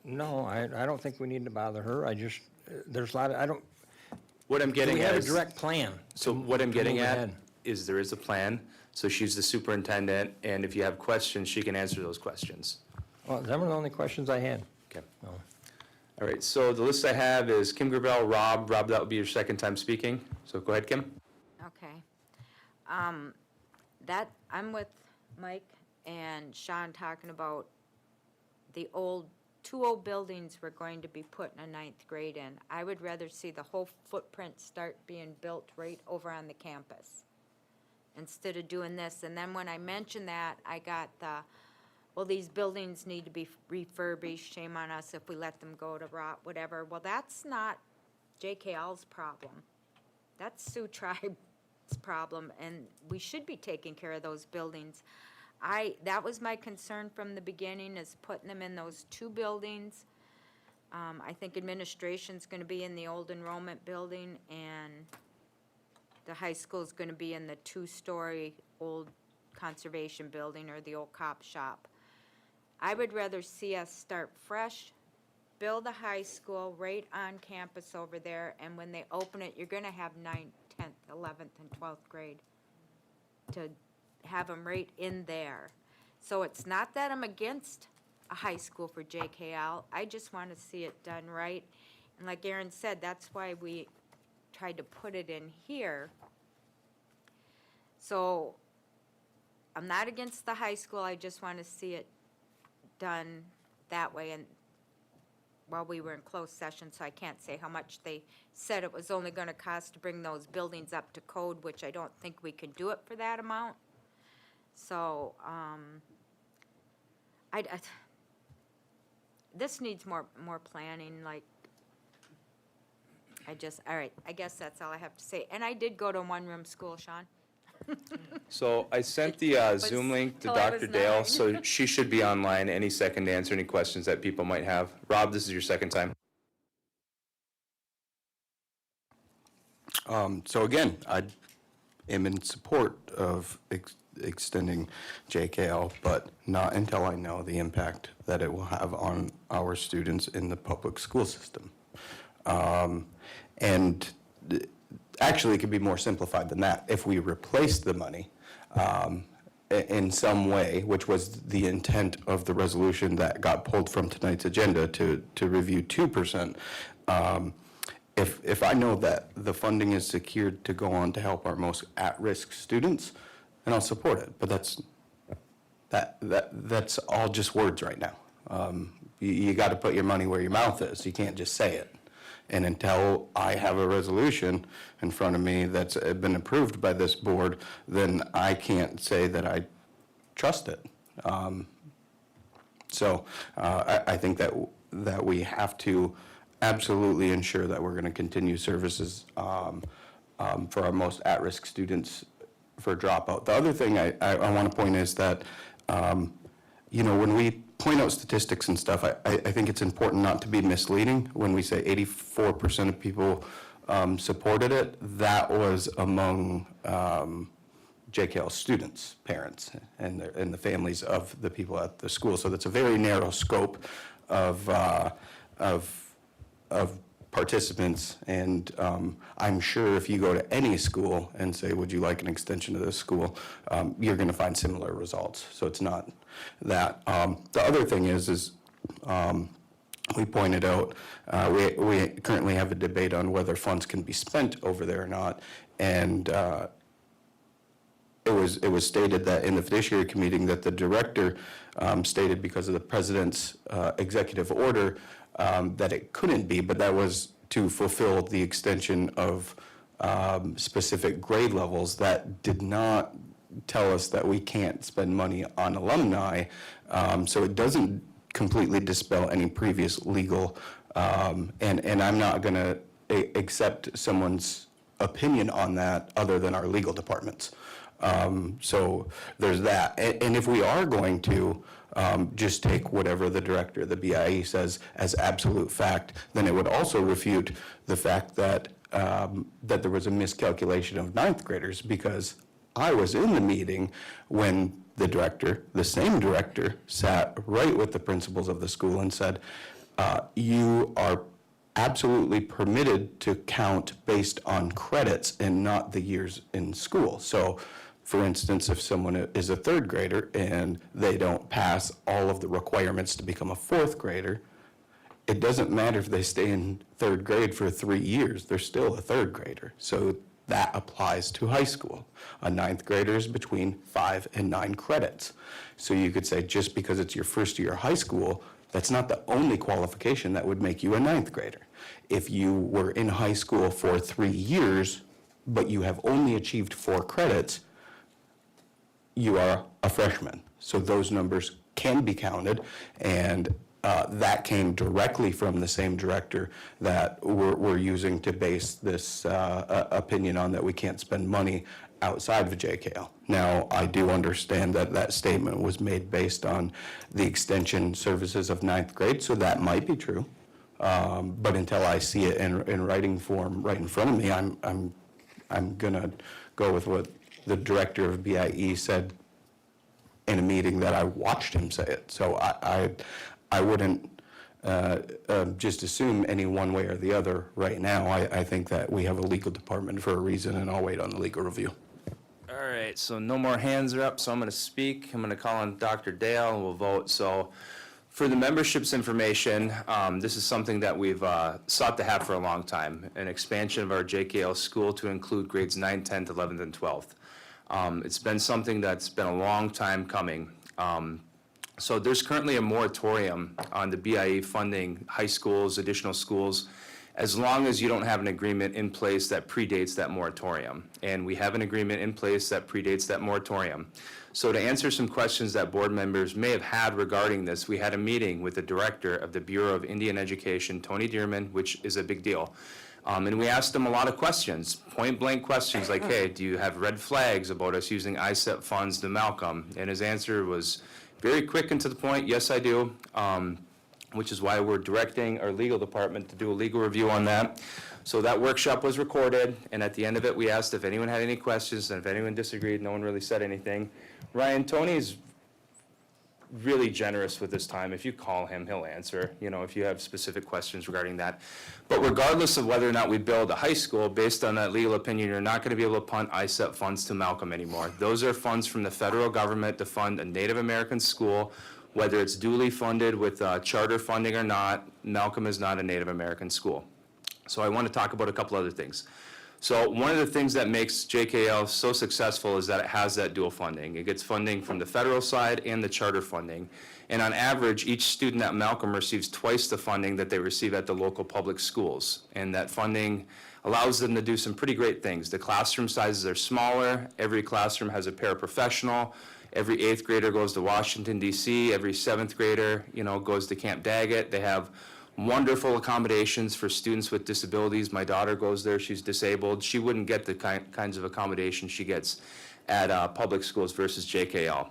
No, I don't think we need to bother her. I just, there's a lot of, I don't, What I'm do getting we at have a is, direct plan? so what I'm getting move at ahead? is there is a plan. So she's the superintendent, and if you have questions, she can answer those questions. Well, them are the only questions I had. Okay. No. All right, so the list I have is Kim Gravel, Rob, that would be your second time speaking. So go ahead, Kim. Okay. I'm with Mike and Sean talking about the two old buildings we're going to be putting a ninth grade in. I would rather see the whole footprint start being built right over on the campus instead of doing this. And then when I mentioned that, I got well, these buildings need to be refurbished, shame on us if we let them go to rot, whatever. Well, that's not JKL's problem. That's Sioux Tribe's problem, and we should be taking care of those buildings. That was my concern from the beginning, is putting them in those two buildings. I think administration's gonna be in the old enrollment building, and the high school's gonna be in the two-story old conservation building or the old cop shop. I would rather see us start fresh, build a high school right on campus over there, and when they open it, you're gonna have 9th, 10th, 11th, and 12th grade to have them right in there. So it's not that I'm against a high school for JKL. I just want to see it done right. And like Aaron said, that's why we tried to put it in here. So I'm not against the high school, I just want to see it done that way. And while we were in closed session, so I can't say how much they said it was only going to cost to bring those buildings up to code, which I don't think we can do it for that amount. So, this needs more planning, like, all right, I guess that's all I have to say. And I did go to a one-room school, Sean. So I sent the Zoom link to till I was Dr. Dale, 9. so she should be online any second to answer any questions that people might have. Rob, this is your second time. So again, I am in support of extending JKL, but not until I know the impact that it will have on our students in the public school system. And actually, it could be more simplified than that. If we replace the money in some way, which was the intent of the resolution that got pulled from tonight's agenda to review 2%, if I know that the funding is secured to go on to help our most at-risk students, then I'll support it. But that's all just words right now. You got to put your money where your mouth is. You can't just say it. And until I have a resolution in front of me that's been approved by this board, then I can't say that I trust it. So I think that we have to absolutely ensure that we're going to continue services for our most at-risk students for dropout. The other thing I want to point is that, when we point out statistics and stuff, I think it's important not to be misleading. When we say 84% of people supported it, that was among JKL students, parents, and the families of the people at the school. So that's a very narrow scope of participants, and I'm sure if you go to any school and say, would you like an extension of this school, you're going to find similar results. So it's not that. The other thing is we pointed out, we currently have a debate on whether funds can be spent over there or not, and it was stated that in the fiduciary committee that the director stated because of the president's executive order that it couldn't be, but that was to fulfill the extension of specific grade levels. That did not tell us that we can't spend money on alumni, so it doesn't completely dispel any previous legal, and I'm not going to accept someone's opinion on that other than our legal departments. So there's that. And if we are going to just take whatever the director of the BIE says as absolute fact, then it would also refute the fact that that there was a miscalculation of ninth graders, because I was in the meeting when the director, the same director, sat right with the principals of the school and said, you are absolutely permitted to count based on credits and not the years in school. So, for instance, if someone is a third grader and they don't pass all of the requirements to become a fourth grader, it doesn't matter if they stay in third grade for 3 years, they're still a third grader. So that applies to high school. A ninth grader is between 5 and 9 credits. So you could say just because it's your first year of high school, that's not the only qualification that would make you a ninth grader. If you were in high school for 3 years, but you have only achieved 4 credits, you are a freshman. So those numbers can be counted, and that came directly from the same director that we're using to base this opinion on, that we can't spend money outside of JKL. Now, I do understand that that statement was made based on the extension services of ninth grade, so that might be true. But until I see it in writing form right in front of me, I'm gonna go with what the director of BIE said in a meeting that I watched him say it. So I wouldn't just assume any one way or the other right now. I think that we have a legal department for a reason, and I'll wait on the legal review. All right, so no more hands are up, so I'm going to speak. I'm going to call on Dr. Dale, and we'll vote. So For the membership's information, this is something that we've sought to have for a long time, an expansion of our JKL school to include grades 9, 10th, 11th, and 12th. It's been something that's been a long time coming. So there's currently a moratorium on the BIE funding high schools, additional schools, as long as you don't have an agreement in place that predates that moratorium. And we have an agreement in place that predates that moratorium. So to answer some questions that board members may have had regarding this, we had a meeting with the director of the Bureau of Indian Education, Tony Dearman, which is a big deal. And we asked him a lot of questions, point blank questions like, hey, do you have red flags about us using ISEP funds to Malcolm? And his answer was very quick and to the point, yes, I do. Which is why we're directing our legal department to do a legal review on that. So that workshop was recorded, and at the end of it, we asked if anyone had any questions, and if anyone disagreed, no one really said anything. Ryan, Tony's really generous with his time. If you call him, he'll answer, if you have specific questions regarding that. But regardless of whether or not we build a high school, based on that legal opinion, you're not going to be able to punt ISEP funds to Malcolm anymore. Those are funds from the federal government to fund a Native American school. Whether it's duly funded with charter funding or not, Malcolm is not a Native American school. So I want to talk about a couple other things. So one of the things that makes JKL so successful is that it has that dual funding. It gets funding from the federal side and the charter funding. And on average, each student at Malcolm receives twice the funding that they receive at the local public schools. And that funding allows them to do some pretty great things. The classroom sizes are smaller. Every classroom has a paraprofessional. Every 8th grader goes to Washington, D.C. Every 7th grader, goes to Camp Daggett. They have wonderful accommodations for students with disabilities. My daughter goes there. She's disabled. She wouldn't get the kinds of accommodations she gets at public schools versus JKL.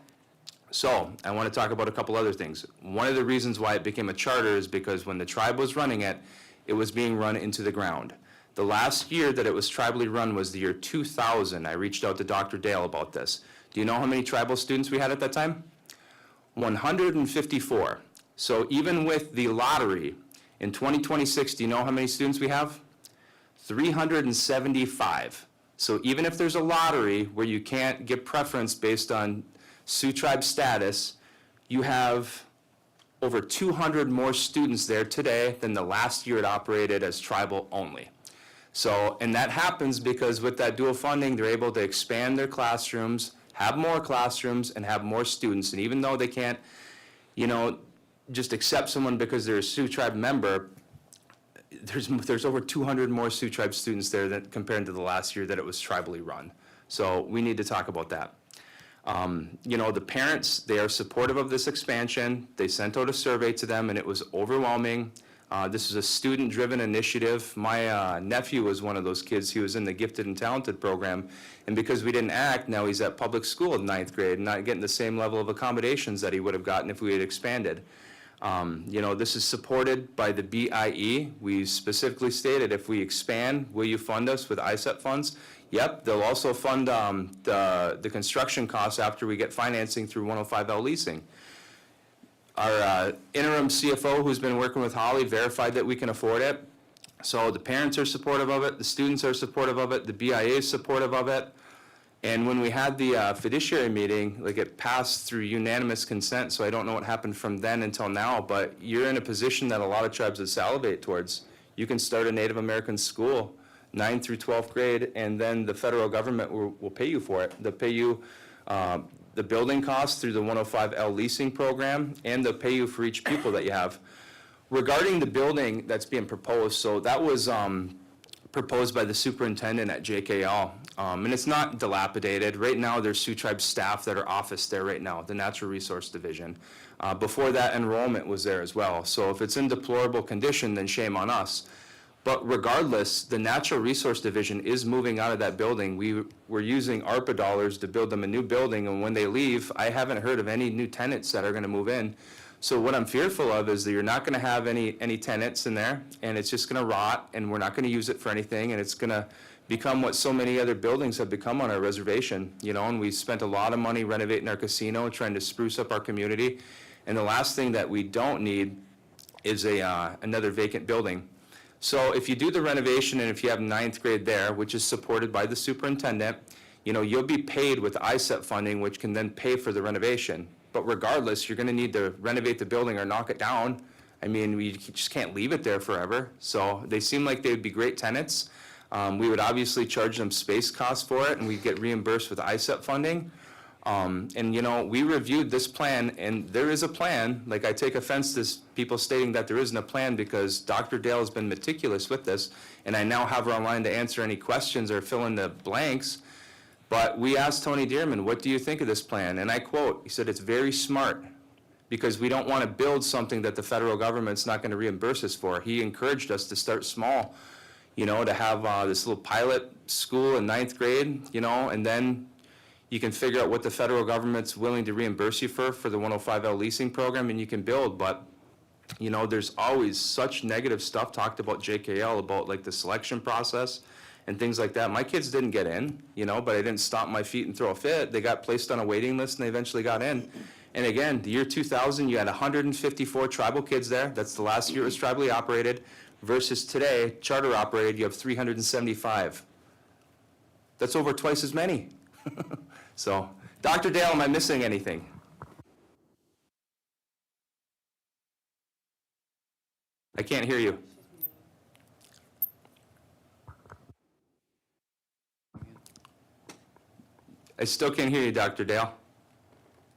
So I want to talk about a couple other things. One of the reasons why it became a charter is because when the tribe was running it, it was being run into the ground. The last year that it was tribally run was the year 2000. I reached out to Dr. Dale about this. Do you know how many tribal students we had at that time? 154. So even with the lottery, in 2026, do you know how many students we have? 375. So even if there's a lottery where you can't get preference based on Sioux tribe status, you have over 200 more students there today than the last year it operated as tribal only. So, and that happens because with that dual funding, they're able to expand their classrooms, have more classrooms, and have more students. And even though they can't, just accept someone because they're a Sioux tribe member, there's over 200 more Sioux tribe students there than compared to the last year that it was tribally run. So we need to talk about that. The parents, they are supportive of this expansion. They sent out a survey to them, and it was overwhelming. This is a student-driven initiative. My nephew was one of those kids. He was in the Gifted and Talented program, and because we didn't act, now he's at public school in 9th grade and not getting the same level of accommodations that he would have gotten if we had expanded. This is supported by the BIE. We specifically stated, if we expand, will you fund us with ISEP funds? Yep, they'll also fund the construction costs after we get financing through 105L leasing. Our interim CFO, who's been working with Holly, verified that we can afford it. So the parents are supportive of it, the students are supportive of it, the BIA is supportive of it. And when we had the fiduciary meeting, it passed through unanimous consent, so I don't know what happened from then until now, but you're in a position that a lot of tribes would salivate towards. You can start a Native American school, 9th through 12th grade, and then the federal government will pay you for it. They'll pay you the building costs through the 105L leasing program, and they'll pay you for each pupil that you have. Regarding the building that's being proposed, so that was proposed by the superintendent at JKL, and it's not dilapidated. Right now, there's Sioux Tribe staff that are office there right now, the Natural Resource Division. Before that, enrollment was there as well. So if it's in deplorable condition, then shame on us. But regardless, the Natural Resource Division is moving out of that building. We're using ARPA dollars to build them a new building, and when they leave, I haven't heard of any new tenants that are going to move in. So what I'm fearful of is that you're not going to have any tenants in there, and it's just going to rot, and we're not going to use it for anything, and it's going to become what so many other buildings have become on our reservation, and we spent a lot of money renovating our casino, trying to spruce up our community, and the last thing that we don't need is another vacant building. So if you do the renovation and if you have 9th grade there, which is supported by the superintendent, you'll be paid with ISEP funding, which can then pay for the renovation. but regardless, you're gonna need to renovate the building or knock it down. I mean, we just can't leave it there forever. So they seem like they would be great tenants. We would obviously charge them space costs for it, and we'd get reimbursed with ISEP funding. And you know, we reviewed this plan, and there is a plan. Like, I take offense to people stating that there isn't a plan, because Dr. Dale has been meticulous with this, and I now have her online to answer any questions or fill in the blanks. But we asked Tony Dearman, what do you think of this plan? And I quote, he said, it's very smart, because we don't want to build something that the federal government's not going to reimburse us for. He encouraged us to start small, you know, to have this little pilot school in 9th grade, you know, and then you can figure out what the federal government's willing to reimburse you for the 105L leasing program, and you can build. But, you know, there's always such negative stuff talked about JKL, about like the selection process and things like that. My kids didn't get in, you know, but I didn't stomp my feet and throw a fit. They got placed on a waiting list and they eventually got in. And again, the year 2000, you had 154 tribal kids there. That's the last year it was tribally operated. Versus today, charter operated, you have 375. That's over twice as many. So, Dr. Dale, am I missing anything? I can't hear you. I still can't hear you, Dr. Dale.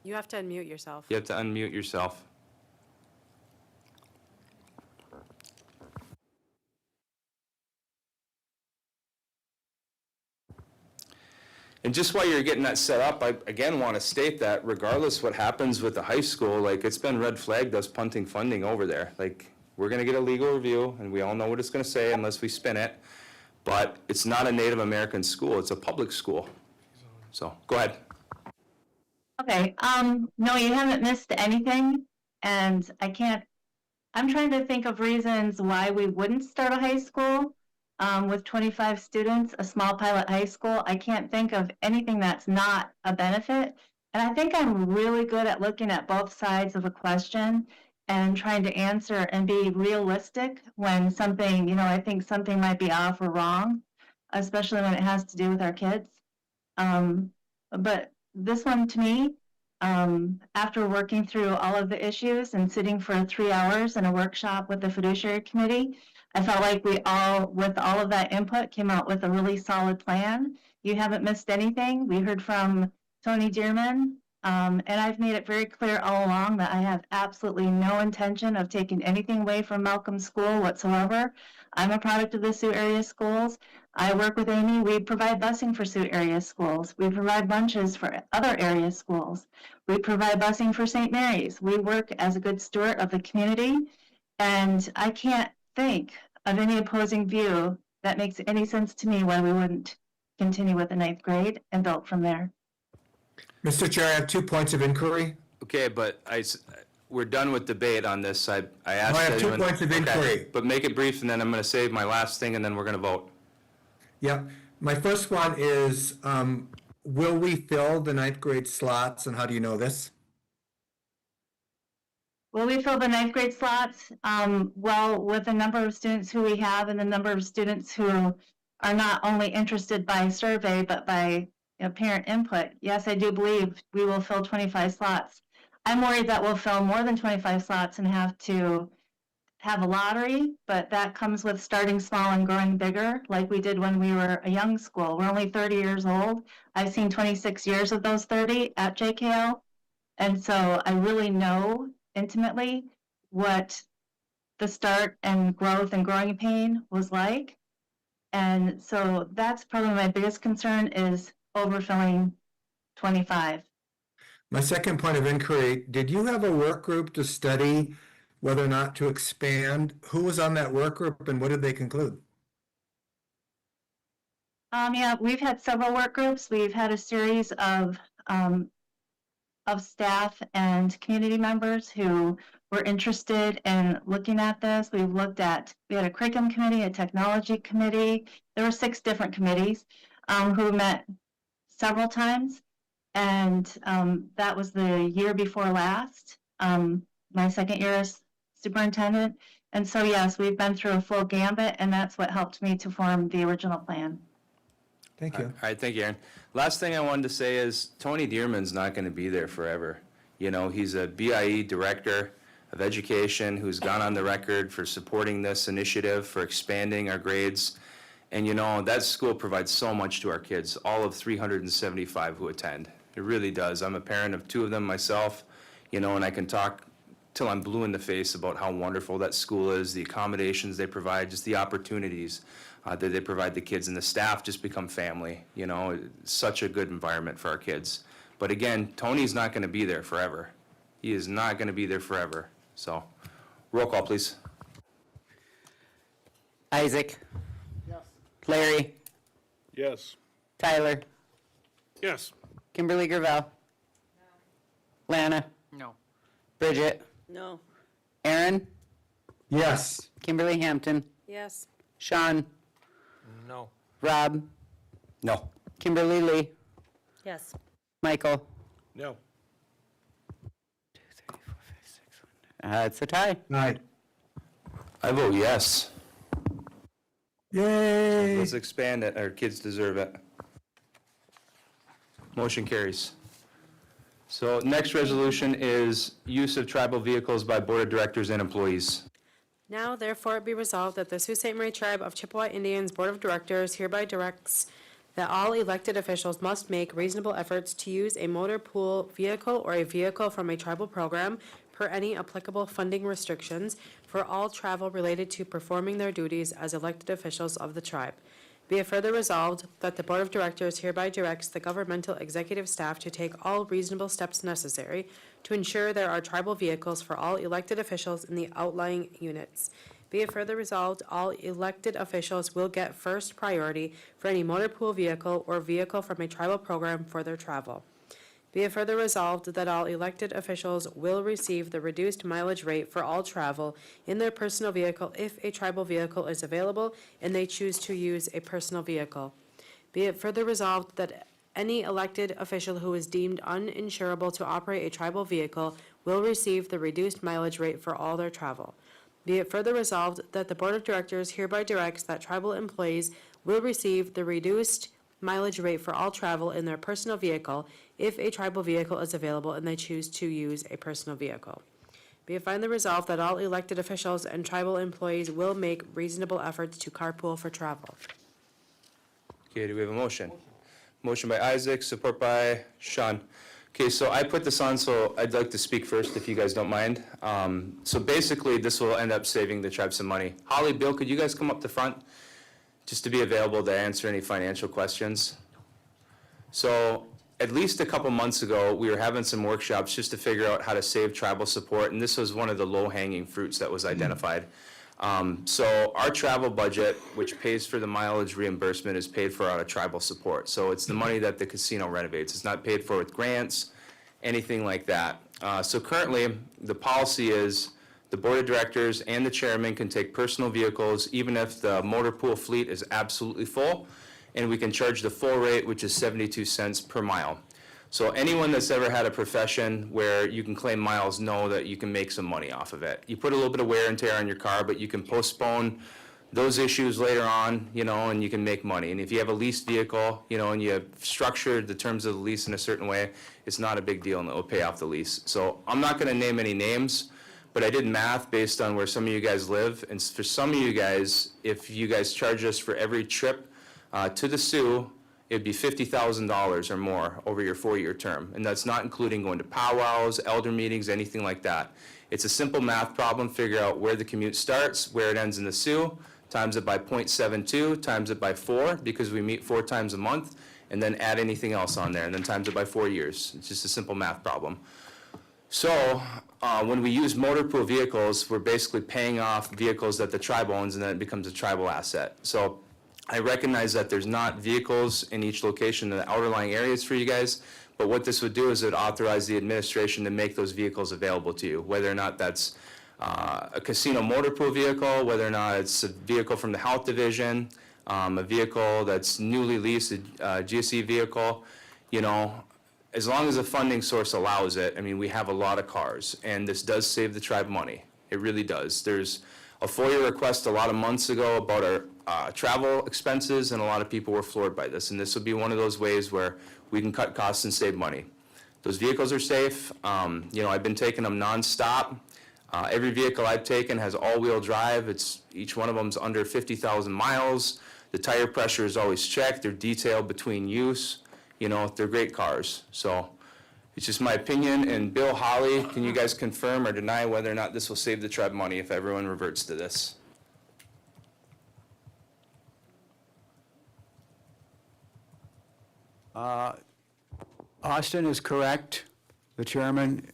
You have to unmute yourself. You have to unmute yourself. And just while you're getting that set up, I again want to state that regardless what happens with the high school, like, it's been red flagged us punting funding over there. Like, we're going to get a legal review, and we all know what it's going to say unless we spin it. But it's not a Native American school, it's a public school. So, go ahead. Okay, no, you haven't missed anything, and I'm trying to think of reasons why we wouldn't start a high school with 25 students, a small pilot high school. I can't think of anything that's not a benefit. And I think I'm really good at looking at both sides of a question and trying to answer and be realistic when something, you know, I think something might be off or wrong, especially when it has to do with our kids. But this one, to me, after working through all of the issues and sitting for 3 hours in a workshop with the fiduciary committee, I felt like we all, with all of that input, came out with a really solid plan. You haven't missed anything. We heard from Tony Dearman, and I've made it very clear all along that I have absolutely no intention of taking anything away from Malcolm School whatsoever. I'm a product of the Sioux area schools. I work with Amy. We provide busing for Sioux area schools. We provide lunches for other area schools. We provide busing for St. Mary's. We work as a good steward of the community, and I can't think of any opposing view that makes any sense to me why we wouldn't continue with the 9th grade and build from there. Mr. Chair, I have 2 points of inquiry. Okay, but we're done with debate on this. I asked. I have 2 everyone- points of okay, inquiry. but make it brief, and then I'm going to save my last thing, and then we're going to vote. Yeah, my first one is, will we fill the 9th grade slots, and how do you know this? Will we fill the 9th grade slots? Well, with the number of students who we have and the number of students who are not only interested by survey, but by parent input, yes, I do believe we will fill 25 slots. I'm worried that we'll fill more than 25 slots and have to have a lottery, but that comes with starting small and growing bigger, like we did when we were a young school. We're only 30 years old. I've seen 26 years of those 30 at JKL. And so I really know intimately what the start and growth and growing pain was like. And so that's probably my biggest concern is overfilling 25. My second point of inquiry, did you have a work group to study whether or not to expand? Who was on that work group and what did they conclude? Yeah, we've had several work groups. We've had a series of staff and community members who were interested in looking at this. We had a curriculum committee, a technology committee. There were 6 different committees who met several times. And that was the year before last, my second year as superintendent. And so, yes, we've been through a full gambit, and that's what helped me to form the original plan. Thank you. All right, thank you, Aaron. Last thing I wanted to say is Tony Dearman's not going to be there forever. You know, he's a BIE Director of Education who's gone on the record for supporting this initiative, for expanding our grades. And you know, that school provides so much to our kids, all of 375 who attend. It really does. I'm a parent of 2 of them myself, you know, and I can talk till I'm blue in the face about how wonderful that school is, the accommodations they provide, just the opportunities that they provide the kids, and the staff just become family. You know, it's such a good environment for our kids. But again, Tony's not going to be there forever. He is not going to be there forever. So, roll call, please. Isaac? Larry? Yes. Tyler? Yes. Kimberly Gravel? Lana? No. Bridget? No. Aaron? Yes. Kimberly Hampton? Yes. Sean? No. Rob? No. Kimberly Lee? Yes. Michael? No. It's a tie. Aye. I vote yes. Yay. Let's expand it. Our kids deserve it. Motion carries. So next resolution is use of tribal vehicles by Board of Directors and employees. Now therefore it be resolved that the Sault Ste. Marie Tribe of Chippewa Indians Board of Directors hereby directs that all elected officials must make reasonable efforts to use a motor pool vehicle or a vehicle from a tribal program per any applicable funding restrictions for all travel related to performing their duties as elected officials of the tribe. Be it further resolved that the Board of Directors hereby directs the governmental executive staff to take all reasonable steps necessary to ensure there are tribal vehicles for all elected officials in the outlying units. Be it further resolved, all elected officials will get first priority for any motor pool vehicle or vehicle from a tribal program for their travel. Be it further resolved that all elected officials will receive the reduced mileage rate for all travel in their personal vehicle if a tribal vehicle is available and they choose to use a personal vehicle. Be it further resolved that any elected official who is deemed uninsurable to operate a tribal vehicle will receive the reduced mileage rate for all their travel. Be it further resolved that the Board of Directors hereby directs that tribal employees will receive the reduced mileage rate for all travel in their personal vehicle if a tribal vehicle is available and they choose to use a personal vehicle. Be it finally resolved that all elected officials and tribal employees will make reasonable efforts to carpool for travel. Okay, do we have a motion? Motion by Isaac, support by Sean. Okay, so I put this on, so I'd like to speak first, if you guys don't mind. So basically, this will end up saving the tribe some money. Holly, Bill, could you guys come up to front, just to be available to answer any financial questions? So, at least a couple months ago, we were having some workshops just to figure out how to save tribal support, and this was one of the low-hanging fruits that was identified. So our travel budget, which pays for the mileage reimbursement, is paid for out of tribal support. So it's the money that the casino renovates. It's not paid for with grants, anything like that. So currently, the policy is the Board of Directors and the chairman can take personal vehicles, even if the motor pool fleet is absolutely full, and we can charge the full rate, which is 72 cents per mile. So anyone that's ever had a profession where you can claim miles know that you can make some money off of it. You put a little bit of wear and tear on your car, but you can postpone those issues later on, you know, and you can make money. And if you have a leased vehicle, you know, and you have structured the terms of the lease in a certain way, it's not a big deal and it will pay off the lease. So I'm not gonna name any names, but I did math based on where some of you guys live. And for some of you guys, if you guys charge us for every trip to the Sioux, it'd be $50,000 or more over your 4-year term. And that's not including going to powwows, elder meetings, anything like that. It's a simple math problem. Figure out where the commute starts, where it ends in the Sioux, times it by 0.72, times it by 4, because we meet 4 times a month, and then add anything else on there, and then times it by 4 years. It's just a simple math problem. So when we use motor pool vehicles, we're basically paying off vehicles that the tribe owns, and then it becomes a tribal asset. So I recognize that there's not vehicles in each location in the outlying areas for you guys, but what this would do is it would authorize the administration to make those vehicles available to you, whether or not that's a casino motor pool vehicle, whether or not it's a vehicle from the health division, a vehicle that's newly leased, a GSE vehicle, you know, as long as the funding source allows it. I mean, we have a lot of cars, and this does save the tribe money. It really does. There's a FOIA request a lot of months ago about our travel expenses, and a lot of people were floored by this. And this would be one of those ways where we can cut costs and save money. those vehicles are safe. You know, I've been taking them nonstop. Every vehicle I've taken has all-wheel drive. Each one of them's under 50,000 miles. The tire pressure is always checked. They're detailed between use. You know, they're great cars. So it's just my opinion. And Bill, Holly, can you guys confirm or deny whether or not this will save the tribe money if everyone reverts to this? Austin is correct, the chairman.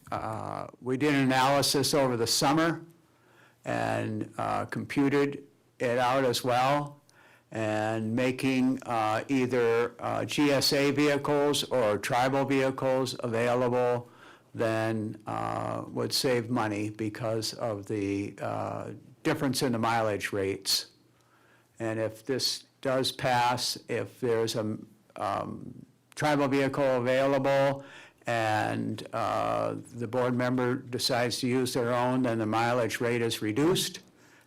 We did an analysis over the summer and computed it out as well. And making either GSA vehicles or tribal vehicles available then would save money because of the difference in the mileage rates. And if this does pass, if there's a tribal vehicle available and the board member decides to use their own, then the mileage rate is reduced.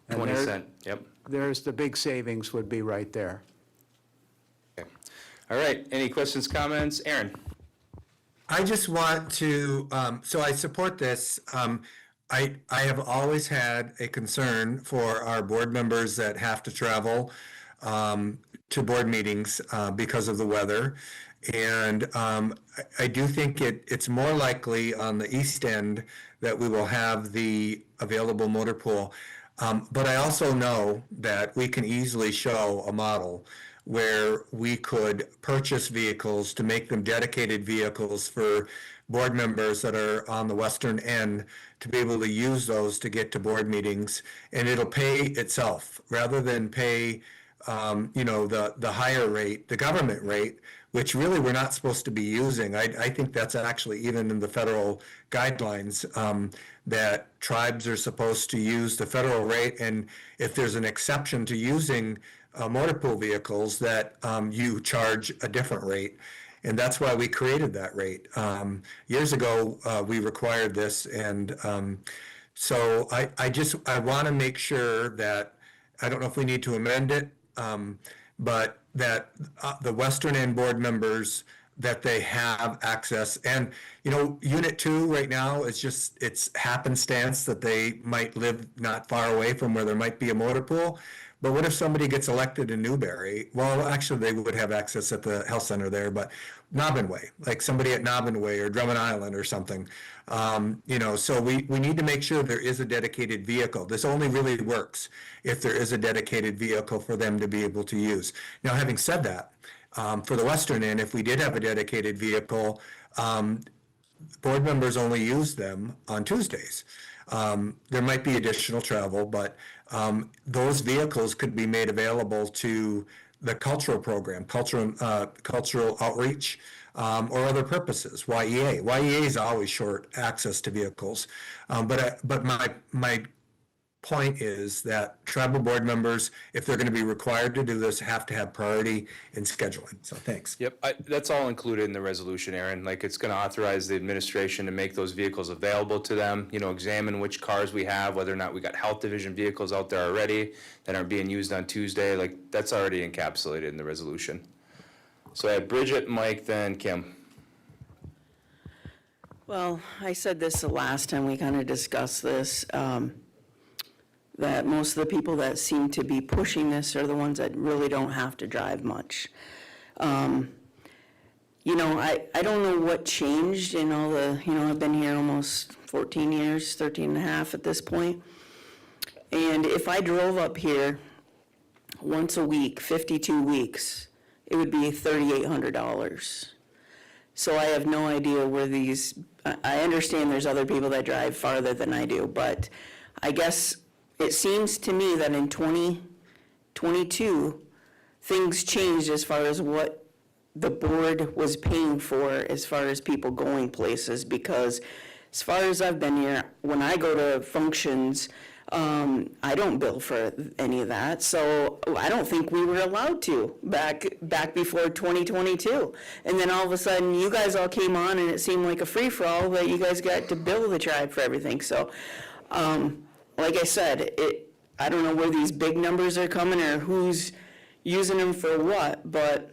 And 20 cent, yep. There's the big savings would be right there. Okay. All right, any questions, comments? Aaron? I just want to, so I support this. I have always had a concern for our board members that have to travel to board meetings because of the weather. And I do think it's more likely on the east end that we will have the available motor pool. But I also know that we can easily show a model where we could purchase vehicles to make them dedicated vehicles for board members that are on the western end to be able to use those to get to board meetings, and it'll pay itself rather than pay you know, the higher rate, the government rate, which really we're not supposed to be using. I think that's actually even in the federal guidelines, that tribes are supposed to use the federal rate, and if there's an exception to using motor pool vehicles, that you charge a different rate. And that's why we created that rate. Years ago, we required this, and so I want to make sure that, I don't know if we need to amend it, but that the western end board members, that they have access. And, you know, Unit 2 right now is just, it's happenstance that they might live not far away from where there might be a motor pool. But what if somebody gets elected in Newberry? Well, actually, they would have access at the health center there, but Nobbin Way, like somebody at Nobbin Way or Drummond Island or something. You know, so we need to make sure there is a dedicated vehicle. This only really works if there is a dedicated vehicle for them to be able to use. Now, having said that, for the western end, if we did have a dedicated vehicle, board members only use them on Tuesdays. There might be additional travel, but those vehicles could be made available to the cultural program, cultural outreach, or other purposes. YEA is always short access to vehicles, but my point is that tribal board members, if they're going to be required to do this, have to have priority in scheduling. So thanks. Yep, that's all included in the resolution, Aaron. Like, it's gonna authorize the administration to make those vehicles available to them, you know, examine which cars we have, whether or not we got health division vehicles out there already that aren't being used on Tuesday. Like, that's already encapsulated in the resolution. So I have Bridget, Mike, then Kim. Well, I said this the last time we kind of discussed this, that most of the people that seem to be pushing this are the ones that really don't have to drive much. You know, I don't know what changed in all the, you know, I've been here almost 14 years, 13 and a half at this point. And if I drove up here once a week, 52 weeks, it would be $3,800. So I have no idea where these, I understand there's other people that drive farther than I do, but I guess it seems to me that in 2022, things changed as far as what the board was paying for as far as people going places, because as far as I've been here, when I go to functions, I don't bill for any of that, so I don't think we were allowed to back before 2022. And then all of a sudden, you guys all came on and it seemed like a free-for-all that you guys got to bill the tribe for everything. So, like I said, I don't know where these big numbers are coming or who's using them for what, but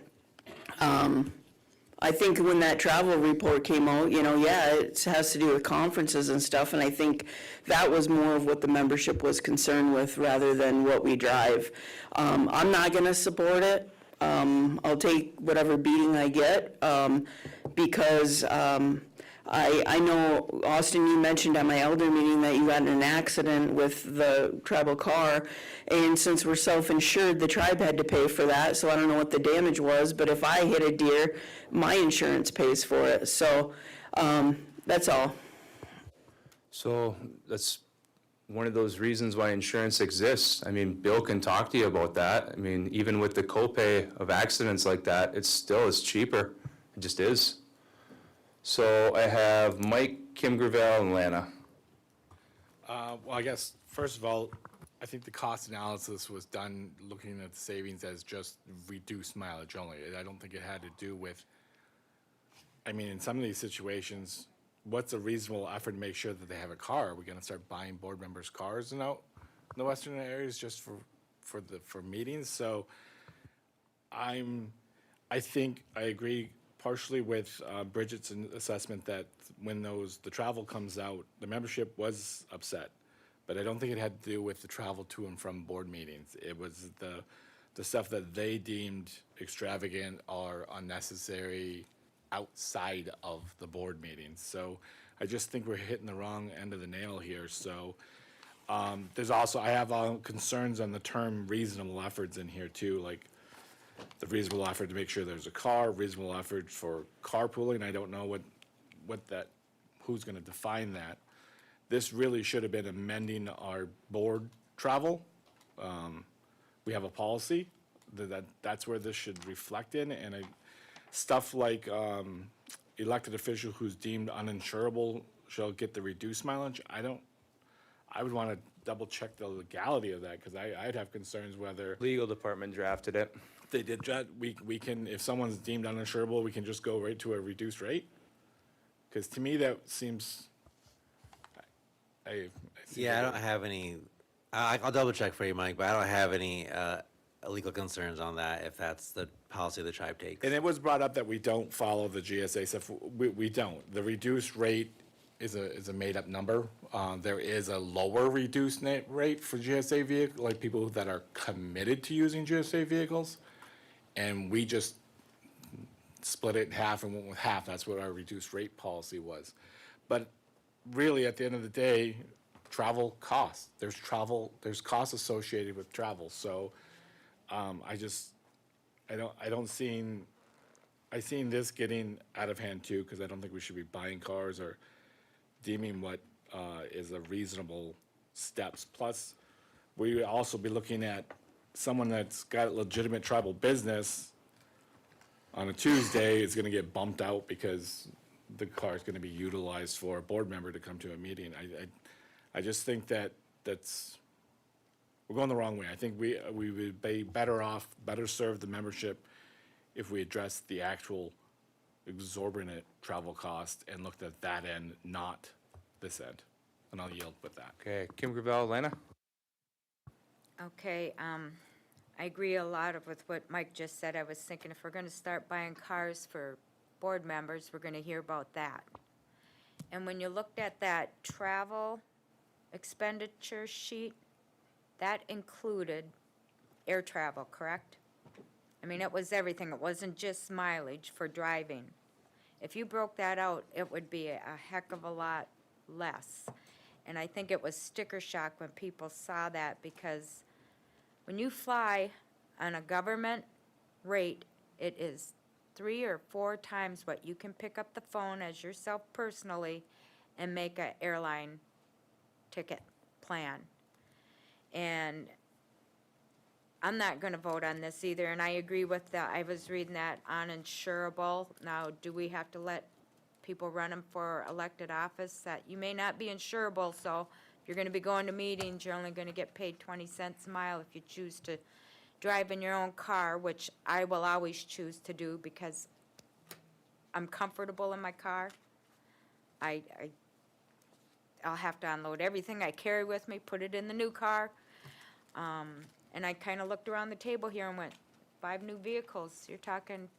I think when that travel report came out, yeah, it has to do with conferences and stuff, and I think that was more of what the membership was concerned with rather than what we drive. I'm not gonna support it. I'll take whatever beating I get, because, I know, Austin, you mentioned at my elder meeting that you got in an accident with the tribal car, and since we're self-insured, the tribe had to pay for that, so I don't know what the damage was, but if I hit a deer, my insurance pays for it, so, that's all. So that's one of those reasons why insurance exists. I mean, Bill can talk to you about that. I mean, even with the copay of accidents like that, it's still is cheaper. It just is. So I have Mike, Kim Gravel, and Lana. Well, I guess, first of all, I think the cost analysis was done looking at the savings as just reduced mileage only. I don't think it had to do with, I mean, in some of these situations, what's a reasonable effort to make sure that they have a car? Are we gonna start buying board members' cars in the western areas just for meetings? So I think I agree partially with Bridget's assessment that when the travel comes out, the membership was upset. But I don't think it had to do with the travel to and from board meetings. It was the stuff that they deemed extravagant or unnecessary outside of the board meetings. So I just think we're hitting the wrong end of the nail here. So there's also, I have concerns on the term reasonable efforts in here too, like the reasonable effort to make sure there's a car, reasonable effort for carpooling. I don't know who's gonna define that. This really should have been amending our board travel. We have a policy that's where this should reflect in, and stuff like elected official who's deemed uninsurable shall get the reduced mileage. I would want to double check the legality of that, because I'd have concerns whether Legal department drafted it. they did that. We can, if someone's deemed uninsurable, we can just go right to a reduced rate. Because to me, that seems. Yeah, I don't have any, I'll double check for you, Mike, but I don't have any legal concerns on that if that's the policy the tribe takes. And it was brought up that we don't follow the GSA stuff. We don't. The reduced rate is a made-up number. There is a lower reduced rate for GSA vehicle, like people that are committed to using GSA vehicles. And we just split it in half and went with half. That's what our reduced rate policy was. But really, at the end of the day, travel costs. There's costs associated with travel. So I seen this getting out of hand too, because I don't think we should be buying cars or deeming what is a reasonable steps. Plus, we would also be looking at someone that's got legitimate tribal business on a Tuesday is gonna get bumped out because the car is gonna be utilized for a board member to come to a meeting. I just think we're going the wrong way. I think we would be better serve the membership if we addressed the actual exorbitant travel cost and looked at that end, not this end. And I'll yield with that. Okay, Kim Gravel, Lana? Okay, I agree a lot with what Mike just said. I was thinking if we're gonna start buying cars for board members, we're gonna hear about that. And when you looked at that travel expenditure sheet, that included air travel, correct? I mean, it was everything. It wasn't just mileage for driving. If you broke that out, it would be a heck of a lot less. And I think it was sticker shock when people saw that, because when you fly on a government rate, it is 3 or 4 times what you can pick up the phone as yourself personally and make an airline ticket plan. And I'm not gonna vote on this either, and I agree with that. I was reading that uninsurable. Now, do we have to let people run them for elected office? That you may not be insurable, so if you're gonna be going to meetings, you're only gonna get paid 20 cents a mile if you choose to drive in your own car, which I will always choose to do because I'm comfortable in my car. I'll have to unload everything I carry with me, put it in the new car. And I kind of looked around the table here and went, 5 new vehicles. You're talking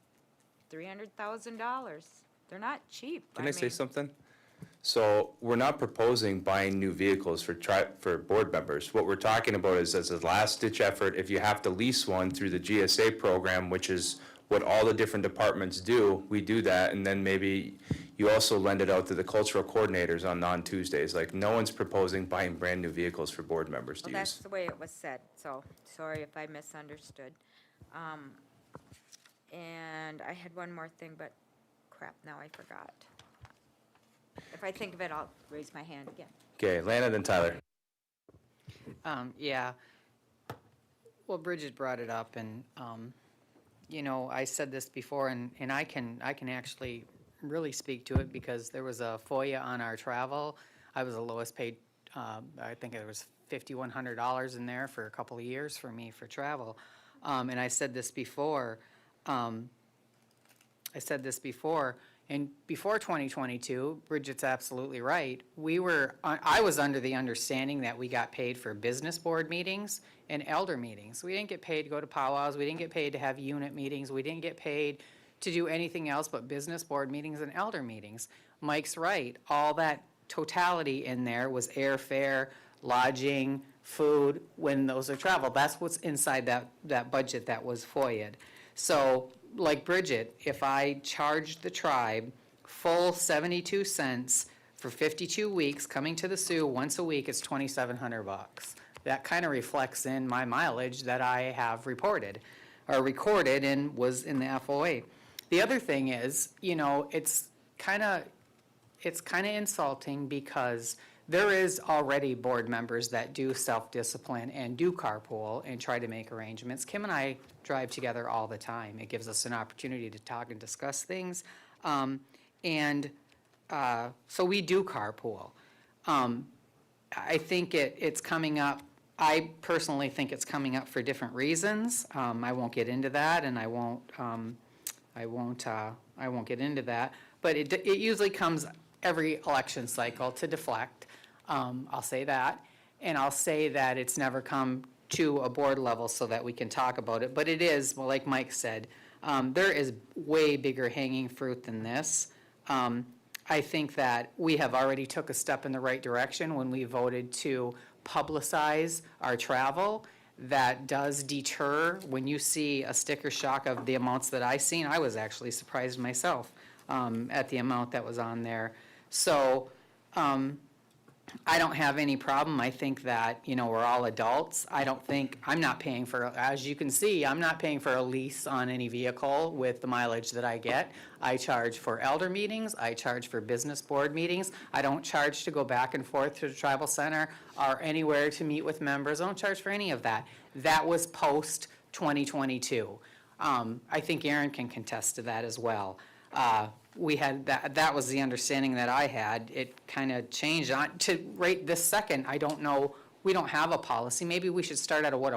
$300,000. They're not cheap. Can I say mean, something? So we're not proposing buying new vehicles for board members. What we're talking about is as a last-ditch effort, if you have to lease one through the GSA program, which is what all the different departments do, we do that, and then maybe you also lend it out to the cultural coordinators on non-Tuesdays. Like, no one's proposing buying brand-new vehicles for board members to Well, that's use. the way it was said, so sorry if I misunderstood. And I had one more thing, but crap, now I forgot. If I think of it, I'll raise my hand again. Okay, Lana, then Tyler. Yeah. Well, Bridget brought it up, and, you know, I said this before, and I can actually really speak to it because there was a FOIA on our travel. I was the lowest paid, I think it was $5,100 in there for a couple of years for me for travel. And I said this before, and before 2022, Bridget's absolutely right. I was under the understanding that we got paid for business board meetings and elder meetings. We didn't get paid to go to powwows. We didn't get paid to have unit meetings. We didn't get paid to do anything else but business board meetings and elder meetings. Mike's right. All that totality in there was airfare, lodging, food, when those are travel. That's what's inside that budget that was FOIA'd. So, like Bridget, if I charged the tribe full 72 cents for 52 weeks coming to the Sioux once a week, it's $2,700. That kind of reflects in my mileage that I have reported or recorded and was in the FOA. The other thing is, you know, it's kind of insulting because there is already board members that do self-discipline and do carpool and try to make arrangements. Kim and I drive together all the time. It gives us an opportunity to talk and discuss things. So we do carpool. I think it's coming up. I personally think it's coming up for different reasons. I won't get into that, and I won't get into that. But it usually comes every election cycle to deflect. I'll say that. And I'll say that it's never come to a board level so that we can talk about it. But it is, well, like Mike said, there is way bigger hanging fruit than this. I think that we have already took a step in the right direction when we voted to publicize our travel. That does deter. When you see a sticker shock of the amounts that I seen, I was actually surprised myself at the amount that was on there. So I don't have any problem. I think that, you know, we're all adults. I'm not paying for, as you can see, I'm not paying for a lease on any vehicle with the mileage that I get. I charge for elder meetings. I charge for business board meetings. I don't charge to go back and forth to the tribal center or anywhere to meet with members. I don't charge for any of that. That was post 2022. I think Aaron can contest to that as well. We had that was the understanding that I had. It kind of changed to right this second. I don't know. We don't have a policy. Maybe we should start out at what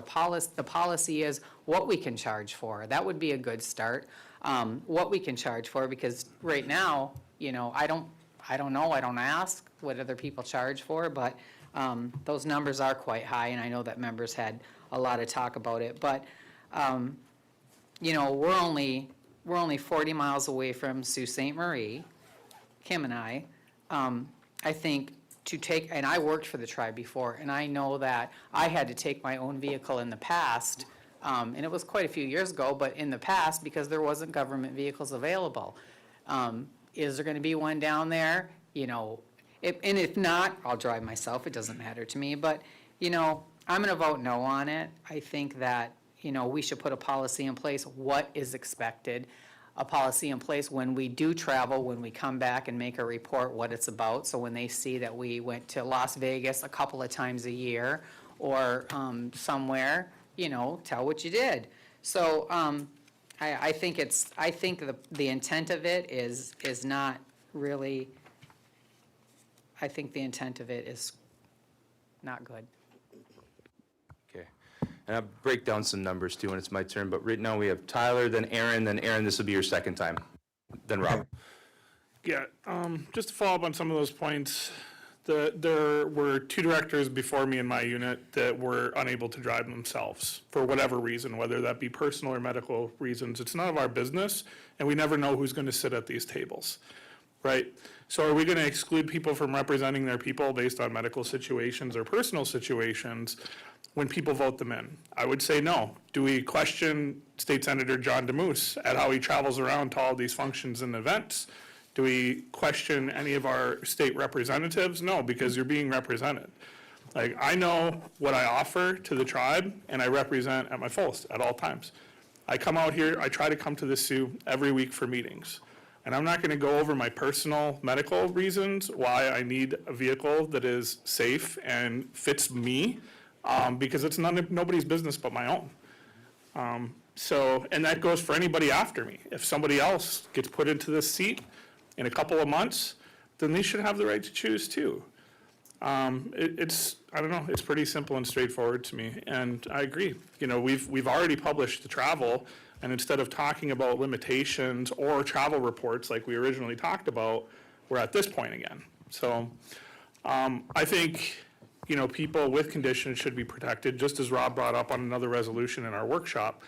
the policy is, what we can charge for. That would be a good start. What we can charge for, because right now, you know, I don't know. I don't ask what other people charge for, but those numbers are quite high, and I know that members had a lot of talk about it. But you know, we're only 40 miles away from Sault Ste. Marie, Kim and I. I think and I worked for the tribe before, and I know that I had to take my own vehicle in the past, and it was quite a few years ago, but in the past, because there wasn't government vehicles available. Is there gonna be one down there? You know, and if not, I'll drive myself, it doesn't matter to me, but, you know, I'm gonna vote no on it. I think that, you know, we should put a policy in place, what is expected, a policy in place when we do travel, when we come back and make a report, what it's about. So when they see that we went to Las Vegas a couple of times a year or somewhere, you know, tell what you did. So I think the intent of it is not really, I think the intent of it is not good. Okay. And I'll break down some numbers too when it's my turn, but right now we have Tyler, then Aaron, this will be your second time, then Rob. Yeah, just to follow up on some of those points There were 2 directors before me in my unit that were unable to drive themselves for whatever reason, whether that be personal or medical reasons. It's none of our business, and we never know who's going to sit at these tables, right? So are we going to exclude people from representing their people based on medical situations or personal situations when people vote them in? I would say no. Do we question State Senator John DeMoose at how he travels around to all these functions and events? Do we question any of our state representatives? No, because you're being represented. Like, I know what I offer to the tribe, and I represent at my fullest at all times. I come out here, I try to come to the Sioux every week for meetings. And I'm not gonna go over my personal medical reasons why I need a vehicle that is safe and fits me, because it's nobody's business but my own. So, and that goes for anybody after me. If somebody else gets put into this seat in a couple of months, then they should have the right to choose too. It's, I don't know, it's pretty simple and straightforward to me, and I agree. You know, we've already published the travel, and instead of talking about limitations or travel reports like we originally talked about, we're at this point again. So, I think, you know, people with conditions should be protected, just as Rob brought up on another resolution in our workshop,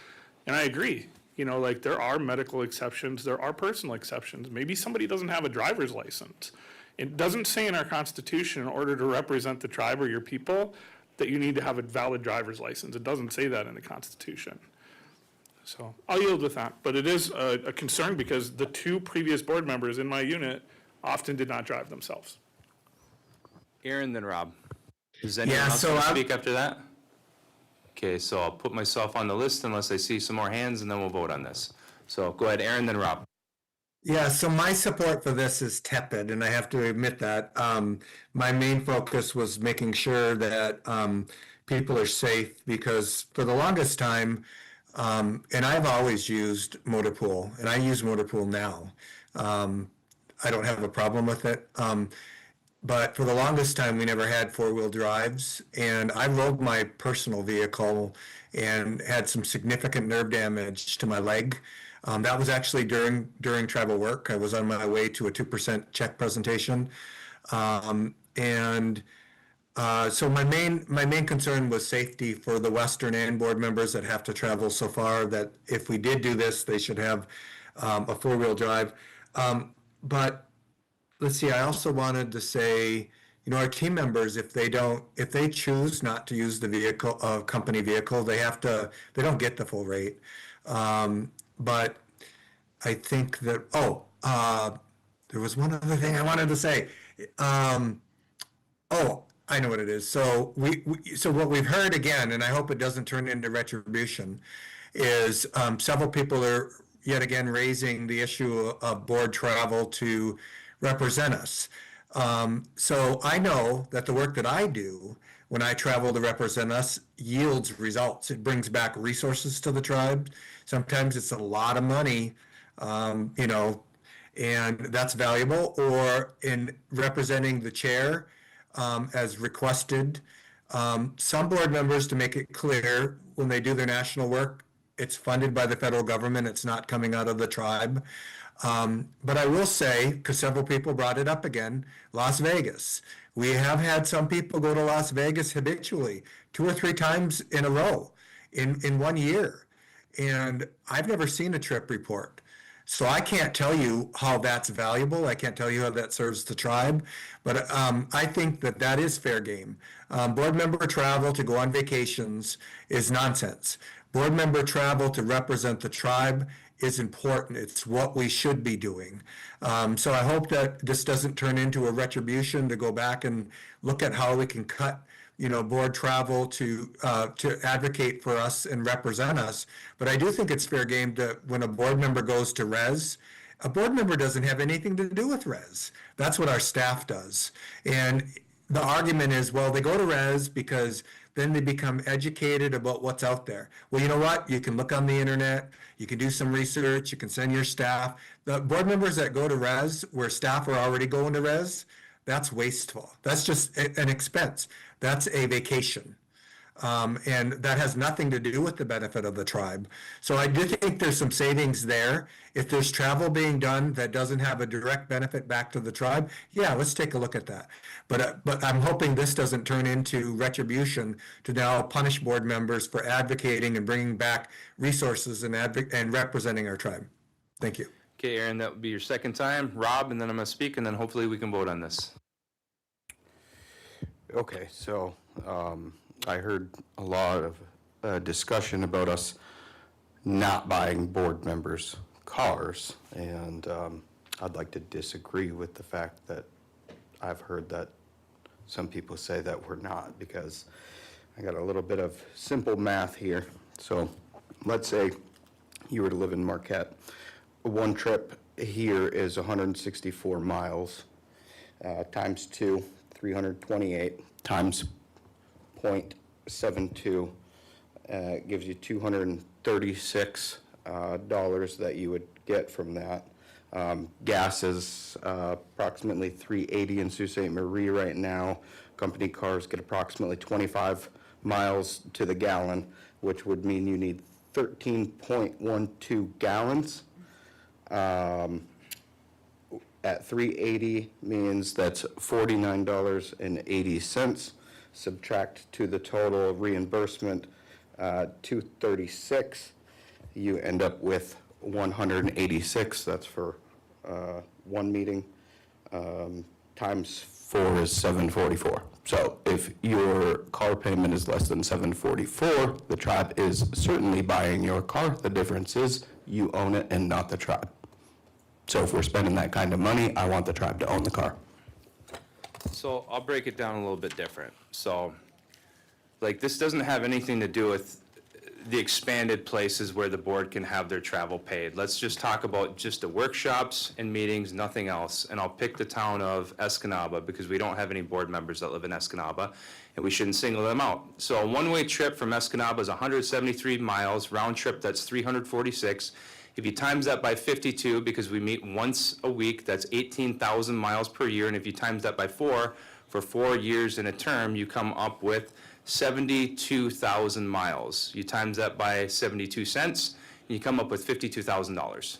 and I agree. You know, like, there are medical exceptions, there are personal exceptions. Maybe somebody doesn't have a driver's license. It doesn't say in our Constitution, in order to represent the tribe or your people, that you need to have a valid driver's license. It doesn't say that in the Constitution. So I'll yield with that. But it is a concern because the 2 previous board members in my unit often did not drive themselves. Aaron, then Rob. Does anyone Yeah, else so want to I'm- speak after that? Okay, so I'll put myself on the list unless I see some more hands, and then we'll vote on this. So go ahead, Aaron, then Rob. Yeah, so my support for this is tepid, and I have to admit that. My main focus was making sure that people are safe, because for the longest time, and I've always used motor pool, and I use motor pool now. I don't have a problem with it. But for the longest time, we never had 4-wheel drives, and I rode my personal vehicle and had some significant nerve damage to my leg. That was actually during tribal work. I was on my way to a 2% check presentation. So my main concern was safety for the Western and board members that have to travel so far, that if we did do this, they should have a 4-wheel drive. But let's see, I also wanted to say, you know, our team members, if they choose not to use the vehicle, company vehicle, they don't get the full rate. But I think that, there was one other thing I wanted to say. I know what it is. So so what we've heard again, and I hope it doesn't turn into retribution, is several people are yet again raising the issue of board travel to represent us. So I know that the work that I do when I travel to represent us yields results. It brings back resources to the tribe. Sometimes it's a lot of money, you know, and that's valuable. Or in representing the chair, as requested. Some board members, to make it clear, when they do their national work, it's funded by the federal government. It's not coming out of the tribe. But I will say, because several people brought it up again, Las Vegas. We have had some people go to Las Vegas habitually, 2 or 3 times in a row in 1 year. And I've never seen a trip report. So I can't tell you how that's valuable. I can't tell you how that serves the tribe. But I think that is fair game. Board member travel to go on vacations is nonsense. Board member travel to represent the tribe is important. It's what we should be doing. So I hope that this doesn't turn into a retribution to go back and look at how we can cut, you know, board travel to advocate for us and represent us. But I do think it's fair game to, when a board member goes to res, a board member doesn't have anything to do with res. That's what our staff does. And the argument is, well, they go to res because then they become educated about what's out there. Well, you know what? You can look on the internet, you can do some research, you can send your staff. The board members that go to res, where staff are already going to res, that's wasteful. That's just an expense. That's a vacation. And that has nothing to do with the benefit of the tribe. So I do think there's some savings there. If there's travel being done that doesn't have a direct benefit back to the tribe, yeah, let's take a look at that. But I'm hoping this doesn't turn into retribution to now punish board members for advocating and bringing back resources and representing our tribe. Thank you. Okay, Aaron, that would be your second time. Rob, and then I'm going to speak, and then hopefully we can vote on this. Okay, so I heard a lot of discussion about us not buying board members' cars, and I'd like to disagree with the fact that I've heard that some people say that we're not, because I got a little bit of simple math here. So let's say you were to live in Marquette. One trip here is 164 miles, times 2, 328, times 0.72, gives you $236 that you would get from that. Gas is approximately $3.80 in Sault Ste. Marie right now. Company cars get approximately 25 miles to the gallon, which would mean you need 13.12 gallons. At 380 means that's $49.80. Subtract to the total reimbursement, 236. You end up with 186. That's for one meeting. Times 4 is 744. So if your car payment is less than 744, the tribe is certainly buying your car. The difference is you own it and not the tribe. So if we're spending that kind of money, I want the tribe to own the car. So I'll break it down a little bit different. So, like, this doesn't have anything to do with the expanded places where the board can have their travel paid. Let's just talk about just the workshops and meetings, nothing else. And I'll pick the town of Escanaba because we don't have any board members that live in Escanaba, and we shouldn't single them out. So a one-way trip from Escanaba is 173 miles, round trip, that's 346. If you times that by 52, because we meet once a week, that's 18,000 miles per year. And if you times that by 4, for 4 years in a term, you come up with 72,000 miles. You times that by 72 cents, and you come up with $52,000.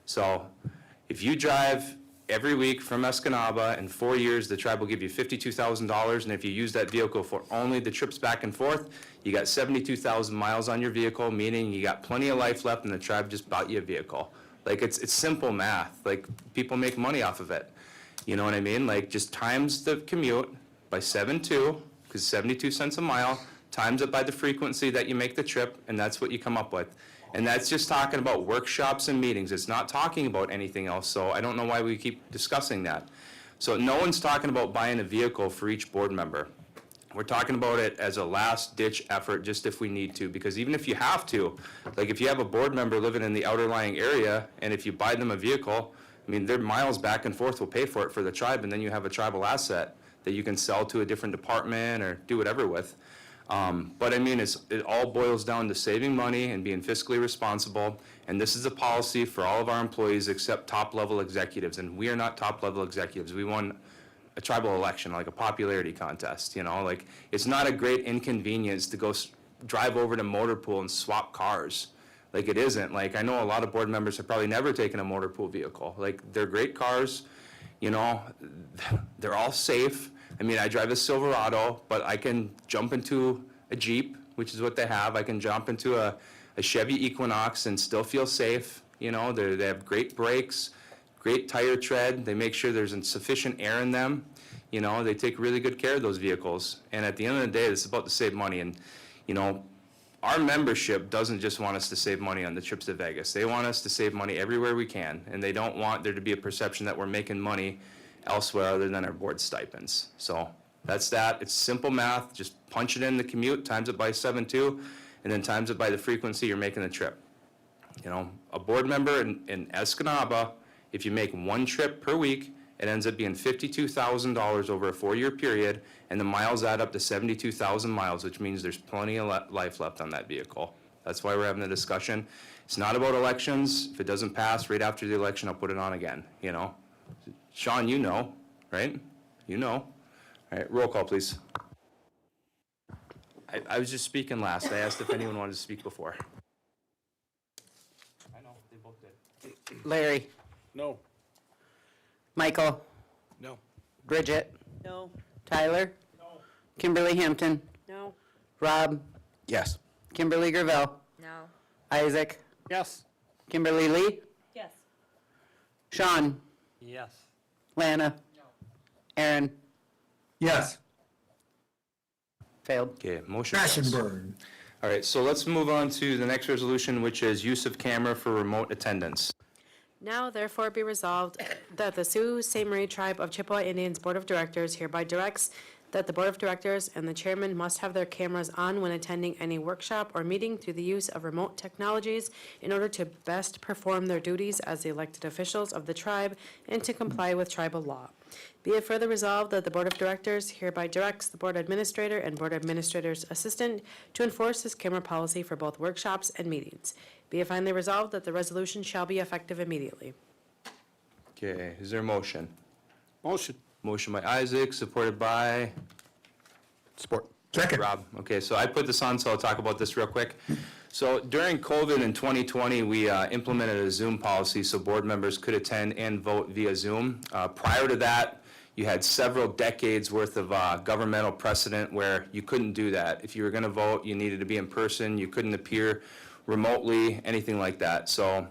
So if you drive every week from Escanaba in 4 years, the tribe will give you $52,000. And if you use that vehicle for only the trips back and forth, you got 72,000 miles on your vehicle, meaning you got plenty of life left and the tribe just bought you a vehicle. Like, it's simple math. Like, people make money off of it. You know what I mean? Like, just times the commute by 7.2, because 72 cents a mile, times it by the frequency that you make the trip, and that's what you come up with. And that's just talking about workshops and meetings. It's not talking about anything else, so I don't know why we keep discussing that. So no one's talking about buying a vehicle for each board member. We're talking about it as a last-ditch effort, just if we need to, because even if you have to, like if you have a board member living in the outer-lying area, and if you buy them a vehicle, I mean, their miles back and forth will pay for it for the tribe, and then you have a tribal asset that you can sell to a different department or do whatever with. But I mean, it all boils down to saving money and being fiscally responsible. And this is a policy for all of our employees except top-level executives. And we are not top-level executives. We won a tribal election, like a popularity contest, you know? Like, it's not a great inconvenience to go drive over to motor pool and swap cars. Like, it isn't. Like, I know a lot of board members have probably never taken a motor pool vehicle. Like, they're great cars, you know? They're all safe. I mean, I drive a Silverado, but I can jump into a Jeep, which is what they have. I can jump into a Chevy Equinox and still feel safe. You know, they have great brakes, great tire tread. They make sure there's sufficient air in them. You know, they take really good care of those vehicles. And at the end of the day, it's about to save money. And, you know, our membership doesn't just want us to save money on the trips to Vegas. They want us to save money everywhere we can. And they don't want there to be a perception that we're making money elsewhere other than our board stipends. So that's that. It's simple math. Just punch it in the commute, times it by 7.2, and then times it by the frequency you're making the trip. You know, a board member in Escanaba, if you make one trip per week, it ends up being $52,000 over a 4-year period, and the miles add up to 72,000 miles, which means there's plenty of life left on that vehicle. That's why we're having the discussion. It's not about elections. If it doesn't pass right after the election, I'll put it on again, you know? Sean, you know, right? You know. All right, roll call, please. I was just speaking last. I asked if anyone wanted to speak before. I know, they both did. Larry, No. Michael, No. Bridget, No. Tyler? No. Kimberly Hampton, No. Rob, Yes. Kimberly Gravel, No. Isaac, Yes. Kimberly Lee, Yes. Sean, Yes. Lana, Aaron, Yes. failed. Okay, motion Crash and fails. burn. All right, so let's move on to the next resolution, which is use of camera for remote attendance. Now therefore be resolved that the Sault Ste. Marie Tribe of Chippewa Indians Board of Directors hereby directs that the Board of Directors and the chairman must have their cameras on when attending any workshop or meeting through the use of remote technologies in order to best perform their duties as the elected officials of the tribe and to comply with tribal law. Be it further resolved that the Board of Directors hereby directs the Board Administrator and Board Administrator's Assistant to enforce this camera policy for both workshops and meetings. Be it finally resolved that the resolution shall be effective immediately. Okay, is there a motion? Motion. Motion by Isaac, supported by Support. Second. Rob. Okay, so I put this on, so I'll talk about this real quick. So during COVID in 2020, we implemented a Zoom policy so board members could attend and vote via Zoom. Prior to that, you had several decades worth of governmental precedent where you couldn't do that. If you were going to vote, you needed to be in person, you couldn't appear remotely, anything like that. So,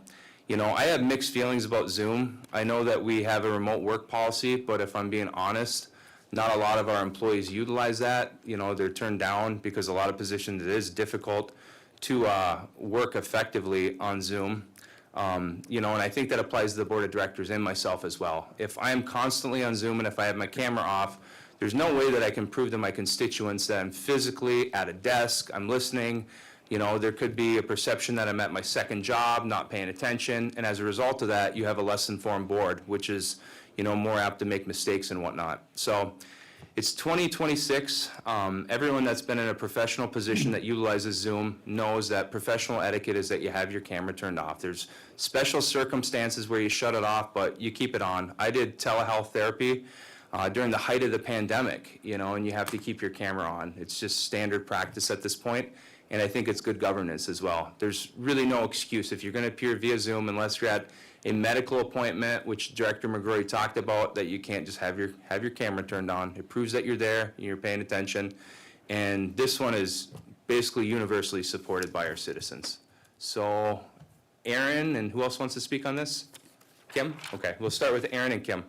you know, I have mixed feelings about Zoom. I know that we have a remote work policy, but if I'm being honest, not a lot of our employees utilize that. You know, they're turned down because a lot of positions it is difficult to work effectively on Zoom. You know, and I think that applies to the board of directors and myself as well. If I am constantly on Zoom and if I have my camera off, there's no way that I can prove to my constituents that I'm physically at a desk, I'm listening. You know, there could be a perception that I'm at my second job, not paying attention, and as a result of that, you have a less informed board, which is, you know, more apt to make mistakes and whatnot. So it's 2026. Everyone that's been in a professional position that utilizes Zoom knows that professional etiquette is that you have your camera turned off. There's special circumstances where you shut it off, but you keep it on. I did telehealth therapy during the height of the pandemic, you know, and you have to keep your camera on. It's just standard practice at this point. And I think it's good governance as well. There's really no excuse if you're going to appear via Zoom unless you're at a medical appointment, which Director McGrory talked about, that you can't just have your camera turned on. It proves that you're there, you're paying attention. And this one is basically universally supported by our citizens. So Aaron, and who else wants to speak on this? Kim? Okay, we'll start with Aaron and Kim.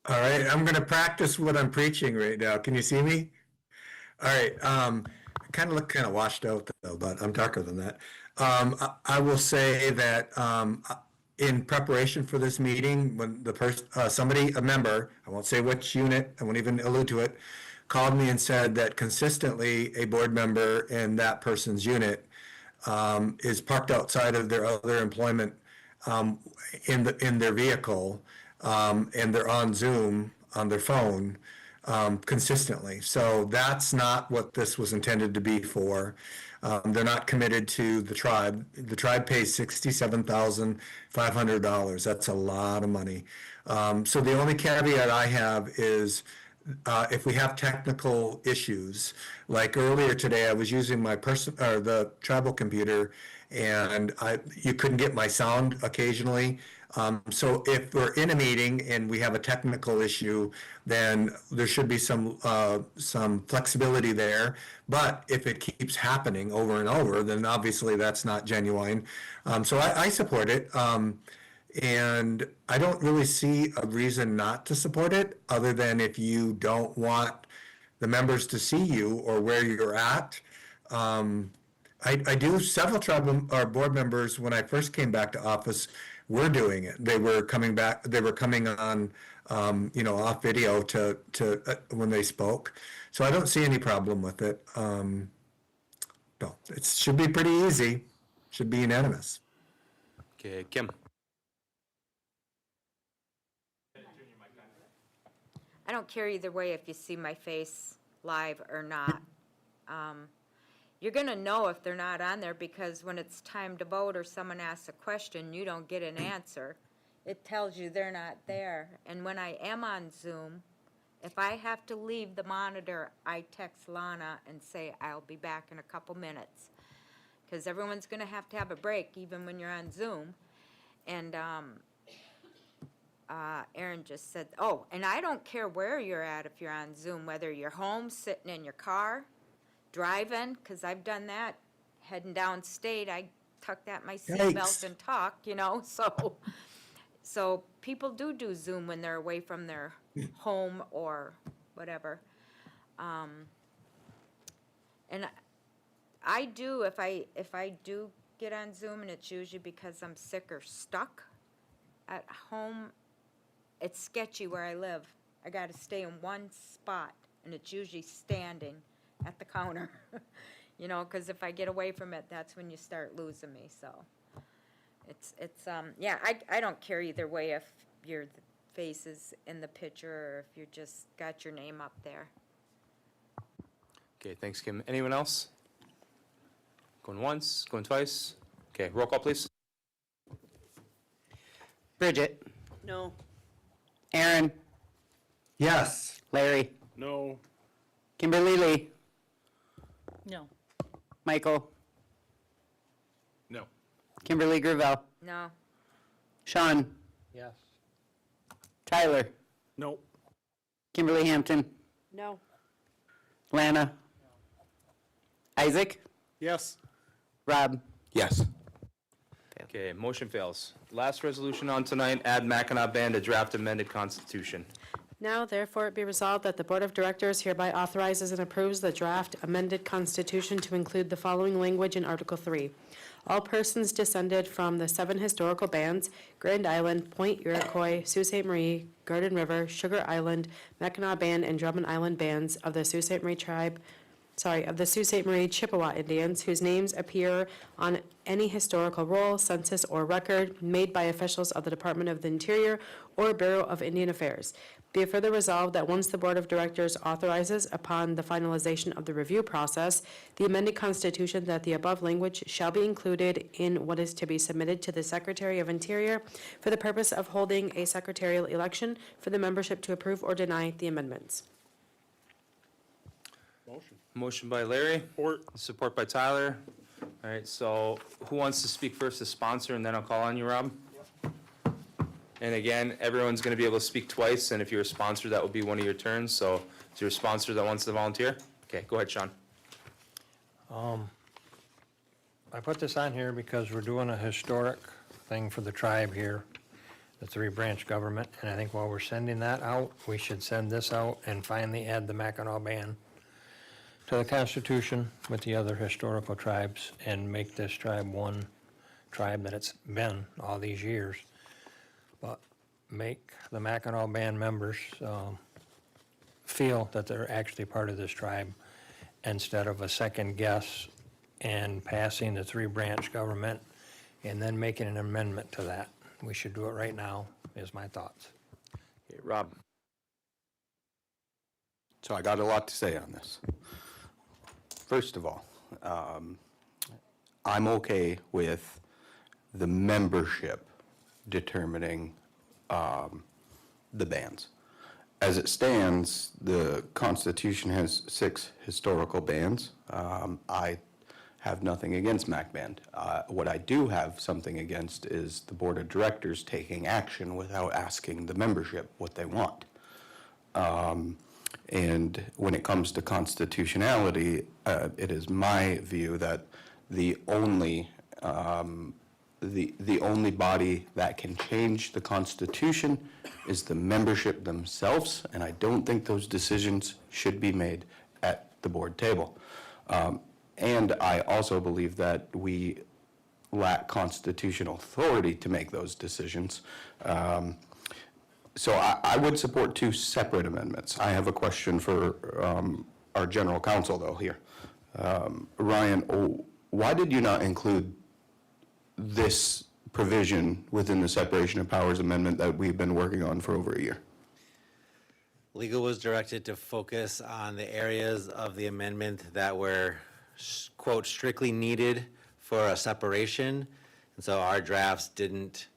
All right, I'm going to practice what I'm preaching right now. Can you see me? All right. I kind of look kind of washed out though, but I'm darker than that. I will say that in preparation for this meeting, when the person, a member, I won't say which unit, I won't even allude to it, called me and said that consistently a board member in that person's unit is parked outside of their other employment in their vehicle, and they're on Zoom on their phone consistently. So that's not what this was intended to be for. They're not committed to the tribe. The tribe pays $67,500. That's a lot of money. So the only caveat I have is if we have technical issues, like earlier today, I was using the tribal computer, and you couldn't get my sound occasionally. So if we're in a meeting and we have a technical issue, then there should be some flexibility there. But if it keeps happening over and over, then obviously that's not genuine. So I support it. And I don't really see a reason not to support it, other than if you don't want the members to see you or where you're at. I do, several tribal or board members, when I first came back to office, were doing it. They were coming on, off video to when they spoke. So I don't see any problem with it. No, it should be pretty easy. Should be unanimous. Okay, Kim. I don't care either way if you see my face live or not. You're going to know if they're not on there, because when it's time to vote or someone asks a question, you don't get an answer. It tells you they're not there. And when I am on Zoom, If I have to leave the monitor, I text Lana and say, I'll be back in a couple minutes. Because everyone's gonna have to have a break, even when you're on Zoom. And, Aaron just said, oh, and I don't care where you're at if you're on Zoom, whether you're home, sitting in your car, driving, because I've done that, heading downstate, I tuck that in my seatbelt Yikes. and talk, so people do Zoom when they're away from their home or whatever. And I do, if I do get on Zoom, and it's usually because I'm sick or stuck at home, it's sketchy where I live. I gotta stay in one spot, and it's usually standing at the counter. Because if I get away from it, that's when you start losing me, so. Yeah, I don't care either way if your face is in the picture or if you just got your name up there. Okay, thanks, Kim. Anyone else? Going once, going twice? Okay, roll call, please. Bridget, No. Aaron, Yes. Larry, No. Kimberly Lee, No. Michael, No. Kimberly Gravel, No, Sean, Yes. Tyler, No. Kimberly Hampton, No. Lana, Isaac, Yes. Rob. Yes. Okay, motion fails. Last resolution on tonight, add Mackinac Band to draft amended constitution. Now therefore it be resolved that the Board of Directors hereby authorizes and approves the draft amended constitution to include the following language in Article 3. All persons descended from the 7 historical bands, Grand Island, Point Iroquois, Sault Ste. Marie, Garden River, Sugar Island, Mackinac Band, and Drummond Island bands of the Sault Ste. Marie of the Sault Ste. Marie Chippewa Indians, whose names appear on any historical roll, census, or record made by officials of the Department of the Interior or Bureau of Indian Affairs. Be it further resolved that once the Board of Directors authorizes, upon the finalization of the review process, the amended constitution, that the above language shall be included in what is to be submitted to the Secretary of Interior for the purpose of holding a secretarial election for the membership to approve or deny the amendments. Motion by Larry. Support by Tyler. All right, so who wants to speak first, the sponsor, and then I'll call on you, Rob? And again, everyone's going to be able to speak twice, and if you're a sponsor, that will be one of your turns. So is there a sponsor that wants to volunteer? Okay, go ahead, Sean. I put this on here because we're doing a historic thing for the tribe here, the 3-branch government, and I think while we're sending that out, we should send this out and finally add the Mackinac Band to the Constitution with the other historical tribes and make this tribe one tribe that it's been all these years. But make the Mackinac Band members feel that they're actually part of this tribe instead of a second guess and passing the 3-branch government and then making an amendment to that. We should do it right now, is my thoughts. Okay, Rob. So I got a lot to say on this. First of all, I'm okay with the membership determining the bands. As it stands, the Constitution has 6 historical bands. I have nothing against Mac Band. What I do have something against is the Board of Directors taking action without asking the membership what they want. And when it comes to constitutionality, it is my view that the only body that can change the Constitution is the membership themselves, and I don't think those decisions should be made at the board table. And I also believe that we lack constitutional authority to make those decisions. So I would support 2 separate amendments. I have a question for our general counsel, though, here. Ryan, why did you not include this provision within the separation of powers amendment that we've been working on for over a year? Legal was directed to focus on the areas of the amendment that were, quote, strictly needed for a separation. And so our drafts didn't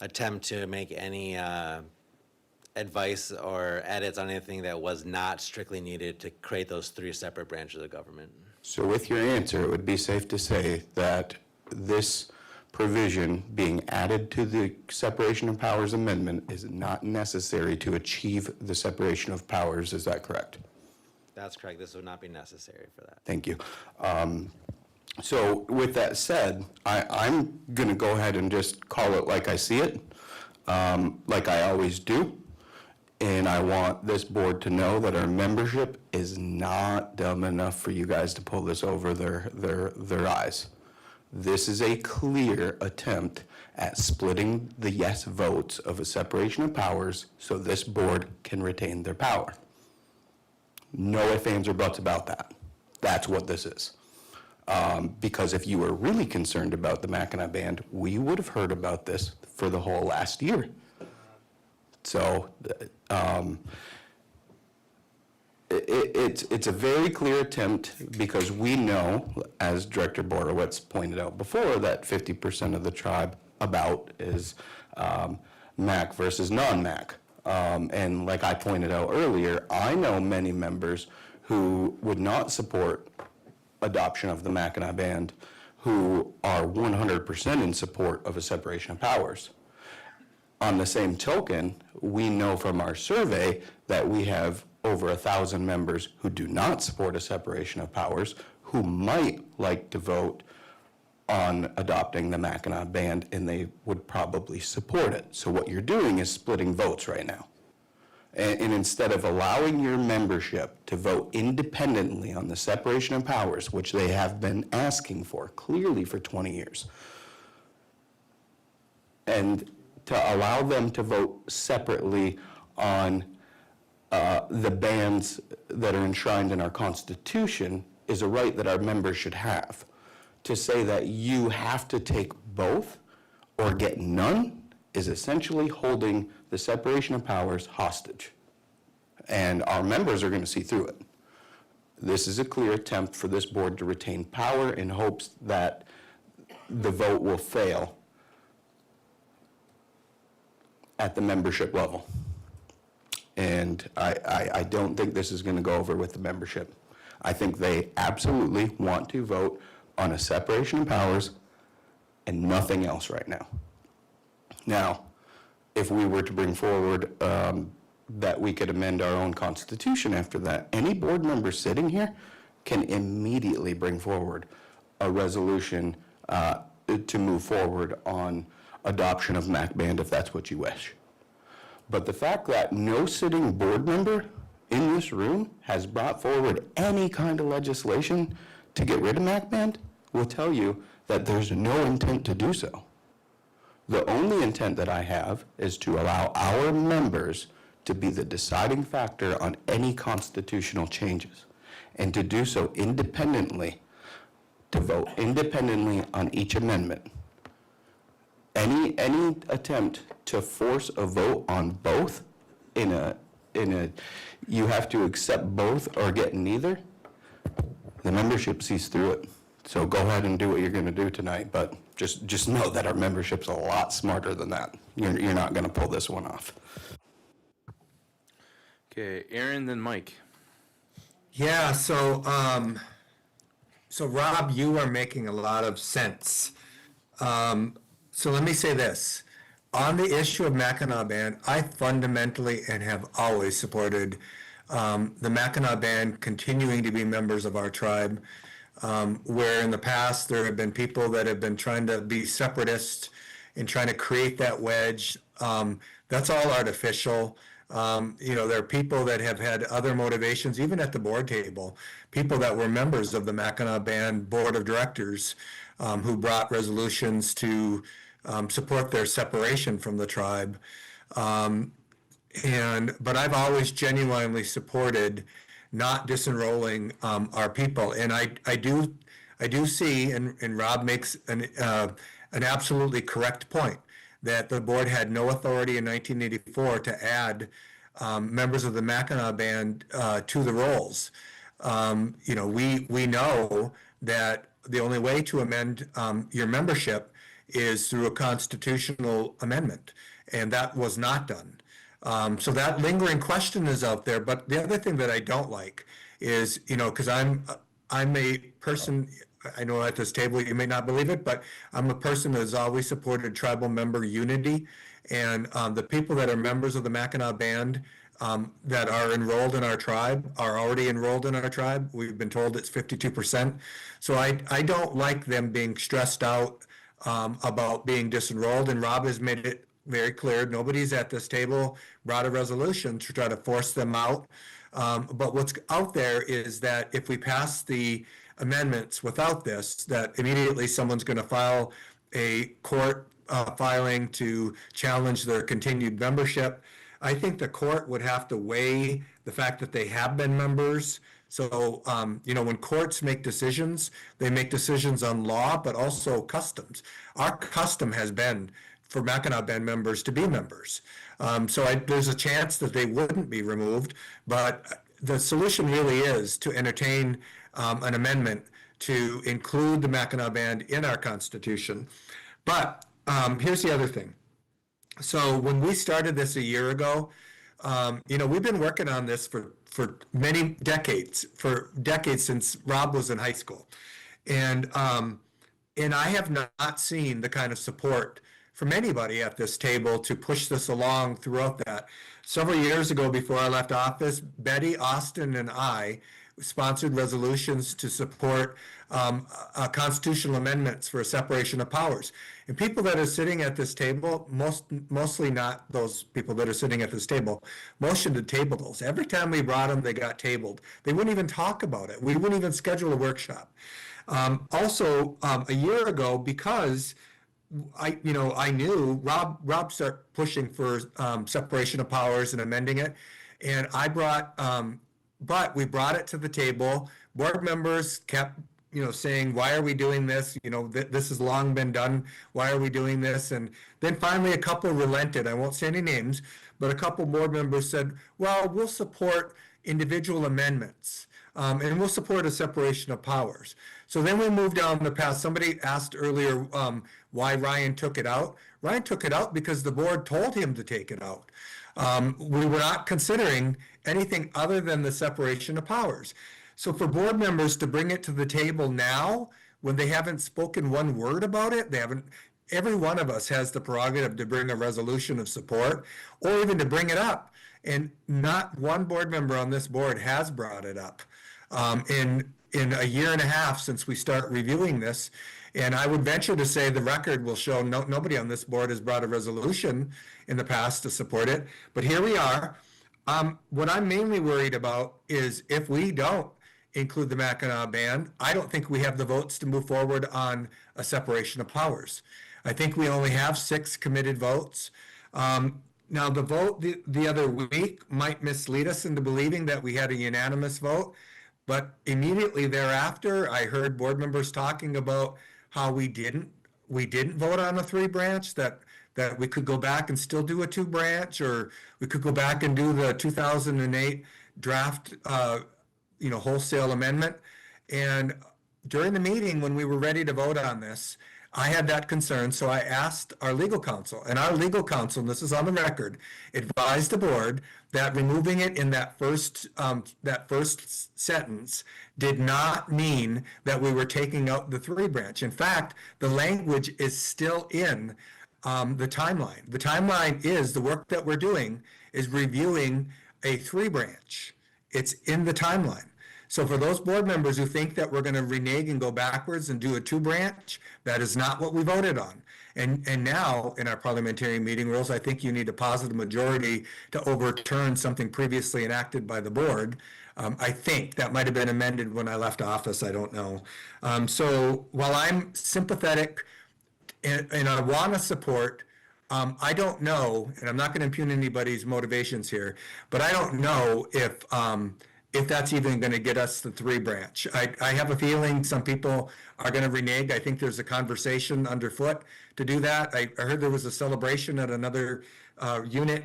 attempt to make any advice or edits on anything that was not strictly needed to create those three separate branches of government. So with your answer, it would be safe to say that this provision being added to the separation of powers amendment is not necessary to achieve the separation of powers. Is that correct? That's correct. This would not be necessary for that. Thank you. So with that said, I'm going to go ahead and just call it like I see it, like I always do. And I want this board to know that our membership is not dumb enough for you guys to pull this over their eyes. This is a clear attempt at splitting the yes votes of a separation of powers so this board can retain their power. No ifs, ands, or buts about that. That's what this is. Because if you were really concerned about the Mackinac Band, we would have heard about this for the whole last year. So it's a very clear attempt because we know, as Director Borowitz pointed out before, that 50% of the tribe about is MAC versus non-MAC. And like I pointed out earlier, I know many members who would not support adoption of the Mackinac Band who are 100% in support of a separation of powers. On the same token, we know from our survey that we have over 1,000 members who do not support a separation of powers, who might like to vote on adopting the Mackinac Band, and they would probably support it. So what you're doing is splitting votes right now. And instead of allowing your membership to vote independently on the separation of powers, which they have been asking for clearly for 20 years, and to allow them to vote separately on the bands that are enshrined in our Constitution is a right that our members should have. To say that you have to take both or get none is essentially holding the separation of powers hostage. And our members are going to see through it. This is a clear attempt for this board to retain power in hopes that the vote will fail at the membership level. And I don't think this is going to go over with the membership. I think they absolutely want to vote on a separation of powers and nothing else right now. Now, if we were to bring forward that we could amend our own constitution after that, any board member sitting here can immediately bring forward a resolution to move forward on adoption of MAC Band if that's what you wish. But the fact that no sitting board member in this room has brought forward any kind of legislation to get rid of MAC Band will tell you that there's no intent to do so. The only intent that I have is to allow our members to be the deciding factor on any constitutional changes, and to do so independently, to vote independently on each amendment. Any attempt to force a vote on both in a you have to accept both or get neither, the membership sees through it. So go ahead and do what you're going to do tonight, but just know that our membership's a lot smarter than that. You're not going to pull this one off. Okay, Aaron, then Mike. Yeah, so Rob, you are making a lot of sense. So let me say this. On the issue of Mackinac Band, I fundamentally and have always supported the Mackinac Band continuing to be members of our tribe, where in the past there have been people that have been trying to be separatist and trying to create that wedge. That's all artificial. There are people that have had other motivations, even at the board table, people that were members of the Mackinac Band Board of Directors who brought resolutions to support their separation from the tribe. But I've always genuinely supported not disenrolling our people. And I do see, and Rob makes an absolutely correct point, that the board had no authority in 1984 to add members of the Mackinac Band to the rolls. We know that the only way to amend your membership is through a constitutional amendment, and that was not done. So that lingering question is out there. But the other thing that I don't like is, because I'm a person, I know at this table you may not believe it, but I'm a person that has always supported tribal member unity. And the people that are members of the Mackinac Band that are enrolled in our tribe are already enrolled in our tribe. We've been told it's 52%. So I don't like them being stressed out about being disenrolled. And Rob has made it very clear, nobody's at this table brought a resolution to try to force them out. But what's out there is that if we pass the amendments without this, that immediately someone's going to file a court filing to challenge their continued membership. I think the court would have to weigh the fact that they have been members. So, when courts make decisions, they make decisions on law, but also customs. Our custom has been for Mackinac Band members to be members. There's a chance that they wouldn't be removed, but the solution really is to entertain an amendment to include the Mackinac Band in our Constitution. But here's the other thing. So when we started this a year ago, we've been working on this for many decades, since Rob was in high school. And I have not seen the kind of support from anybody at this table to push this along throughout that. Several years ago, before I left office, Betty, Austin, and I sponsored resolutions to support constitutional amendments for a separation of powers. And people that are sitting at this table, mostly not those people that are sitting at this table, motioned to table those. Every time we brought them, they got tabled. They wouldn't even talk about it. We wouldn't even schedule a workshop. Also, a year ago, because I knew Rob started pushing for separation of powers and amending it, and but we brought it to the table. Board members kept, saying, why are we doing this? This has long been done. Why are we doing this? And then finally a couple relented. I won't say any names, but a couple board members said, well, we'll support individual amendments. And we'll support a separation of powers. So then we moved down the path. Somebody asked earlier why Ryan took it out. Ryan took it out because the board told him to take it out. We were not considering anything other than the separation of powers. So for board members to bring it to the table now, when they haven't spoken one word about it, every one of us has the prerogative to bring a resolution of support or even to bring it up. And not one board member on this board has brought it up in a year and a half since we start reviewing this. And I would venture to say the record will show nobody on this board has brought a resolution in the past to support it. But here we are. What I'm mainly worried about is if we don't include the Mackinac Band, I don't think we have the votes to move forward on a separation of powers. I think we only have 6 committed votes. Now, the vote the other week might mislead us into believing that we had a unanimous vote, but immediately thereafter, I heard board members talking about how we didn't vote on a 3-branch, that we could go back and still do a 2-branch, or we could go back and do the 2008 draft, wholesale amendment. And during the meeting, when we were ready to vote on this, I had that concern, so I asked our legal counsel, and our legal counsel, and this is on the record, advised the board that removing it in that first sentence did not mean that we were taking out the 3-branch. In fact, the language is still in the timeline. The timeline is the work that we're doing is reviewing a 3-branch. It's in the timeline. So for those board members who think that we're going to renege and go backwards and do a 2-branch, that is not what we voted on. And now, in our parliamentary meeting rules, I think you need a positive majority to overturn something previously enacted by the board. I think that might have been amended when I left office, I don't know. So while I'm sympathetic and I want to support, I don't know, and I'm not going to impugn anybody's motivations here, but I don't know if if that's even going to get us the 3-branch. I have a feeling some people are going to renege. I think there's a conversation underfoot to do that. I heard there was a celebration at another unit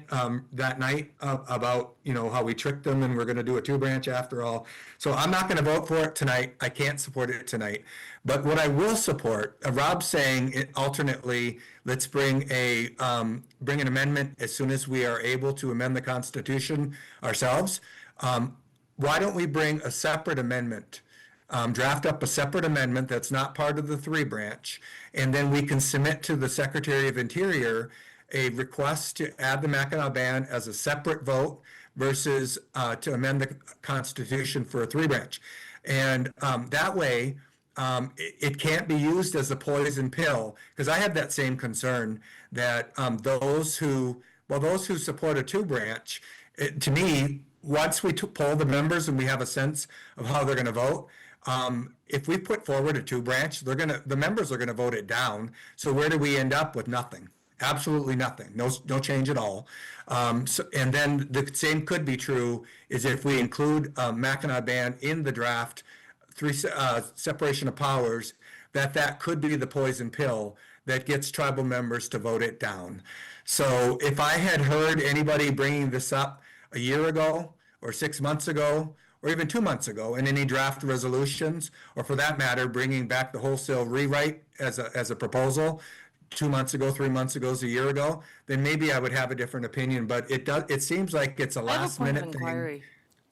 that night about, how we tricked them and we're going to do a 2-branch after all. So I'm not going to vote for it tonight. I can't support it tonight. But what I will support, Rob's saying alternately, let's bring an amendment as soon as we are able to amend the Constitution ourselves. Why don't we bring a separate amendment, draft up a separate amendment that's not part of the 3-branch, and then we can submit to the Secretary of Interior a request to add the Mackinac Band as a separate vote versus to amend the Constitution for a 3-branch. And that way, it can't be used as a poison pill, because I have that same concern that those who support a 2-branch, to me, once we poll the members and we have a sense of how they're going to vote, if we put forward a 2-branch, the members are going to vote it down. So where do we end up with? Nothing. Absolutely nothing. No change at all. And then the same could be true is if we include Mackinac Band in the draft, separation of powers, that could be the poison pill that gets tribal members to vote it down. So if I had heard anybody bringing this up a year ago or 6 months ago, or even 2 months ago in any draft resolutions, or for that matter, bringing back the wholesale rewrite as a proposal 2 months ago, 3 months ago, a year ago, then maybe I would have a different opinion. But it seems like it's a last minute thing. inquiry.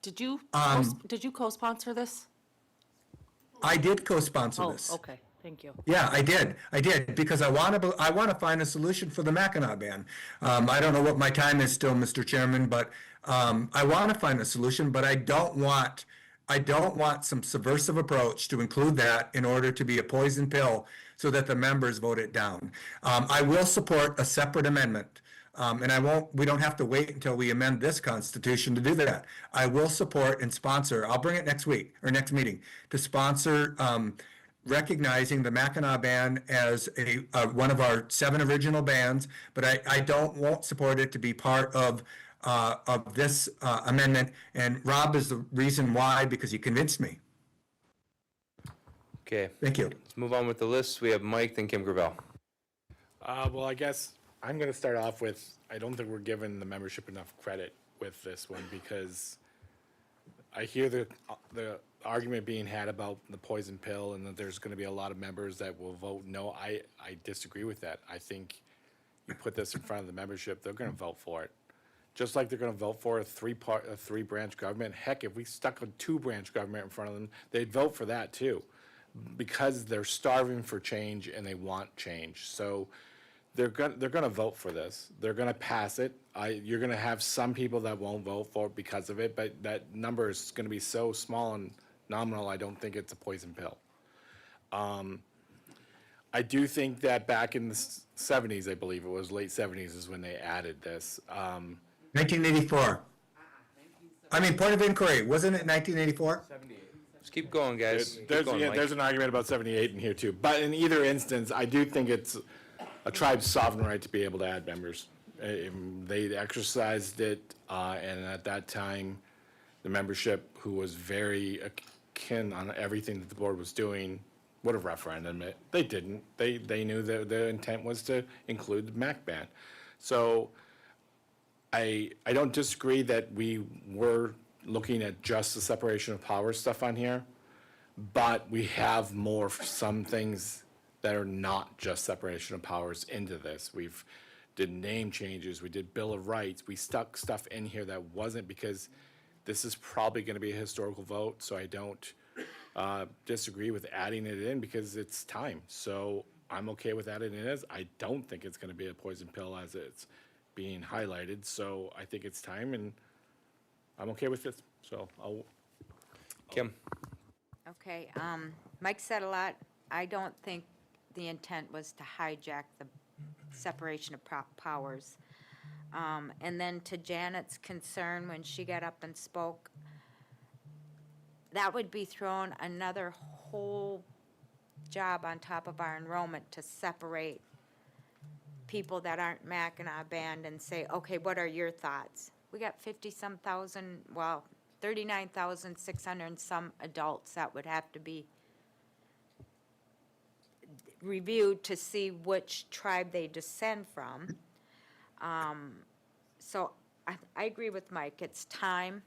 Did you co-sponsor this? I did co-sponsor this. Oh, okay, thank you. Yeah, I did, because I want to find a solution for the Mackinac Band. I don't know what my time is still, Mr. Chairman, but I want to find a solution, but I don't want some subversive approach to include that in order to be a poison pill so that the members vote it down. I will support a separate amendment. And we don't have to wait until we amend this Constitution to do that. I will support and sponsor, I'll bring it next week or next meeting, to sponsor recognizing the Mackinac Band as one of our 7 original bands, but I won't support it to be part of this amendment. And Rob is the reason why, because he convinced me. Okay. Thank you. Let's move on with the list. We have Mike, then Kim Gravel. Well, I guess I'm going to start off with, I don't think we're giving the membership enough credit with this one, because I hear the argument being had about the poison pill and that there's going to be a lot of members that will vote no. I disagree with that. I think you put this in front of the membership, they're going to vote for it. Just like they're going to vote for a 3-branch government. Heck, if we stuck a 2-branch government in front of them, they'd vote for that too, because they're starving for change and they want change. So they're going to vote for this. They're going to pass it. You're going to have some people that won't vote for it because of it, but that number is going to be so small and nominal, I don't think it's a poison pill. I do think that back in the 70s, I believe it was late 70s is when they added this. 1984. I mean, point of inquiry, wasn't it 1984? 78. Just keep going, guys. There's an argument about 78 in here too. But in either instance, I do think it's a tribe's sovereign right to be able to add members. They exercised it, and at that time, the membership, who was very akin on everything that the board was doing, would have referendum it. They didn't. They knew that the intent was to include the MAC ban. So I don't disagree that we were looking at just the separation of powers stuff on here, but we have more some things that are not just separation of powers into this. We've did name changes, we did Bill of Rights, we stuck stuff in here that wasn't, because this is probably going to be a historical vote, so I don't disagree with adding it in because it's time. So I'm okay with adding it as. I don't think it's going to be a poison pill as it's being highlighted, so I think it's time, and I'm okay with this. So Kim. Okay, Mike said a lot. I don't think the intent was to hijack the separation of powers. And then to Janet's concern when she got up and spoke, that would be throwing another whole job on top of our enrollment to separate people that aren't Mackinac Band and say, okay, what are your thoughts? We got 50-some thousand, well, 39,600 and some adults that would have to be reviewed to see which tribe they descend from. So I agree with Mike, it's time.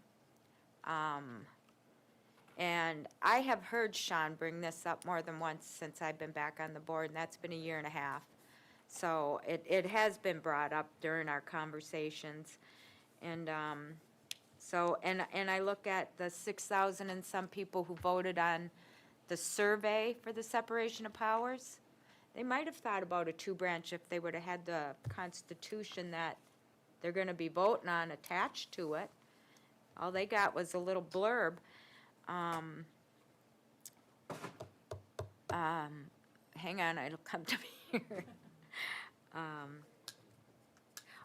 And I have heard Sean bring this up more than once since I've been back on the board, and that's been a year and a half. So it has been brought up during our conversations. And and I look at the 6,000 and some people who voted on the survey for the separation of powers. They might have thought about a two-branch if they would have had the Constitution that they're going to be voting on attached to it. All they got was a little blurb. Hang on, it'll come to me here.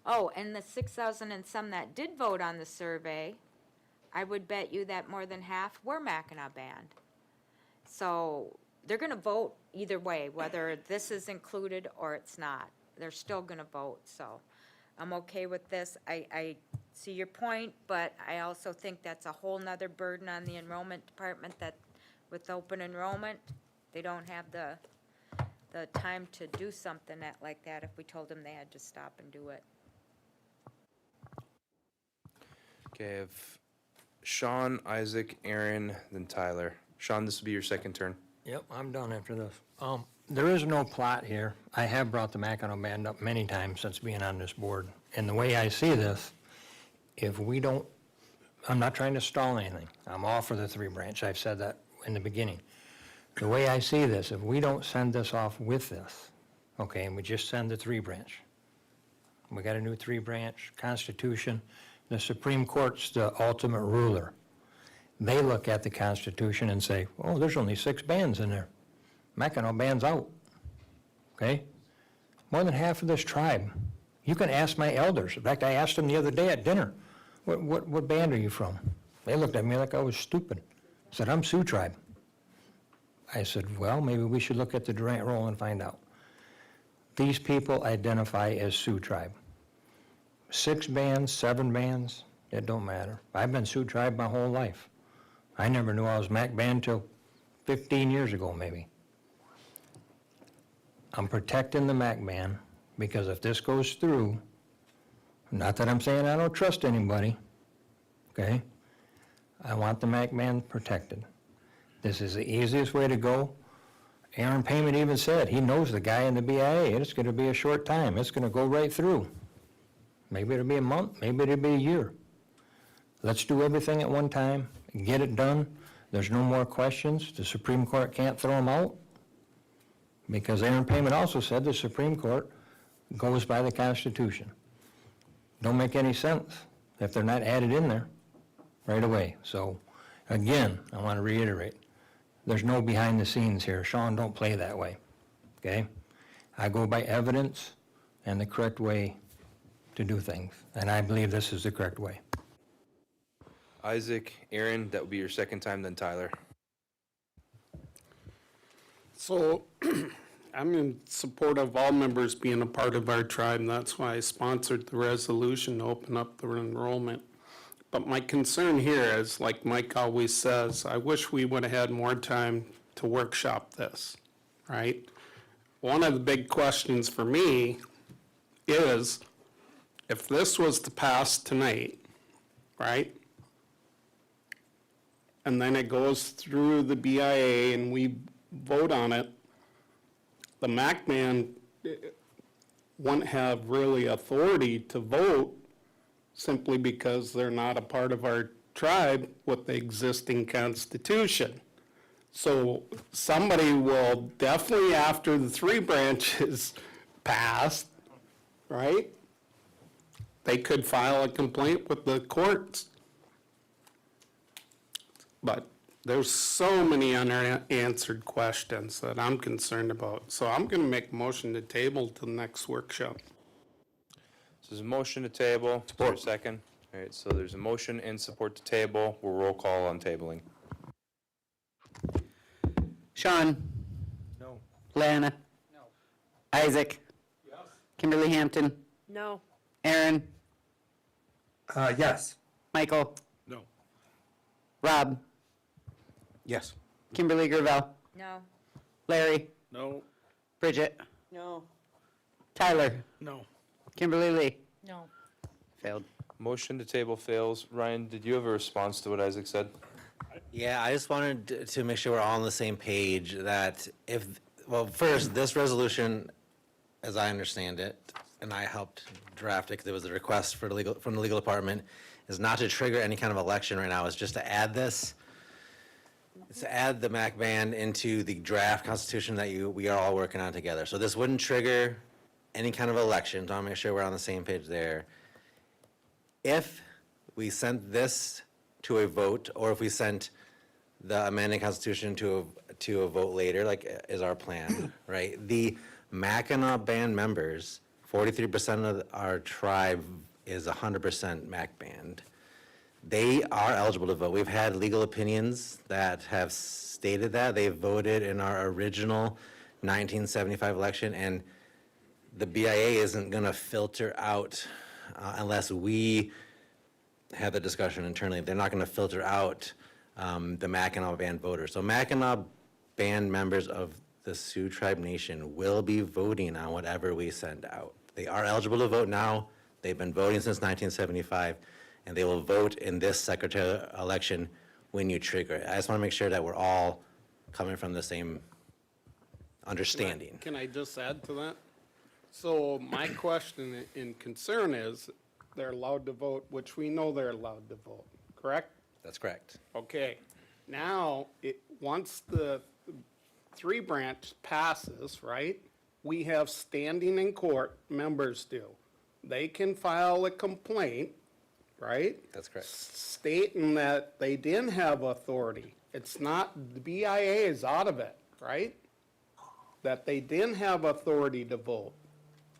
Oh, and the 6,000 and some that did vote on the survey, I would bet you that more than half were Mackinac Band. So they're going to vote either way, whether this is included or it's not. They're still going to vote, so I'm okay with this. I see your point, but I also think that's a whole nother burden on the enrollment department that with open enrollment, they don't have the time to do something like that if we told them they had to stop and do it. Okay, I have Sean, Isaac, Aaron, then Tyler. Sean, this will be your second turn. Yep, I'm done after this. There is no plot here. I have brought the Mackinac Band up many times since being on this board. And the way I see this, if we don't, I'm not trying to stall anything. I'm all for the three branch. I've said that in the beginning. The way I see this, if we don't send this off with this, okay, and we just send the three branch, we got a new three branch Constitution, the Supreme Court's the ultimate ruler. They look at the Constitution and say, oh, there's only 6 bands in there. Mackinac Band's out, okay? More than half of this tribe. You can ask my elders. In fact, I asked them the other day at dinner, what band are you from? They looked at me like I was stupid. I said, I'm Sioux Tribe. I said, well, maybe we should look at the Durant roll and find out. These people identify as Sioux Tribe. 6 bands, 7 bands, it don't matter. I've been Sioux Tribe my whole life. I never knew I was Mac Band till 15 years ago, maybe. I'm protecting the Mac Band because if this goes through, not that I'm saying I don't trust anybody, okay? I want the Mac Band protected. This is the easiest way to go. Aaron Payment even said, he knows the guy in the BIA, it's gonna be a short time, it's gonna go right through. Maybe it'll be a month, maybe it'll be a year. Let's do everything at one time, get it done. There's no more questions. The Supreme Court can't throw them out. Because Aaron Payment also said the Supreme Court goes by the Constitution. Don't make any sense if they're not added in there right away. So, again, I want to reiterate, there's no behind the scenes here. Sean, don't play that way, okay? I go by evidence and the correct way to do things, and I believe this is the correct way. Isaac, Aaron, that will be your second time, then Tyler. So I'm in support of all members being a part of our tribe, and that's why I sponsored the resolution to open up the enrollment. But my concern here is, like Mike always says, I wish we would have had more time to workshop this, right? One of the big questions for me is, if this was to pass tonight, right? And then it goes through the BIA and we vote on it, the Mac Band won't have really authority to vote simply because they're not a part of our tribe with the existing constitution. So somebody will definitely, after the 3 branches passed, right? They could file a complaint with the courts. But there's so many unanswered questions that I'm concerned about. So I'm going to make a motion to table to the next workshop. So there's a motion to table. Is there a second? All right, so there's a motion and support to table. We'll roll call on tabling. Sean? No. Lana? No. Isaac? Yes. Kimberly Hampton? No. Aaron? Yes. Michael? No. Rob, Yes. Kimberly Gravel, No. Larry, No. Bridget, No. Tyler, No. Kimberly Lee. No. Failed. Motion to table fails. Ryan, did you have a response to what Isaac said? Yeah, I just wanted to make sure we're all on the same page that well, first, this resolution, as I understand it, and I helped draft it because it was a request from the legal department, is not to trigger any kind of election right now. It's just to add this. It's to add the MAC ban into the draft constitution that we are all working on together. So this wouldn't trigger any kind of election. So I'll make sure we're on the same page there. If we sent this to a vote, or if we sent the amended constitution to a vote later, like is our plan, right? The Mackinac Band members, 43% of our tribe is 100% MAC band. They are eligible to vote. We've had legal opinions that have stated that. They voted in our original 1975 election, and the BIA isn't going to filter out unless we have the discussion internally. They're not going to filter out the Mackinac Band voters. So Mackinac Band members of the Sioux Tribe Nation will be voting on whatever we send out. They are eligible to vote now. They've been voting since 1975, and they will vote in this secretarial election when you trigger it. I just want to make sure that we're all coming from the same understanding. Can I just add to that? So my question and concern is, they're allowed to vote, which we know they're allowed to vote, correct? That's correct. Okay, now, once the three branch passes, right, we have standing in court, members do. They can file a complaint, right? That's correct. Stating that they didn't have authority. It's not, the BIA is out of it, right? That they didn't have authority to vote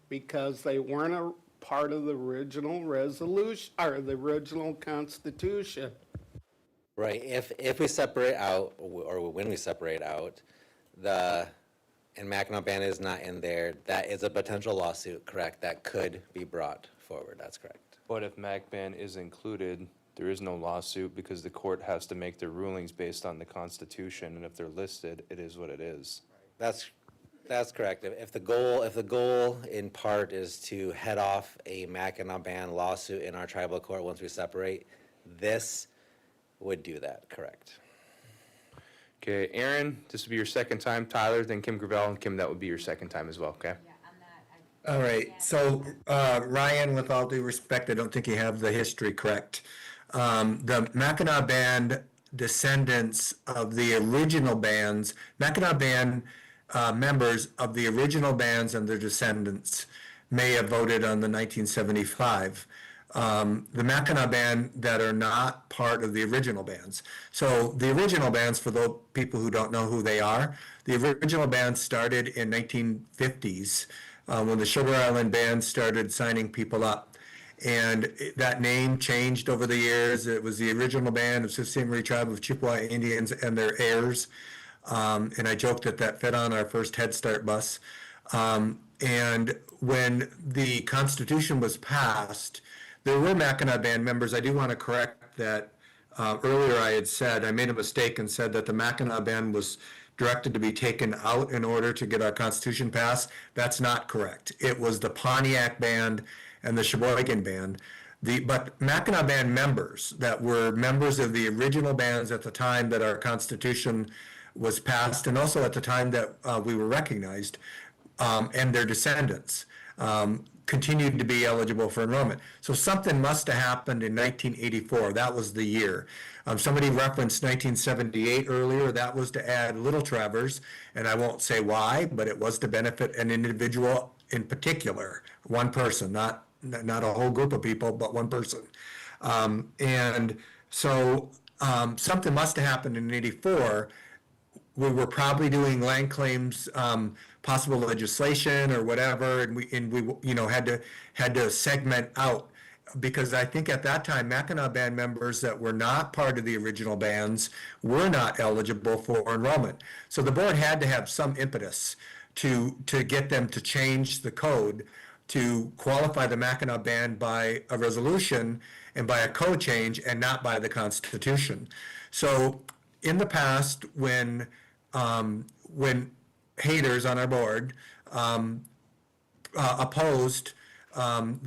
because they weren't a part of the original resolution, or the original constitution. Right, if we separate out, or when we separate out, and Mackinac Band is not in there, that is a potential lawsuit, correct? That could be brought forward, that's correct. But if MACBAN is included, there is no lawsuit because the court has to make their rulings based on the Constitution, and if they're listed, it is what it is. That's correct. If the goal in part is to head off a Mackinac Band lawsuit in our tribal court once we separate, this would do that, correct? Okay, Aaron, this would be your second time. Tyler, then Kim Gravel, and Kim, that would be your second time as well, okay? All right, so Ryan, with all due respect, I don't think you have the history correct. The Mackinac Band descendants of the original bands, Mackinac Band members of the original bands and their descendants may have voted on the 1975. The Mackinac Band that are not part of the original bands. So the original bands, for those people who don't know who they are, the original bands started in 1950s when the Sugar Island Band started signing people up. And that name changed over the years. It was the original band of Sault Ste. Marie Tribe of Chippewa Indians and their heirs. And I joked that fit on our first Head Start bus. And when the Constitution was passed, there were Mackinac Band members. I do want to correct that earlier I had said, I made a mistake and said that the Mackinac Band was directed to be taken out in order to get our Constitution passed. That's not correct. It was the Pontiac Band and the Sheboygan Band. But Mackinac Band members that were members of the original bands at the time that our Constitution was passed, and also at the time that we were recognized, and their descendants continued to be eligible for enrollment. So something must have happened in 1984. That was the year. Somebody referenced 1978 earlier. That was to add Little Traverse, and I won't say why, but it was to benefit an individual in particular, one person, not a whole group of people, but one person. And so something must have happened in 84. We were probably doing land claims, possible legislation or whatever, and we had to segment out, because I think at that time Mackinac Band members that were not part of the original bands were not eligible for enrollment. So the board had to have some impetus to get them to change the code to qualify the Mackinac Band by a resolution and by a code change and not by the Constitution. So in the past, when haters on our board opposed one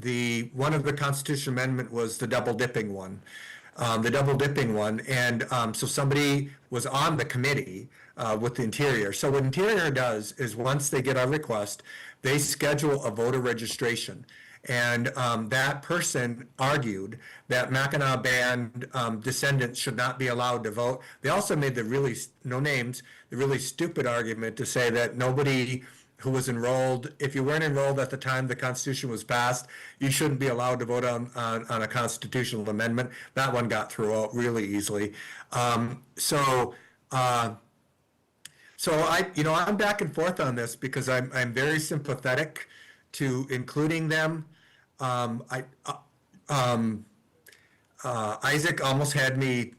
of the Constitution Amendment was the double dipping one. And so somebody was on the committee with the Interior. So what Interior does is once they get our request, they schedule a voter registration. And that person argued that Mackinac Band descendants should not be allowed to vote. They also made the really, no names, the really stupid argument to say that nobody who was enrolled, if you weren't enrolled at the time the Constitution was passed, you shouldn't be allowed to vote on a constitutional amendment. That one got through out really easily. So I'm back and forth on this because I'm very sympathetic to including them. Isaac almost had me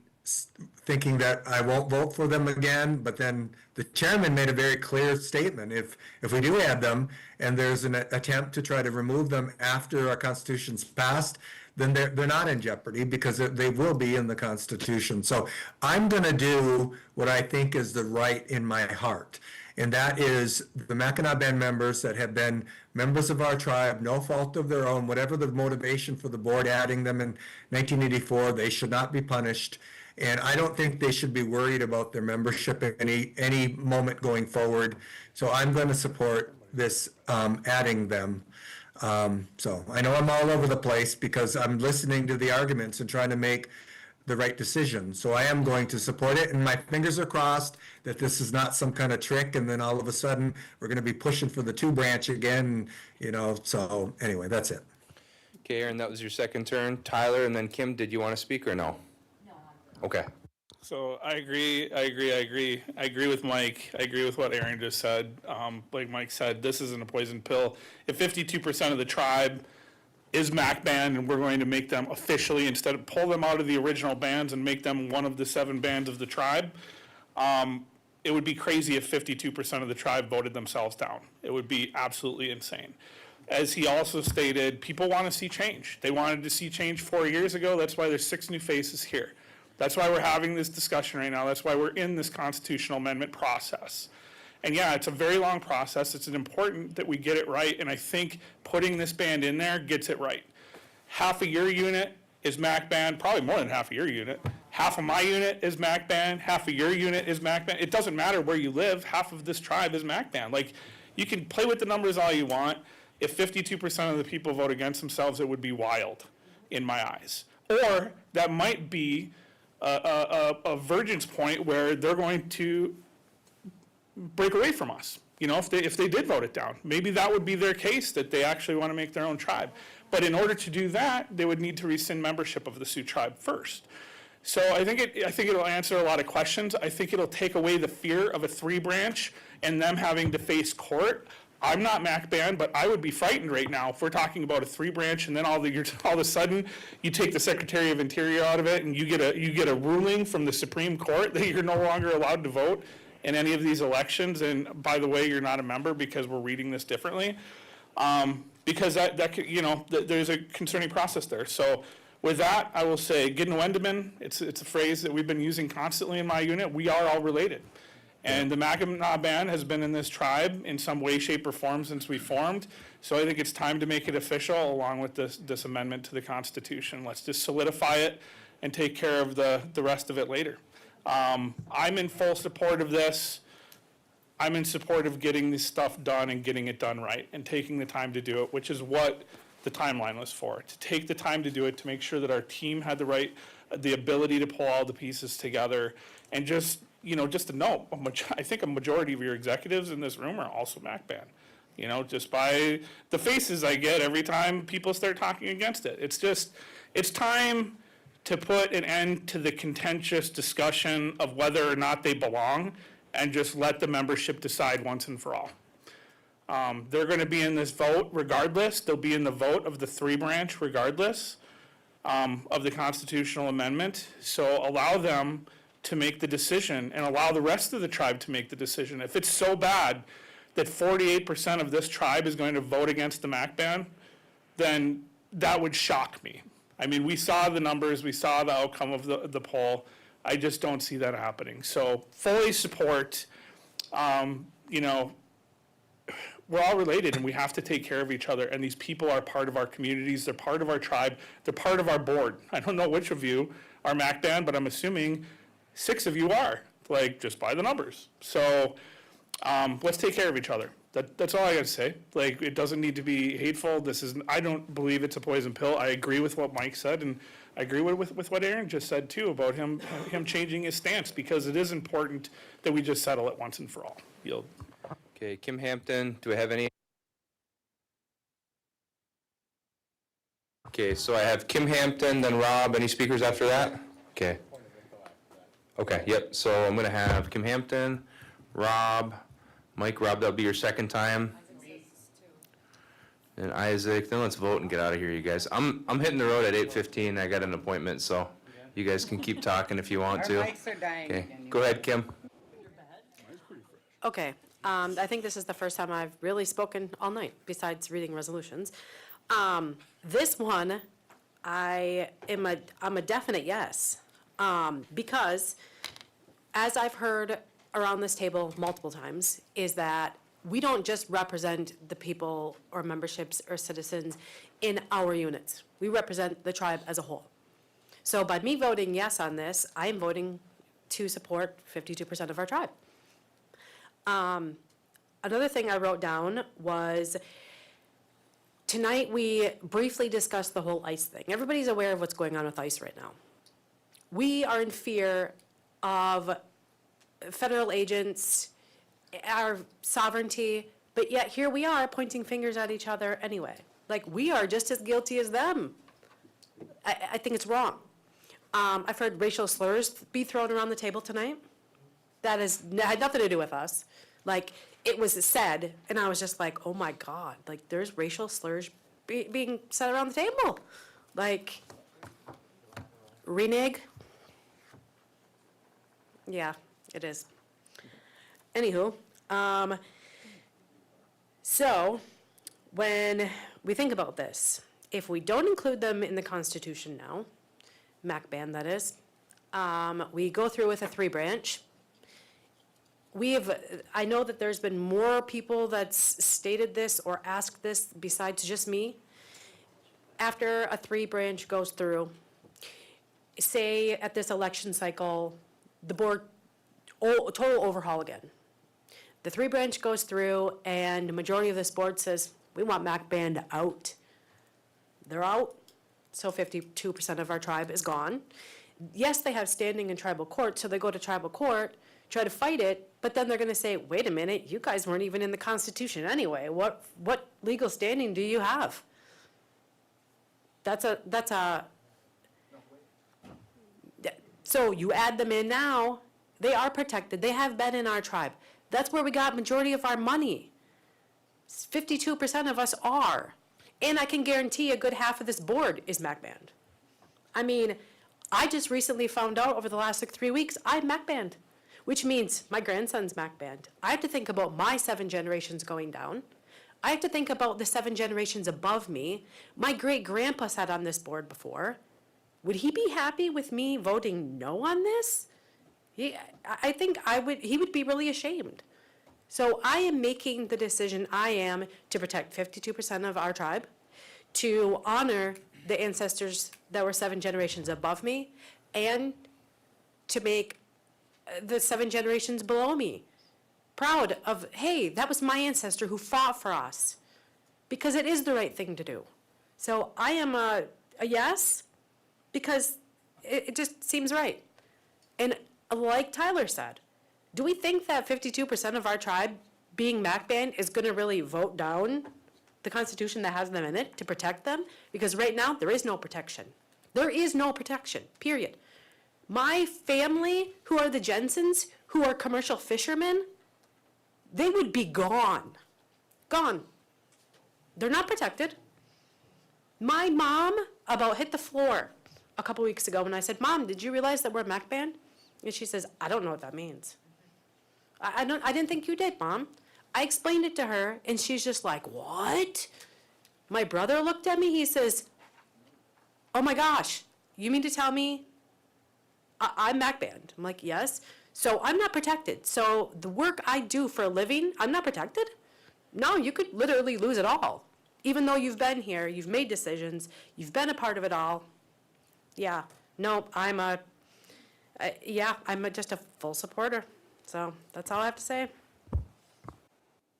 thinking that I won't vote for them again, but then the chairman made a very clear statement. If we do add them and there's an attempt to try to remove them after our Constitution's passed, then they're not in jeopardy because they will be in the Constitution. So I'm going to do what I think is the right in my heart. And that is the Mackinac Band members that have been members of our tribe, no fault of their own, whatever the motivation for the board adding them in 1984, they should not be punished. And I don't think they should be worried about their membership at any moment going forward. So I'm going to support this adding them. So I know I'm all over the place because I'm listening to the arguments and trying to make the right decision. So I am going to support it, and my fingers are crossed that this is not some kind of trick, and then all of a sudden, we're gonna be pushing for the 2-branch again, so anyway, that's it. Okay, Aaron, that was your second turn. Tyler, and then Kim, did you want to speak or no? No. Okay. So I agree with Mike. I agree with what Aaron just said. Like Mike said, this isn't a poison pill. If 52% of the tribe is MAC band and we're going to make them officially, instead of pull them out of the original bands and make them one of the 7 bands of the tribe, it would be crazy if 52% of the tribe voted themselves down. It would be absolutely insane. As he also stated, people want to see change. They wanted to see change 4 years ago. That's why there's 6 new faces here. That's why we're having this discussion right now. That's why we're in this constitutional amendment process. And yeah, it's a very long process. It's important that we get it right, and I think putting this band in there gets it right. Half of your unit is MAC band, probably more than half of your unit. Half of my unit is MAC band, half of your unit is MAC band. It doesn't matter where you live, half of this tribe is MAC band. Like, you can play with the numbers all you want. If 52% of the people vote against themselves, it would be wild in my eyes. Or that might be a vergence point where they're going to break away from us. If they did vote it down, maybe that would be their case, that they actually want to make their own tribe. But in order to do that, they would need to rescind membership of the Sioux tribe first. So I think it'll answer a lot of questions. I think it'll take away the fear of a 3-branch and them having to face court. I'm not MAC band, but I would be frightened right now if we're talking about a 3-branch and then all of a sudden you take the Secretary of Interior out of it and you get a ruling from the Supreme Court that you're no longer allowed to vote in any of these elections. And by the way, you're not a member because we're reading this differently. Because that could, there's a concerning process there. So with that, I will say, Gidnwendeman, it's a phrase that we've been using constantly in my unit. We are all related. And the Mackinac Band has been in this tribe in some way, shape, or form since we formed. So I think it's time to make it official along with this amendment to the Constitution. Let's just solidify it and take care of the rest of it later. I'm in full support of this. I'm in support of getting this stuff done and getting it done right and taking the time to do it, which is what the timeline was for, to take the time to do it, to make sure that our team had the ability to pull all the pieces together. And just to note, I think a majority of your executives in this room are also MAC band. Just by the faces I get every time people start talking against it. It's time to put an end to the contentious discussion of whether or not they belong and just let the membership decide once and for all. They're going to be in this vote regardless. They'll be in the vote of the 3-branch regardless of the constitutional amendment. So allow them to make the decision and allow the rest of the tribe to make the decision. If it's so bad that 48% of this tribe is going to vote against the MAC ban, then that would shock me. I mean, we saw the numbers, we saw the outcome of the poll. I just don't see that happening. So fully support, you know, we're all related and we have to take care of each other. And these people are part of our communities. They're part of our tribe. They're part of our board. I don't know which of you are MAC band, but I'm assuming 6 of you are, like, just by the numbers. So let's take care of each other. That's all I gotta say. Like, it doesn't need to be hateful. I don't believe it's a poison pill. I agree with what Mike said, and I agree with what Aaron just said too about him changing his stance, because it is important that we just settle it once and for all. Yield. Okay, Kim Hampton, do I have any? Okay, so I have Kim Hampton, then Rob. Any speakers after that? Okay. Okay, yep, so I'm gonna have Kim Hampton, Rob, Mike, Rob, that'll be your second time. And Isaac, then let's vote and get out of here, you guys. I'm hitting the road at 8:15, I got an appointment, so you guys can keep talking if you want to. Our mics are dying Okay, again. go ahead, Kim. Okay, I think this is the first time I've really spoken all night, besides reading resolutions. This one, I'm a definite yes. Because, as I've heard around this table multiple times, is that we don't just represent the people or memberships or citizens in our units. We represent the tribe as a whole. So by me voting yes on this, I am voting to support 52% of our tribe. Another thing I wrote down was, tonight we briefly discussed the whole ICE thing. Everybody's aware of what's going on with ICE right now. We are in fear of federal agents, our sovereignty, but yet here we are pointing fingers at each other anyway. Like, we are just as guilty as them. I think it's wrong. I've heard racial slurs be thrown around the table tonight. That had nothing to do with us. Like, it was said, and I was just like, oh my God, like, there's racial slurs being said around the table. Like, renege? Yeah, it is. Anywho, so when we think about this, if we don't include them in the Constitution now, MAC ban that is, we go through with a 3-branch. I know that there's been more people that's stated this or asked this besides just me. After a 3-branch goes through, say at this election cycle, the board, total overhaul again. The 3-branch goes through and the majority of this board says, we want MAC band out. They're out, so 52% of our tribe is gone. Yes, they have standing in tribal court, so they go to tribal court, try to fight it, but then they're gonna say, wait a minute, you guys weren't even in the Constitution anyway. What legal standing do you have? So you add them in now, they are protected, they have been in our tribe. That's where we got majority of our money. 52% of us are. And I can guarantee a good half of this board is MAC band. I mean, I just recently found out over the last 3 weeks, I'm MAC band, which means my grandson's MAC band. I have to think about my 7 generations going down. I have to think about the 7 generations above me. My great-grandpa sat on this board before. Would he be happy with me voting no on this? I think he would be really ashamed. So I am making the decision to protect 52% of our tribe, to honor the ancestors that were 7 generations above me, and to make the 7 generations below me proud of, hey, that was my ancestor who fought for us, because it is the right thing to do. So I am a yes, because it just seems right. And like Tyler said, do we think that 52% of our tribe being MAC band is gonna really vote down the Constitution that has them in it to protect them? Because right now, there is no protection. There is no protection, period. My family, who are the Jensens, who are commercial fishermen, they would be gone. Gone. They're not protected. My mom about hit the floor a couple weeks ago when I said, Mom, did you realize that we're MAC band? And she says, I don't know what that means. I didn't think you did, Mom. I explained it to her, and she's just like, what? My brother looked at me, he says, oh my gosh, you mean to tell me I'm MAC banned? I'm like, yes. So I'm not protected. So the work I do for a living, I'm not protected? No, you could literally lose it all. Even though you've been here, you've made decisions, you've been a part of it all. Yeah, no, I'm just a full supporter. So that's all I have to say.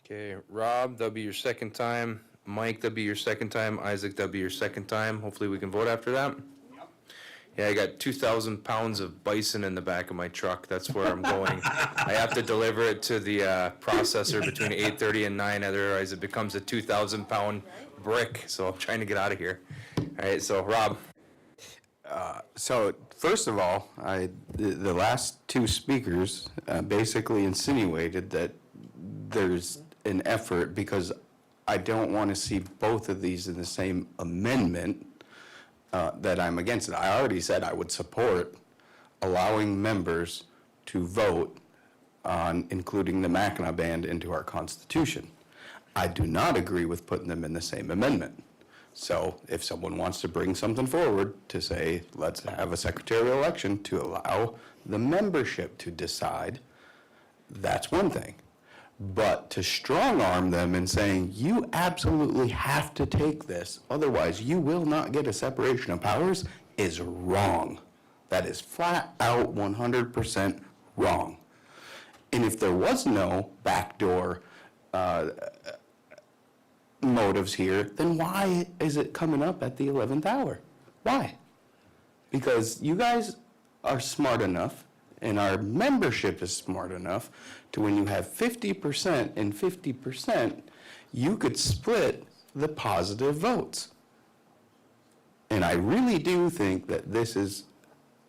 Okay, Rob, that'll be your second time. Mike, that'll be your second time. Isaac, that'll be your second time. Hopefully we can vote after that. Yeah, I got 2,000 pounds of bison in the back of my truck. That's where I'm going. I have to deliver it to the processor between 8:30 and 9, otherwise it becomes a 2,000-pound brick. So I'm trying to get out of here. All right, so Rob. So first of all, the last two speakers basically insinuated that there's an effort, because I don't want to see both of these in the same amendment, that I'm against it. I already said I would support allowing members to vote on including the Mackinac Band into our Constitution. I do not agree with putting them in the same amendment. So if someone wants to bring something forward to say, let's have a secretarial election to allow the membership to decide, that's one thing. But to strong arm them in saying, you absolutely have to take this, otherwise you will not get a separation of powers, is wrong. That is flat out 100% wrong. And if there was no backdoor motives here, then why is it coming up at the 11th hour? Why? Because you guys are smart enough, and our membership is smart enough, to when you have 50% and 50%, you could split the positive votes. And I really do think that this is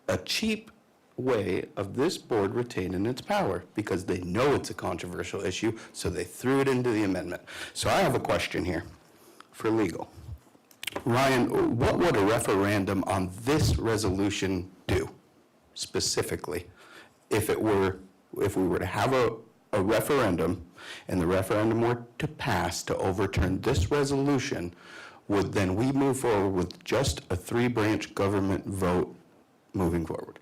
a cheap way of this board retaining its power, because they know it's a controversial issue, so they threw it into the amendment. So I have a question here for legal. Ryan, what would a referendum on this resolution do specifically? If we were to have a referendum, and the referendum were to pass to overturn this resolution, would then we move forward with just a 3-branch government vote moving forward?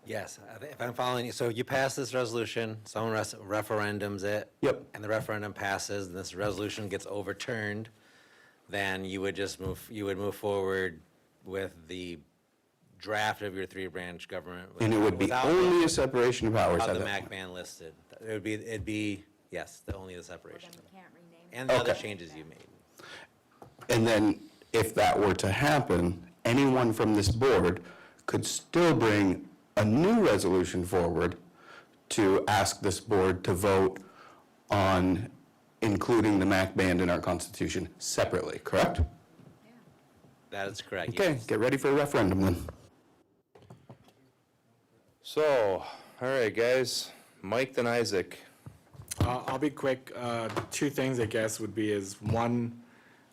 Yes, if I'm following you, so you pass this resolution, someone referendums it. Yep. And the referendum passes, and this resolution gets overturned, then you would just move forward with the draft of your 3-branch government. And it would be without only a separation of powers without at the that MAC point. ban listed. It'd be, yes, only the separation. And the other Okay. changes you made. And then, if that were to happen, anyone from this board could still bring a new resolution forward to ask this board to vote on including the MAC band in our Constitution separately, correct? That is correct. Okay, yes. get ready for a referendum then. So, all right, guys. Mike, then Isaac. I'll be quick. Two things, I guess, would be is, one,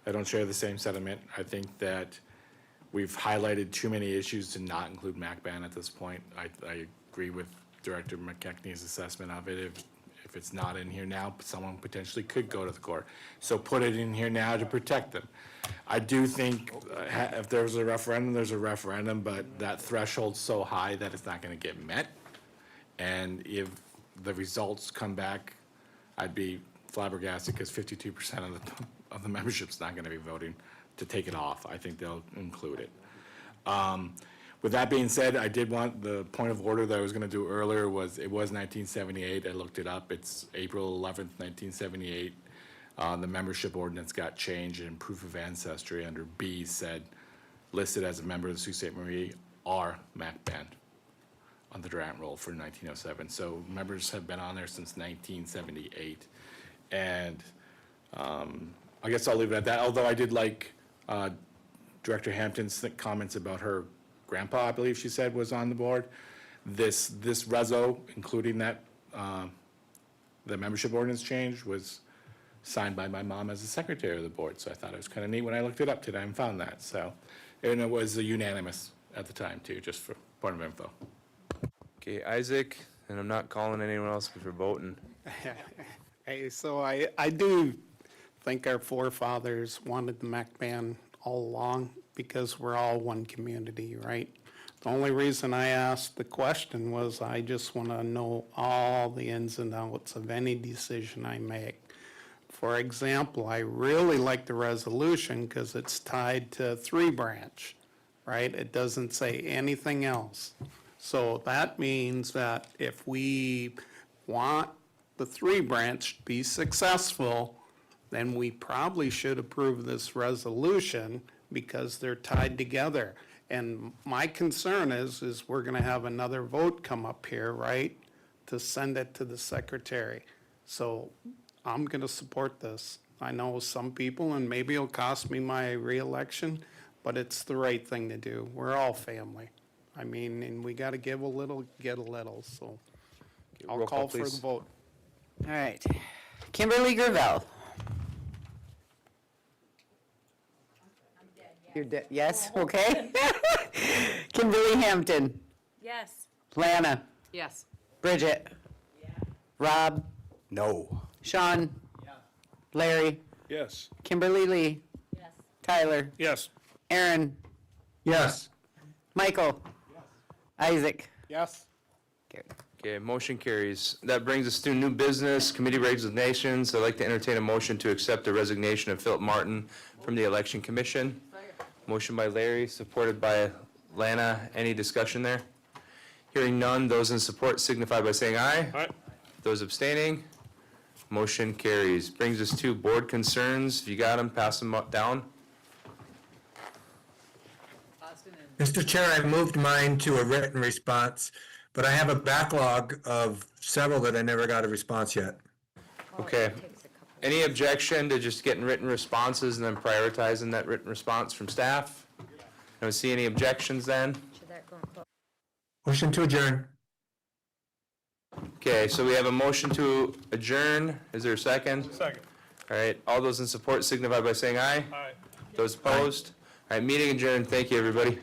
I don't share the same sentiment. I think that we've highlighted too many issues to not include MACBAN at this point. I agree with Director McKechnie's assessment of it. If it's not in here now, someone potentially could go to the court. So put it in here now to protect them. I do think if there's a referendum, there's a referendum, but that threshold's so high that it's not going to get met. And if the results come back, I'd be flabbergasted, because 52% of the membership's not going to be voting to take it off. I think they'll include it. With that being said, I did want, the point of order that I was going to do earlier was, it was 1978. I looked it up. It's April 11th, 1978. The membership ordinance got changed, and proof of ancestry under B said, listed as a member of the Sault Ste. Marie are MAC band on the Durant roll for 1907. So members have been on there since 1978. And I guess I'll leave it at that, although I did like Director Hampton's comments about her grandpa, I believe she said, was on the board. This reso, including that, the membership ordinance change, was signed by my mom as the secretary of the board. So I thought it was kind of neat when I looked it up today and found that. So, and it was unanimous at the time too, just for point of info. Okay, Isaac, and I'm not calling anyone else for voting. Hey, so I do think our forefathers wanted the MAC ban all along because we're all one community, right? The only reason I asked the question was I just want to know all the ins and outs of any decision I make. For example, I really like the resolution because it's tied to 3-branch, right? It doesn't say anything else. So that means that if we want the 3-branch to be successful, then we probably should approve this resolution because they're tied together. And my concern is we're gonna have another vote come up here, right? To send it to the secretary. So I'm gonna support this. I know some people, and maybe it'll cost me my reelection, but it's the right thing to do. We're all family. I mean, and we gotta give a little, get a little, so I'll roll call, call for the please. vote. All right. Kimberly Gravel. You're dead, yes, okay. Kimberly Hampton. Yes. Lana. Yes. Bridget. Rob. No. Sean. Larry. Yes. Kimberly Lee. Tyler. Yes. Aaron. Yes. Michael. Isaac. Yes. Okay, motion carries. That brings us to new business, committee resignations. I'd like to entertain a motion to accept the resignation of Philip Martin from the Election Commission. Motion by Larry, supported by Lana. Any discussion there? Hearing none, those in support signify by saying aye. Aye. Those abstaining, motion carries. Brings us to board concerns. If you got them, pass them down. Mr. Chair, I moved mine to a written response, but I have a backlog of several that I never got a response yet. Okay. Any objection to just getting written responses and then prioritizing that written response from staff? Don't see any objections then? Should that go in close? Motion to adjourn. Okay, so we have a motion to adjourn. Is there a second? Second. All right, all those in support signify by saying aye. Aye. Those opposed? All right, meeting adjourned. Thank you, everybody.